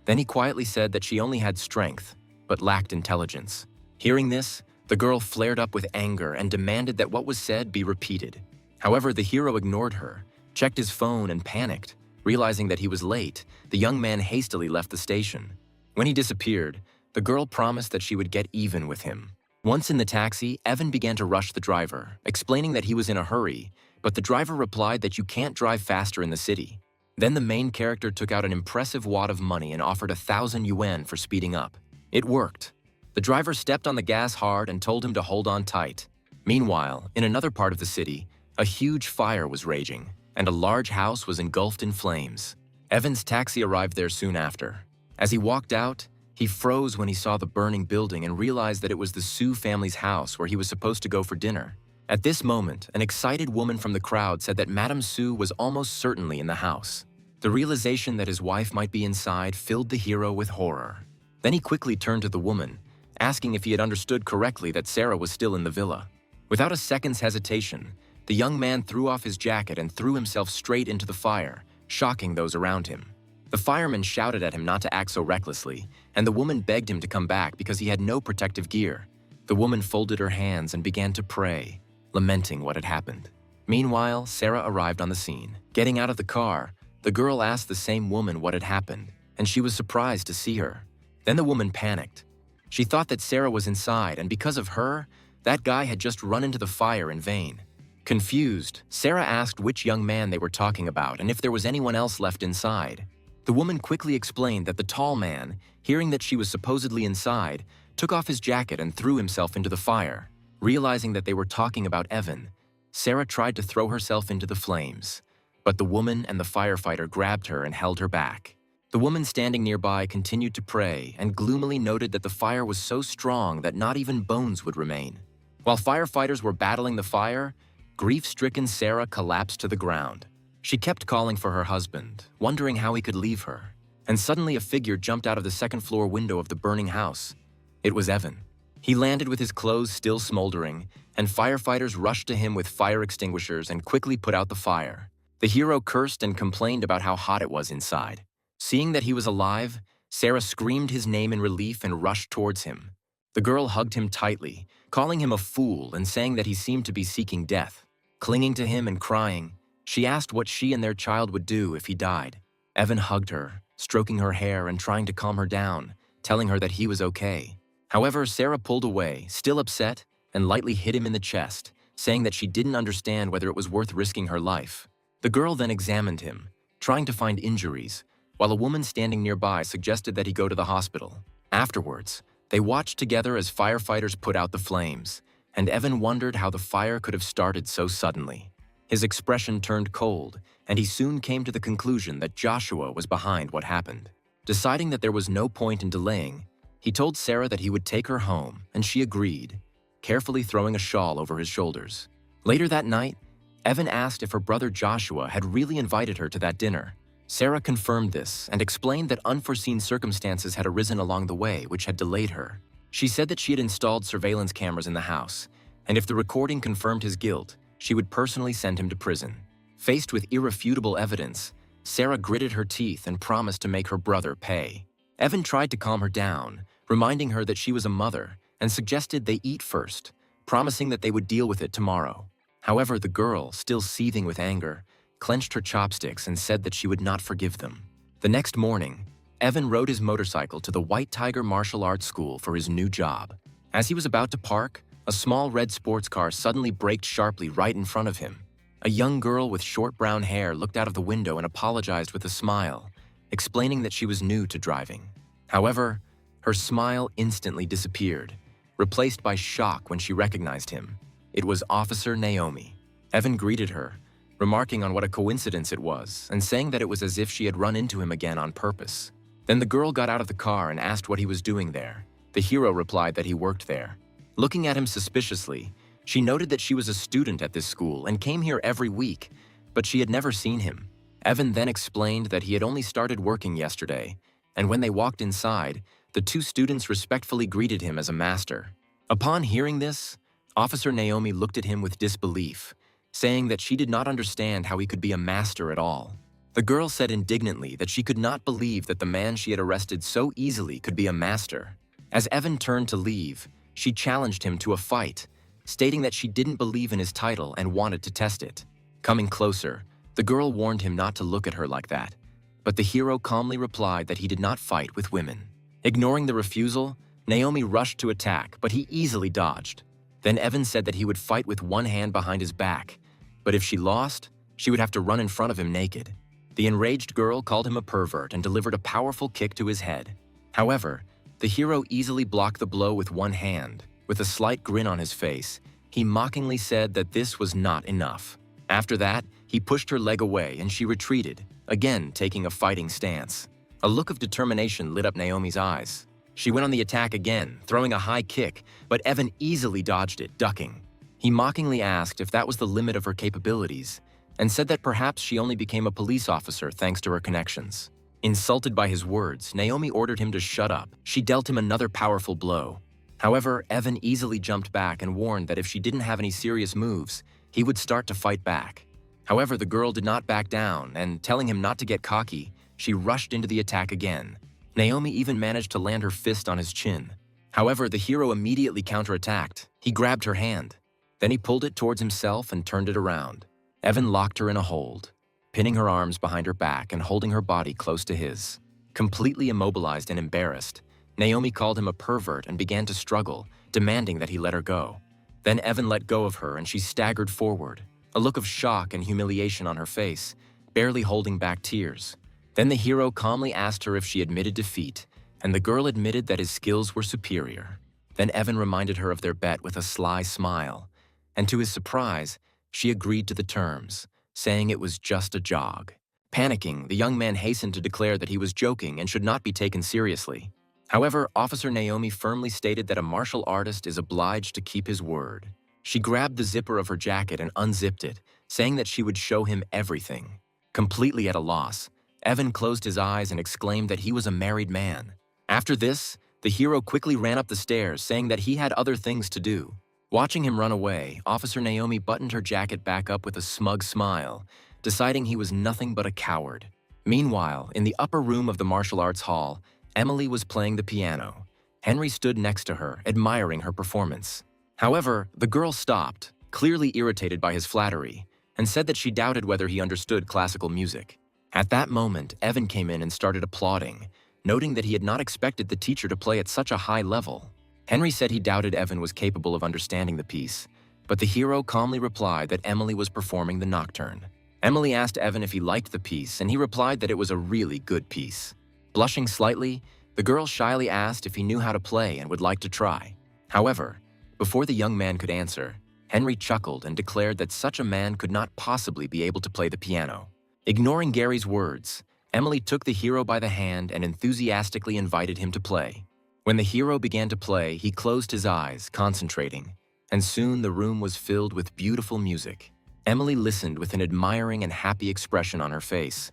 Then he quietly said that she only had strength, but lacked intelligence. Hearing this, the girl flared up with anger and demanded that what was said be repeated. However, the hero ignored her, checked his phone and panicked. Realizing that he was late, the young man hastily left the station. When he disappeared, The girl promised that she would get even with him. Once in the taxi, Evan began to rush the driver, explaining that he was in a hurry, but the driver replied that you can't drive faster in the city. Then the main character took out an impressive wad of money and offered 1,000 yuan for speeding up. It worked. The driver stepped on the gas hard and told him to hold on tight. Meanwhile, in another part of the city, a huge fire was raging, and a large house was engulfed in flames. Evan's taxi arrived there soon after. As he walked out, he froze when he saw the burning building and realized that it was the Su family's house where he was supposed to go for dinner. At this moment, an excited woman from the crowd said that Madame Su was almost certainly in the house. The realization that his wife might be inside filled the hero with horror. Then he quickly turned to the woman, asking if he had understood correctly that Sarah was still in the villa. Without a second's hesitation, the young man threw off his jacket and threw himself straight into the fire, shocking those around him. The firemen shouted at him not to act so recklessly, and the woman begged him to come back because he had no protective gear. The woman folded her hands and began to pray, lamenting what had happened. Meanwhile, Sarah arrived on the scene. Getting out of the car, the girl asked the same woman what had happened, and she was surprised to see her. Then the woman panicked. She thought that Sarah was inside, and because of her, that guy had just run into the fire in vain. Confused, Sarah asked which young man they were talking about and if there was anyone else left inside. The woman quickly explained that the tall man, hearing that she was supposedly inside, took off his jacket and threw himself into the fire. Realizing that they were talking about Evan, Sarah tried to throw herself into the flames, but the woman and the firefighter grabbed her and held her back. The woman standing nearby continued to pray and gloomily noted that the fire was so strong that not even bones would remain. While firefighters were battling the fire, grief-stricken Sarah collapsed to the ground. She kept calling for her husband, wondering how he could leave her, and suddenly a figure jumped out of the second-floor window of the burning house. It was Evan. He landed with his clothes still smoldering, and firefighters rushed to him with fire extinguishers and quickly put out the fire. The hero cursed and complained about how hot it was inside. Seeing that he was alive, Sarah screamed his name in relief and rushed towards him. The girl hugged him tightly, calling him a fool and saying that he seemed to be seeking death. Clinging to him and crying, she asked what she and their child would do if he died. Evan hugged her, stroking her hair and trying to calm her down, telling her that he was okay. However, Sarah pulled away, still upset, and lightly hit him in the chest, saying that she didn't understand whether it was worth risking her life. The girl then examined him, trying to find injuries, while a woman standing nearby suggested that he go to the hospital. Afterwards, they watched together as firefighters put out the flames, and Evan wondered how the fire could have started so suddenly. His expression turned cold, and he soon came to the conclusion that Joshua was behind what happened. Deciding that there was no point in delaying, he told Sarah that he would take her home, and she agreed, carefully throwing a shawl over his shoulders. Later that night, Evan asked if her brother Joshua had really invited her to that dinner. Sarah confirmed this and explained that unforeseen circumstances had arisen along the way which had delayed her. She said that she had installed surveillance cameras in the house, and if the recording confirmed his guilt, she would personally send him to prison. Faced with irrefutable evidence, Sarah gritted her teeth and promised to make her brother pay. Evan tried to calm her down, reminding her that she was a mother, and suggested they eat first, promising that they would deal with it tomorrow. However, the girl, still seething with anger, clenched her chopsticks and said that she would not forgive them. The next morning, Evan rode his motorcycle to the White Tiger Martial Arts School for his new job. As he was about to park, a small red sports car suddenly braked sharply right in front of him. A young girl with short brown hair looked out of the window and apologized with a smile, explaining that she was new to driving. However, her smile instantly disappeared, replaced by shock when she recognized him. It was Officer Naomi. Evan greeted her, remarking on what a coincidence it was and saying that it was as if she had run into him again on purpose. Then the girl got out of the car and asked what he was doing there. The hero replied that he worked there. Looking at him suspiciously, she noted that she was a student at this school and came here every week, but she had never seen him. Evan then explained that he had only started working yesterday, and when they walked inside, the two students respectfully greeted him as a master. Upon hearing this, Officer Naomi looked at him with disbelief, saying that she did not understand how he could be a master at all. The girl said indignantly that she could not believe that the man she had arrested so easily could be a master. As Evan turned to leave, she challenged him to a fight, stating that she didn't believe in his title and wanted to test it. Coming closer, the girl warned him not to look at her like that, but the hero calmly replied that he did not fight with women. Ignoring the refusal, Naomi rushed to attack, but he easily dodged. Then Evan said that he would fight with one hand behind his back, but if she lost, she would have to run in front of him naked. The enraged girl called him a pervert and delivered a powerful kick to his head. However, the hero easily blocked the blow with one hand. With a slight grin on his face, he mockingly said that this was not enough. After that, he pushed her leg away and she retreated, again taking a fighting stance. A look of determination lit up Naomi's eyes. She went on the attack again, throwing a high kick, but Evan easily dodged it, ducking. He mockingly asked if that was the limit of her capabilities, and said that perhaps she only became a police officer thanks to her connections. Insulted by his words, Naomi ordered him to shut up. She dealt him another powerful blow. However, Evan easily jumped back and warned that if she didn't have any serious moves, he would start to fight back. However, the girl did not back down, and telling him not to get cocky, she rushed into the attack again. Naomi even managed to land her fist on his chin. However, the hero immediately counterattacked. He grabbed her hand. Then he pulled it towards himself and turned it around. Evan locked her in a hold, pinning her arms behind her back and holding her body close to his. Completely immobilized and embarrassed, Naomi called him a pervert and began to struggle, demanding that he let her go. Then Evan let go of her and she staggered forward, a look of shock and humiliation on her face, barely holding back tears. Then the hero calmly asked her if she admitted defeat, and the girl admitted that his skills were superior. Then Evan reminded her of their bet with a sly smile, and to his surprise, she agreed to the terms, saying it was just a jog. Panicking, the young man hastened to declare that he was joking and should not be taken seriously. However, Officer Naomi firmly stated that a martial artist is obliged to keep his word. She grabbed the zipper of her jacket and unzipped it, saying that she would show him everything. Completely at a loss, Evan closed his eyes and exclaimed that he was a married man. After this, the hero quickly ran up the stairs, saying that he had other things to do. Watching him run away, Officer Naomi buttoned her jacket back up with a smug smile, deciding he was nothing but a coward. Meanwhile, in the upper room of the martial arts hall, Emily was playing the piano. Henry stood next to her, admiring her performance. However, the girl stopped, clearly irritated by his flattery, and said that she doubted whether he understood classical music. At that moment, Evan came in and started applauding, noting that he had not expected the teacher to play at such a high level. Henry said he doubted Evan was capable of understanding the piece, but the hero calmly replied that Emily was performing the nocturne. Emily asked Evan if he liked the piece, and he replied that it was a really good piece. Blushing slightly, the girl shyly asked if he knew how to play and would like to try. However, before the young man could answer, Henry chuckled and declared that such a man could not possibly be able to play the piano. Ignoring Gary's words, Emily took the hero by the hand and enthusiastically invited him to play. When the hero began to play, he closed his eyes, concentrating, and soon the room was filled with beautiful music. Emily listened with an admiring and happy expression on her face,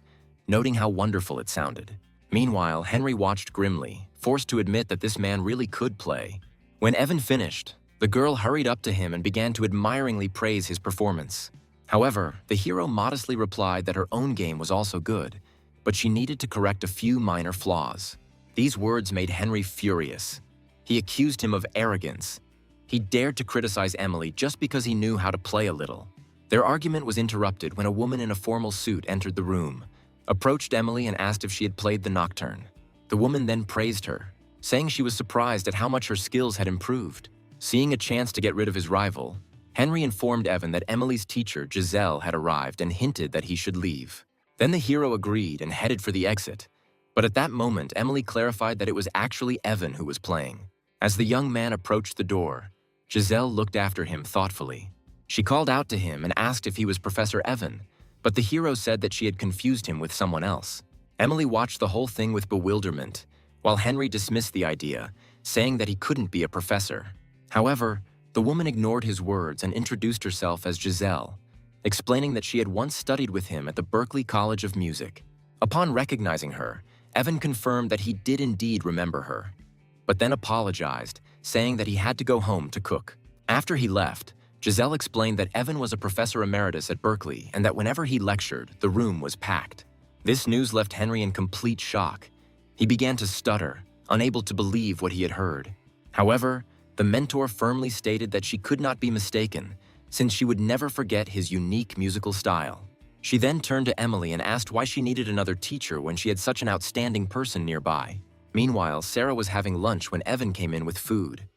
noting how wonderful it sounded. Meanwhile, Henry watched grimly, forced to admit that this man really could play. When Evan finished, the girl hurried up to him and began to admiringly praise his performance. However, the hero modestly replied that her own game was also good, but she needed to correct a few minor flaws. These words made Henry furious. He accused him of arrogance. He dared to criticize Emily just because he knew how to play a little. Their argument was interrupted when a woman in a formal suit entered the room, approached Emily and asked if she had played the nocturne. The woman then praised her, saying she was surprised at how much her skills had improved. Seeing a chance to get rid of his rival, Henry informed Evan that Emily's teacher, Giselle, had arrived and hinted that he should leave. Then the hero agreed and headed for the exit. But at that moment, Emily clarified that it was actually Evan who was playing. As the young man approached the door, Giselle looked after him thoughtfully. She called out to him and asked if he was Professor Evan, but the hero said that she had confused him with someone else. Emily watched the whole thing with bewilderment, while Henry dismissed the idea, saying that he couldn't be a professor. However, the woman ignored his words and introduced herself as Giselle, explaining that she had once studied with him at the Berklee College of Music. Upon recognizing her, Evan confirmed that he did indeed remember her, but then apologized, saying that he had to go home to cook. After he left, Giselle explained that Evan was a professor emeritus at Berklee and that whenever he lectured, the room was packed. This news left Henry in complete shock. He began to stutter, unable to believe what he had heard. However, the mentor firmly stated that she could not be mistaken, since she would never forget his unique musical style. She then turned to Emily and asked why she needed another teacher when she had such an outstanding person nearby. Meanwhile, Sarah was having lunch when Evan came in with food.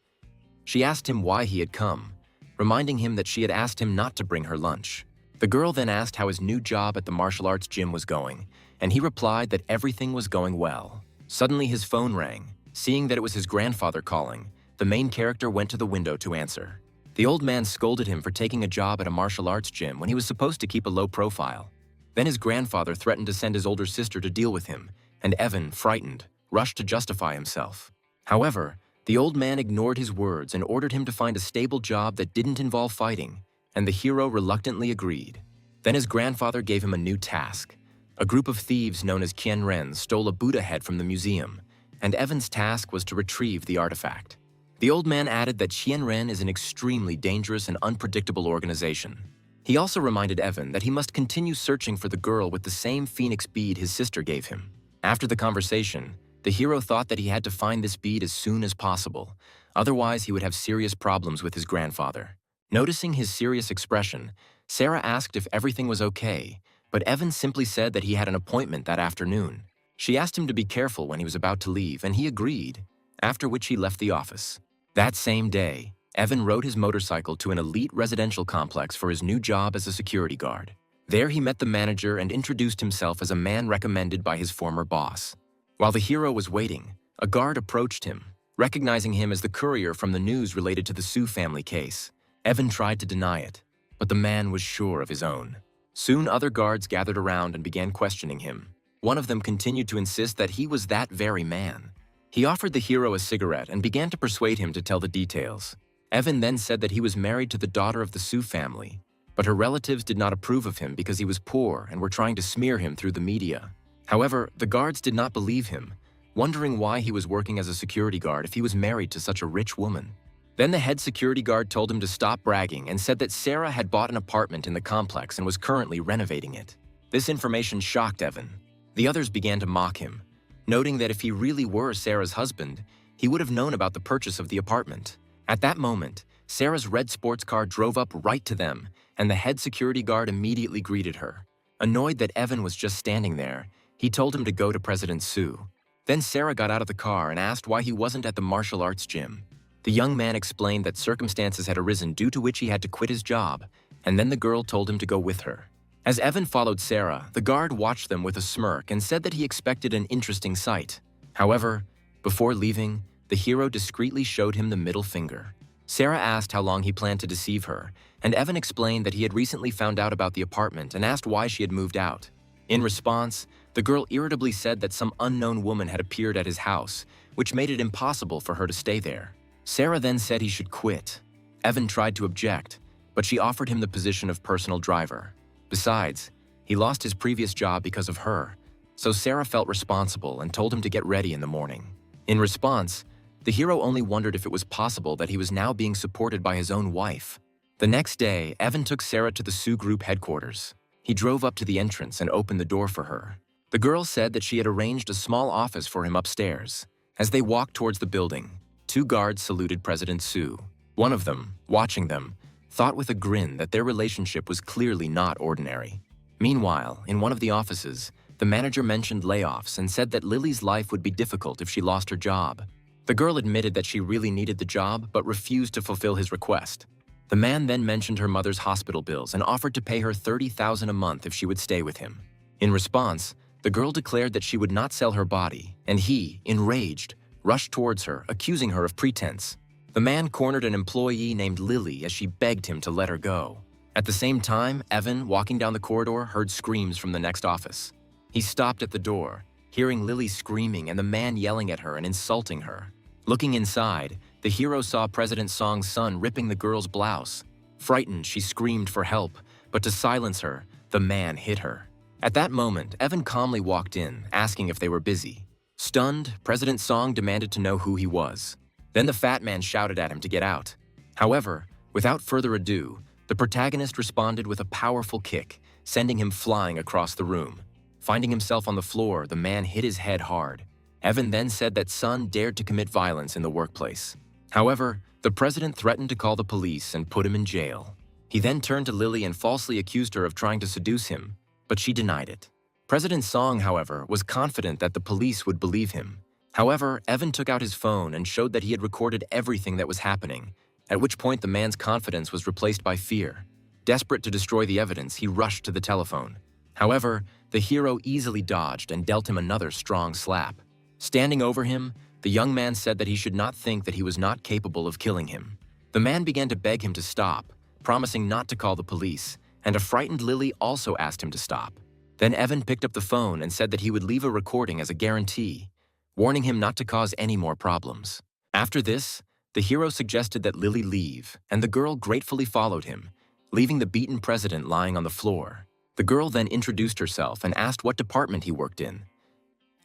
She asked him why he had come, reminding him that she had asked him not to bring her lunch. The girl then asked how his new job at the martial arts gym was going, and he replied that everything was going well. Suddenly his phone rang. Seeing that it was his grandfather calling, the main character went to the window to answer. The old man scolded him for taking a job at a martial arts gym when he was supposed to keep a low profile. Then his grandfather threatened to send his older sister to deal with him, and Evan, frightened, rushed to justify himself. However, the old man ignored his words and ordered him to find a stable job that didn't involve fighting, and the hero reluctantly agreed. Then his grandfather gave him a new task. A group of thieves known as Qianren stole a Buddha head from the museum, and Evan's task was to retrieve the artifact. The old man added that Qianren is an extremely dangerous and unpredictable organization. He also reminded Evan that he must continue searching for the girl with the same phoenix bead his sister gave him. After the conversation, the hero thought that he had to find this bead as soon as possible, otherwise he would have serious problems with his grandfather. Noticing his serious expression, Sarah asked if everything was okay, but Evan simply said that he had an appointment that afternoon. She asked him to be careful when he was about to leave, and he agreed, after which he left the office. That same day, Evan rode his motorcycle to an elite residential complex for his new job as a security guard. There he met the manager and introduced himself as a man recommended by his former boss. While the hero was waiting, a guard approached him, recognizing him as the courier from the news related to the Su family case. Evan tried to deny it, but the man was sure of his own. Soon other guards gathered around and began questioning him. One of them continued to insist that he was that very man. He offered the hero a cigarette and began to persuade him to tell the details. Evan then said that he was married to the daughter of the Su family, but her relatives did not approve of him because he was poor and were trying to smear him through the media. However, the guards did not believe him, wondering why he was working as a security guard if he was married to such a rich woman. Then the head security guard told him to stop bragging and said that Sarah had bought an apartment in the complex and was currently renovating it. This information shocked Evan. The others began to mock him, noting that if he really were Sarah's husband, he would have known about the purchase of the apartment. At that moment, Sarah's red sports car drove up right to them, and the head security guard immediately greeted her. Annoyed that Evan was just standing there, he told him to go to President Su. Then Sarah got out of the car and asked why he wasn't at the martial arts gym. The young man explained that circumstances had arisen due to which he had to quit his job, and then the girl told him to go with her. As Evan followed Sarah, the guard watched them with a smirk and said that he expected an interesting sight. However, before leaving, the hero discreetly showed him the middle finger. Sarah asked how long he planned to deceive her, and Evan explained that he had recently found out about the apartment and asked why she had moved out. In response, the girl irritably said that some unknown woman had appeared at his house, which made it impossible for her to stay there. Sarah then said he should quit. Evan tried to object, but she offered him the position of personal driver. Besides, he lost his previous job because of her, so Sarah felt responsible and told him to get ready in the morning. In response, the hero only wondered if it was possible that he was now being supported by his own wife. The next day, Evan took Sarah to the Su Group headquarters. He drove up to the entrance and opened the door for her. The girl said that she had arranged a small office for him upstairs. As they walked towards the building, 2 guards saluted President Su. One of them, watching them, thought with a grin that their relationship was clearly not ordinary. Meanwhile, in one of the offices, the manager mentioned layoffs and said that Lily's life would be difficult if she lost her job. The girl admitted that she really needed the job but refused to fulfill his request. The man then mentioned her mother's hospital bills and offered to pay her $30,000 a month if she would stay with him. In response, the girl declared that she would not sell her body, and he, enraged, rushed towards her, accusing her of pretense. The man cornered an employee named Lily as she begged him to let her go. At the same time, Evan, walking down the corridor, heard screams from the next office. He stopped at the door, hearing Lily screaming and the man yelling at her and insulting her. Looking inside, the hero saw President Song's son ripping the girl's blouse. Frightened, she screamed for help, but to silence her, the man hit her. At that moment, Evan calmly walked in, asking if they were busy. Stunned, President Song demanded to know who he was. Then the fat man shouted at him to get out. However, without further ado, the protagonist responded with a powerful kick, sending him flying across the room. Finding himself on the floor, the man hit his head hard. Evan then said that Son dared to commit violence in the workplace. However, the president threatened to call the police and put him in jail. He then turned to Lily and falsely accused her of trying to seduce him, but she denied it. President Song, however, was confident that the police would believe him. However, Evan took out his phone and showed that he had recorded everything that was happening, at which point the man's confidence was replaced by fear. Desperate to destroy the evidence, he rushed to the telephone. However, the hero easily dodged and dealt him another strong slap. Standing over him, the young man said that he should not think that he was not capable of killing him. The man began to beg him to stop, promising not to call the police, and a frightened Lily also asked him to stop. Then Evan picked up the phone and said that he would leave a recording as a guarantee, warning him not to cause any more problems. After this, the hero suggested that Lily leave, and the girl gratefully followed him, leaving the beaten president lying on the floor. The girl then introduced herself and asked what department he worked in.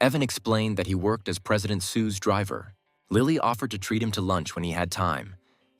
Evan explained that he worked as President Sue's driver. Lily offered to treat him to lunch when he had time,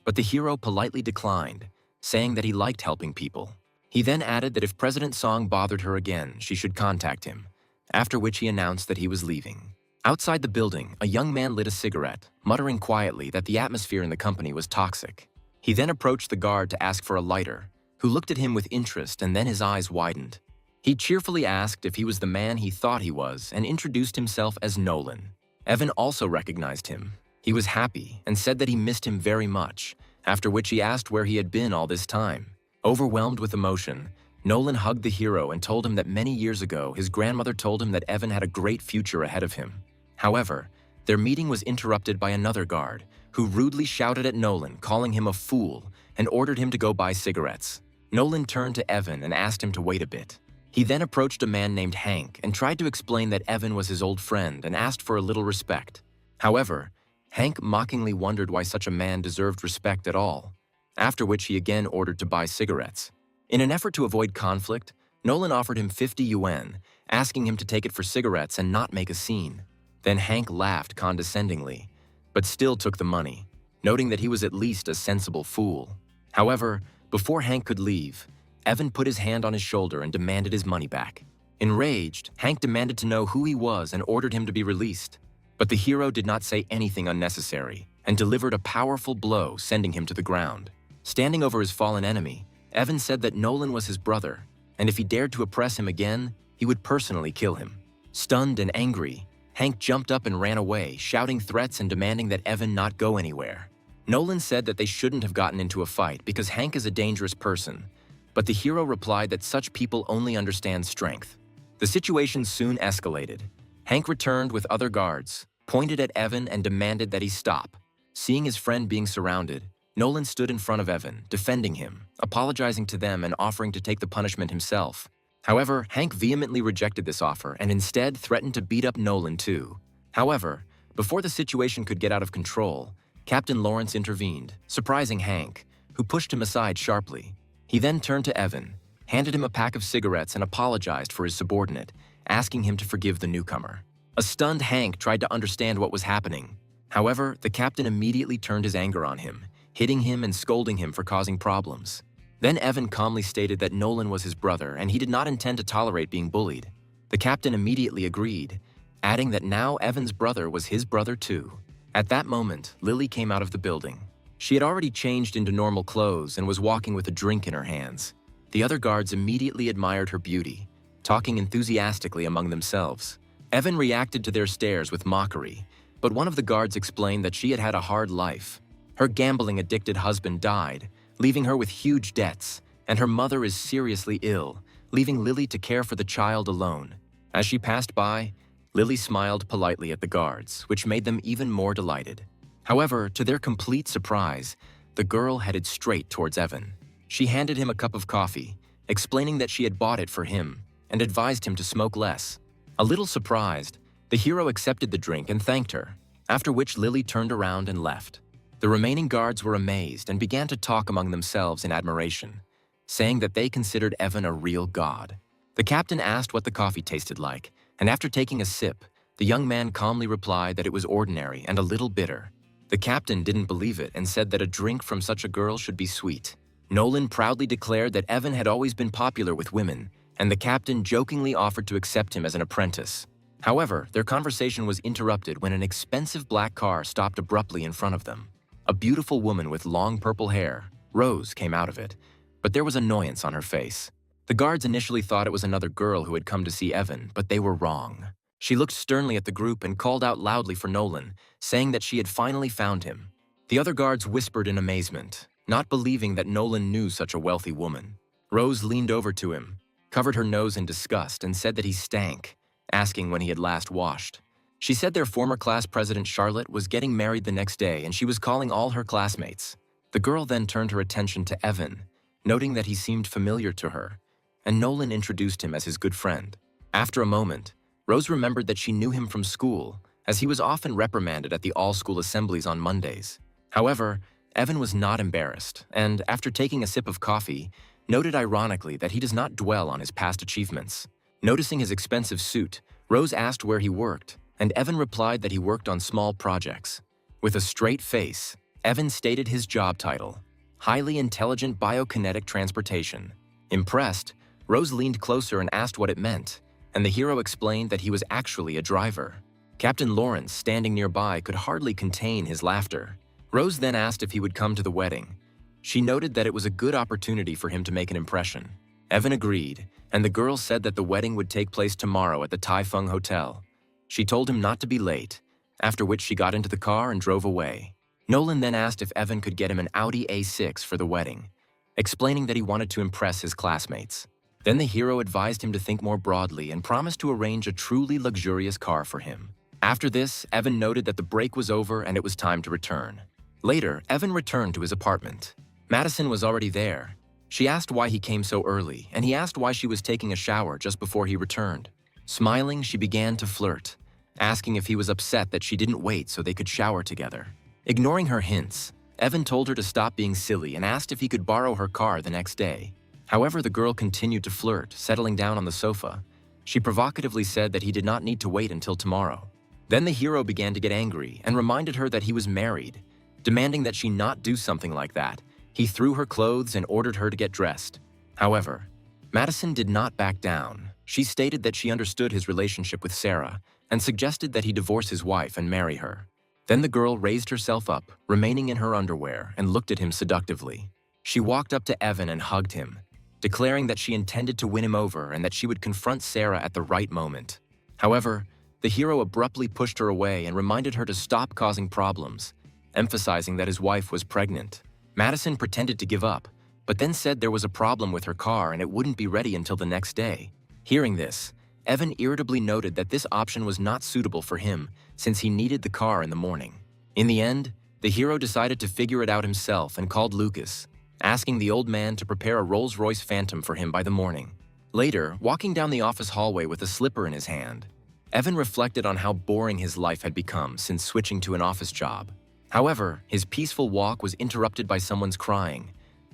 but the hero politely declined, saying that he liked helping people. He then added that if President Song bothered her again, she should contact him, after which he announced that he was leaving. Outside the building, a young man lit a cigarette, muttering quietly that the atmosphere in the company was toxic. He then approached the guard to ask for a lighter, who looked at him with interest and then his eyes widened. He cheerfully asked if he was the man he thought he was and introduced himself as Nolan. Evan also recognized him. He was happy and said that he missed him very much, after which he asked where he had been all this time. Overwhelmed with emotion, Nolan hugged the hero and told him that many years ago his grandmother told him that Evan had a great future ahead of him. However, their meeting was interrupted by another guard, who rudely shouted at Nolan, calling him a fool, and ordered him to go buy cigarettes. Nolan turned to Evan and asked him to wait a bit. He then approached a man named Hank and tried to explain that Evan was his old friend and asked for a little respect. However, Hank mockingly wondered why such a man deserved respect at all, after which he again ordered to buy cigarettes. In an effort to avoid conflict, Nolan offered him 50 yuan, asking him to take it for cigarettes and not make a scene. Then Hank laughed condescendingly, but still took the money, noting that he was at least a sensible fool. However, before Hank could leave, Evan put his hand on his shoulder and demanded his money back. Enraged, Hank demanded to know who he was and ordered him to be released. But the hero did not say anything unnecessary and delivered a powerful blow, sending him to the ground. Standing over his fallen enemy, Evan said that Nolan was his brother, and if he dared to oppress him again, he would personally kill him. Stunned and angry, Hank jumped up and ran away, shouting threats and demanding that Evan not go anywhere. Nolan said that they shouldn't have gotten into a fight because Hank is a dangerous person, but the hero replied that such people only understand strength. The situation soon escalated. Hank returned with other guards, pointed at Evan and demanded that he stop. Seeing his friend being surrounded, Nolan stood in front of Evan, defending him, apologizing to them and offering to take the punishment himself. However, Hank vehemently rejected this offer and instead threatened to beat up Nolan too. However, before the situation could get out of control, Captain Lawrence intervened, surprising Hank, who pushed him aside sharply. He then turned to Evan, handed him a pack of cigarettes and apologized for his subordinate, asking him to forgive the newcomer. A stunned Hank tried to understand what was happening. However, the captain immediately turned his anger on him, hitting him and scolding him for causing problems. Then Evan calmly stated that Nolan was his brother and he did not intend to tolerate being bullied. The captain immediately agreed, adding that now Evan's brother was his brother too. At that moment, Lily came out of the building. She had already changed into normal clothes and was walking with a drink in her hands. The other guards immediately admired her beauty, talking enthusiastically among themselves. Evan reacted to their stares with mockery, but one of the guards explained that she had had a hard life. Her gambling-addicted husband died, leaving her with huge debts, and her mother is seriously ill, leaving Lily to care for the child alone. As she passed by, Lily smiled politely at the guards, which made them even more delighted. However, to their complete surprise, the girl headed straight towards Evan. She handed him a cup of coffee, explaining that she had bought it for him, and advised him to smoke less. A little surprised, the hero accepted the drink and thanked her, after which Lily turned around and left. The remaining guards were amazed and began to talk among themselves in admiration, saying that they considered Evan a real god. The captain asked what the coffee tasted like, and after taking a sip, the young man calmly replied that it was ordinary and a little bitter. The captain didn't believe it and said that a drink from such a girl should be sweet. Nolan proudly declared that Evan had always been popular with women, and the captain jokingly offered to accept him as an apprentice. However, their conversation was interrupted when an expensive black car stopped abruptly in front of them. A beautiful woman with long purple hair, Rose, came out of it, but there was annoyance on her face. The guards initially thought it was another girl who had come to see Evan, but they were wrong. She looked sternly at the group and called out loudly for Nolan, saying that she had finally found him. The other guards whispered in amazement, not believing that Nolan knew such a wealthy woman. Rose leaned over to him, covered her nose in disgust, and said that he stank, asking when he had last washed. She said their former class president Charlotte was getting married the next day and she was calling all her classmates. The girl then turned her attention to Evan, noting that he seemed familiar to her, and Nolan introduced him as his good friend. After a moment, Rose remembered that she knew him from school, as he was often reprimanded at the all-school assemblies on Mondays. However, Evan was not embarrassed, and after taking a sip of coffee, noted ironically that he does not dwell on his past achievements. Noticing his expensive suit, Rose asked where he worked, and Evan replied that he worked on small projects. With a straight face, Evan stated his job title, Highly Intelligent Biokinetic Transportation. Impressed, Rose leaned closer and asked what it meant, and the hero explained that he was actually a driver. Captain Lawrence, standing nearby, could hardly contain his laughter. Rose then asked if he would come to the wedding. She noted that it was a good opportunity for him to make an impression. Evan agreed, and the girl said that the wedding would take place tomorrow at the Tai Fung Hotel. She told him not to be late, after which she got into the car and drove away. Nolan then asked if Evan could get him an Audi A6 for the wedding, explaining that he wanted to impress his classmates. Then the hero advised him to think more broadly and promised to arrange a truly luxurious car for him. After this, Evan noted that the break was over and it was time to return. Later, Evan returned to his apartment. Madison was already there. She asked why he came so early, and he asked why she was taking a shower just before he returned. Smiling, she began to flirt, asking if he was upset that she didn't wait so they could shower together. Ignoring her hints, Evan told her to stop being silly and asked if he could borrow her car the next day. However, the girl continued to flirt, settling down on the sofa. She provocatively said that he did not need to wait until tomorrow. Then the hero began to get angry and reminded her that he was married. Demanding that she not do something like that, he threw her clothes and ordered her to get dressed. However, Madison did not back down. She stated that she understood his relationship with Sarah and suggested that he divorce his wife and marry her. Then the girl raised herself up, remaining in her underwear, and looked at him seductively. She walked up to Evan and hugged him, declaring that she intended to win him over and that she would confront Sarah at the right moment. However, the hero abruptly pushed her away and reminded her to stop causing problems, emphasizing that his wife was pregnant. Madison pretended to give up, but then said there was a problem with her car and it wouldn't be ready until the next day. Hearing this, Evan irritably noted that this option was not suitable for him since he needed the car in the morning. In the end, the hero decided to figure it out himself and called Lucas, asking the old man to prepare a Rolls-Royce Phantom for him by the morning. Later, walking down the office hallway with a slipper in his hand, Evan reflected on how boring his life had become since switching to an office job. However, his peaceful walk was interrupted by someone's crying.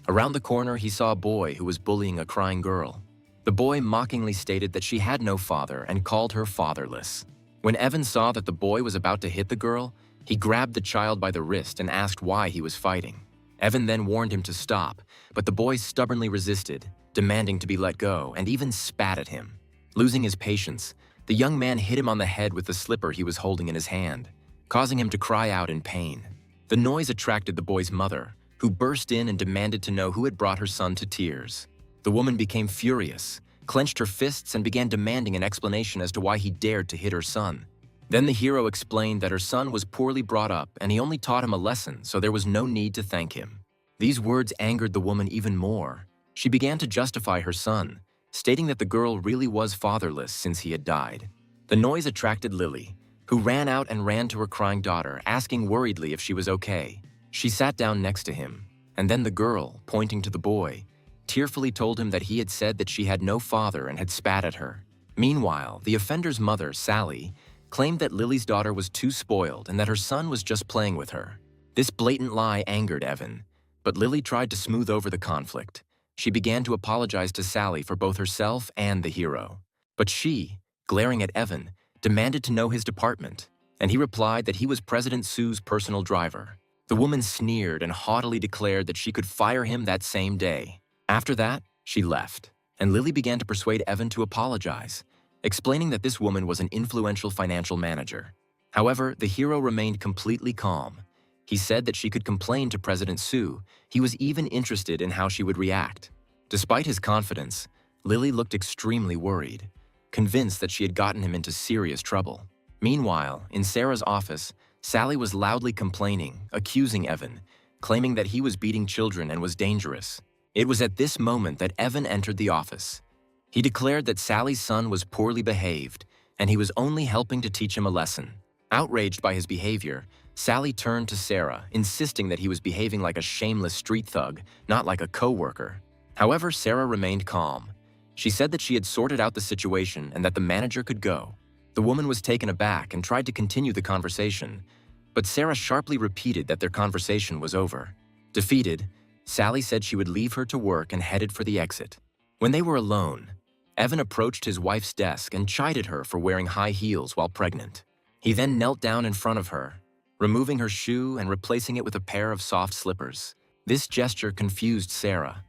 Around the corner, he saw a boy who was bullying a crying girl. The boy mockingly stated that she had no father and called her fatherless. When Evan saw that the boy was about to hit the girl, he grabbed the child by the wrist and asked why he was fighting. Evan then warned him to stop, but the boy stubbornly resisted, demanding to be let go, and even spat at him. Losing his patience, the young man hit him on the head with the slipper he was holding in his hand, causing him to cry out in pain. The noise attracted the boy's mother, who burst in and demanded to know who had brought her son to tears. The woman became furious, clenched her fists, and began demanding an explanation as to why he dared to hit her son. Then the hero explained that her son was poorly brought up and he only taught him a lesson, so there was no need to thank him. These words angered the woman even more. She began to justify her son, stating that the girl really was fatherless since he had died. The noise attracted Lily, who ran out and ran to her crying daughter, asking worriedly if she was okay. She sat down next to him, and then the girl, pointing to the boy, tearfully told him that he had said that she had no father and had spat at her. Meanwhile, the offender's mother, Sally, claimed that Lily's daughter was too spoiled and that her son was just playing with her. This blatant lie angered Evan, but Lily tried to smooth over the conflict. She began to apologize to Sally for both herself and the hero. But she, glaring at Evan, demanded to know his department, and he replied that he was President Sue's personal driver. The woman sneered and haughtily declared that she could fire him that same day. After that, she left, and Lily began to persuade Evan to apologize, explaining that this woman was an influential financial manager. However, the hero remained completely calm. He said that she could complain to President Sue. He was even interested in how she would react. Despite his confidence, Lily looked extremely worried. convinced that she had gotten him into serious trouble. Meanwhile, in Sarah's office, Sally was loudly complaining, accusing Evan, claiming that he was beating children and was dangerous. It was at this moment that Evan entered the office. He declared that Sally's son was poorly behaved, and he was only helping to teach him a lesson. Outraged by his behavior, Sally turned to Sarah, insisting that he was behaving like a shameless street thug, not like a co-worker. However, Sarah remained calm. She said that she had sorted out the situation and that the manager could go. The woman was taken aback and tried to continue the conversation, but Sarah sharply repeated that their conversation was over. Defeated, Sally said she would leave her to work and headed for the exit. When they were alone, Evan approached his wife's desk and chided her for wearing high heels while pregnant. He then knelt down in front of her, removing her shoe and replacing it with a pair of soft slippers. This gesture confused Sarah.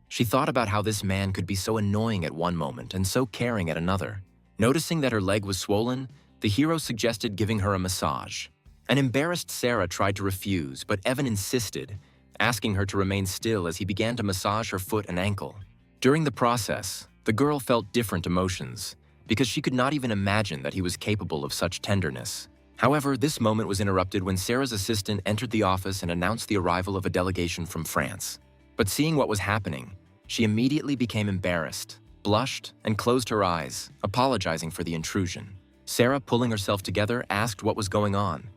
She thought about how this man could be so annoying at one moment and so caring at another. Noticing that her leg was swollen, the hero suggested giving her a massage. An embarrassed Sarah tried to refuse, but Evan insisted, asking her to remain still as he began to massage her foot and ankle. During the process, the girl felt different emotions, because she could not even imagine that he was capable of such tenderness. However, this moment was interrupted when Sarah's assistant entered the office and announced the arrival of a delegation from France. But seeing what was happening, she immediately became embarrassed, blushed, and closed her eyes, apologizing for the intrusion. Sarah, pulling herself together, asked what was going on.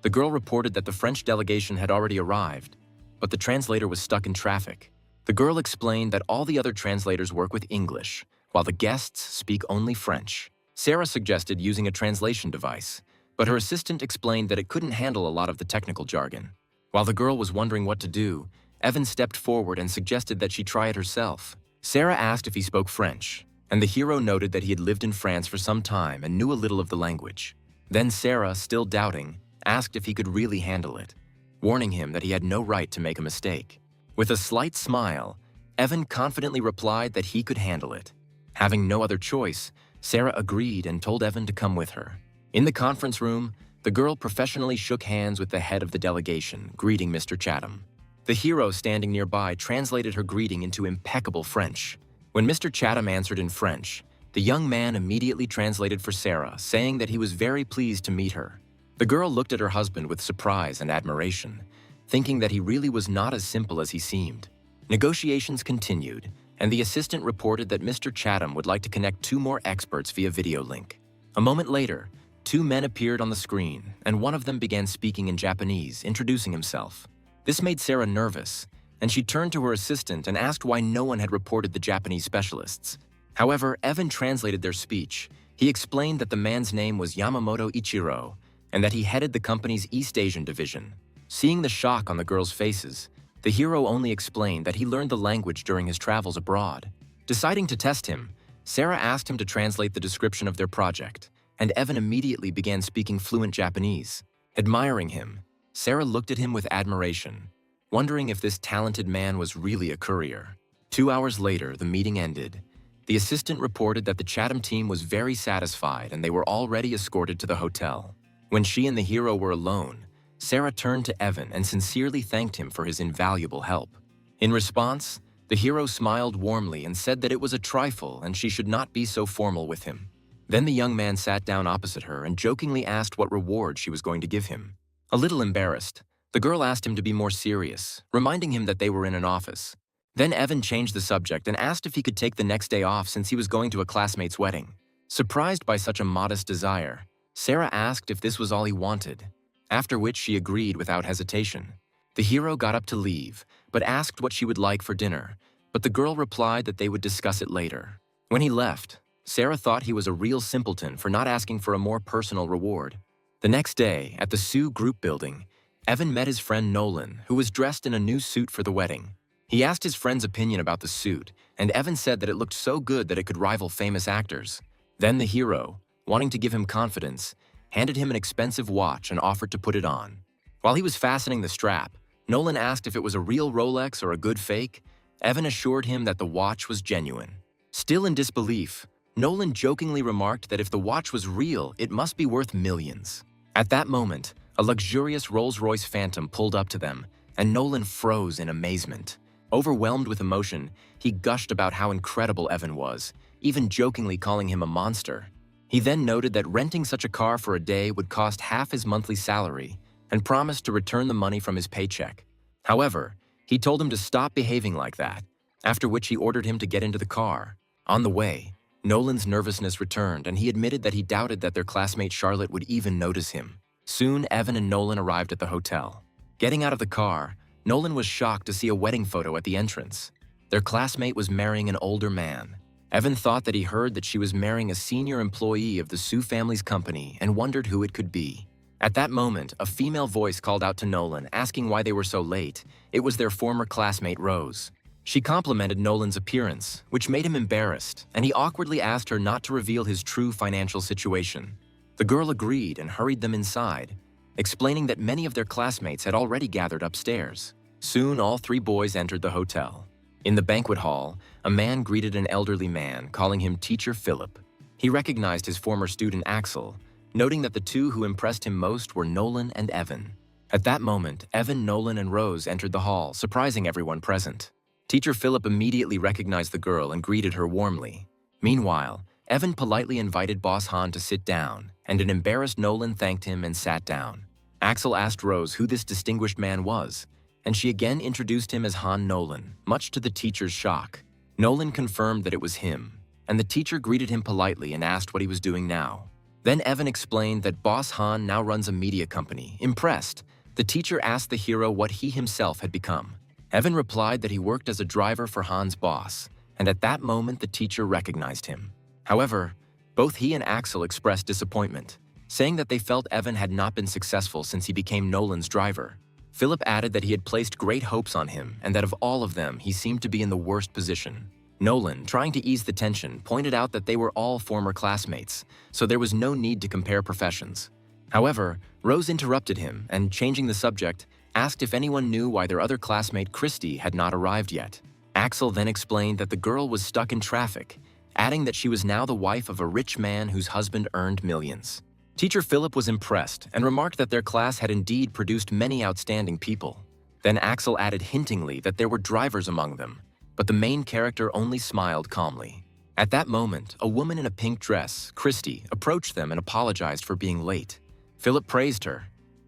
The girl reported that the French delegation had already arrived, but the translator was stuck in traffic. The girl explained that all the other translators work with English, while the guests speak only French. Sarah suggested using a translation device, but her assistant explained that it couldn't handle a lot of the technical jargon. While the girl was wondering what to do, Evan stepped forward and suggested that she try it herself. Sarah asked if he spoke French, and the hero noted that he had lived in France for some time and knew a little of the language. Then Sarah, still doubting, asked if he could really handle it, warning him that he had no right to make a mistake. With a slight smile, Evan confidently replied that he could handle it. Having no other choice, Sarah agreed and told Evan to come with her. In the conference room, the girl professionally shook hands with the head of the delegation, greeting Mr. Chatham. The hero standing nearby translated her greeting into impeccable French. When Mr. Chatham answered in French, the young man immediately translated for Sarah, saying that he was very pleased to meet her. The girl looked at her husband with surprise and admiration, thinking that he really was not as simple as he seemed. Negotiations continued, and the assistant reported that Mr. Chatham would like to connect 2 more experts via video link. A moment later, 2 men appeared on the screen, and one of them began speaking in Japanese, introducing himself. This made Sarah nervous, and she turned to her assistant and asked why no one had reported the Japanese specialists. However, Evan translated their speech. He explained that the man's name was Yamamoto Ichiro, and that he headed the company's East Asian division. Seeing the shock on the girls' faces, the hero only explained that he learned the language during his travels abroad. Deciding to test him, Sarah asked him to translate the description of their project, and Evan immediately began speaking fluent Japanese. Admiring him, Sarah looked at him with admiration, wondering if this talented man was really a courier. 2 hours later, the meeting ended. The assistant reported that the Chatham team was very satisfied and they were already escorted to the hotel. When she and the hero were alone, Sarah turned to Evan and sincerely thanked him for his invaluable help. In response, the hero smiled warmly and said that it was a trifle and she should not be so formal with him. Then the young man sat down opposite her and jokingly asked what reward she was going to give him. A little embarrassed, the girl asked him to be more serious, reminding him that they were in an office. Then Evan changed the subject and asked if he could take the next day off since he was going to a classmate's wedding. Surprised by such a modest desire, Sarah asked if this was all he wanted, after which she agreed without hesitation. The hero got up to leave, but asked what she would like for dinner, but the girl replied that they would discuss it later. When he left, Sarah thought he was a real simpleton for not asking for a more personal reward. The next day, at the Sioux group building, Evan met his friend Nolan, who was dressed in a new suit for the wedding. He asked his friend's opinion about the suit, and Evan said that it looked so good that it could rival famous actors. Then the hero, wanting to give him confidence, handed him an expensive watch and offered to put it on. While he was fastening the strap, Nolan asked if it was a real Rolex or a good fake. Evan assured him that the watch was genuine. Still in disbelief, Nolan jokingly remarked that if the watch was real, it must be worth millions. At that moment, a luxurious Rolls-Royce Phantom pulled up to them, and Nolan froze in amazement. Overwhelmed with emotion, he gushed about how incredible Evan was, even jokingly calling him a monster. He then noted that renting such a car for a day would cost half his monthly salary and promised to return the money from his paycheck. However, he told him to stop behaving like that, after which he ordered him to get into the car. On the way, Nolan's nervousness returned and he admitted that he doubted that their classmate Charlotte would even notice him. Soon, Evan and Nolan arrived at the hotel. Getting out of the car, Nolan was shocked to see a wedding photo at the entrance. Their classmate was marrying an older man. Evan thought that he heard that she was marrying a senior employee of the Sue family's company and wondered who it could be. At that moment, a female voice called out to Nolan, asking why they were so late. It was their former classmate, Rose. She complimented Nolan's appearance, which made him embarrassed, and he awkwardly asked her not to reveal his true financial situation. The girl agreed and hurried them inside, explaining that many of their classmates had already gathered upstairs. Soon, all three boys entered the hotel. In the banquet hall, a man greeted an elderly man, calling him Teacher Philip. He recognized his former student Axel, noting that the two who impressed him most were Nolan and Evan. At that moment, Evan, Nolan, and Rose entered the hall, surprising everyone present. Teacher Philip immediately recognized the girl and greeted her warmly. Meanwhile, Evan politely invited Boss Han to sit down, and an embarrassed Nolan thanked him and sat down. Axel asked Rose who this distinguished man was, and she again introduced him as Han Nolan, much to the teacher's shock. Nolan confirmed that it was him, and the teacher greeted him politely and asked what he was doing now. Then Evan explained that Boss Han now runs a media company. Impressed, the teacher asked the hero what he himself had become. Evan replied that he worked as a driver for Han's boss, and at that moment the teacher recognized him. However, both he and Axel expressed disappointment, saying that they felt Evan had not been successful since he became Nolan's driver. Philip added that he had placed great hopes on him and that of all of them, he seemed to be in the worst position. Nolan, trying to ease the tension, pointed out that they were all former classmates, so there was no need to compare professions. However, Rose interrupted him and, changing the subject, asked if anyone knew why their other classmate Christy had not arrived yet. Axel then explained that the girl was stuck in traffic, adding that she was now the wife of a rich man whose husband earned millions. Teacher Philip was impressed and remarked that their class had indeed produced many outstanding people. Then Axel added hintingly that there were drivers among them, but the main character only smiled calmly. At that moment, a woman in a pink dress, Christy, approached them and apologized for being late. Philip praised her.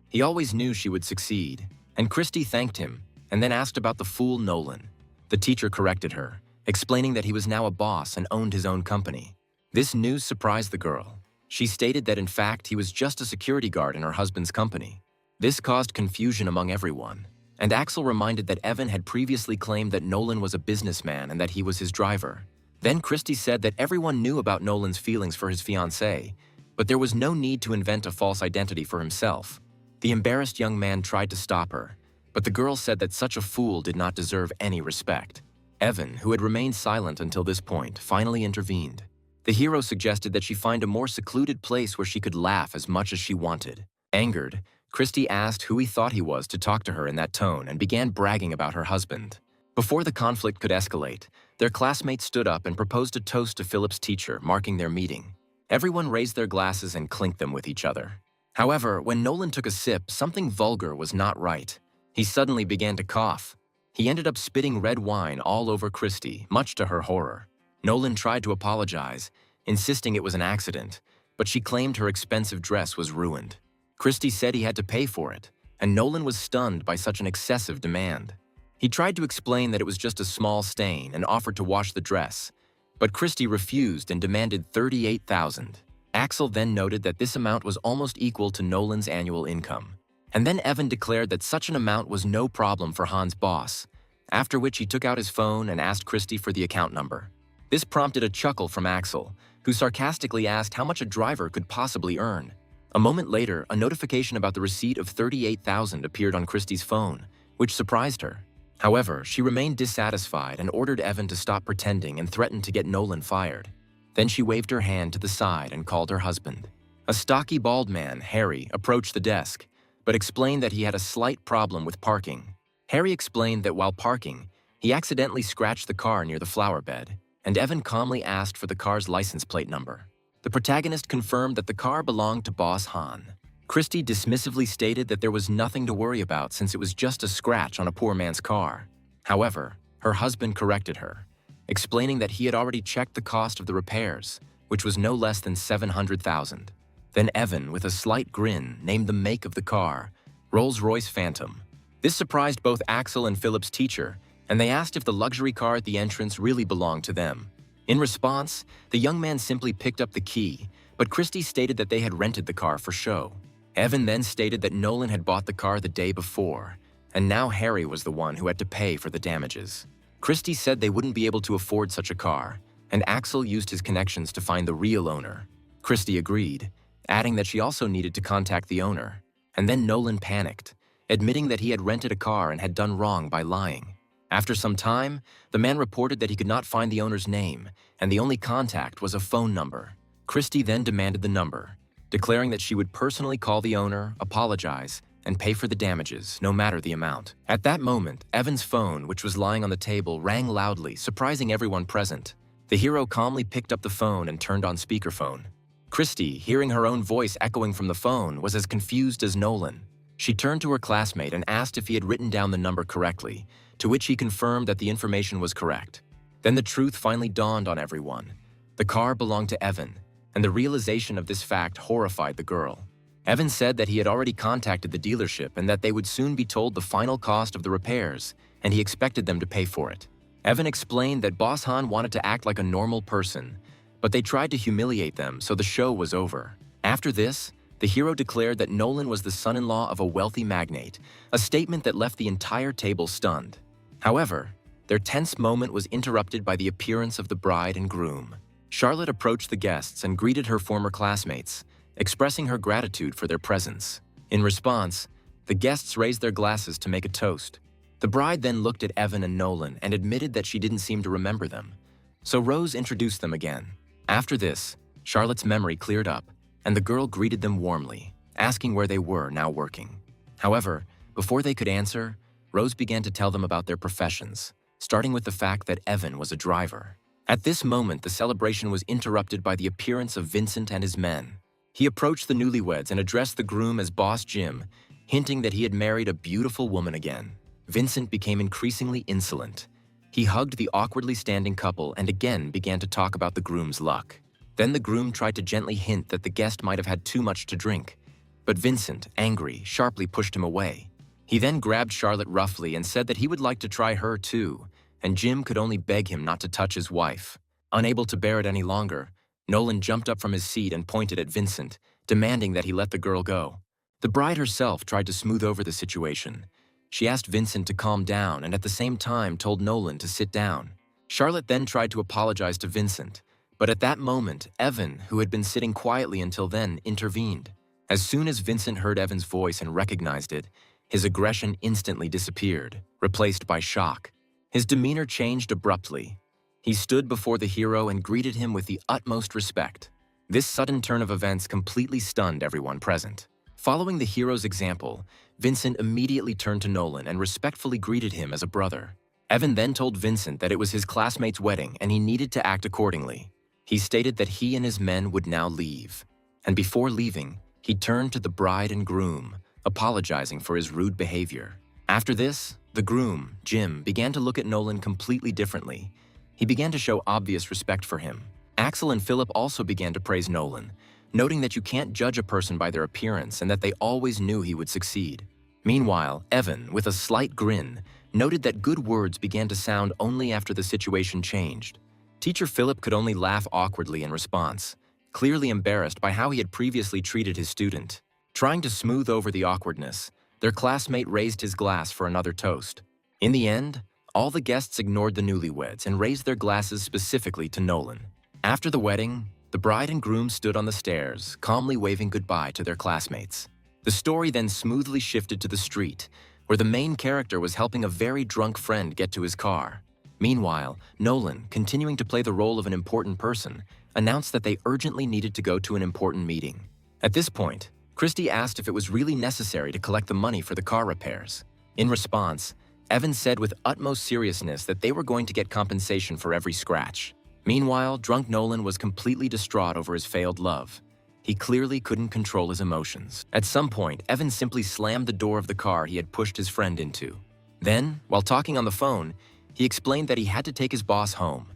He always knew she would succeed, and Christy thanked him and then asked about the fool Nolan. The teacher corrected her, explaining that he was now a boss and owned his own company. This news surprised the girl. She stated that in fact he was just a security guard in her husband's company. This caused confusion among everyone, and Axel reminded that Evan had previously claimed that Nolan was a businessman and that he was his driver. Then Christy said that everyone knew about Nolan's feelings for his fiancée, but there was no need to invent a false identity for himself. The embarrassed young man tried to stop her, but the girl said that such a fool did not deserve any respect. Evan, who had remained silent until this point, finally intervened. The hero suggested that she find a more secluded place where she could laugh as much as she wanted. Angered, Christy asked who he thought he was to talk to her in that tone and began bragging about her husband. Before the conflict could escalate, their classmates stood up and proposed a toast to Philip's teacher, marking their meeting. Everyone raised their glasses and clinked them with each other. However, when Nolan took a sip, something vulgar was not right. He suddenly began to cough. He ended up spitting red wine all over Christy, much to her horror. Nolan tried to apologize, insisting it was an accident, but she claimed her expensive dress was ruined. Christy said he had to pay for it, and Nolan was stunned by such an excessive demand. He tried to explain that it was just a small stain and offered to wash the dress, but Christy refused and demanded $38,000. Axel then noted that this amount was almost equal to Nolan's annual income. And then Evan declared that such an amount was no problem for Han's boss, after which he took out his phone and asked Christy for the account number. This prompted a chuckle from Axel, who sarcastically asked how much a driver could possibly earn. A moment later, a notification about the receipt of $38,000 appeared on Christy's phone, which surprised her. However, she remained dissatisfied and ordered Evan to stop pretending and threatened to get Nolan fired. Then she waved her hand to the side and called her husband. A stocky bald man, Harry, approached the desk, but explained that he had a slight problem with parking. Harry explained that while parking, he accidentally scratched the car near the flower bed, and Evan calmly asked for the car's license plate number. The protagonist confirmed that the car belonged to Boss Han. Christy dismissively stated that there was nothing to worry about since it was just a scratch on a poor man's car. However, her husband corrected her, explaining that he had already checked the cost of the repairs, which was no less than $700,000. Then Evan, with a slight grin, named the make of the car, Rolls-Royce Phantom. This surprised both Axel and Philip's teacher, and they asked if the luxury car at the entrance really belonged to them. In response, the young man simply picked up the key, but Christy stated that they had rented the car for show. Evan then stated that Nolan had bought the car the day before, and now Harry was the one who had to pay for the damages. Christy said they wouldn't be able to afford such a car, and Axel used his connections to find the real owner. Christy agreed, adding that she also needed to contact the owner. And then Nolan panicked, admitting that he had rented a car and had done wrong by lying. After some time, the man reported that he could not find the owner's name, and the only contact was a phone number. Christy then demanded the number, declaring that she would personally call the owner, apologize, and pay for the damages, no matter the amount. At that moment, Evan's phone, which was lying on the table, rang loudly, surprising everyone present. The hero calmly picked up the phone and turned on speakerphone. Christy, hearing her own voice echoing from the phone, was as confused as Nolan. She turned to her classmate and asked if he had written down the number correctly, to which he confirmed that the information was correct. Then the truth finally dawned on everyone. The car belonged to Evan, and the realization of this fact horrified the girl. Evan said that he had already contacted the dealership and that they would soon be told the final cost of the repairs, and he expected them to pay for it. Evan explained that Boss Han wanted to act like a normal person, but they tried to humiliate them, so the show was over. After this, the hero declared that Nolan was the son-in-law of a wealthy magnate, a statement that left the entire table stunned. However, their tense moment was interrupted by the appearance of the bride and groom. Charlotte approached the guests and greeted her former classmates, expressing her gratitude for their presence. In response, the guests raised their glasses to make a toast. The bride then looked at Evan and Nolan and admitted that she didn't seem to remember them. So Rose introduced them again. After this, Charlotte's memory cleared up, and the girl greeted them warmly, asking where they were now working. However, before they could answer, Rose began to tell them about their professions, starting with the fact that Evan was a driver. At this moment, the celebration was interrupted by the appearance of Vincent and his men. He approached the newlyweds and addressed the groom as Boss Jim, hinting that he had married a beautiful woman again. Vincent became increasingly insolent. He hugged the awkwardly standing couple and again began to talk about the groom's luck. Then the groom tried to gently hint that the guest might have had too much to drink, but Vincent, angry, sharply pushed him away. He then grabbed Charlotte roughly and said that he would like to try her too, and Jim could only beg him not to touch his wife. Unable to bear it any longer, Nolan jumped up from his seat and pointed at Vincent, demanding that he let the girl go. The bride herself tried to smooth over the situation. She asked Vincent to calm down and at the same time told Nolan to sit down. Charlotte then tried to apologize to Vincent, but at that moment, Evan, who had been sitting quietly until then, intervened. As soon as Vincent heard Evan's voice and recognized it, his aggression instantly disappeared, replaced by shock. His demeanor changed abruptly. He stood before the hero and greeted him with the utmost respect. This sudden turn of events completely stunned everyone present. Following the hero's example, Vincent immediately turned to Nolan and respectfully greeted him as a brother. Evan then told Vincent that it was his classmate's wedding and he needed to act accordingly. He stated that he and his men would now leave. And before leaving, he turned to the bride and groom, apologizing for his rude behavior. After this, the groom, Jim, began to look at Nolan completely differently. He began to show obvious respect for him. Axel and Philip also began to praise Nolan, noting that you can't judge a person by their appearance and that they always knew he would succeed. Meanwhile, Evan, with a slight grin, noted that good words began to sound only after the situation changed. Teacher Philip could only laugh awkwardly in response, clearly embarrassed by how he had previously treated his student. Trying to smooth over the awkwardness, their classmate raised his glass for another toast. In the end, all the guests ignored the newlyweds and raised their glasses specifically to Nolan. After the wedding, the bride and groom stood on the stairs, calmly waving goodbye to their classmates. The story then smoothly shifted to the street, where the main character was helping a very drunk friend get to his car. Meanwhile, Nolan, continuing to play the role of an important person, announced that they urgently needed to go to an important meeting. At this point, Christy asked if it was really necessary to collect the money for the car repairs. In response, Evan said with utmost seriousness that they were going to get compensation for every scratch. Meanwhile, drunk Nolan was completely distraught over his failed love. He clearly couldn't control his emotions. At some point, Evan simply slammed the door of the car he had pushed his friend into. Then, while talking on the phone, he explained that he had to take his boss home.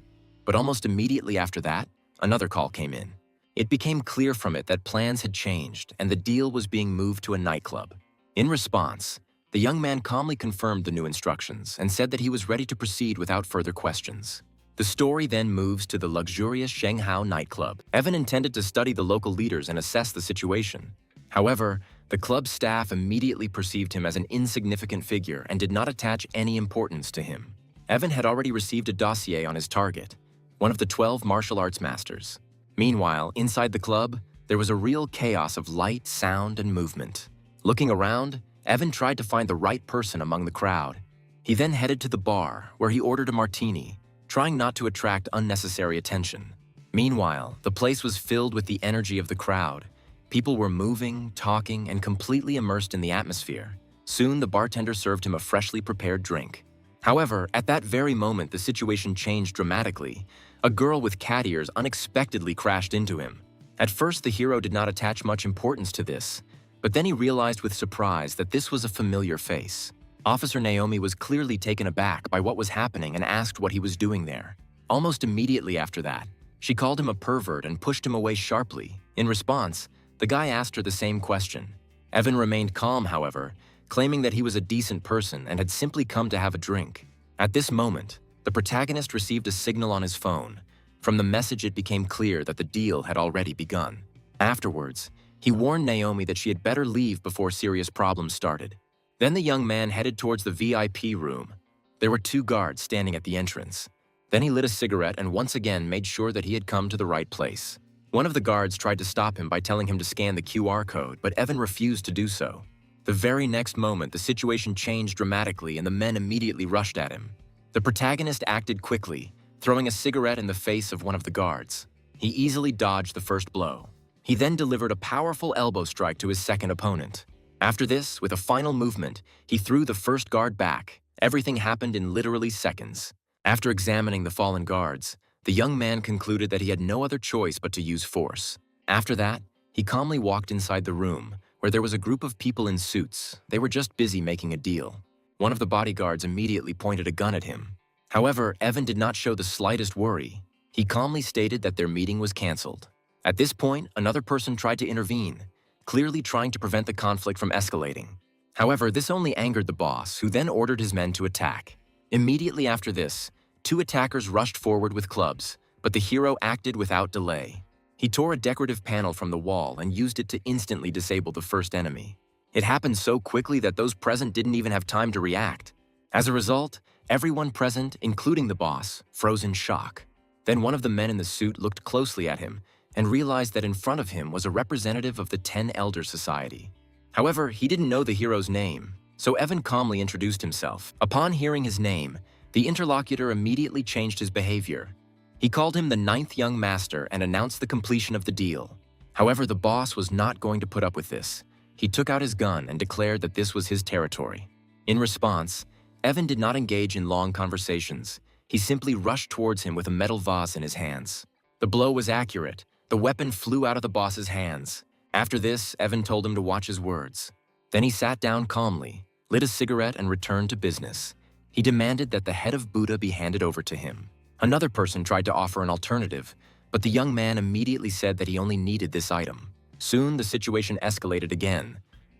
But almost immediately after that, another call came in. It became clear from it that plans had changed and the deal was being moved to a nightclub. In response, the young man calmly confirmed the new instructions and said that he was ready to proceed without further questions. The story then moves to the luxurious Shanghai nightclub. Evan intended to study the local leaders and assess the situation. However, the club staff immediately perceived him as an insignificant figure and did not attach any importance to him. Evan had already received a dossier on his target, one of the 12 martial arts masters. Meanwhile, inside the club, there was a real chaos of light, sound, and movement. Looking around, Evan tried to find the right person among the crowd. He then headed to the bar, where he ordered a martini, trying not to attract unnecessary attention. Meanwhile, the place was filled with the energy of the crowd. People were moving, talking, and completely immersed in the atmosphere. Soon, the bartender served him a freshly prepared drink. However, at that very moment, the situation changed dramatically. A girl with cat ears unexpectedly crashed into him. At first, the hero did not attach much importance to this, but then he realized with surprise that this was a familiar face. Officer Naomi was clearly taken aback by what was happening and asked what he was doing there. Almost immediately after that, she called him a pervert and pushed him away sharply. In response, the guy asked her the same question. Evan remained calm, however, claiming that he was a decent person and had simply come to have a drink. At this moment, the protagonist received a signal on his phone. From the message, it became clear that the deal had already begun. Afterwards, he warned Naomi that she had better leave before serious problems started. Then the young man headed towards the VIP room. There were 2 guards standing at the entrance. Then he lit a cigarette and once again made sure that he had come to the right place. One of the guards tried to stop him by telling him to scan the QR code, but Evan refused to do so. The very next moment, the situation changed dramatically and the men immediately rushed at him. The protagonist acted quickly, throwing a cigarette in the face of one of the guards. He easily dodged the first blow. He then delivered a powerful elbow strike to his second opponent. After this, with a final movement, he threw the first guard back. Everything happened in literally seconds. After examining the fallen guards, the young man concluded that he had no other choice but to use force. After that, he calmly walked inside the room, where there was a group of people in suits. They were just busy making a deal. One of the bodyguards immediately pointed a gun at him. However, Evan did not show the slightest worry. He calmly stated that their meeting was canceled. At this point, another person tried to intervene, clearly trying to prevent the conflict from escalating. However, this only angered the boss, who then ordered his men to attack. Immediately after this, 2 attackers rushed forward with clubs, but the hero acted without delay. He tore a decorative panel from the wall and used it to instantly disable the first enemy. It happened so quickly that those present didn't even have time to react. As a result, everyone present, including the boss, froze in shock. Then one of the men in the suit looked closely at him and realized that in front of him was a representative of the 10 Elder Society. However, he didn't know the hero's name, so Evan calmly introduced himself. Upon hearing his name, the interlocutor immediately changed his behavior. He called him the 9th young master and announced the completion of the deal. However, the boss was not going to put up with this. He took out his gun and declared that this was his territory. In response, Evan did not engage in long conversations. He simply rushed towards him with a metal vase in his hands. The blow was accurate. The weapon flew out of the boss's hands. After this, Evan told him to watch his words. Then he sat down calmly, lit a cigarette, and returned to business. He demanded that the head of Buddha be handed over to him. Another person tried to offer an alternative, but the young man immediately said that he only needed this item. Soon, the situation escalated again.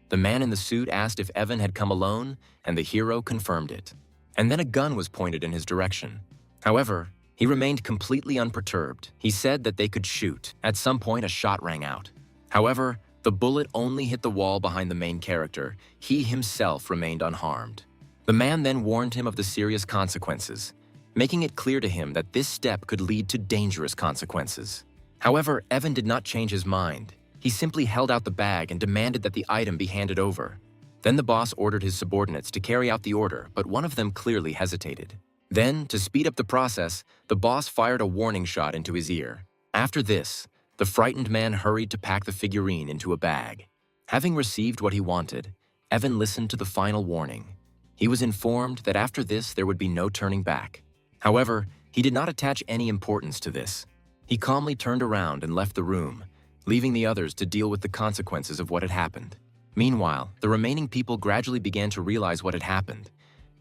The man in the suit asked if Evan had come alone, and the hero confirmed it. And then a gun was pointed in his direction. However, he remained completely unperturbed. He said that they could shoot. At some point, a shot rang out. However, the bullet only hit the wall behind the main character. He himself remained unharmed. The man then warned him of the serious consequences, making it clear to him that this step could lead to dangerous consequences. However, Evan did not change his mind. He simply held out the bag and demanded that the item be handed over. Then the boss ordered his subordinates to carry out the order, but one of them clearly hesitated. Then, to speed up the process, the boss fired a warning shot into his ear. After this, the frightened man hurried to pack the figurine into a bag. Having received what he wanted, Evan listened to the final warning. He was informed that after this there would be no turning back. However, he did not attach any importance to this. He calmly turned around and left the room, leaving the others to deal with the consequences of what had happened. Meanwhile, the remaining people gradually began to realize what had happened.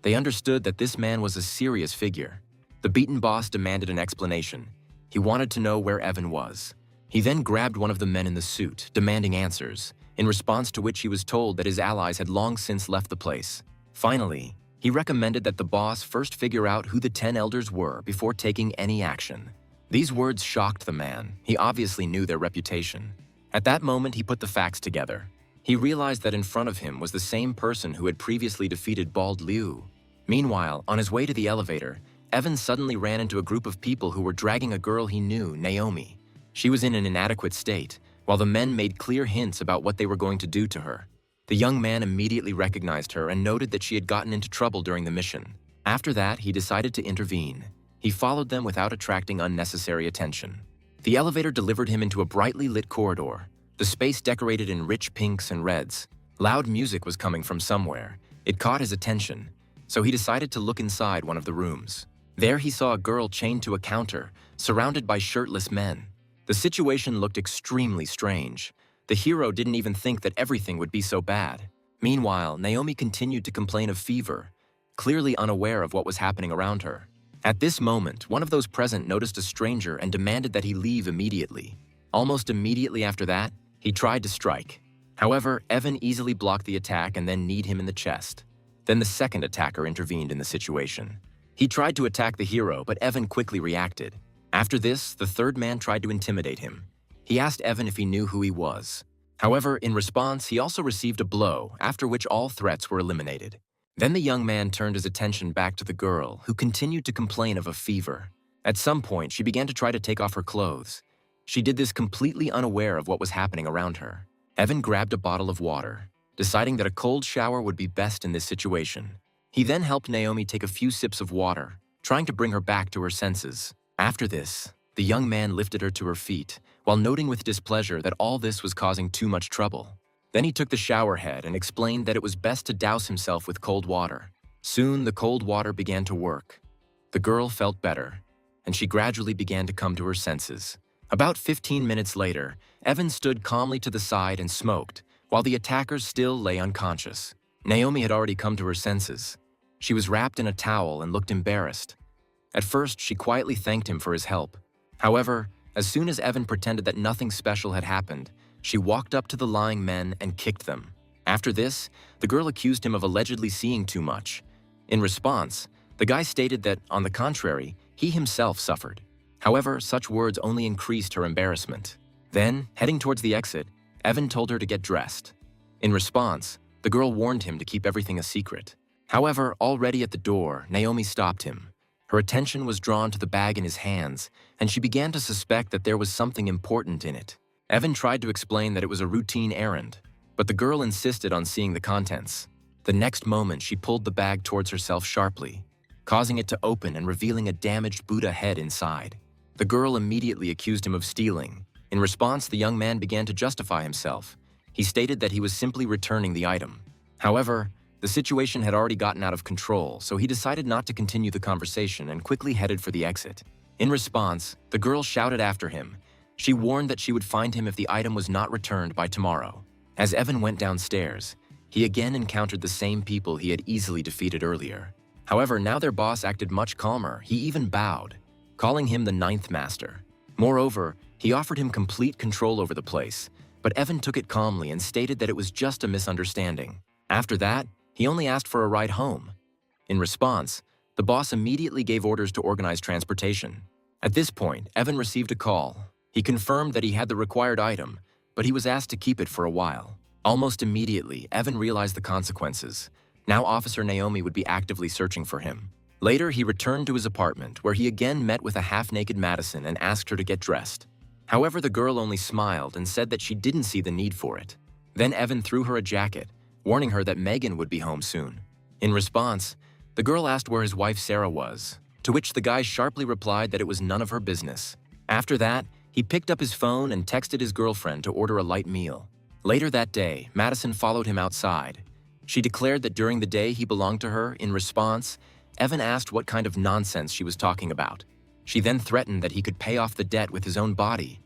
They understood that this man was a serious figure. The beaten boss demanded an explanation. He wanted to know where Evan was. He then grabbed one of the men in the suit, demanding answers, in response to which he was told that his allies had long since left the place. Finally, he recommended that the boss first figure out who the 10 elders were before taking any action. These words shocked the man. He obviously knew their reputation. At that moment, he put the facts together. He realized that in front of him was the same person who had previously defeated Bald Liu. Meanwhile, on his way to the elevator, Evan suddenly ran into a group of people who were dragging a girl he knew, Naomi. She was in an inadequate state, while the men made clear hints about what they were going to do to her. The young man immediately recognized her and noted that she had gotten into trouble during the mission. After that, he decided to intervene. He followed them without attracting unnecessary attention. The elevator delivered him into a brightly lit corridor, the space decorated in rich pinks and reds. Loud music was coming from somewhere. It caught his attention, so he decided to look inside one of the rooms. There he saw a girl chained to a counter, surrounded by shirtless men. The situation looked extremely strange. The hero didn't even think that everything would be so bad. Meanwhile, Naomi continued to complain of fever, clearly unaware of what was happening around her. At this moment, one of those present noticed a stranger and demanded that he leave immediately. Almost immediately after that, he tried to strike. However, Evan easily blocked the attack and then kneed him in the chest. Then the second attacker intervened in the situation. He tried to attack the hero, but Evan quickly reacted. After this, the third man tried to intimidate him. He asked Evan if he knew who he was. However, in response, he also received a blow, after which all threats were eliminated. Then the young man turned his attention back to the girl, who continued to complain of a fever. At some point, she began to try to take off her clothes. She did this completely unaware of what was happening around her. Evan grabbed a bottle of water, deciding that a cold shower would be best in this situation. He then helped Naomi take a few sips of water, trying to bring her back to her senses. After this, the young man lifted her to her feet, while noting with displeasure that all this was causing too much trouble. Then he took the shower head and explained that it was best to douse himself with cold water. Soon, the cold water began to work. The girl felt better, and she gradually began to come to her senses. About 15 minutes later, Evan stood calmly to the side and smoked, while the attackers still lay unconscious. Naomi had already come to her senses. She was wrapped in a towel and looked embarrassed. At first, she quietly thanked him for his help. However, as soon as Evan pretended that nothing special had happened, she walked up to the lying men and kicked them. After this, the girl accused him of allegedly seeing too much. In response, the guy stated that, on the contrary, he himself suffered. However, such words only increased her embarrassment. Then, heading towards the exit, Evan told her to get dressed. In response, the girl warned him to keep everything a secret. However, already at the door, Naomi stopped him. Her attention was drawn to the bag in his hands, and she began to suspect that there was something important in it. Evan tried to explain that it was a routine errand, but the girl insisted on seeing the contents. The next moment, she pulled the bag towards herself sharply, causing it to open and revealing a damaged Buddha head inside. The girl immediately accused him of stealing. In response, the young man began to justify himself. He stated that he was simply returning the item. However, the situation had already gotten out of control, so he decided not to continue the conversation and quickly headed for the exit. In response, the girl shouted after him. She warned that she would find him if the item was not returned by tomorrow. As Evan went downstairs, he again encountered the same people he had easily defeated earlier. However, now their boss acted much calmer. He even bowed, calling him the Ninth Master. Moreover, he offered him complete control over the place, but Evan took it calmly and stated that it was just a misunderstanding. After that, he only asked for a ride home. In response, the boss immediately gave orders to organize transportation. At this point, Evan received a call. He confirmed that he had the required item, but he was asked to keep it for a while. Almost immediately, Evan realized the consequences. Now Officer Naomi would be actively searching for him. Later, he returned to his apartment, where he again met with a half-naked Madison and asked her to get dressed. However, the girl only smiled and said that she didn't see the need for it. Then Evan threw her a jacket, warning her that Megan would be home soon. In response, the girl asked where his wife Sarah was, to which the guy sharply replied that it was none of her business. After that, he picked up his phone and texted his girlfriend to order a light meal. Later that day, Madison followed him outside. She declared that during the day he belonged to her. In response, Evan asked what kind of nonsense she was talking about. She then threatened that he could pay off the debt with his own body.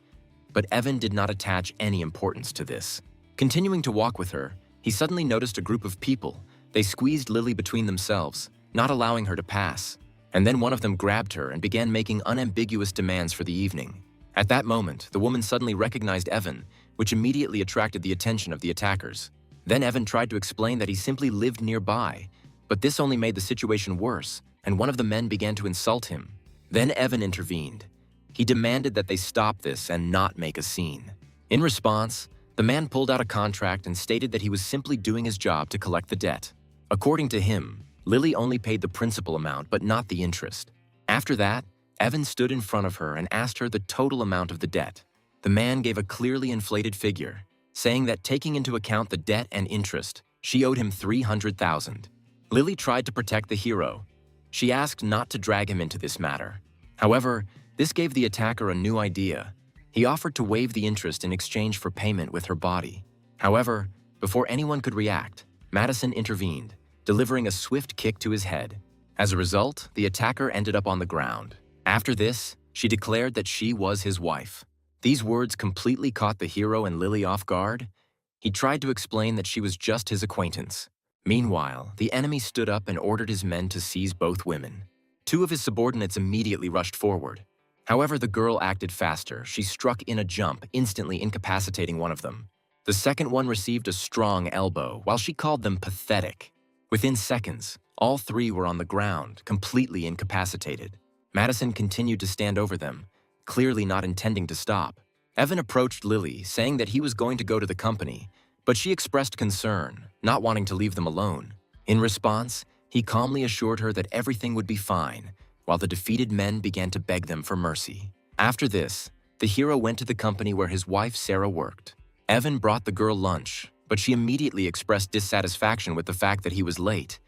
But Evan did not attach any importance to this. Continuing to walk with her, he suddenly noticed a group of people. They squeezed Lily between themselves, not allowing her to pass. And then one of them grabbed her and began making unambiguous demands for the evening. At that moment, the woman suddenly recognized Evan, which immediately attracted the attention of the attackers. Then Evan tried to explain that he simply lived nearby, but this only made the situation worse, and one of the men began to insult him. Then Evan intervened. He demanded that they stop this and not make a scene. In response, the man pulled out a contract and stated that he was simply doing his job to collect the debt. According to him, Lily only paid the principal amount but not the interest. After that, Evan stood in front of her and asked her the total amount of the debt. The man gave a clearly inflated figure, saying that taking into account the debt and interest, she owed him $300,000. Lily tried to protect the hero. She asked not to drag him into this matter. However, this gave the attacker a new idea. He offered to waive the interest in exchange for payment with her body. However, before anyone could react, Madison intervened, delivering a swift kick to his head. As a result, the attacker ended up on the ground. After this, she declared that she was his wife. These words completely caught the hero and Lily off guard. He tried to explain that she was just his acquaintance. Meanwhile, the enemy stood up and ordered his men to seize both women. Two of his subordinates immediately rushed forward. However, the girl acted faster. She struck in a jump, instantly incapacitating one of them. The second one received a strong elbow, while she called them pathetic. Within seconds, all three were on the ground, completely incapacitated. Madison continued to stand over them, clearly not intending to stop. Evan approached Lily, saying that he was going to go to the company, but she expressed concern, not wanting to leave them alone. In response, he calmly assured her that everything would be fine, while the defeated men began to beg them for mercy. After this, the hero went to the company where his wife Sarah worked. Evan brought the girl lunch, but she immediately expressed dissatisfaction with the fact that he was late.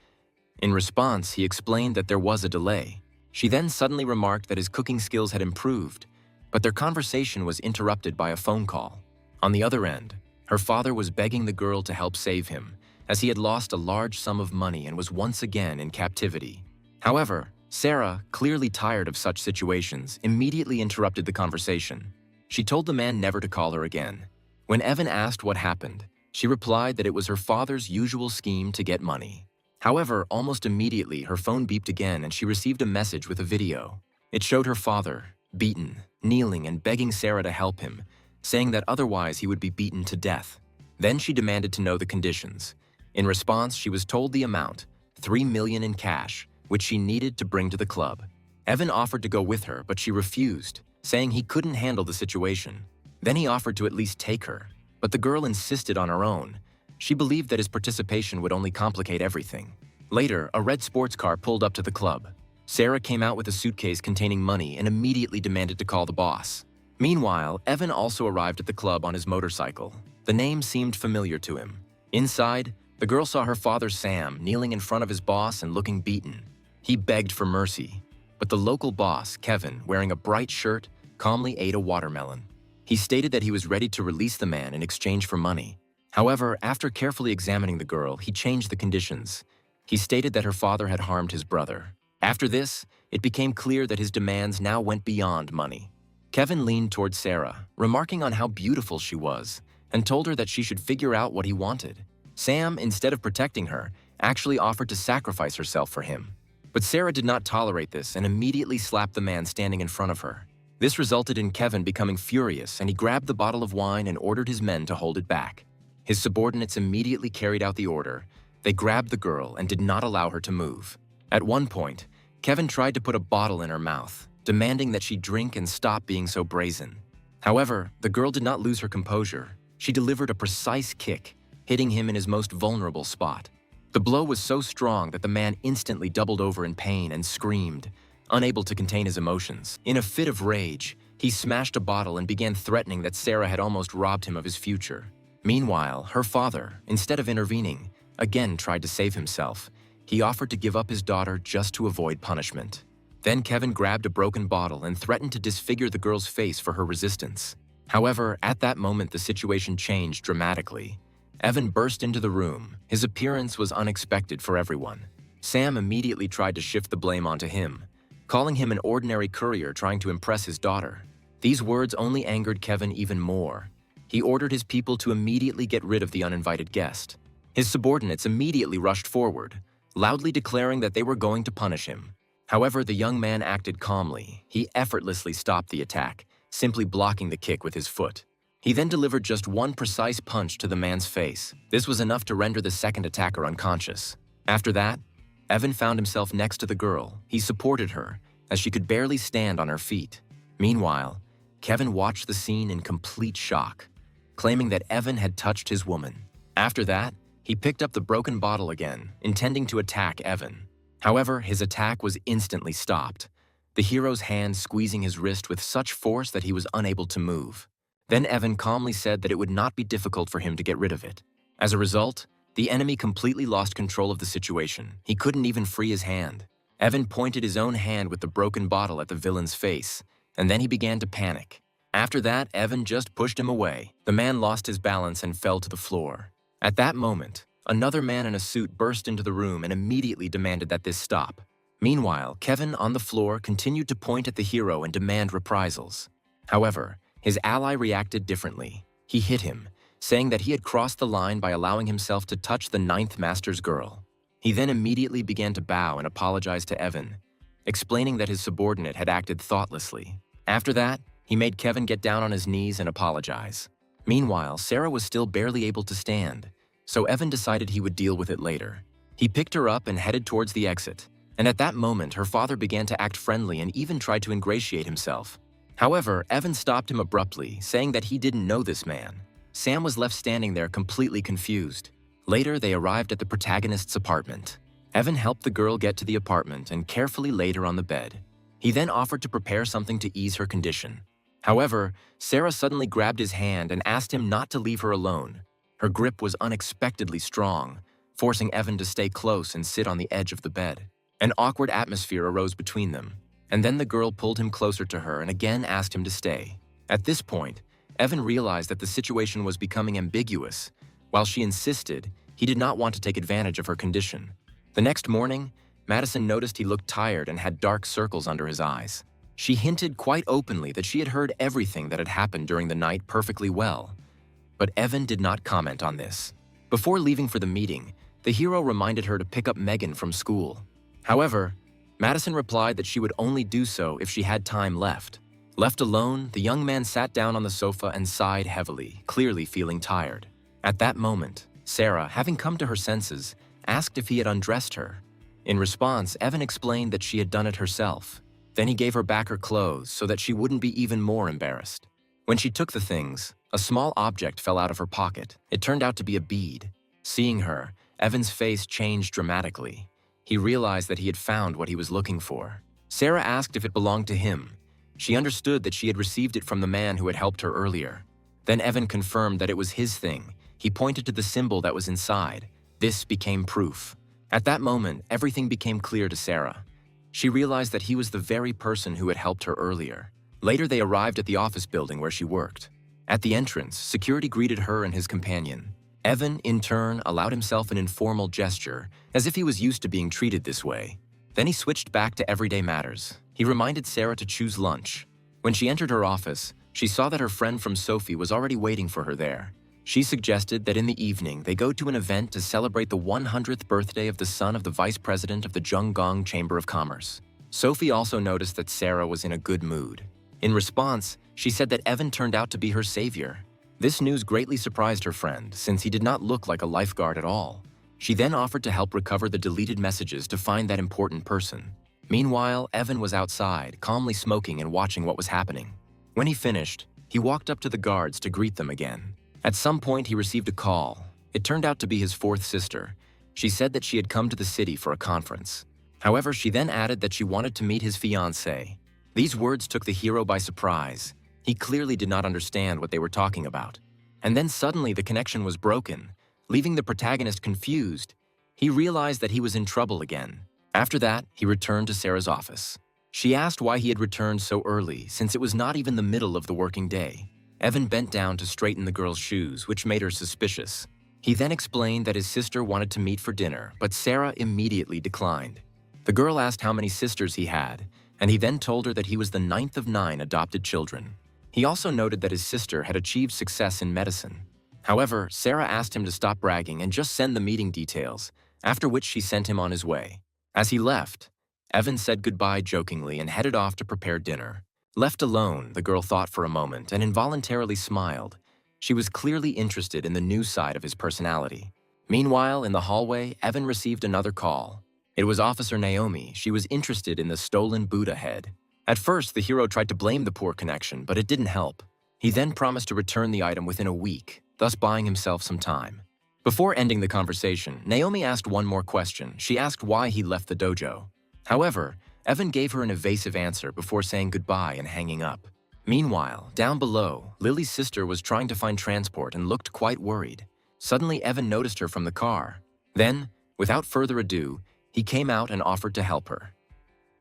In response, he explained that there was a delay. She then suddenly remarked that his cooking skills had improved, but their conversation was interrupted by a phone call. On the other end, her father was begging the girl to help save him, as he had lost a large sum of money and was once again in captivity. However, Sarah, clearly tired of such situations, immediately interrupted the conversation. She told the man never to call her again. When Evan asked what happened, she replied that it was her father's usual scheme to get money. However, almost immediately, her phone beeped again and she received a message with a video. It showed her father, beaten, kneeling and begging Sarah to help him, saying that otherwise he would be beaten to death. Then she demanded to know the conditions. In response, she was told the amount, $3 million in cash, which she needed to bring to the club. Evan offered to go with her, but she refused, saying he couldn't handle the situation. Then he offered to at least take her, but the girl insisted on her own. She believed that his participation would only complicate everything. Later, a red sports car pulled up to the club. Sarah came out with a suitcase containing money and immediately demanded to call the boss. Meanwhile, Evan also arrived at the club on his motorcycle. The name seemed familiar to him. Inside, the girl saw her father Sam kneeling in front of his boss and looking beaten. He begged for mercy, but the local boss, Kevin, wearing a bright shirt, calmly ate a watermelon. He stated that he was ready to release the man in exchange for money. However, after carefully examining the girl, he changed the conditions. He stated that her father had harmed his brother. After this, it became clear that his demands now went beyond money. Kevin leaned toward Sarah, remarking on how beautiful she was, and told her that she should figure out what he wanted. Sam, instead of protecting her, actually offered to sacrifice herself for him. But Sarah did not tolerate this and immediately slapped the man standing in front of her. This resulted in Kevin becoming furious, and he grabbed the bottle of wine and ordered his men to hold it back. His subordinates immediately carried out the order. They grabbed the girl and did not allow her to move. At one point, Kevin tried to put a bottle in her mouth, demanding that she drink and stop being so brazen. However, the girl did not lose her composure. She delivered a precise kick, hitting him in his most vulnerable spot. The blow was so strong that the man instantly doubled over in pain and screamed, unable to contain his emotions. In a fit of rage, he smashed a bottle and began threatening that Sarah had almost robbed him of his future. Meanwhile, her father, instead of intervening, again tried to save himself. He offered to give up his daughter just to avoid punishment. Then Kevin grabbed a broken bottle and threatened to disfigure the girl's face for her resistance. However, at that moment the situation changed dramatically. Evan burst into the room. His appearance was unexpected for everyone. Sam immediately tried to shift the blame onto him, calling him an ordinary courier trying to impress his daughter. These words only angered Kevin even more. He ordered his people to immediately get rid of the uninvited guest. His subordinates immediately rushed forward, loudly declaring that they were going to punish him. However, the young man acted calmly. He effortlessly stopped the attack, simply blocking the kick with his foot. He then delivered just one precise punch to the man's face. This was enough to render the second attacker unconscious. After that, Evan found himself next to the girl. He supported her, as she could barely stand on her feet. Meanwhile, Kevin watched the scene in complete shock, claiming that Evan had touched his woman. After that, he picked up the broken bottle again, intending to attack Evan. However, his attack was instantly stopped, the hero's hand squeezing his wrist with such force that he was unable to move. Then Evan calmly said that it would not be difficult for him to get rid of it. As a result, the enemy completely lost control of the situation. He couldn't even free his hand. Evan pointed his own hand with the broken bottle at the villain's face, and then he began to panic. After that, Evan just pushed him away. The man lost his balance and fell to the floor. At that moment, another man in a suit burst into the room and immediately demanded that this stop. Meanwhile, Kevin, on the floor, continued to point at the hero and demand reprisals. However, his ally reacted differently. He hit him, saying that he had crossed the line by allowing himself to touch the ninth master's girl. He then immediately began to bow and apologize to Evan, explaining that his subordinate had acted thoughtlessly. After that, he made Kevin get down on his knees and apologize. Meanwhile, Sarah was still barely able to stand, so Evan decided he would deal with it later. He picked her up and headed towards the exit, and at that moment, her father began to act friendly and even tried to ingratiate himself. However, Evan stopped him abruptly, saying that he didn't know this man. Sam was left standing there completely confused. Later, they arrived at the protagonist's apartment. Evan helped the girl get to the apartment and carefully laid her on the bed. He then offered to prepare something to ease her condition. However, Sarah suddenly grabbed his hand and asked him not to leave her alone. Her grip was unexpectedly strong, forcing Evan to stay close and sit on the edge of the bed. An awkward atmosphere arose between them, and then the girl pulled him closer to her and again asked him to stay. At this point, Evan realized that the situation was becoming ambiguous. While she insisted, he did not want to take advantage of her condition. The next morning, Madison noticed he looked tired and had dark circles under his eyes. She hinted quite openly that she had heard everything that had happened during the night perfectly well. But Evan did not comment on this. Before leaving for the meeting, the hero reminded her to pick up Megan from school. However, Madison replied that she would only do so if she had time left. Left alone, the young man sat down on the sofa and sighed heavily, clearly feeling tired. At that moment, Sarah, having come to her senses, asked if he had undressed her. In response, Evan explained that she had done it herself. Then he gave her back her clothes so that she wouldn't be even more embarrassed. When she took the things, a small object fell out of her pocket. It turned out to be a bead. Seeing her, Evan's face changed dramatically. He realized that he had found what he was looking for. Sarah asked if it belonged to him. She understood that she had received it from the man who had helped her earlier. Then Evan confirmed that it was his thing. He pointed to the symbol that was inside. This became proof. At that moment, everything became clear to Sarah. She realized that he was the very person who had helped her earlier. Later, they arrived at the office building where she worked. At the entrance, security greeted her and his companion. Evan, in turn, allowed himself an informal gesture, as if he was used to being treated this way. Then he switched back to everyday matters. He reminded Sarah to choose lunch. When she entered her office, she saw that her friend from Sophie was already waiting for her there. She suggested that in the evening they go to an event to celebrate the 100th birthday of the son of the vice president of the Zhonggong Chamber of Commerce. Sophie also noticed that Sarah was in a good mood. In response, she said that Evan turned out to be her savior. This news greatly surprised her friend, since he did not look like a lifeguard at all. She then offered to help recover the deleted messages to find that important person. Meanwhile, Evan was outside, calmly smoking and watching what was happening. When he finished, he walked up to the guards to greet them again. At some point, he received a call. It turned out to be his fourth sister. She said that she had come to the city for a conference. However, she then added that she wanted to meet his fiancée. These words took the hero by surprise. He clearly did not understand what they were talking about. And then suddenly the connection was broken, leaving the protagonist confused. He realized that he was in trouble again. After that, he returned to Sarah's office. She asked why he had returned so early, since it was not even the middle of the working day. Evan bent down to straighten the girl's shoes, which made her suspicious. He then explained that his sister wanted to meet for dinner, but Sarah immediately declined. The girl asked how many sisters he had, and he then told her that he was the 9th of 9 adopted children. He also noted that his sister had achieved success in medicine. However, Sarah asked him to stop bragging and just send the meeting details, after which she sent him on his way. As he left, Evan said goodbye jokingly and headed off to prepare dinner. Left alone, the girl thought for a moment and involuntarily smiled. She was clearly interested in the new side of his personality. Meanwhile, in the hallway, Evan received another call. It was Officer Naomi. She was interested in the stolen Buddha head. At first, the hero tried to blame the poor connection, but it didn't help. He then promised to return the item within a week, thus buying himself some time. Before ending the conversation, Naomi asked one more question. She asked why he left the dojo. However, Evan gave her an evasive answer before saying goodbye and hanging up. Meanwhile, down below, Lily's sister was trying to find transport and looked quite worried. Suddenly, Evan noticed her from the car. Then, without further ado, he came out and offered to help her.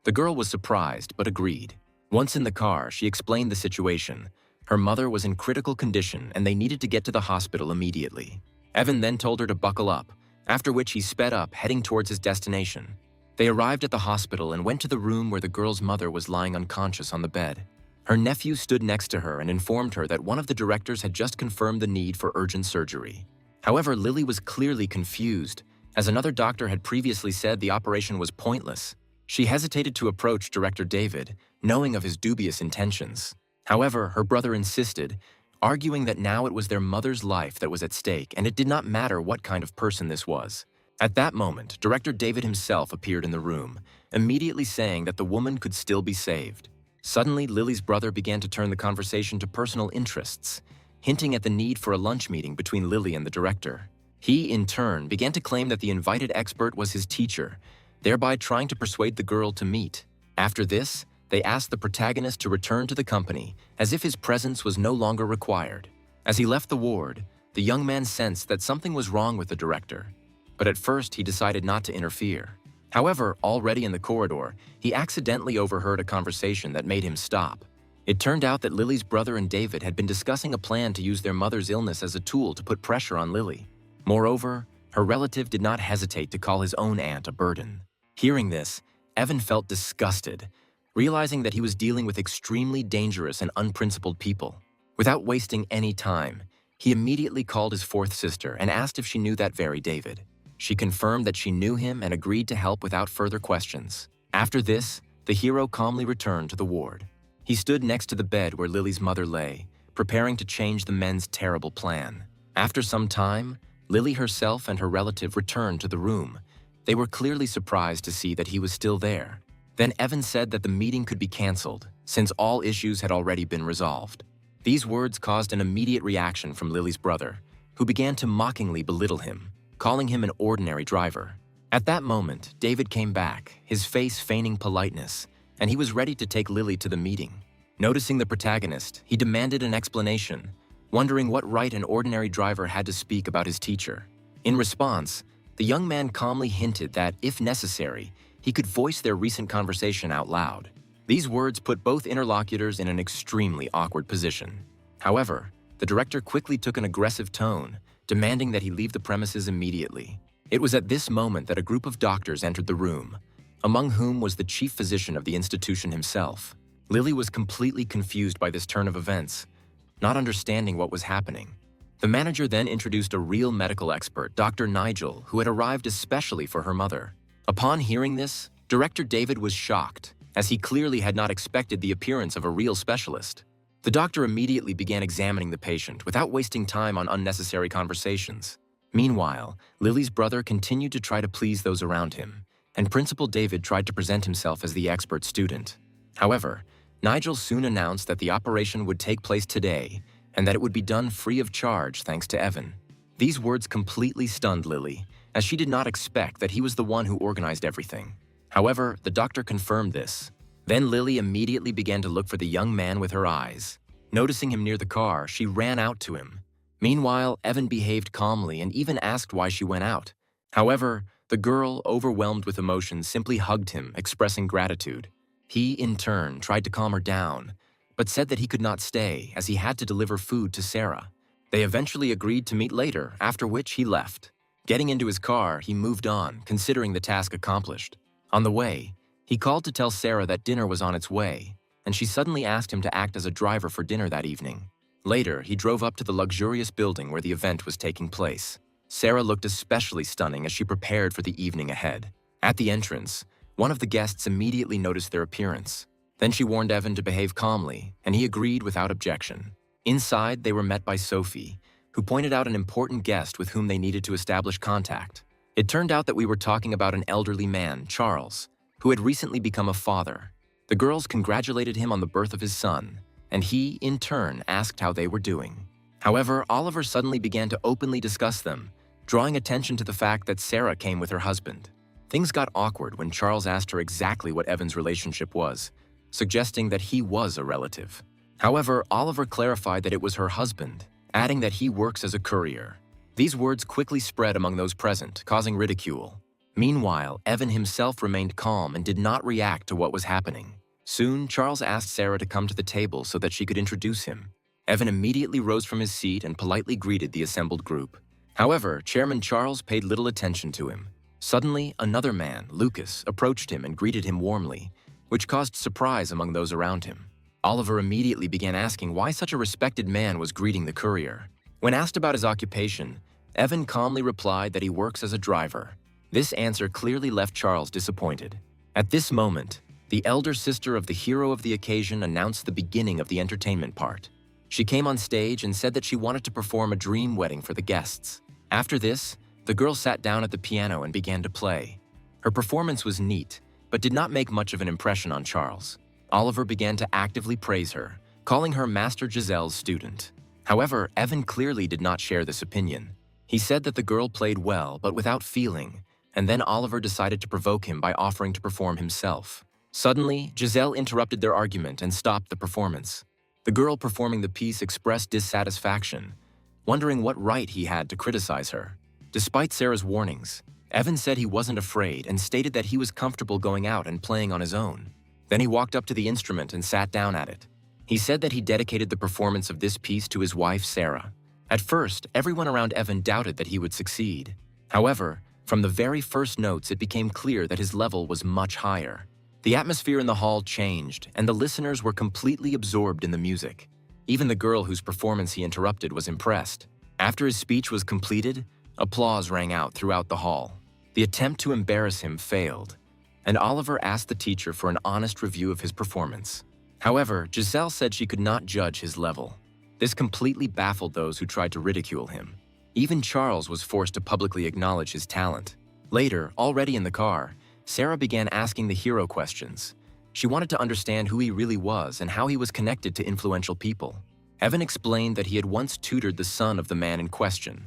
The girl was surprised but agreed. Once in the car, she explained the situation. Her mother was in critical condition and they needed to get to the hospital immediately. Evan then told her to buckle up, after which he sped up, heading towards his destination. They arrived at the hospital and went to the room where the girl's mother was lying unconscious on the bed. Her nephew stood next to her and informed her that one of the directors had just confirmed the need for urgent surgery. However, Lily was clearly confused, as another doctor had previously said the operation was pointless. She hesitated to approach Director David, knowing of his dubious intentions. However, her brother insisted, arguing that now it was their mother's life that was at stake and it did not matter what kind of person this was. At that moment, Director David himself appeared in the room, immediately saying that the woman could still be saved. Suddenly, Lily's brother began to turn the conversation to personal interests, hinting at the need for a lunch meeting between Lily and the director. He, in turn, began to claim that the invited expert was his teacher, thereby trying to persuade the girl to meet. After this, they asked the protagonist to return to the company, as if his presence was no longer required. As he left the ward, the young man sensed that something was wrong with the director, but at first he decided not to interfere. However, already in the corridor, he accidentally overheard a conversation that made him stop. It turned out that Lily's brother and David had been discussing a plan to use their mother's illness as a tool to put pressure on Lily. Moreover, her relative did not hesitate to call his own aunt a burden. Hearing this, Evan felt disgusted, realizing that he was dealing with extremely dangerous and unprincipled people. Without wasting any time, he immediately called his fourth sister and asked if she knew that very David. She confirmed that she knew him and agreed to help without further questions. After this, the hero calmly returned to the ward. He stood next to the bed where Lily's mother lay, preparing to change the men's terrible plan. After some time, Lily herself and her relative returned to the room. They were clearly surprised to see that he was still there. Then Evan said that the meeting could be cancelled, since all issues had already been resolved. These words caused an immediate reaction from Lily's brother, who began to mockingly belittle him, calling him an ordinary driver. At that moment, David came back, his face feigning politeness, and he was ready to take Lily to the meeting. Noticing the protagonist, he demanded an explanation, wondering what right an ordinary driver had to speak about his teacher. In response, the young man calmly hinted that, if necessary, he could voice their recent conversation out loud. These words put both interlocutors in an extremely awkward position. However, the director quickly took an aggressive tone, demanding that he leave the premises immediately. It was at this moment that a group of doctors entered the room, among whom was the chief physician of the institution himself. Lily was completely confused by this turn of events, not understanding what was happening. The manager then introduced a real medical expert, Dr. Nigel, who had arrived especially for her mother. Upon hearing this, Director David was shocked, as he clearly had not expected the appearance of a real specialist. The doctor immediately began examining the patient without wasting time on unnecessary conversations. Meanwhile, Lily's brother continued to try to please those around him, and Principal David tried to present himself as the expert student. However, Nigel soon announced that the operation would take place today and that it would be done free of charge thanks to Evan. These words completely stunned Lily, as she did not expect that he was the one who organized everything. However, the doctor confirmed this. Then Lily immediately began to look for the young man with her eyes. Noticing him near the car, she ran out to him. Meanwhile, Evan behaved calmly and even asked why she went out. However, the girl, overwhelmed with emotion, simply hugged him, expressing gratitude. He, in turn, tried to calm her down, but said that he could not stay as he had to deliver food to Sarah. They eventually agreed to meet later, after which he left. Getting into his car, he moved on, considering the task accomplished. On the way, he called to tell Sarah that dinner was on its way, and she suddenly asked him to act as a driver for dinner that evening. Later, he drove up to the luxurious building where the event was taking place. Sarah looked especially stunning as she prepared for the evening ahead. At the entrance, One of the guests immediately noticed their appearance. Then she warned Evan to behave calmly, and he agreed without objection. Inside, they were met by Sophie, who pointed out an important guest with whom they needed to establish contact. It turned out that we were talking about an elderly man, Charles, who had recently become a father. The girls congratulated him on the birth of his son, and he, in turn, asked how they were doing. However, Oliver suddenly began to openly discuss them, drawing attention to the fact that Sarah came with her husband. Things got awkward when Charles asked her exactly what Evan's relationship was, suggesting that he was a relative. However, Oliver clarified that it was her husband, adding that he works as a courier. These words quickly spread among those present, causing ridicule. Meanwhile, Evan himself remained calm and did not react to what was happening. Soon, Charles asked Sarah to come to the table so that she could introduce him. Evan immediately rose from his seat and politely greeted the assembled group. However, Chairman Charles paid little attention to him. Suddenly, another man, Lucas, approached him and greeted him warmly, which caused surprise among those around him. Oliver immediately began asking why such a respected man was greeting the courier. When asked about his occupation, Evan calmly replied that he works as a driver. This answer clearly left Charles disappointed. At this moment, the elder sister of the hero of the occasion announced the beginning of the entertainment part. She came on stage and said that she wanted to perform a dream wedding for the guests. After this, the girl sat down at the piano and began to play. Her performance was neat, but did not make much of an impression on Charles. Oliver began to actively praise her, calling her Master Giselle's student. However, Evan clearly did not share this opinion. He said that the girl played well, but without feeling, and then Oliver decided to provoke him by offering to perform himself. Suddenly, Giselle interrupted their argument and stopped the performance. The girl performing the piece expressed dissatisfaction, wondering what right he had to criticize her. Despite Sarah's warnings, Evan said he wasn't afraid and stated that he was comfortable going out and playing on his own. Then he walked up to the instrument and sat down at it. He said that he dedicated the performance of this piece to his wife, Sarah. At first, everyone around Evan doubted that he would succeed. However, from the very first notes, it became clear that his level was much higher. The atmosphere in the hall changed, and the listeners were completely absorbed in the music. Even the girl whose performance he interrupted was impressed. After his speech was completed, applause rang out throughout the hall. The attempt to embarrass him failed, and Oliver asked the teacher for an honest review of his performance. However, Giselle said she could not judge his level. This completely baffled those who tried to ridicule him. Even Charles was forced to publicly acknowledge his talent. Later, already in the car, Sarah began asking the hero questions. She wanted to understand who he really was and how he was connected to influential people. Evan explained that he had once tutored the son of the man in question,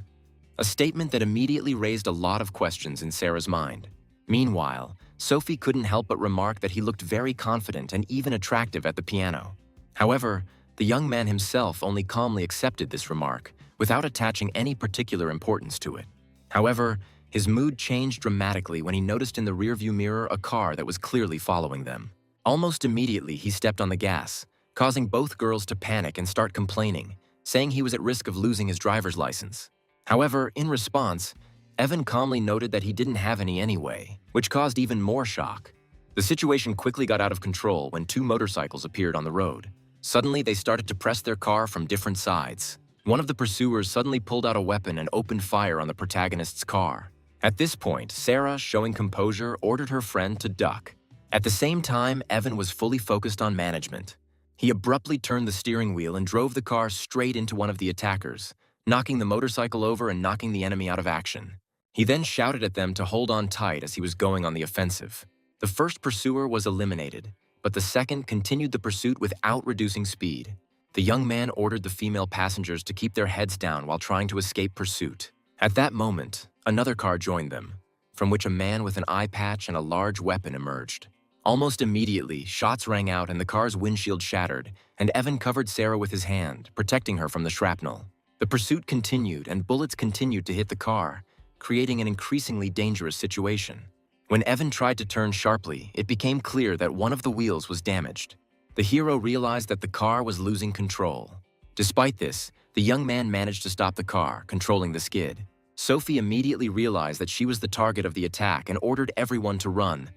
a statement that immediately raised a lot of questions in Sarah's mind. Meanwhile, Sophie couldn't help but remark that he looked very confident and even attractive at the piano. However, the young man himself only calmly accepted this remark, without attaching any particular importance to it. However, his mood changed dramatically when he noticed in the rearview mirror a car that was clearly following them. Almost immediately, he stepped on the gas, causing both girls to panic and start complaining, saying he was at risk of losing his driver's license. However, in response, Evan calmly noted that he didn't have any anyway, which caused even more shock. The situation quickly got out of control when two motorcycles appeared on the road. Suddenly, they started to press their car from different sides. One of the pursuers suddenly pulled out a weapon and opened fire on the protagonist's car. At this point, Sarah, showing composure, ordered her friend to duck. At the same time, Evan was fully focused on management. He abruptly turned the steering wheel and drove the car straight into one of the attackers, knocking the motorcycle over and knocking the enemy out of action. He then shouted at them to hold on tight as he was going on the offensive. The first pursuer was eliminated, but the second continued the pursuit without reducing speed. The young man ordered the female passengers to keep their heads down while trying to escape pursuit. At that moment, another car joined them, from which a man with an eye patch and a large weapon emerged. Almost immediately, shots rang out and the car's windshield shattered, and Evan covered Sarah with his hand, protecting her from the shrapnel. The pursuit continued and bullets continued to hit the car, creating an increasingly dangerous situation. When Evan tried to turn sharply, it became clear that one of the wheels was damaged. The hero realized that the car was losing control. Despite this, the young man managed to stop the car, controlling the skid. Sophie immediately realized that she was the target of the attack and ordered everyone to run,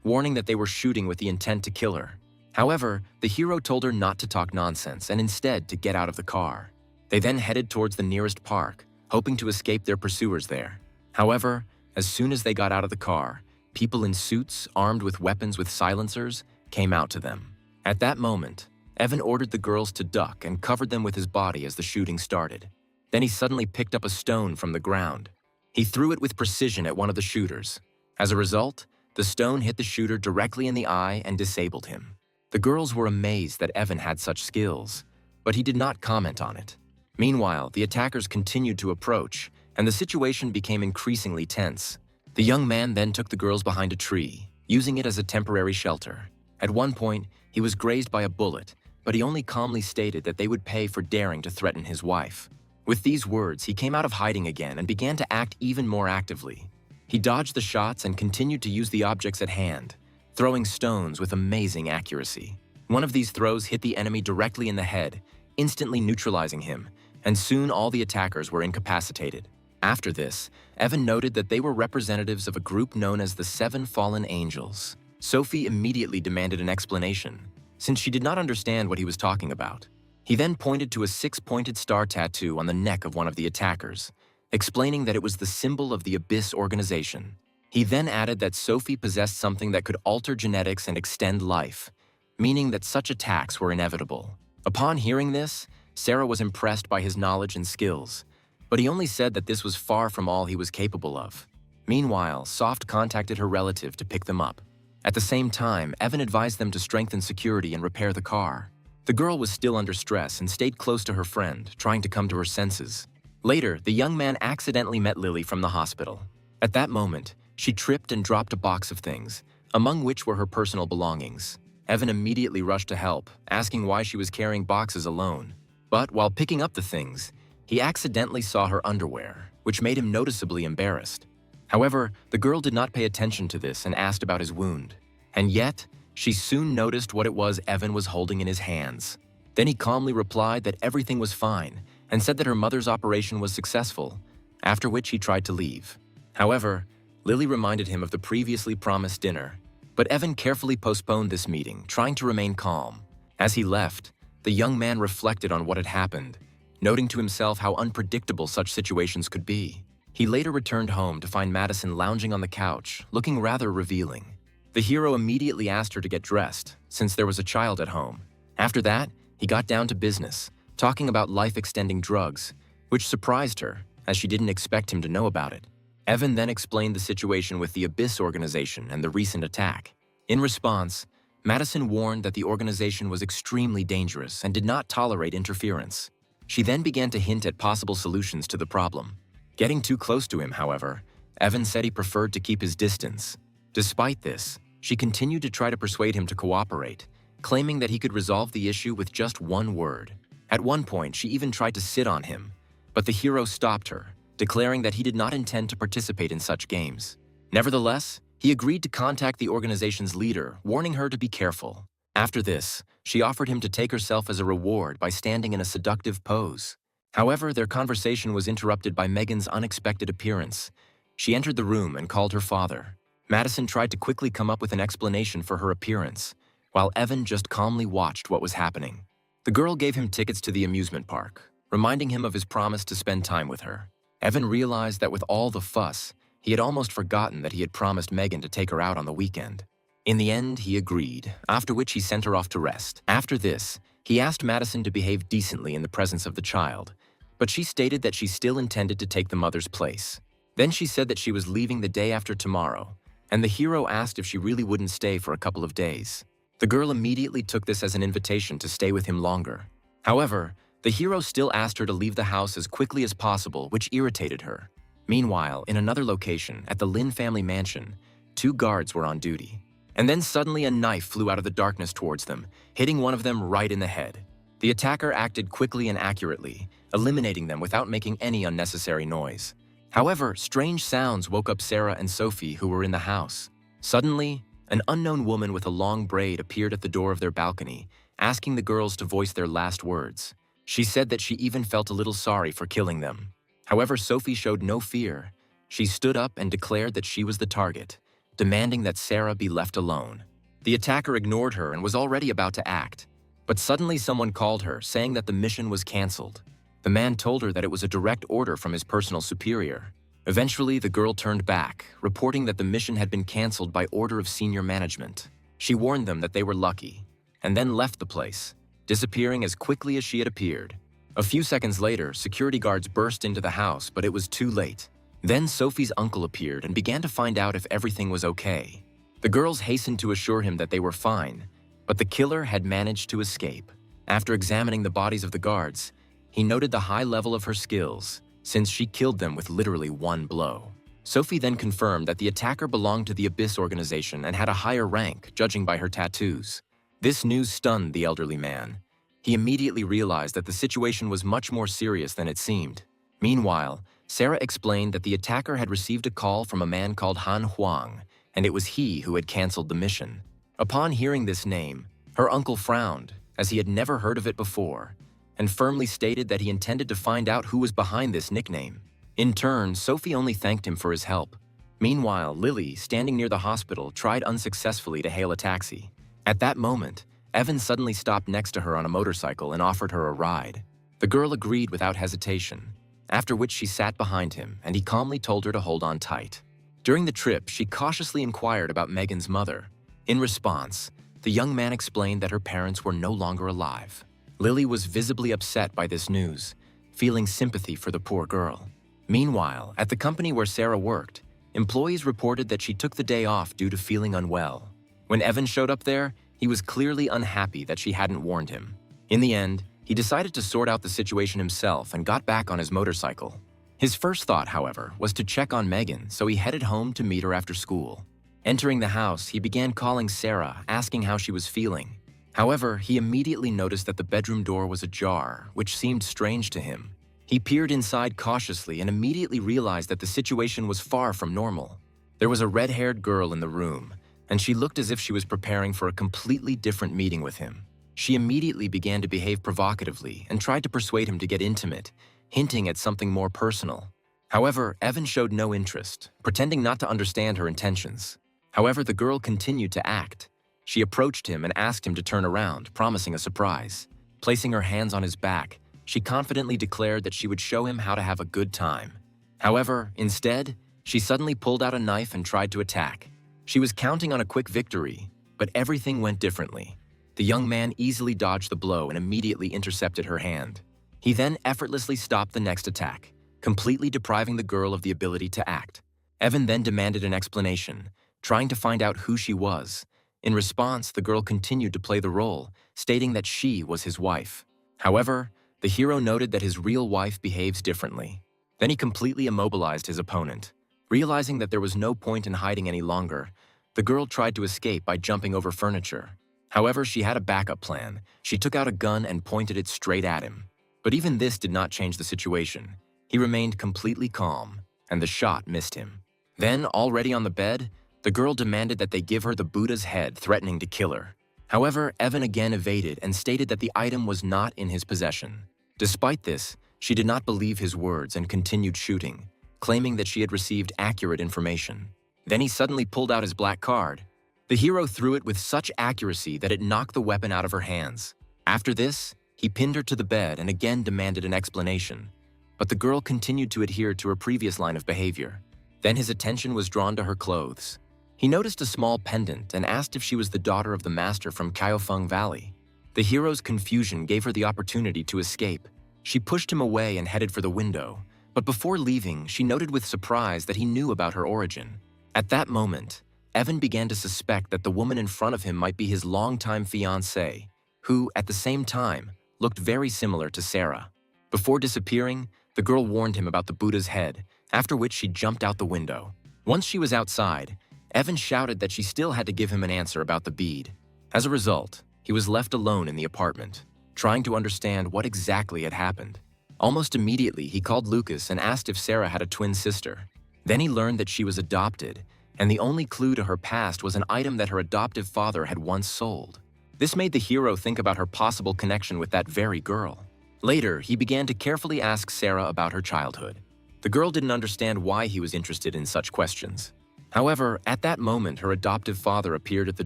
warning that they were shooting with the intent to kill her. However, the hero told her not to talk nonsense and instead to get out of the car. They then headed towards the nearest park, hoping to escape their pursuers there. However, as soon as they got out of the car, people in suits armed with weapons with silencers came out to them. At that moment, Evan ordered the girls to duck and covered them with his body as the shooting started. Then he suddenly picked up a stone from the ground. He threw it with precision at one of the shooters. As a result, the stone hit the shooter directly in the eye and disabled him. The girls were amazed that Evan had such skills, but he did not comment on it. Meanwhile, the attackers continued to approach, and the situation became increasingly tense. The young man then took the girls behind a tree, using it as a temporary shelter. At one point, he was grazed by a bullet, but he only calmly stated that they would pay for daring to threaten his wife. With these words, he came out of hiding again and began to act even more actively. He dodged the shots and continued to use the objects at hand, throwing stones with amazing accuracy. One of these throws hit the enemy directly in the head, instantly neutralizing him, and soon all the attackers were incapacitated. After this, Evan noted that they were representatives of a group known as the Seven Fallen Angels. Sophie immediately demanded an explanation, since she did not understand what he was talking about. He then pointed to a 6-pointed star tattoo on the neck of one of the attackers, explaining that it was the symbol of the Abyss organization. He then added that Sophie possessed something that could alter genetics and extend life, meaning that such attacks were inevitable. Upon hearing this, Sarah was impressed by his knowledge and skills, but he only said that this was far from all he was capable of. Meanwhile, Soft contacted her relative to pick them up. At the same time, Evan advised them to strengthen security and repair the car. The girl was still under stress and stayed close to her friend, trying to come to her senses. Later, the young man accidentally met Lily from the hospital. At that moment, she tripped and dropped a box of things, among which were her personal belongings. Evan immediately rushed to help, asking why she was carrying boxes alone. But while picking up the things, he accidentally saw her underwear, which made him noticeably embarrassed. However, the girl did not pay attention to this and asked about his wound. And yet, she soon noticed what it was Evan was holding in his hands. Then he calmly replied that everything was fine and said that her mother's operation was successful, after which he tried to leave. However, Lily reminded him of the previously promised dinner, but Evan carefully postponed this meeting, trying to remain calm. As he left, the young man reflected on what had happened, noting to himself how unpredictable such situations could be. He later returned home to find Madison lounging on the couch, looking rather revealing. The hero immediately asked her to get dressed, since there was a child at home. After that, he got down to business, talking about life-extending drugs, which surprised her, as she didn't expect him to know about it. Evan then explained the situation with the Abyss organization and the recent attack. In response, Madison warned that the organization was extremely dangerous and did not tolerate interference. She then began to hint at possible solutions to the problem. Getting too close to him, however, Evan said he preferred to keep his distance. Despite this, she continued to try to persuade him to cooperate, claiming that he could resolve the issue with just one word. At one point, she even tried to sit on him, but the hero stopped her, declaring that he did not intend to participate in such games. Nevertheless, he agreed to contact the organization's leader, warning her to be careful. After this, she offered him to take herself as a reward by standing in a seductive pose. However, their conversation was interrupted by Megan's unexpected appearance. She entered the room and called her father. Madison tried to quickly come up with an explanation for her appearance, while Evan just calmly watched what was happening. The girl gave him tickets to the amusement park, reminding him of his promise to spend time with her. Evan realized that with all the fuss, he had almost forgotten that he had promised Megan to take her out on the weekend. In the end, he agreed, after which he sent her off to rest. After this, he asked Madison to behave decently in the presence of the child, but she stated that she still intended to take the mother's place. Then she said that she was leaving the day after tomorrow, and the hero asked if she really wouldn't stay for a couple of days. The girl immediately took this as an invitation to stay with him longer. However, the hero still asked her to leave the house as quickly as possible, which irritated her. Meanwhile, in another location, at the Lin family mansion, 2 guards were on duty. And then suddenly a knife flew out of the darkness towards them, hitting one of them right in the head. The attacker acted quickly and accurately, eliminating them without making any unnecessary noise. However, strange sounds woke up Sarah and Sophie, who were in the house. Suddenly, an unknown woman with a long braid appeared at the door of their balcony, asking the girls to voice their last words. She said that she even felt a little sorry for killing them. However, Sophie showed no fear. She stood up and declared that she was the target, demanding that Sarah be left alone. The attacker ignored her and was already about to act, but suddenly someone called her, saying that the mission was cancelled. The man told her that it was a direct order from his personal superior. Eventually, the girl turned back, reporting that the mission had been canceled by order of senior management. She warned them that they were lucky, and then left the place, disappearing as quickly as she had appeared. A few seconds later, security guards burst into the house, but it was too late. Then Sophie's uncle appeared and began to find out if everything was okay. The girls hastened to assure him that they were fine, but the killer had managed to escape. After examining the bodies of the guards, he noted the high level of her skills, since she killed them with literally one blow. Sophie then confirmed that the attacker belonged to the Abyss organization and had a higher rank, judging by her tattoos. This news stunned the elderly man. He immediately realized that the situation was much more serious than it seemed. Meanwhile, Sarah explained that the attacker had received a call from a man called Han Huang, and it was he who had canceled the mission. Upon hearing this name, her uncle frowned, as he had never heard of it before, and firmly stated that he intended to find out who was behind this nickname. In turn, Sophie only thanked him for his help. Meanwhile, Lily, standing near the hospital, tried unsuccessfully to hail a taxi. At that moment, Evan suddenly stopped next to her on a motorcycle and offered her a ride. The girl agreed without hesitation, after which she sat behind him and he calmly told her to hold on tight. During the trip, she cautiously inquired about Megan's mother. In response, the young man explained that her parents were no longer alive. Lily was visibly upset by this news, feeling sympathy for the poor girl. Meanwhile, at the company where Sarah worked, employees reported that she took the day off due to feeling unwell. When Evan showed up there, he was clearly unhappy that she hadn't warned him. In the end, he decided to sort out the situation himself and got back on his motorcycle. His first thought, however, was to check on Megan, so he headed home to meet her after school. Entering the house, he began calling Sarah, asking how she was feeling. However, he immediately noticed that the bedroom door was ajar, which seemed strange to him. He peered inside cautiously and immediately realized that the situation was far from normal. There was a red-haired girl in the room, and she looked as if she was preparing for a completely different meeting with him. She immediately began to behave provocatively and tried to persuade him to get intimate, hinting at something more personal. However, Evan showed no interest, pretending not to understand her intentions. However, the girl continued to act. She approached him and asked him to turn around, promising a surprise. Placing her hands on his back, she confidently declared that she would show him how to have a good time. However, instead, she suddenly pulled out a knife and tried to attack. She was counting on a quick victory, but everything went differently. The young man easily dodged the blow and immediately intercepted her hand. He then effortlessly stopped the next attack, completely depriving the girl of the ability to act. Evan then demanded an explanation, trying to find out who she was. In response, the girl continued to play the role, stating that she was his wife. However, the hero noted that his real wife behaves differently. Then he completely immobilized his opponent. Realizing that there was no point in hiding any longer, the girl tried to escape by jumping over furniture. However, she had a backup plan. She took out a gun and pointed it straight at him. But even this did not change the situation. He remained completely calm, and the shot missed him. Then, already on the bed, the girl demanded that they give her the Buddha's head, threatening to kill her. However, Evan again evaded and stated that the item was not in his possession. Despite this, she did not believe his words and continued shooting, claiming that she had received accurate information. Then he suddenly pulled out his black card. The hero threw it with such accuracy that it knocked the weapon out of her hands. After this, he pinned her to the bed and again demanded an explanation. But the girl continued to adhere to her previous line of behavior. Then his attention was drawn to her clothes. He noticed a small pendant and asked if she was the daughter of the master from Kaifeng Valley. The hero's confusion gave her the opportunity to escape. She pushed him away and headed for the window, but before leaving, she noted with surprise that he knew about her origin. At that moment, Evan began to suspect that the woman in front of him might be his longtime fiancée, who, at the same time, looked very similar to Sarah. Before disappearing, the girl warned him about the Buddha's head, after which she jumped out the window. Once she was outside, Evan shouted that she still had to give him an answer about the bead. As a result, he was left alone in the apartment, trying to understand what exactly had happened. Almost immediately, he called Lucas and asked if Sarah had a twin sister. Then he learned that she was adopted, and the only clue to her past was an item that her adoptive father had once sold. This made the hero think about her possible connection with that very girl. Later, he began to carefully ask Sarah about her childhood. The girl didn't understand why he was interested in such questions. However, at that moment, her adoptive father appeared at the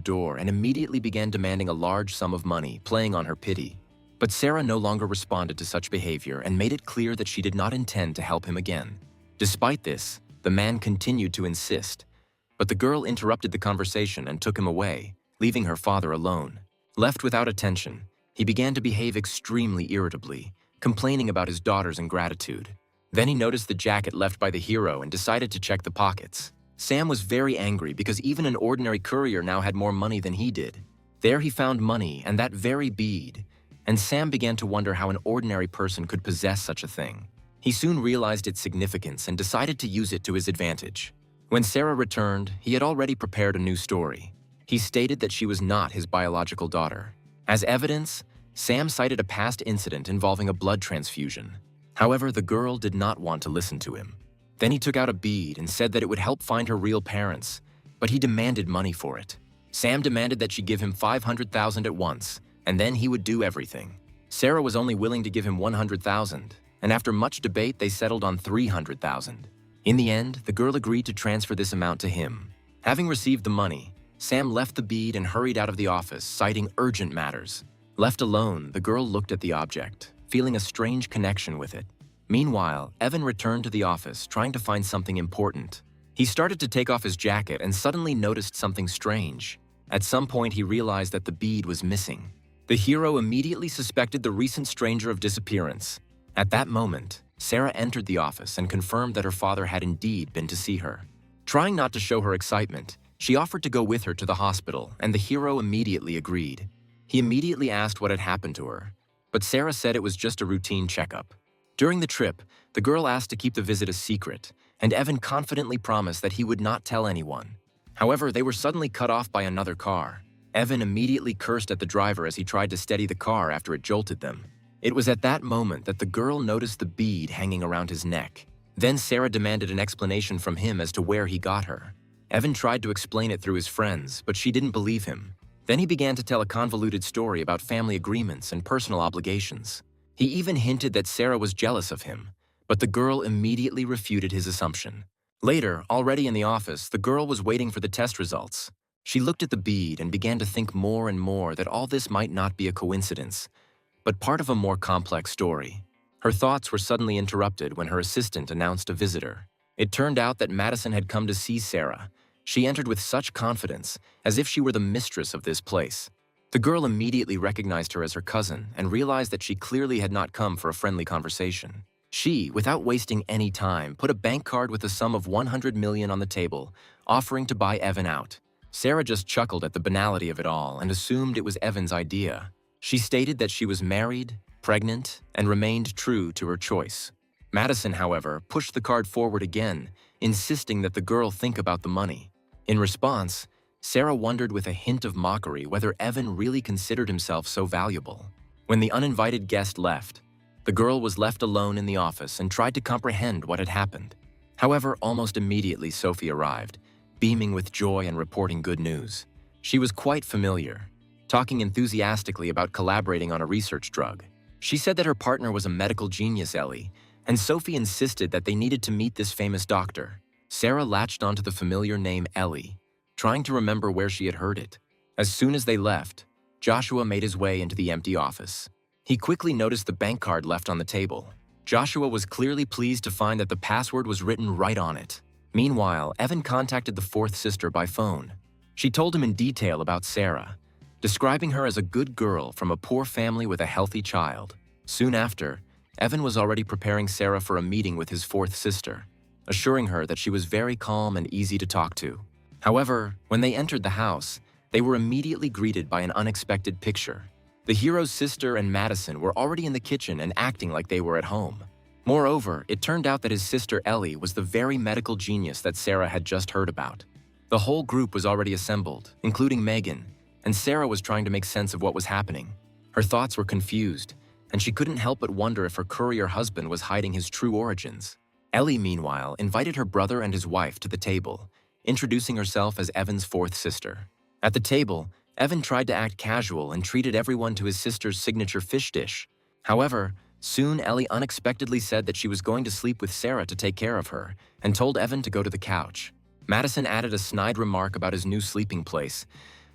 door and immediately began demanding a large sum of money, playing on her pity. But Sarah no longer responded to such behavior and made it clear that she did not intend to help him again. Despite this, the man continued to insist, but the girl interrupted the conversation and took him away, leaving her father alone. Left without attention, he began to behave extremely irritably, complaining about his daughter's ingratitude. Then he noticed the jacket left by the hero and decided to check the pockets. Sam was very angry because even an ordinary courier now had more money than he did. There he found money and that very bead, and Sam began to wonder how an ordinary person could possess such a thing. He soon realized its significance and decided to use it to his advantage. When Sarah returned, he had already prepared a new story. He stated that she was not his biological daughter. As evidence, Sam cited a past incident involving a blood transfusion. However, the girl did not want to listen to him. Then he took out a bead and said that it would help find her real parents, but he demanded money for it. Sam demanded that she give him $500,000 at once, and then he would do everything. Sarah was only willing to give him $100,000, and after much debate, they settled on $300,000. In the end, the girl agreed to transfer this amount to him. Having received the money, Sam left the bead and hurried out of the office, citing urgent matters. Left alone, the girl looked at the object, feeling a strange connection with it. Meanwhile, Evan returned to the office, trying to find something important. He started to take off his jacket and suddenly noticed something strange. At some point, he realized that the bead was missing. The hero immediately suspected the recent stranger of disappearance. At that moment, Sarah entered the office and confirmed that her father had indeed been to see her. Trying not to show her excitement, she offered to go with her to the hospital, and the hero immediately agreed. He immediately asked what had happened to her, but Sarah said it was just a routine checkup. During the trip, the girl asked to keep the visit a secret, and Evan confidently promised that he would not tell anyone. However, they were suddenly cut off by another car. Evan immediately cursed at the driver as he tried to steady the car after it jolted them. It was at that moment that the girl noticed the bead hanging around his neck. Then Sarah demanded an explanation from him as to where he got her. Evan tried to explain it through his friends, but she didn't believe him. Then he began to tell a convoluted story about family agreements and personal obligations. He even hinted that Sarah was jealous of him, but the girl immediately refuted his assumption. Later, already in the office, the girl was waiting for the test results. She looked at the bead and began to think more and more that all this might not be a coincidence, but part of a more complex story. Her thoughts were suddenly interrupted when her assistant announced a visitor. It turned out that Madison had come to see Sarah. She entered with such confidence, as if she were the mistress of this place. The girl immediately recognized her as her cousin and realized that she clearly had not come for a friendly conversation. She, without wasting any time, put a bank card with a sum of $100 million on the table, offering to buy Evan out. Sarah just chuckled at the banality of it all and assumed it was Evan's idea. She stated that she was married, pregnant, and remained true to her choice. Madison, however, pushed the card forward again, insisting that the girl think about the money. In response, Sarah wondered with a hint of mockery whether Evan really considered himself so valuable. When the uninvited guest left, the girl was left alone in the office and tried to comprehend what had happened. However, almost immediately Sophie arrived, beaming with joy and reporting good news. She was quite familiar, talking enthusiastically about collaborating on a research drug. She said that her partner was a medical genius, Ellie, and Sophie insisted that they needed to meet this famous doctor. Sarah latched onto the familiar name Ellie, trying to remember where she had heard it. As soon as they left, Joshua made his way into the empty office. He quickly noticed the bank card left on the table. Joshua was clearly pleased to find that the password was written right on it. Meanwhile, Evan contacted the fourth sister by phone. She told him in detail about Sarah, describing her as a good girl from a poor family with a healthy child. Soon after, Evan was already preparing Sarah for a meeting with his fourth sister, assuring her that she was very calm and easy to talk to. However, when they entered the house, they were immediately greeted by an unexpected picture. The hero's sister and Madison were already in the kitchen and acting like they were at home. Moreover, it turned out that his sister Ellie was the very medical genius that Sarah had just heard about. The whole group was already assembled, including Megan, and Sarah was trying to make sense of what was happening. Her thoughts were confused, and she couldn't help but wonder if her courier husband was hiding his true origins. Ellie, meanwhile, invited her brother and his wife to the table, introducing herself as Evan's fourth sister. At the table, Evan tried to act casual and treated everyone to his sister's signature fish dish. However, soon Ellie unexpectedly said that she was going to sleep with Sarah to take care of her, and told Evan to go to the couch. Madison added a snide remark about his new sleeping place,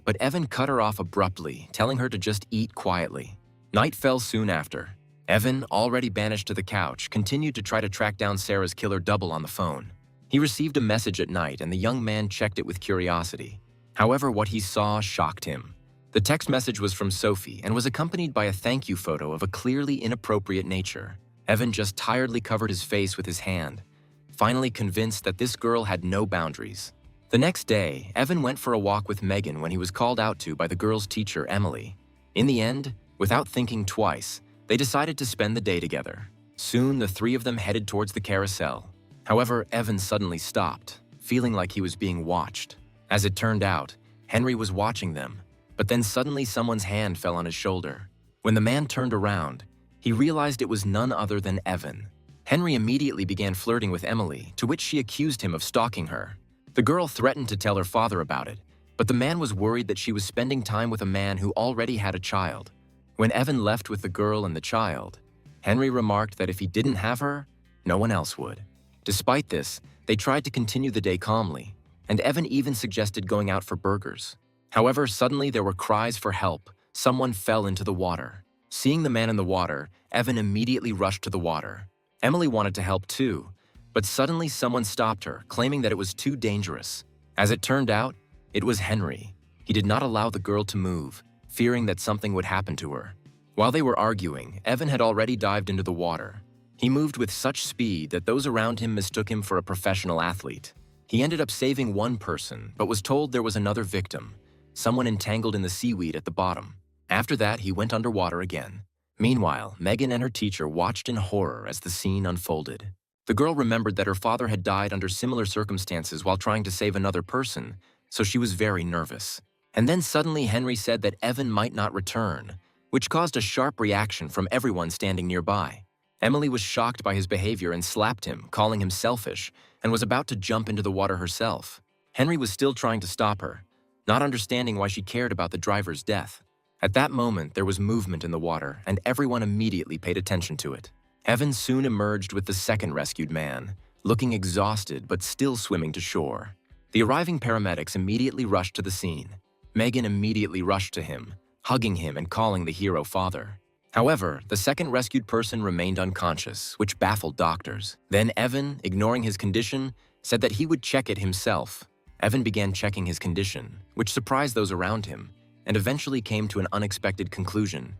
but Evan cut her off abruptly, telling her to just eat quietly. Night fell soon after. Evan, already banished to the couch, continued to try to track down Sarah's killer double on the phone. He received a message at night and the young man checked it with curiosity. However, what he saw shocked him. The text message was from Sophie and was accompanied by a thank you photo of a clearly inappropriate nature. Evan just tiredly covered his face with his hand, finally convinced that this girl had no boundaries. The next day, Evan went for a walk with Megan when he was called out to by the girl's teacher, Emily. In the end, without thinking twice, they decided to spend the day together. Soon, the three of them headed towards the carousel. However, Evan suddenly stopped, feeling like he was being watched. As it turned out, Henry was watching them, but then suddenly someone's hand fell on his shoulder. When the man turned around, he realized it was none other than Evan. Henry immediately began flirting with Emily, to which she accused him of stalking her. The girl threatened to tell her father about it, but the man was worried that she was spending time with a man who already had a child. When Evan left with the girl and the child, Henry remarked that if he didn't have her, no one else would. Despite this, they tried to continue the day calmly, and Evan even suggested going out for burgers. However, suddenly there were cries for help. Someone fell into the water. Seeing the man in the water, Evan immediately rushed to the water. Emily wanted to help too, but suddenly someone stopped her, claiming that it was too dangerous. As it turned out, it was Henry. He did not allow the girl to move, fearing that something would happen to her. While they were arguing, Evan had already dived into the water. He moved with such speed that those around him mistook him for a professional athlete. He ended up saving one person, but was told there was another victim, someone entangled in the seaweed at the bottom. After that, he went underwater again. Meanwhile, Megan and her teacher watched in horror as the scene unfolded. The girl remembered that her father had died under similar circumstances while trying to save another person, so she was very nervous. And then suddenly Henry said that Evan might not return, which caused a sharp reaction from everyone standing nearby. Emily was shocked by his behavior and slapped him, calling him selfish, and was about to jump into the water herself. Henry was still trying to stop her, not understanding why she cared about the driver's death. At that moment, there was movement in the water, and everyone immediately paid attention to it. Evan soon emerged with the second rescued man, looking exhausted but still swimming to shore. The arriving paramedics immediately rushed to the scene. Megan immediately rushed to him, hugging him and calling the hero father. However, the second rescued person remained unconscious, which baffled doctors. Then Evan, ignoring his condition, said that he would check it himself. Evan began checking his condition, which surprised those around him, and eventually came to an unexpected conclusion.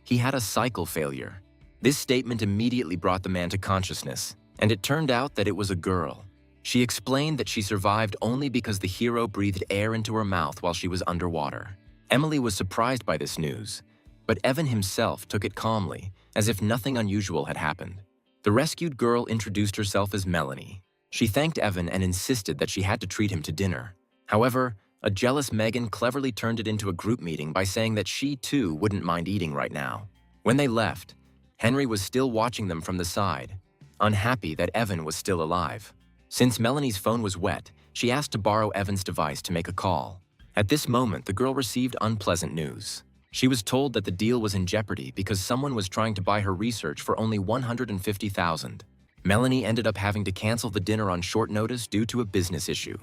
He had a cycle failure. This statement immediately brought the man to consciousness, and it turned out that it was a girl. She explained that she survived only because the hero breathed air into her mouth while she was underwater. Emily was surprised by this news, but Evan himself took it calmly, as if nothing unusual had happened. The rescued girl introduced herself as Melanie. She thanked Evan and insisted that she had to treat him to dinner. However, a jealous Megan cleverly turned it into a group meeting by saying that she too wouldn't mind eating right now. When they left, Henry was still watching them from the side, unhappy that Evan was still alive. Since Melanie's phone was wet, she asked to borrow Evan's device to make a call. At this moment, the girl received unpleasant news. She was told that the deal was in jeopardy because someone was trying to buy her research for only $150,000. Melanie ended up having to cancel the dinner on short notice due to a business issue.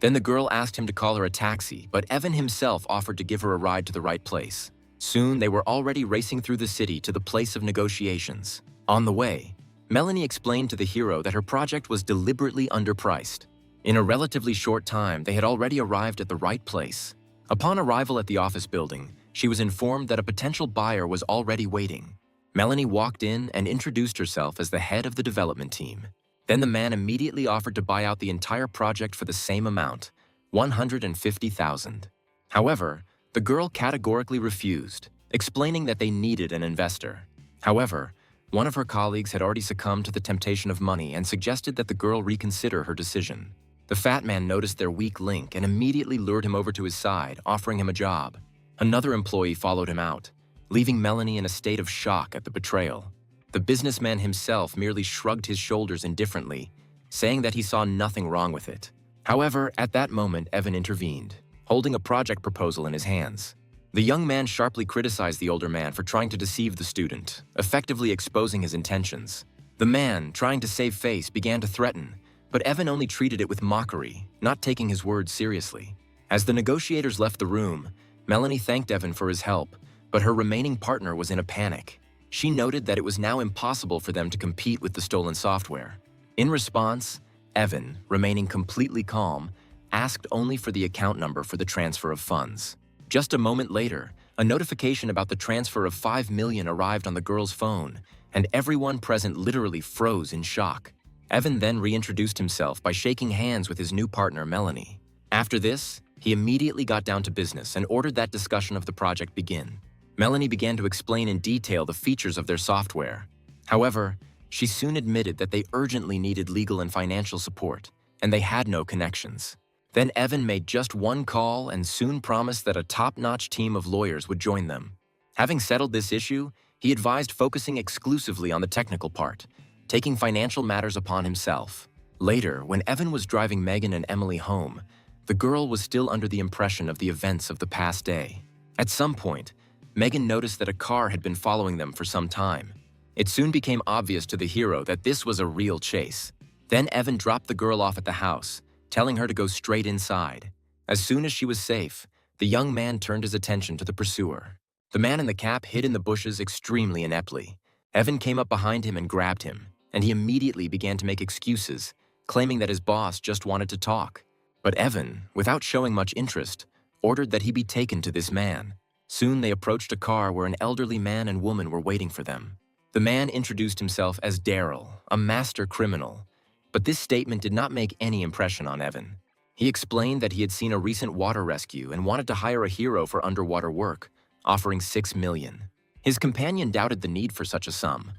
Then the girl asked him to call her a taxi, but Evan himself offered to give her a ride to the right place. Soon, they were already racing through the city to the place of negotiations. On the way, Melanie explained to the hero that her project was deliberately underpriced. In a relatively short time, they had already arrived at the right place. Upon arrival at the office building, she was informed that a potential buyer was already waiting. Melanie walked in and introduced herself as the head of the development team. Then the man immediately offered to buy out the entire project for the same amount, $150,000. However, the girl categorically refused, explaining that they needed an investor. However, one of her colleagues had already succumbed to the temptation of money and suggested that the girl reconsider her decision. The fat man noticed their weak link and immediately lured him over to his side, offering him a job. Another employee followed him out, leaving Melanie in a state of shock at the betrayal. The businessman himself merely shrugged his shoulders indifferently, saying that he saw nothing wrong with it. However, at that moment, Evan intervened, holding a project proposal in his hands. The young man sharply criticized the older man for trying to deceive the student, effectively exposing his intentions. The man, trying to save face, began to threaten, but Evan only treated it with mockery, not taking his words seriously. As the negotiators left the room, Melanie thanked Evan for his help, but her remaining partner was in a panic. She noted that it was now impossible for them to compete with the stolen software. In response, Evan, remaining completely calm, asked only for the account number for the transfer of funds. Just a moment later, a notification about the transfer of 5 million arrived on the girl's phone, and everyone present literally froze in shock. Evan then reintroduced himself by shaking hands with his new partner, Melanie. After this, he immediately got down to business and ordered that discussion of the project begin. Melanie began to explain in detail the features of their software. However, she soon admitted that they urgently needed legal and financial support, and they had no connections. Then Evan made just one call and soon promised that a top-notch team of lawyers would join them. Having settled this issue, he advised focusing exclusively on the technical part, taking financial matters upon himself. Later, when Evan was driving Megan and Emily home, the girl was still under the impression of the events of the past day. At some point, Megan noticed that a car had been following them for some time. It soon became obvious to the hero that this was a real chase. Then Evan dropped the girl off at the house, telling her to go straight inside. As soon as she was safe, the young man turned his attention to the pursuer. The man in the cap hid in the bushes extremely ineptly. Evan came up behind him and grabbed him, and he immediately began to make excuses, claiming that his boss just wanted to talk. But Evan, without showing much interest, ordered that he be taken to this man. Soon they approached a car where an elderly man and woman were waiting for them. The man introduced himself as Daryl, a master criminal, but this statement did not make any impression on Evan. He explained that he had seen a recent water rescue and wanted to hire a hero for underwater work, offering 6 million. His companion doubted the need for such a sum,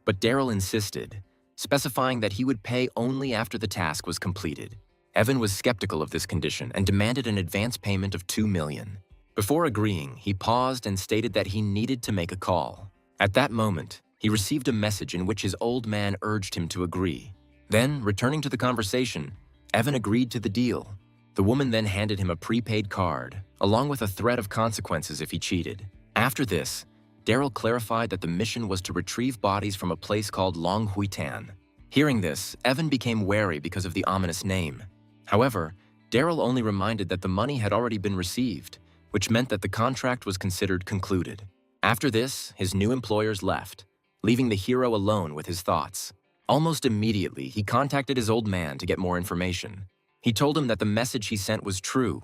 but Daryl insisted, specifying that he would pay only after the task was completed. Evan was skeptical of this condition and demanded an advance payment of 2 million. Before agreeing, he paused and stated that he needed to make a call. At that moment, he received a message in which his old man urged him to agree. Then, returning to the conversation, Evan agreed to the deal. The woman then handed him a prepaid card, along with a threat of consequences if he cheated. After this, Daryl clarified that the mission was to retrieve bodies from a place called Long Huitan. Hearing this, Evan became wary because of the ominous name. However, Daryl only reminded that the money had already been received, which meant that the contract was considered concluded. After this, his new employers left, leaving the hero alone with his thoughts. Almost immediately, he contacted his old man to get more information. He told him that the message he sent was true.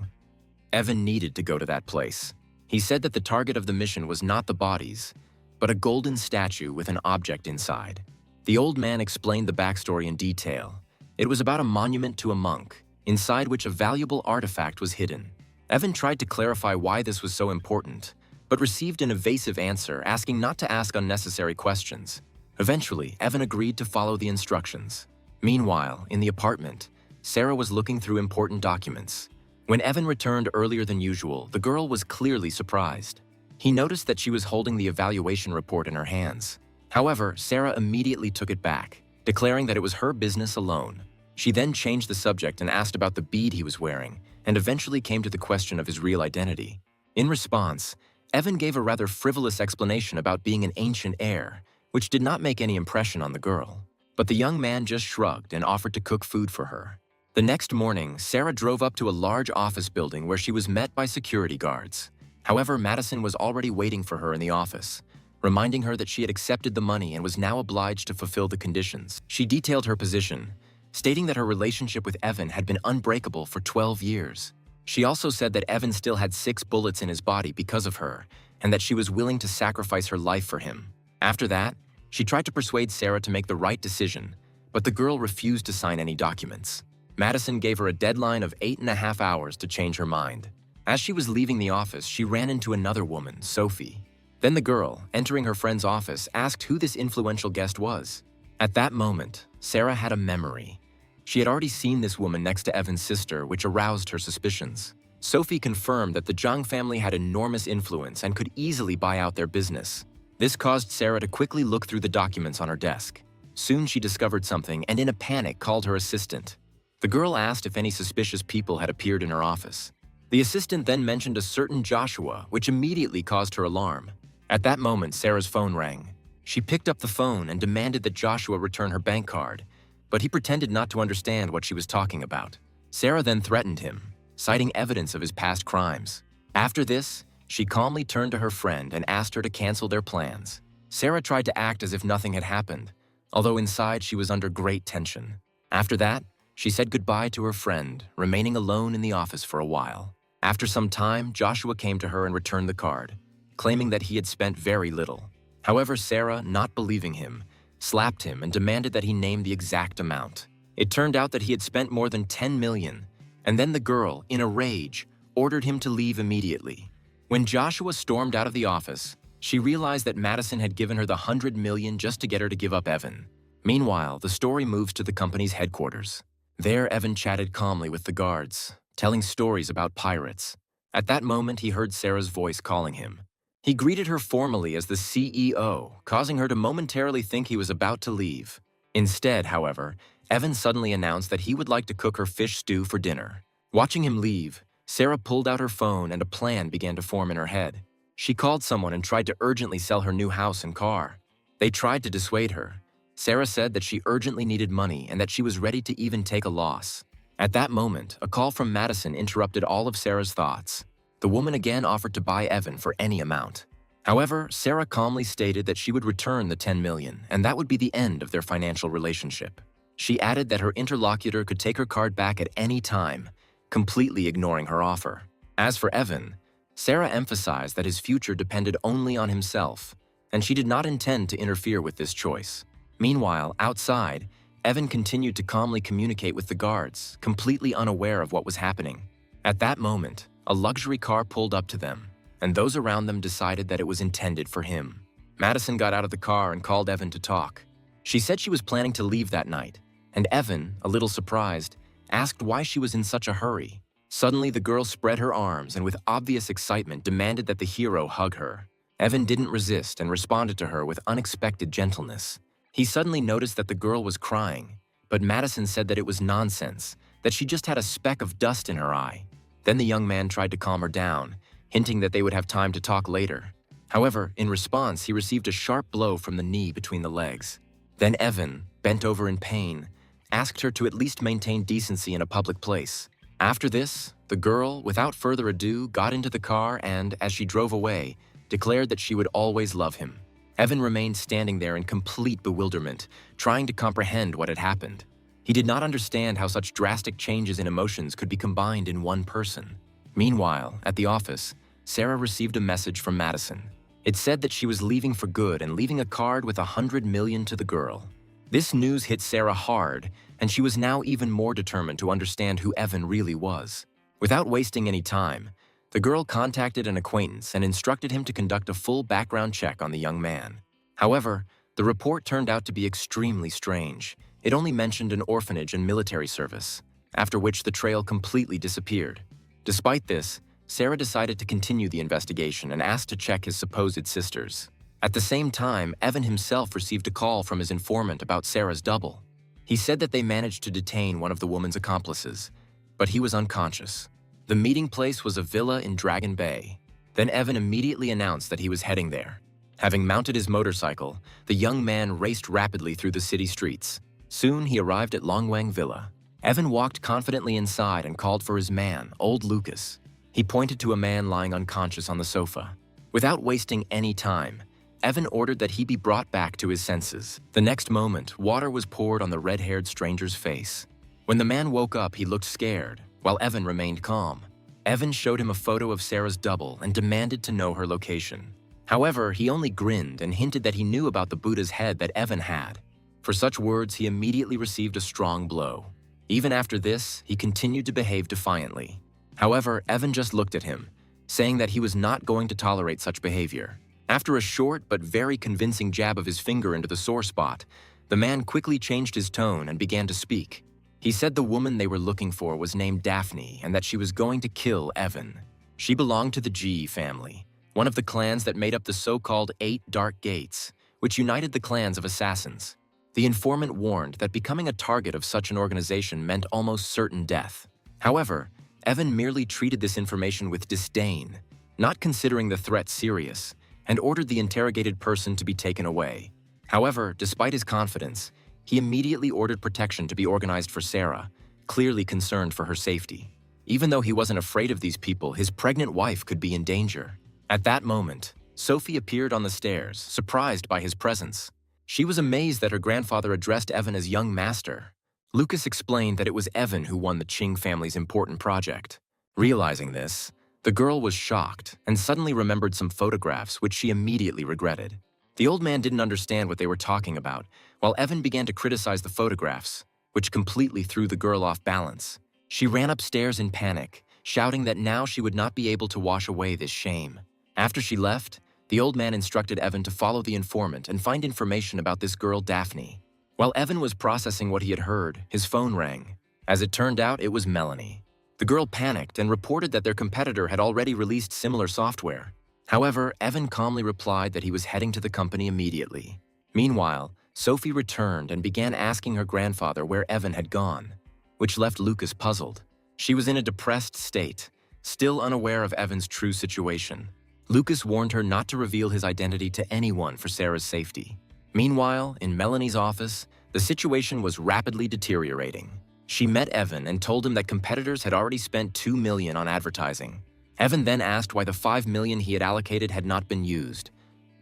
Evan needed to go to that place. He said that the target of the mission was not the bodies, but a golden statue with an object inside. The old man explained the backstory in detail. It was about a monument to a monk, inside which a valuable artifact was hidden. Evan tried to clarify why this was so important, but received an evasive answer asking not to ask unnecessary questions. Eventually, Evan agreed to follow the instructions. Meanwhile, in the apartment, Sarah was looking through important documents. When Evan returned earlier than usual, the girl was clearly surprised. He noticed that she was holding the evaluation report in her hands. However, Sarah immediately took it back, declaring that it was her business alone. She then changed the subject and asked about the bead he was wearing, and eventually came to the question of his real identity. In response, Evan gave a rather frivolous explanation about being an ancient heir, which did not make any impression on the girl. But the young man just shrugged and offered to cook food for her. The next morning, Sarah drove up to a large office building where she was met by security guards. However, Madison was already waiting for her in the office, reminding her that she had accepted the money and was now obliged to fulfill the conditions. She detailed her position, stating that her relationship with Evan had been unbreakable for 12 years. She also said that Evan still had 6 bullets in his body because of her, and that she was willing to sacrifice her life for him. After that, she tried to persuade Sarah to make the right decision, but the girl refused to sign any documents. Madison gave her a deadline of 8.5 hours to change her mind. As she was leaving the office, she ran into another woman, Sophie. Then the girl, entering her friend's office, asked who this influential guest was. At that moment, Sarah had a memory. She had already seen this woman next to Evan's sister, which aroused her suspicions. Sophie confirmed that the Zhang family had enormous influence and could easily buy out their business. This caused Sarah to quickly look through the documents on her desk. Soon she discovered something and in a panic called her assistant. The girl asked if any suspicious people had appeared in her office. The assistant then mentioned a certain Joshua, which immediately caused her alarm. At that moment, Sarah's phone rang. She picked up the phone and demanded that Joshua return her bank card, but he pretended not to understand what she was talking about. Sarah then threatened him, citing evidence of his past crimes. After this, she calmly turned to her friend and asked her to cancel their plans. Sarah tried to act as if nothing had happened, although inside she was under great tension. After that, She said goodbye to her friend, remaining alone in the office for a while. After some time, Joshua came to her and returned the card, claiming that he had spent very little. However, Sarah, not believing him, slapped him and demanded that he name the exact amount. It turned out that he had spent more than 10 million, and then the girl, in a rage, ordered him to leave immediately. When Joshua stormed out of the office, she realized that Madison had given her the 100 million just to get her to give up Evan. Meanwhile, the story moves to the company's headquarters. There, Evan chatted calmly with the guards, telling stories about pirates. At that moment, he heard Sarah's voice calling him. He greeted her formally as the CEO, causing her to momentarily think he was about to leave. Instead, however, Evan suddenly announced that he would like to cook her fish stew for dinner. Watching him leave, Sarah pulled out her phone and a plan began to form in her head. She called someone and tried to urgently sell her new house and car. They tried to dissuade her. Sarah said that she urgently needed money and that she was ready to even take a loss. At that moment, a call from Madison interrupted all of Sarah's thoughts. The woman again offered to buy Evan for any amount. However, Sarah calmly stated that she would return the 10 million, and that would be the end of their financial relationship. She added that her interlocutor could take her card back at any time, completely ignoring her offer. As for Evan, Sarah emphasized that his future depended only on himself, and she did not intend to interfere with this choice. Meanwhile, outside, Evan continued to calmly communicate with the guards, completely unaware of what was happening. At that moment, a luxury car pulled up to them, and those around them decided that it was intended for him. Madison got out of the car and called Evan to talk. She said she was planning to leave that night, and Evan, a little surprised, asked why she was in such a hurry. Suddenly, the girl spread her arms and with obvious excitement demanded that the hero hug her. Evan didn't resist and responded to her with unexpected gentleness. He suddenly noticed that the girl was crying, but Madison said that it was nonsense, that she just had a speck of dust in her eye. Then the young man tried to calm her down, hinting that they would have time to talk later. However, in response, he received a sharp blow from the knee between the legs. Then Evan, bent over in pain, asked her to at least maintain decency in a public place. After this, the girl, without further ado, got into the car and, as she drove away, declared that she would always love him. Evan remained standing there in complete bewilderment, trying to comprehend what had happened. He did not understand how such drastic changes in emotions could be combined in one person. Meanwhile, at the office, Sarah received a message from Madison. It said that she was leaving for good and leaving a card with 100 million to the girl. This news hit Sarah hard, and she was now even more determined to understand who Evan really was. Without wasting any time, the girl contacted an acquaintance and instructed him to conduct a full background check on the young man. However, the report turned out to be extremely strange. It only mentioned an orphanage and military service, after which the trail completely disappeared. Despite this, Sarah decided to continue the investigation and asked to check his supposed sisters. At the same time, Evan himself received a call from his informant about Sarah's double. He said that they managed to detain one of the woman's accomplices, but he was unconscious. The meeting place was a villa in Dragon Bay. Then Evan immediately announced that he was heading there. Having mounted his motorcycle, the young man raced rapidly through the city streets. Soon he arrived at Longwang Villa. Evan walked confidently inside and called for his man, old Lucas. He pointed to a man lying unconscious on the sofa. Without wasting any time, Evan ordered that he be brought back to his senses. The next moment, water was poured on the red-haired stranger's face. When the man woke up, he looked scared, while Evan remained calm. Evan showed him a photo of Sarah's double and demanded to know her location. However, he only grinned and hinted that he knew about the Buddha's head that Evan had. For such words, he immediately received a strong blow. Even after this, he continued to behave defiantly. However, Evan just looked at him, saying that he was not going to tolerate such behavior. After a short but very convincing jab of his finger into the sore spot, the man quickly changed his tone and began to speak. He said the woman they were looking for was named Daphne and that she was going to kill Evan. She belonged to the G family, one of the clans that made up the so-called 8 Dark Gates, which united the clans of assassins. The informant warned that becoming a target of such an organization meant almost certain death. However, Evan merely treated this information with disdain, not considering the threat serious, and ordered the interrogated person to be taken away. However, despite his confidence, he immediately ordered protection to be organized for Sarah, clearly concerned for her safety. Even though he wasn't afraid of these people, his pregnant wife could be in danger. At that moment, Sophie appeared on the stairs, surprised by his presence. She was amazed that her grandfather addressed Evan as young master. Lucas explained that it was Evan who won the Ching family's important project. Realizing this, the girl was shocked and suddenly remembered some photographs which she immediately regretted. The old man didn't understand what they were talking about, while Evan began to criticize the photographs, which completely threw the girl off balance. She ran upstairs in panic, shouting that now she would not be able to wash away this shame. After she left, the old man instructed Evan to follow the informant and find information about this girl Daphne. While Evan was processing what he had heard, his phone rang. As it turned out, it was Melanie. The girl panicked and reported that their competitor had already released similar software. However, Evan calmly replied that he was heading to the company immediately. Meanwhile, Sophie returned and began asking her grandfather where Evan had gone, which left Lucas puzzled. She was in a depressed state, still unaware of Evan's true situation. Lucas warned her not to reveal his identity to anyone for Sarah's safety. Meanwhile, in Melanie's office, the situation was rapidly deteriorating. She met Evan and told him that competitors had already spent $2 million on advertising. Evan then asked why the $5 million he had allocated had not been used,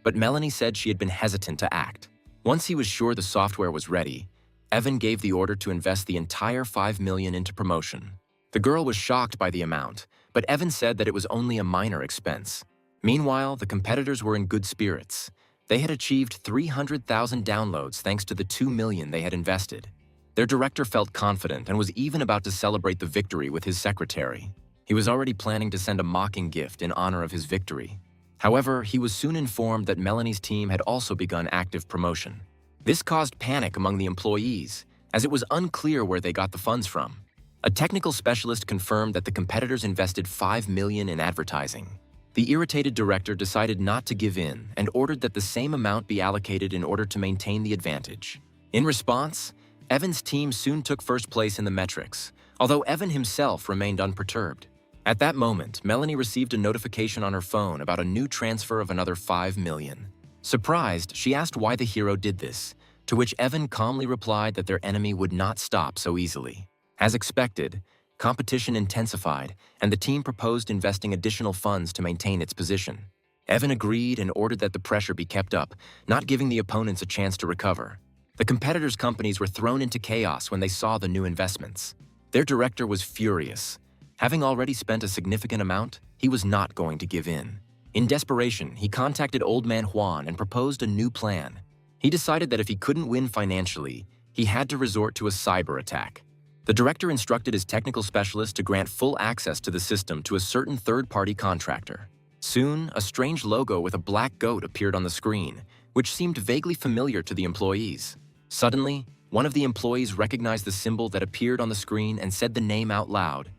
but Melanie said she had been hesitant to act. Once he was sure the software was ready, Evan gave the order to invest the entire $5 million into promotion. The girl was shocked by the amount, but Evan said that it was only a minor expense. Meanwhile, the competitors were in good spirits. They had achieved 300,000 downloads thanks to the $2 million they had invested. Their director felt confident and was even about to celebrate the victory with his secretary. He was already planning to send a mocking gift in honor of his victory. However, he was soon informed that Melanie's team had also begun active promotion. This caused panic among the employees, as it was unclear where they got the funds from. A technical specialist confirmed that the competitors invested $5 million in advertising. The irritated director decided not to give in and ordered that the same amount be allocated in order to maintain the advantage. In response, Evan's team soon took first place in the metrics, although Evan himself remained unperturbed. At that moment, Melanie received a notification on her phone about a new transfer of another $5 million. Surprised, she asked why the hero did this, to which Evan calmly replied that their enemy would not stop so easily. As expected, competition intensified, and the team proposed investing additional funds to maintain its position. Evan agreed and ordered that the pressure be kept up, not giving the opponents a chance to recover. The competitors' companies were thrown into chaos when they saw the new investments. Their director was furious. Having already spent a significant amount, he was not going to give in. In desperation, he contacted Old Man Juan and proposed a new plan. He decided that if he couldn't win financially, he had to resort to a cyber attack. The director instructed his technical specialist to grant full access to the system to a certain third-party contractor. Soon, a strange logo with a black goat appeared on the screen, which seemed vaguely familiar to the employees. Suddenly, one of the employees recognized the symbol that appeared on the screen and said the name out loud: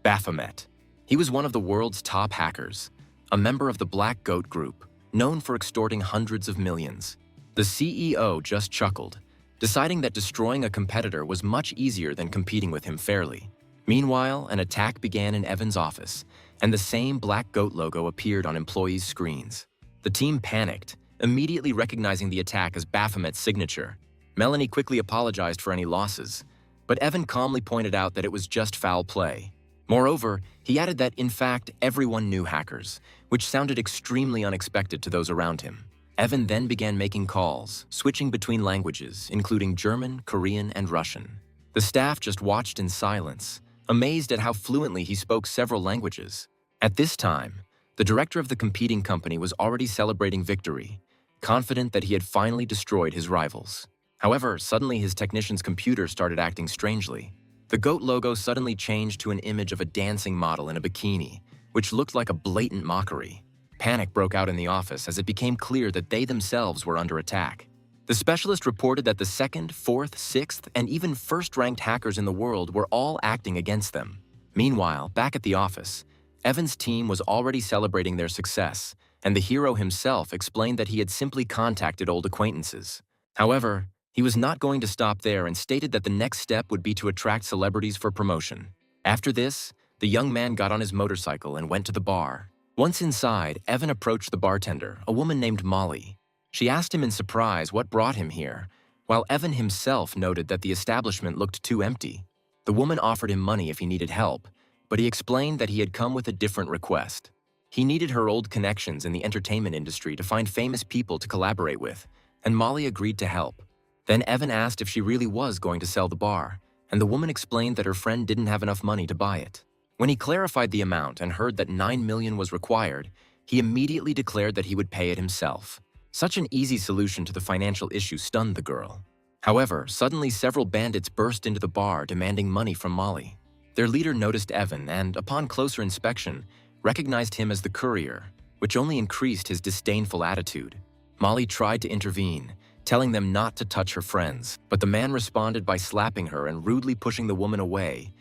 Baphomet. He was one of the world's top hackers, a member of the Black Goat Group, known for extorting hundreds of millions. The CEO just chuckled, deciding that destroying a competitor was much easier than competing with him fairly. Meanwhile, an attack began in Evan's office, and the same Black Goat logo appeared on employees' screens. The team panicked, immediately recognizing the attack as Baphomet's signature. Melanie quickly apologized for any losses, but Evan calmly pointed out that it was just foul play. Moreover, he added that, in fact, everyone knew hackers, which sounded extremely unexpected to those around him. Evan then began making calls, switching between languages, including German, Korean, and Russian. The staff just watched in silence, amazed at how fluently he spoke several languages. At this time, the director of the competing company was already celebrating victory, confident that he had finally destroyed his rivals. However, suddenly his technician's computer started acting strangely. The goat logo suddenly changed to an image of a dancing model in a bikini, which looked like a blatant mockery. Panic broke out in the office as it became clear that they themselves were under attack. The specialist reported that the 2nd, 4th, 6th, and even first-ranked hackers in the world were all acting against them. Meanwhile, back at the office, Evan's team was already celebrating their success, and the hero himself explained that he had simply contacted old acquaintances. However, he was not going to stop there and stated that the next step would be to attract celebrities for promotion. After this, the young man got on his motorcycle and went to the bar. Once inside, Evan approached the bartender, a woman named Molly. She asked him in surprise what brought him here, while Evan himself noted that the establishment looked too empty. The woman offered him money if he needed help, but he explained that he had come with a different request. He needed her old connections in the entertainment industry to find famous people to collaborate with, and Molly agreed to help. Then Evan asked if she really was going to sell the bar, and the woman explained that her friend didn't have enough money to buy it. When he clarified the amount and heard that 9 million was required, he immediately declared that he would pay it himself. Such an easy solution to the financial issue stunned the girl. However, suddenly several bandits burst into the bar demanding money from Molly. Their leader noticed Evan and, upon closer inspection, recognized him as the courier, which only increased his disdainful attitude. Molly tried to intervene, telling them not to touch her friends, but the man responded by slapping her and rudely pushing the woman away,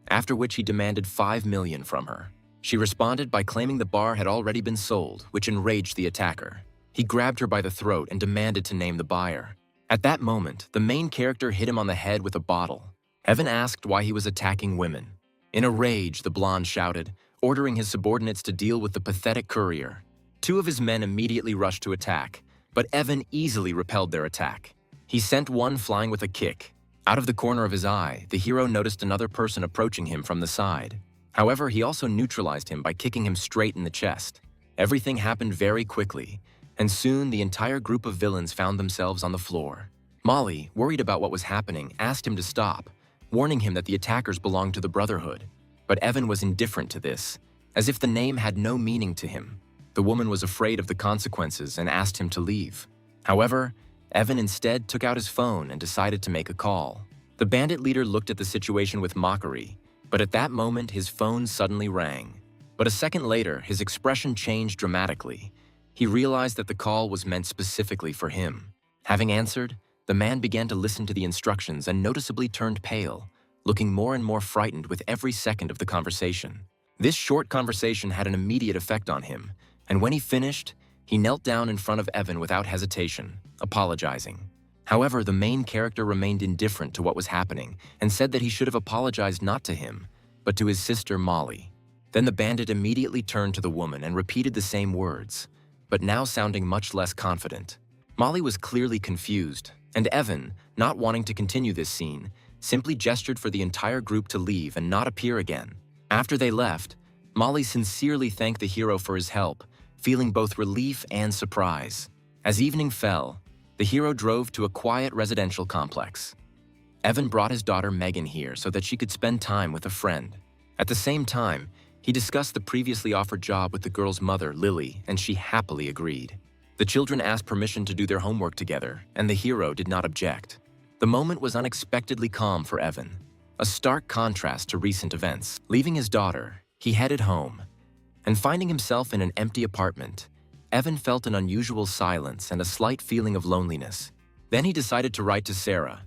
after which he demanded 5 million from her. She responded by claiming the bar had already been sold, which enraged the attacker. He grabbed her by the throat and demanded to name the buyer. At that moment, the main character hit him on the head with a bottle. Evan asked why he was attacking women. In a rage, the blonde shouted, ordering his subordinates to deal with the pathetic courier. 2 of his men immediately rushed to attack, but Evan easily repelled their attack. He sent one flying with a kick. Out of the corner of his eye, the hero noticed another person approaching him from the side. However, he also neutralized him by kicking him straight in the chest. Everything happened very quickly, and soon the entire group of villains found themselves on the floor. Molly, worried about what was happening, asked him to stop, warning him that the attackers belonged to the Brotherhood. But Evan was indifferent to this, as if the name had no meaning to him. The woman was afraid of the consequences and asked him to leave. However, Evan instead took out his phone and decided to make a call. The bandit leader looked at the situation with mockery, but at that moment his phone suddenly rang. But a second later, his expression changed dramatically. He realized that the call was meant specifically for him. Having answered, the man began to listen to the instructions and noticeably turned pale, looking more and more frightened with every second of the conversation. This short conversation had an immediate effect on him, and when he finished, he knelt down in front of Evan without hesitation, apologizing. However, the main character remained indifferent to what was happening and said that he should have apologized not to him, but to his sister Molly. Then the bandit immediately turned to the woman and repeated the same words, but now sounding much less confident. Molly was clearly confused, and Evan, not wanting to continue this scene, simply gestured for the entire group to leave and not appear again. After they left, Molly sincerely thanked the hero for his help, feeling both relief and surprise. As evening fell, the hero drove to a quiet residential complex. Evan brought his daughter Megan here so that she could spend time with a friend. At the same time, he discussed the previously offered job with the girl's mother, Lily, and she happily agreed. The children asked permission to do their homework together, and the hero did not object. The moment was unexpectedly calm for Evan, a stark contrast to recent events. Leaving his daughter, he headed home, and finding himself in an empty apartment, Evan felt an unusual silence and a slight feeling of loneliness. Then he decided to write to Sarah.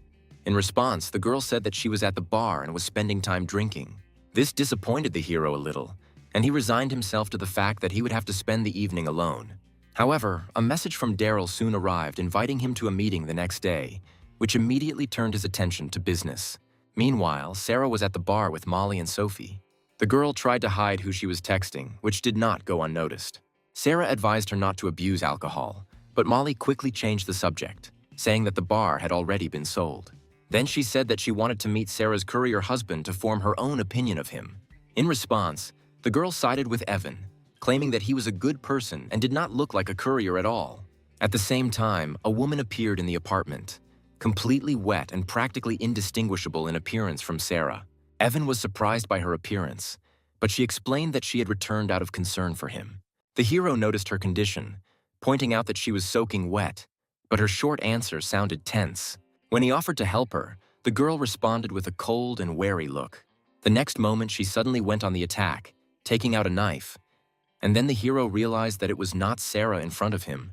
In response, the girl said that she was at the bar and was spending time drinking. This disappointed the hero a little, and he resigned himself to the fact that he would have to spend the evening alone. However, a message from Daryl soon arrived inviting him to a meeting the next day, which immediately turned his attention to business. Meanwhile, Sarah was at the bar with Molly and Sophie. The girl tried to hide who she was texting, which did not go unnoticed. Sarah advised her not to abuse alcohol, but Molly quickly changed the subject, saying that the bar had already been sold. Then she said that she wanted to meet Sarah's courier husband to form her own opinion of him. In response, the girl sided with Evan, claiming that he was a good person and did not look like a courier at all. At the same time, a woman appeared in the apartment, completely wet and practically indistinguishable in appearance from Sarah. Evan was surprised by her appearance, but she explained that she had returned out of concern for him. The hero noticed her condition, pointing out that she was soaking wet, but her short answer sounded tense. When he offered to help her, the girl responded with a cold and wary look. The next moment, she suddenly went on the attack, taking out a knife. And then the hero realized that it was not Sarah in front of him,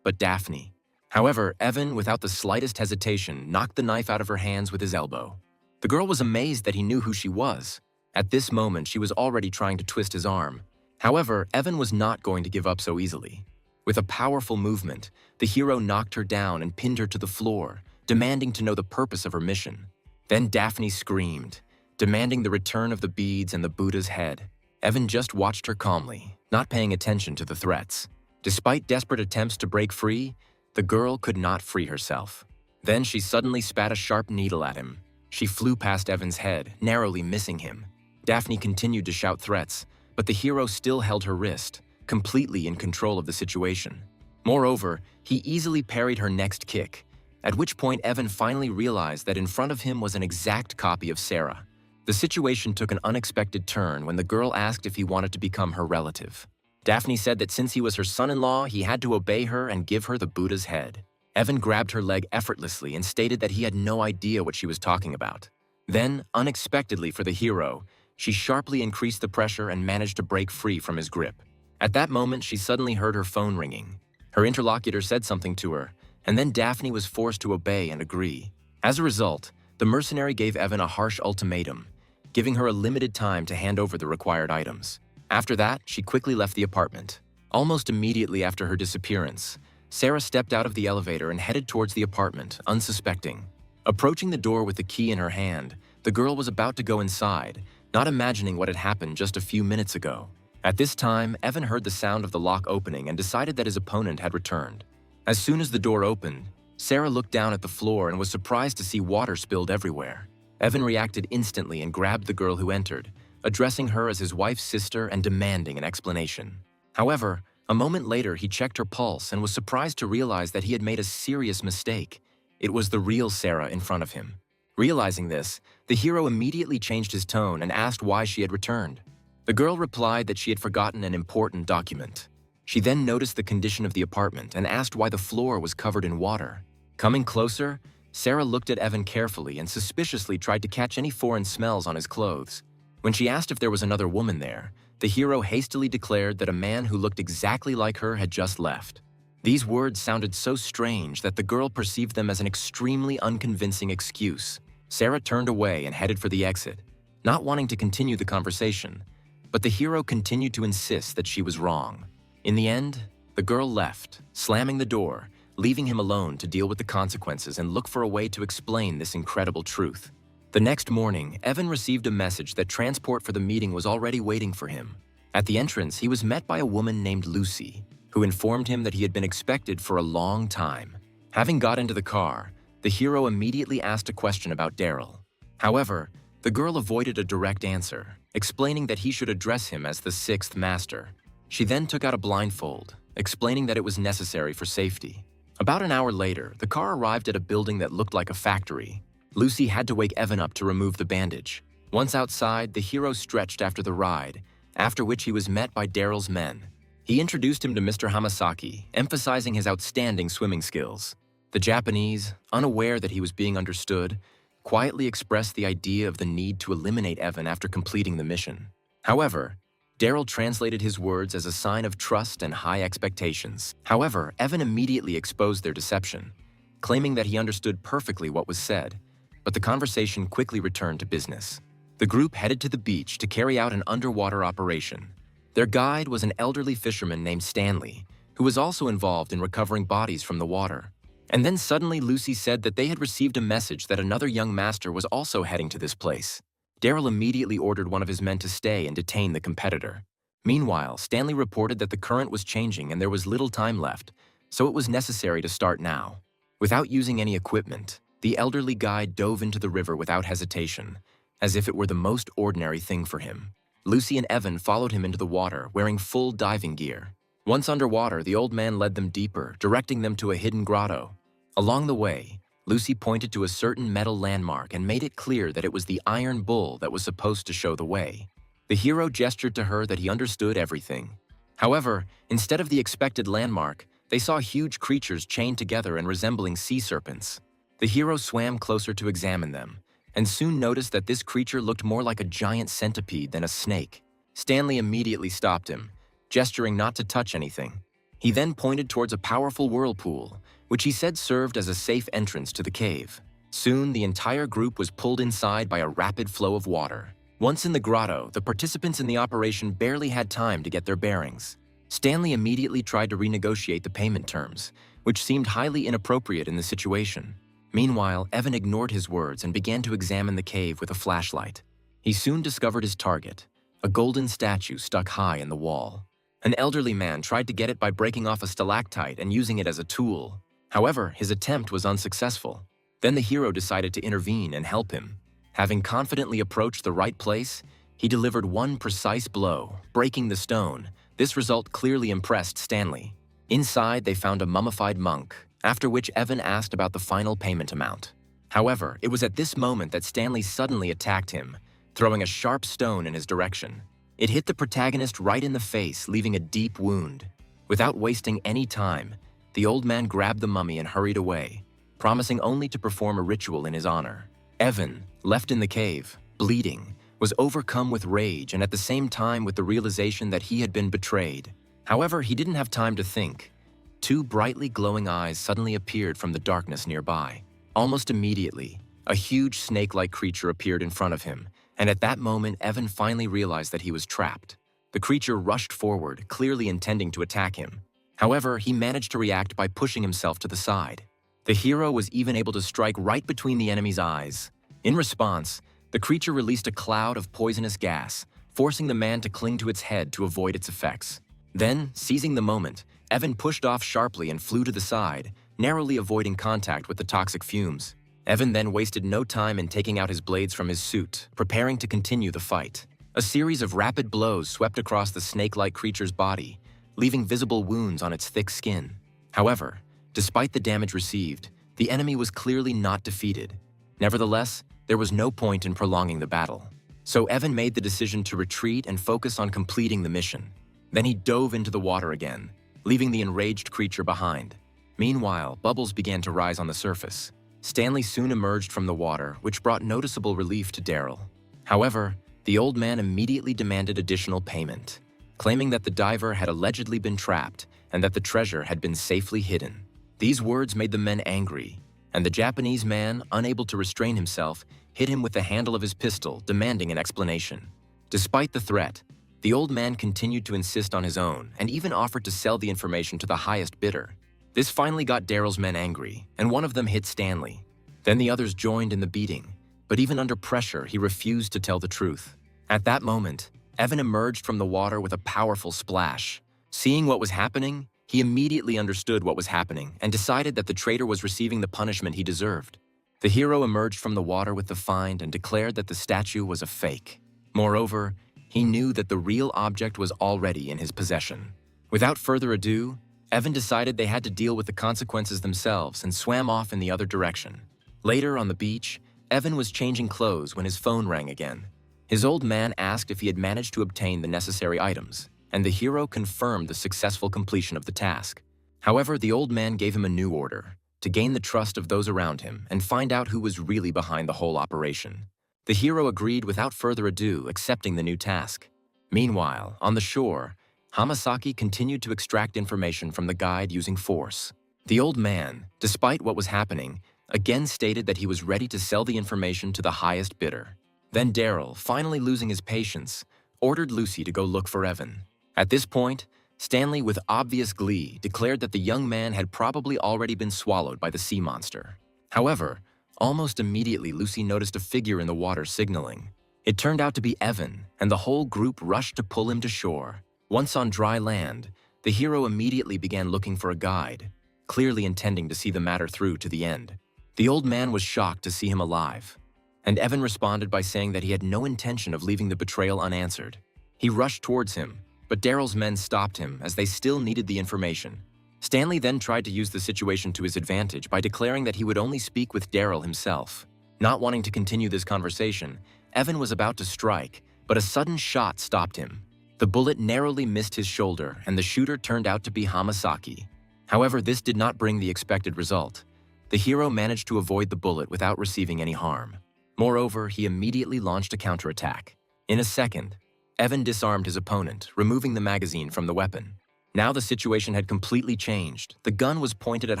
but Daphne. However, Evan, without the slightest hesitation, knocked the knife out of her hands with his elbow. The girl was amazed that he knew who she was. At this moment, she was already trying to twist his arm. However, Evan was not going to give up so easily. With a powerful movement, the hero knocked her down and pinned her to the floor, demanding to know the purpose of her mission. Then Daphne screamed, demanding the return of the beads and the Buddha's head. Evan just watched her calmly, not paying attention to the threats. Despite desperate attempts to break free, the girl could not free herself. Then she suddenly spat a sharp needle at him. She flew past Evan's head, narrowly missing him. Daphne continued to shout threats, but the hero still held her wrist, completely in control of the situation. Moreover, he easily parried her next kick, at which point Evan finally realized that in front of him was an exact copy of Sarah. The situation took an unexpected turn when the girl asked if he wanted to become her relative. Daphne said that since he was her son-in-law, he had to obey her and give her the Buddha's head. Evan grabbed her leg effortlessly and stated that he had no idea what she was talking about. Then, unexpectedly for the hero, she sharply increased the pressure and managed to break free from his grip. At that moment, she suddenly heard her phone ringing. Her interlocutor said something to her, and then Daphne was forced to obey and agree. As a result, the mercenary gave Evan a harsh ultimatum, giving her a limited time to hand over the required items. After that, she quickly left the apartment. Almost immediately after her disappearance, Sarah stepped out of the elevator and headed towards the apartment, unsuspecting. Approaching the door with the key in her hand, the girl was about to go inside, not imagining what had happened just a few minutes ago. At this time, Evan heard the sound of the lock opening and decided that his opponent had returned. As soon as the door opened, Sarah looked down at the floor and was surprised to see water spilled everywhere. Evan reacted instantly and grabbed the girl who entered, addressing her as his wife's sister and demanding an explanation. However, a moment later he checked her pulse and was surprised to realize that he had made a serious mistake. It was the real Sarah in front of him. Realizing this, the hero immediately changed his tone and asked why she had returned. The girl replied that she had forgotten an important document. She then noticed the condition of the apartment and asked why the floor was covered in water. Coming closer, Sarah looked at Evan carefully and suspiciously tried to catch any foreign smells on his clothes. When she asked if there was another woman there, the hero hastily declared that a man who looked exactly like her had just left. These words sounded so strange that the girl perceived them as an extremely unconvincing excuse. Sarah turned away and headed for the exit, not wanting to continue the conversation, but the hero continued to insist that she was wrong. In the end, the girl left, slamming the door, leaving him alone to deal with the consequences and look for a way to explain this incredible truth. The next morning, Evan received a message that transport for the meeting was already waiting for him. At the entrance, he was met by a woman named Lucy, who informed him that he had been expected for a long time. Having got into the car, the hero immediately asked a question about Daryl. However, the girl avoided a direct answer, explaining that he should address him as the sixth master. She then took out a blindfold, explaining that it was necessary for safety. About an hour later, the car arrived at a building that looked like a factory. Lucy had to wake Evan up to remove the bandage. Once outside, the hero stretched after the ride, after which he was met by Daryl's men. He introduced him to Mr. Hamasaki, emphasizing his outstanding swimming skills. The Japanese, unaware that he was being understood, quietly expressed the idea of the need to eliminate Evan after completing the mission. However, Daryl translated his words as a sign of trust and high expectations. However, Evan immediately exposed their deception, claiming that he understood perfectly what was said, but the conversation quickly returned to business. The group headed to the beach to carry out an underwater operation. Their guide was an elderly fisherman named Stanley, who was also involved in recovering bodies from the water. And then suddenly Lucy said that they had received a message that another young master was also heading to this place. Daryl immediately ordered one of his men to stay and detain the competitor. Meanwhile, Stanley reported that the current was changing and there was little time left, so it was necessary to start now. Without using any equipment, the elderly guide dove into the river without hesitation, as if it were the most ordinary thing for him. Lucy and Evan followed him into the water, wearing full diving gear. Once underwater, the old man led them deeper, directing them to a hidden grotto. Along the way, Lucy pointed to a certain metal landmark and made it clear that it was the iron bull that was supposed to show the way. The hero gestured to her that he understood everything. However, instead of the expected landmark, they saw huge creatures chained together and resembling sea serpents. The hero swam closer to examine them, and soon noticed that this creature looked more like a giant centipede than a snake. Stanley immediately stopped him, gesturing not to touch anything. He then pointed towards a powerful whirlpool, which he said served as a safe entrance to the cave. Soon, the entire group was pulled inside by a rapid flow of water. Once in the grotto, the participants in the operation barely had time to get their bearings. Stanley immediately tried to renegotiate the payment terms, which seemed highly inappropriate in the situation. Meanwhile, Evan ignored his words and began to examine the cave with a flashlight. He soon discovered his target, a golden statue stuck high in the wall. An elderly man tried to get it by breaking off a stalactite and using it as a tool. However, his attempt was unsuccessful. Then the hero decided to intervene and help him. Having confidently approached the right place, he delivered one precise blow, breaking the stone. This result clearly impressed Stanley. Inside, they found a mummified monk, after which Evan asked about the final payment amount. However, it was at this moment that Stanley suddenly attacked him, throwing a sharp stone in his direction. It hit the protagonist right in the face, leaving a deep wound. Without wasting any time, the old man grabbed the mummy and hurried away, promising only to perform a ritual in his honor. Evan, left in the cave, bleeding, was overcome with rage and at the same time with the realization that he had been betrayed. However, he didn't have time to think. Two brightly glowing eyes suddenly appeared from the darkness nearby. Almost immediately, a huge snake-like creature appeared in front of him, and at that moment, Evan finally realized that he was trapped. The creature rushed forward, clearly intending to attack him. However, he managed to react by pushing himself to the side. The hero was even able to strike right between the enemy's eyes. In response, the creature released a cloud of poisonous gas, forcing the man to cling to its head to avoid its effects. Then, seizing the moment, Evan pushed off sharply and flew to the side, narrowly avoiding contact with the toxic fumes. Evan then wasted no time in taking out his blades from his suit, preparing to continue the fight. A series of rapid blows swept across the snake-like creature's body, leaving visible wounds on its thick skin. However, despite the damage received, the enemy was clearly not defeated. Nevertheless, there was no point in prolonging the battle. So Evan made the decision to retreat and focus on completing the mission. Then he dove into the water again, leaving the enraged creature behind. Meanwhile, bubbles began to rise on the surface. Stanley soon emerged from the water, which brought noticeable relief to Daryl. However, the old man immediately demanded additional payment, claiming that the diver had allegedly been trapped and that the treasure had been safely hidden. These words made the men angry, and the Japanese man, unable to restrain himself, hit him with the handle of his pistol, demanding an explanation. Despite the threat, the old man continued to insist on his own and even offered to sell the information to the highest bidder. This finally got Daryl's men angry, and one of them hit Stanley. Then the others joined in the beating, but even under pressure, he refused to tell the truth. At that moment, Evan emerged from the water with a powerful splash. Seeing what was happening, he immediately understood what was happening and decided that the traitor was receiving the punishment he deserved. The hero emerged from the water with the find and declared that the statue was a fake. Moreover, he knew that the real object was already in his possession. Without further ado, Evan decided they had to deal with the consequences themselves and swam off in the other direction. Later on the beach, Evan was changing clothes when his phone rang again. His old man asked if he had managed to obtain the necessary items, and the hero confirmed the successful completion of the task. However, the old man gave him a new order, to gain the trust of those around him and find out who was really behind the whole operation. The hero agreed without further ado, accepting the new task. Meanwhile, on the shore, Hamasaki continued to extract information from the guide using force. The old man, despite what was happening, again stated that he was ready to sell the information to the highest bidder. Then Daryl, finally losing his patience, ordered Lucy to go look for Evan. At this point, Stanley, with obvious glee, declared that the young man had probably already been swallowed by the sea monster. However, almost immediately Lucy noticed a figure in the water signaling. It turned out to be Evan, and the whole group rushed to pull him to shore. Once on dry land, the hero immediately began looking for a guide, clearly intending to see the matter through to the end. The old man was shocked to see him alive, and Evan responded by saying that he had no intention of leaving the betrayal unanswered. He rushed towards him, but Daryl's men stopped him as they still needed the information. Stanley then tried to use the situation to his advantage by declaring that he would only speak with Daryl himself. Not wanting to continue this conversation, Evan was about to strike, but a sudden shot stopped him. The bullet narrowly missed his shoulder, and the shooter turned out to be Hamasaki. However, this did not bring the expected result. The hero managed to avoid the bullet without receiving any harm. Moreover, he immediately launched a counterattack. In a second, Evan disarmed his opponent, removing the magazine from the weapon. Now the situation had completely changed. The gun was pointed at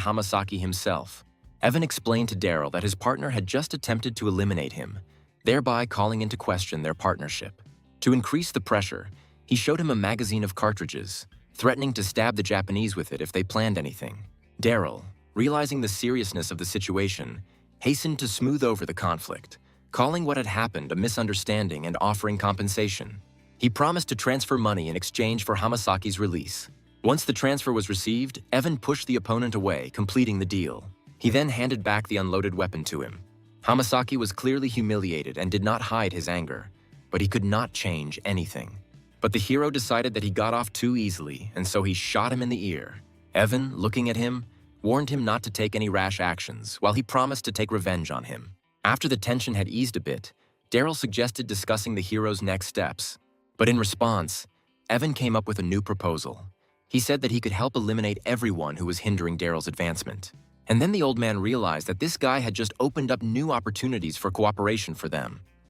Hamasaki himself. Evan explained to Daryl that his partner had just attempted to eliminate him, thereby calling into question their partnership. To increase the pressure, he showed him a magazine of cartridges, threatening to stab the Japanese with it if they planned anything. Daryl, realizing the seriousness of the situation, hastened to smooth over the conflict, calling what had happened a misunderstanding and offering compensation. He promised to transfer money in exchange for Hamasaki's release. Once the transfer was received, Evan pushed the opponent away, completing the deal. He then handed back the unloaded weapon to him. Hamasaki was clearly humiliated and did not hide his anger, but he could not change anything. But the hero decided that he got off too easily, and so he shot him in the ear. Evan, looking at him, warned him not to take any rash actions, while he promised to take revenge on him. After the tension had eased a bit, Daryl suggested discussing the hero's next steps. But in response, Evan came up with a new proposal. He said that he could help eliminate everyone who was hindering Daryl's advancement. And then the old man realized that this guy had just opened up new opportunities for cooperation for them.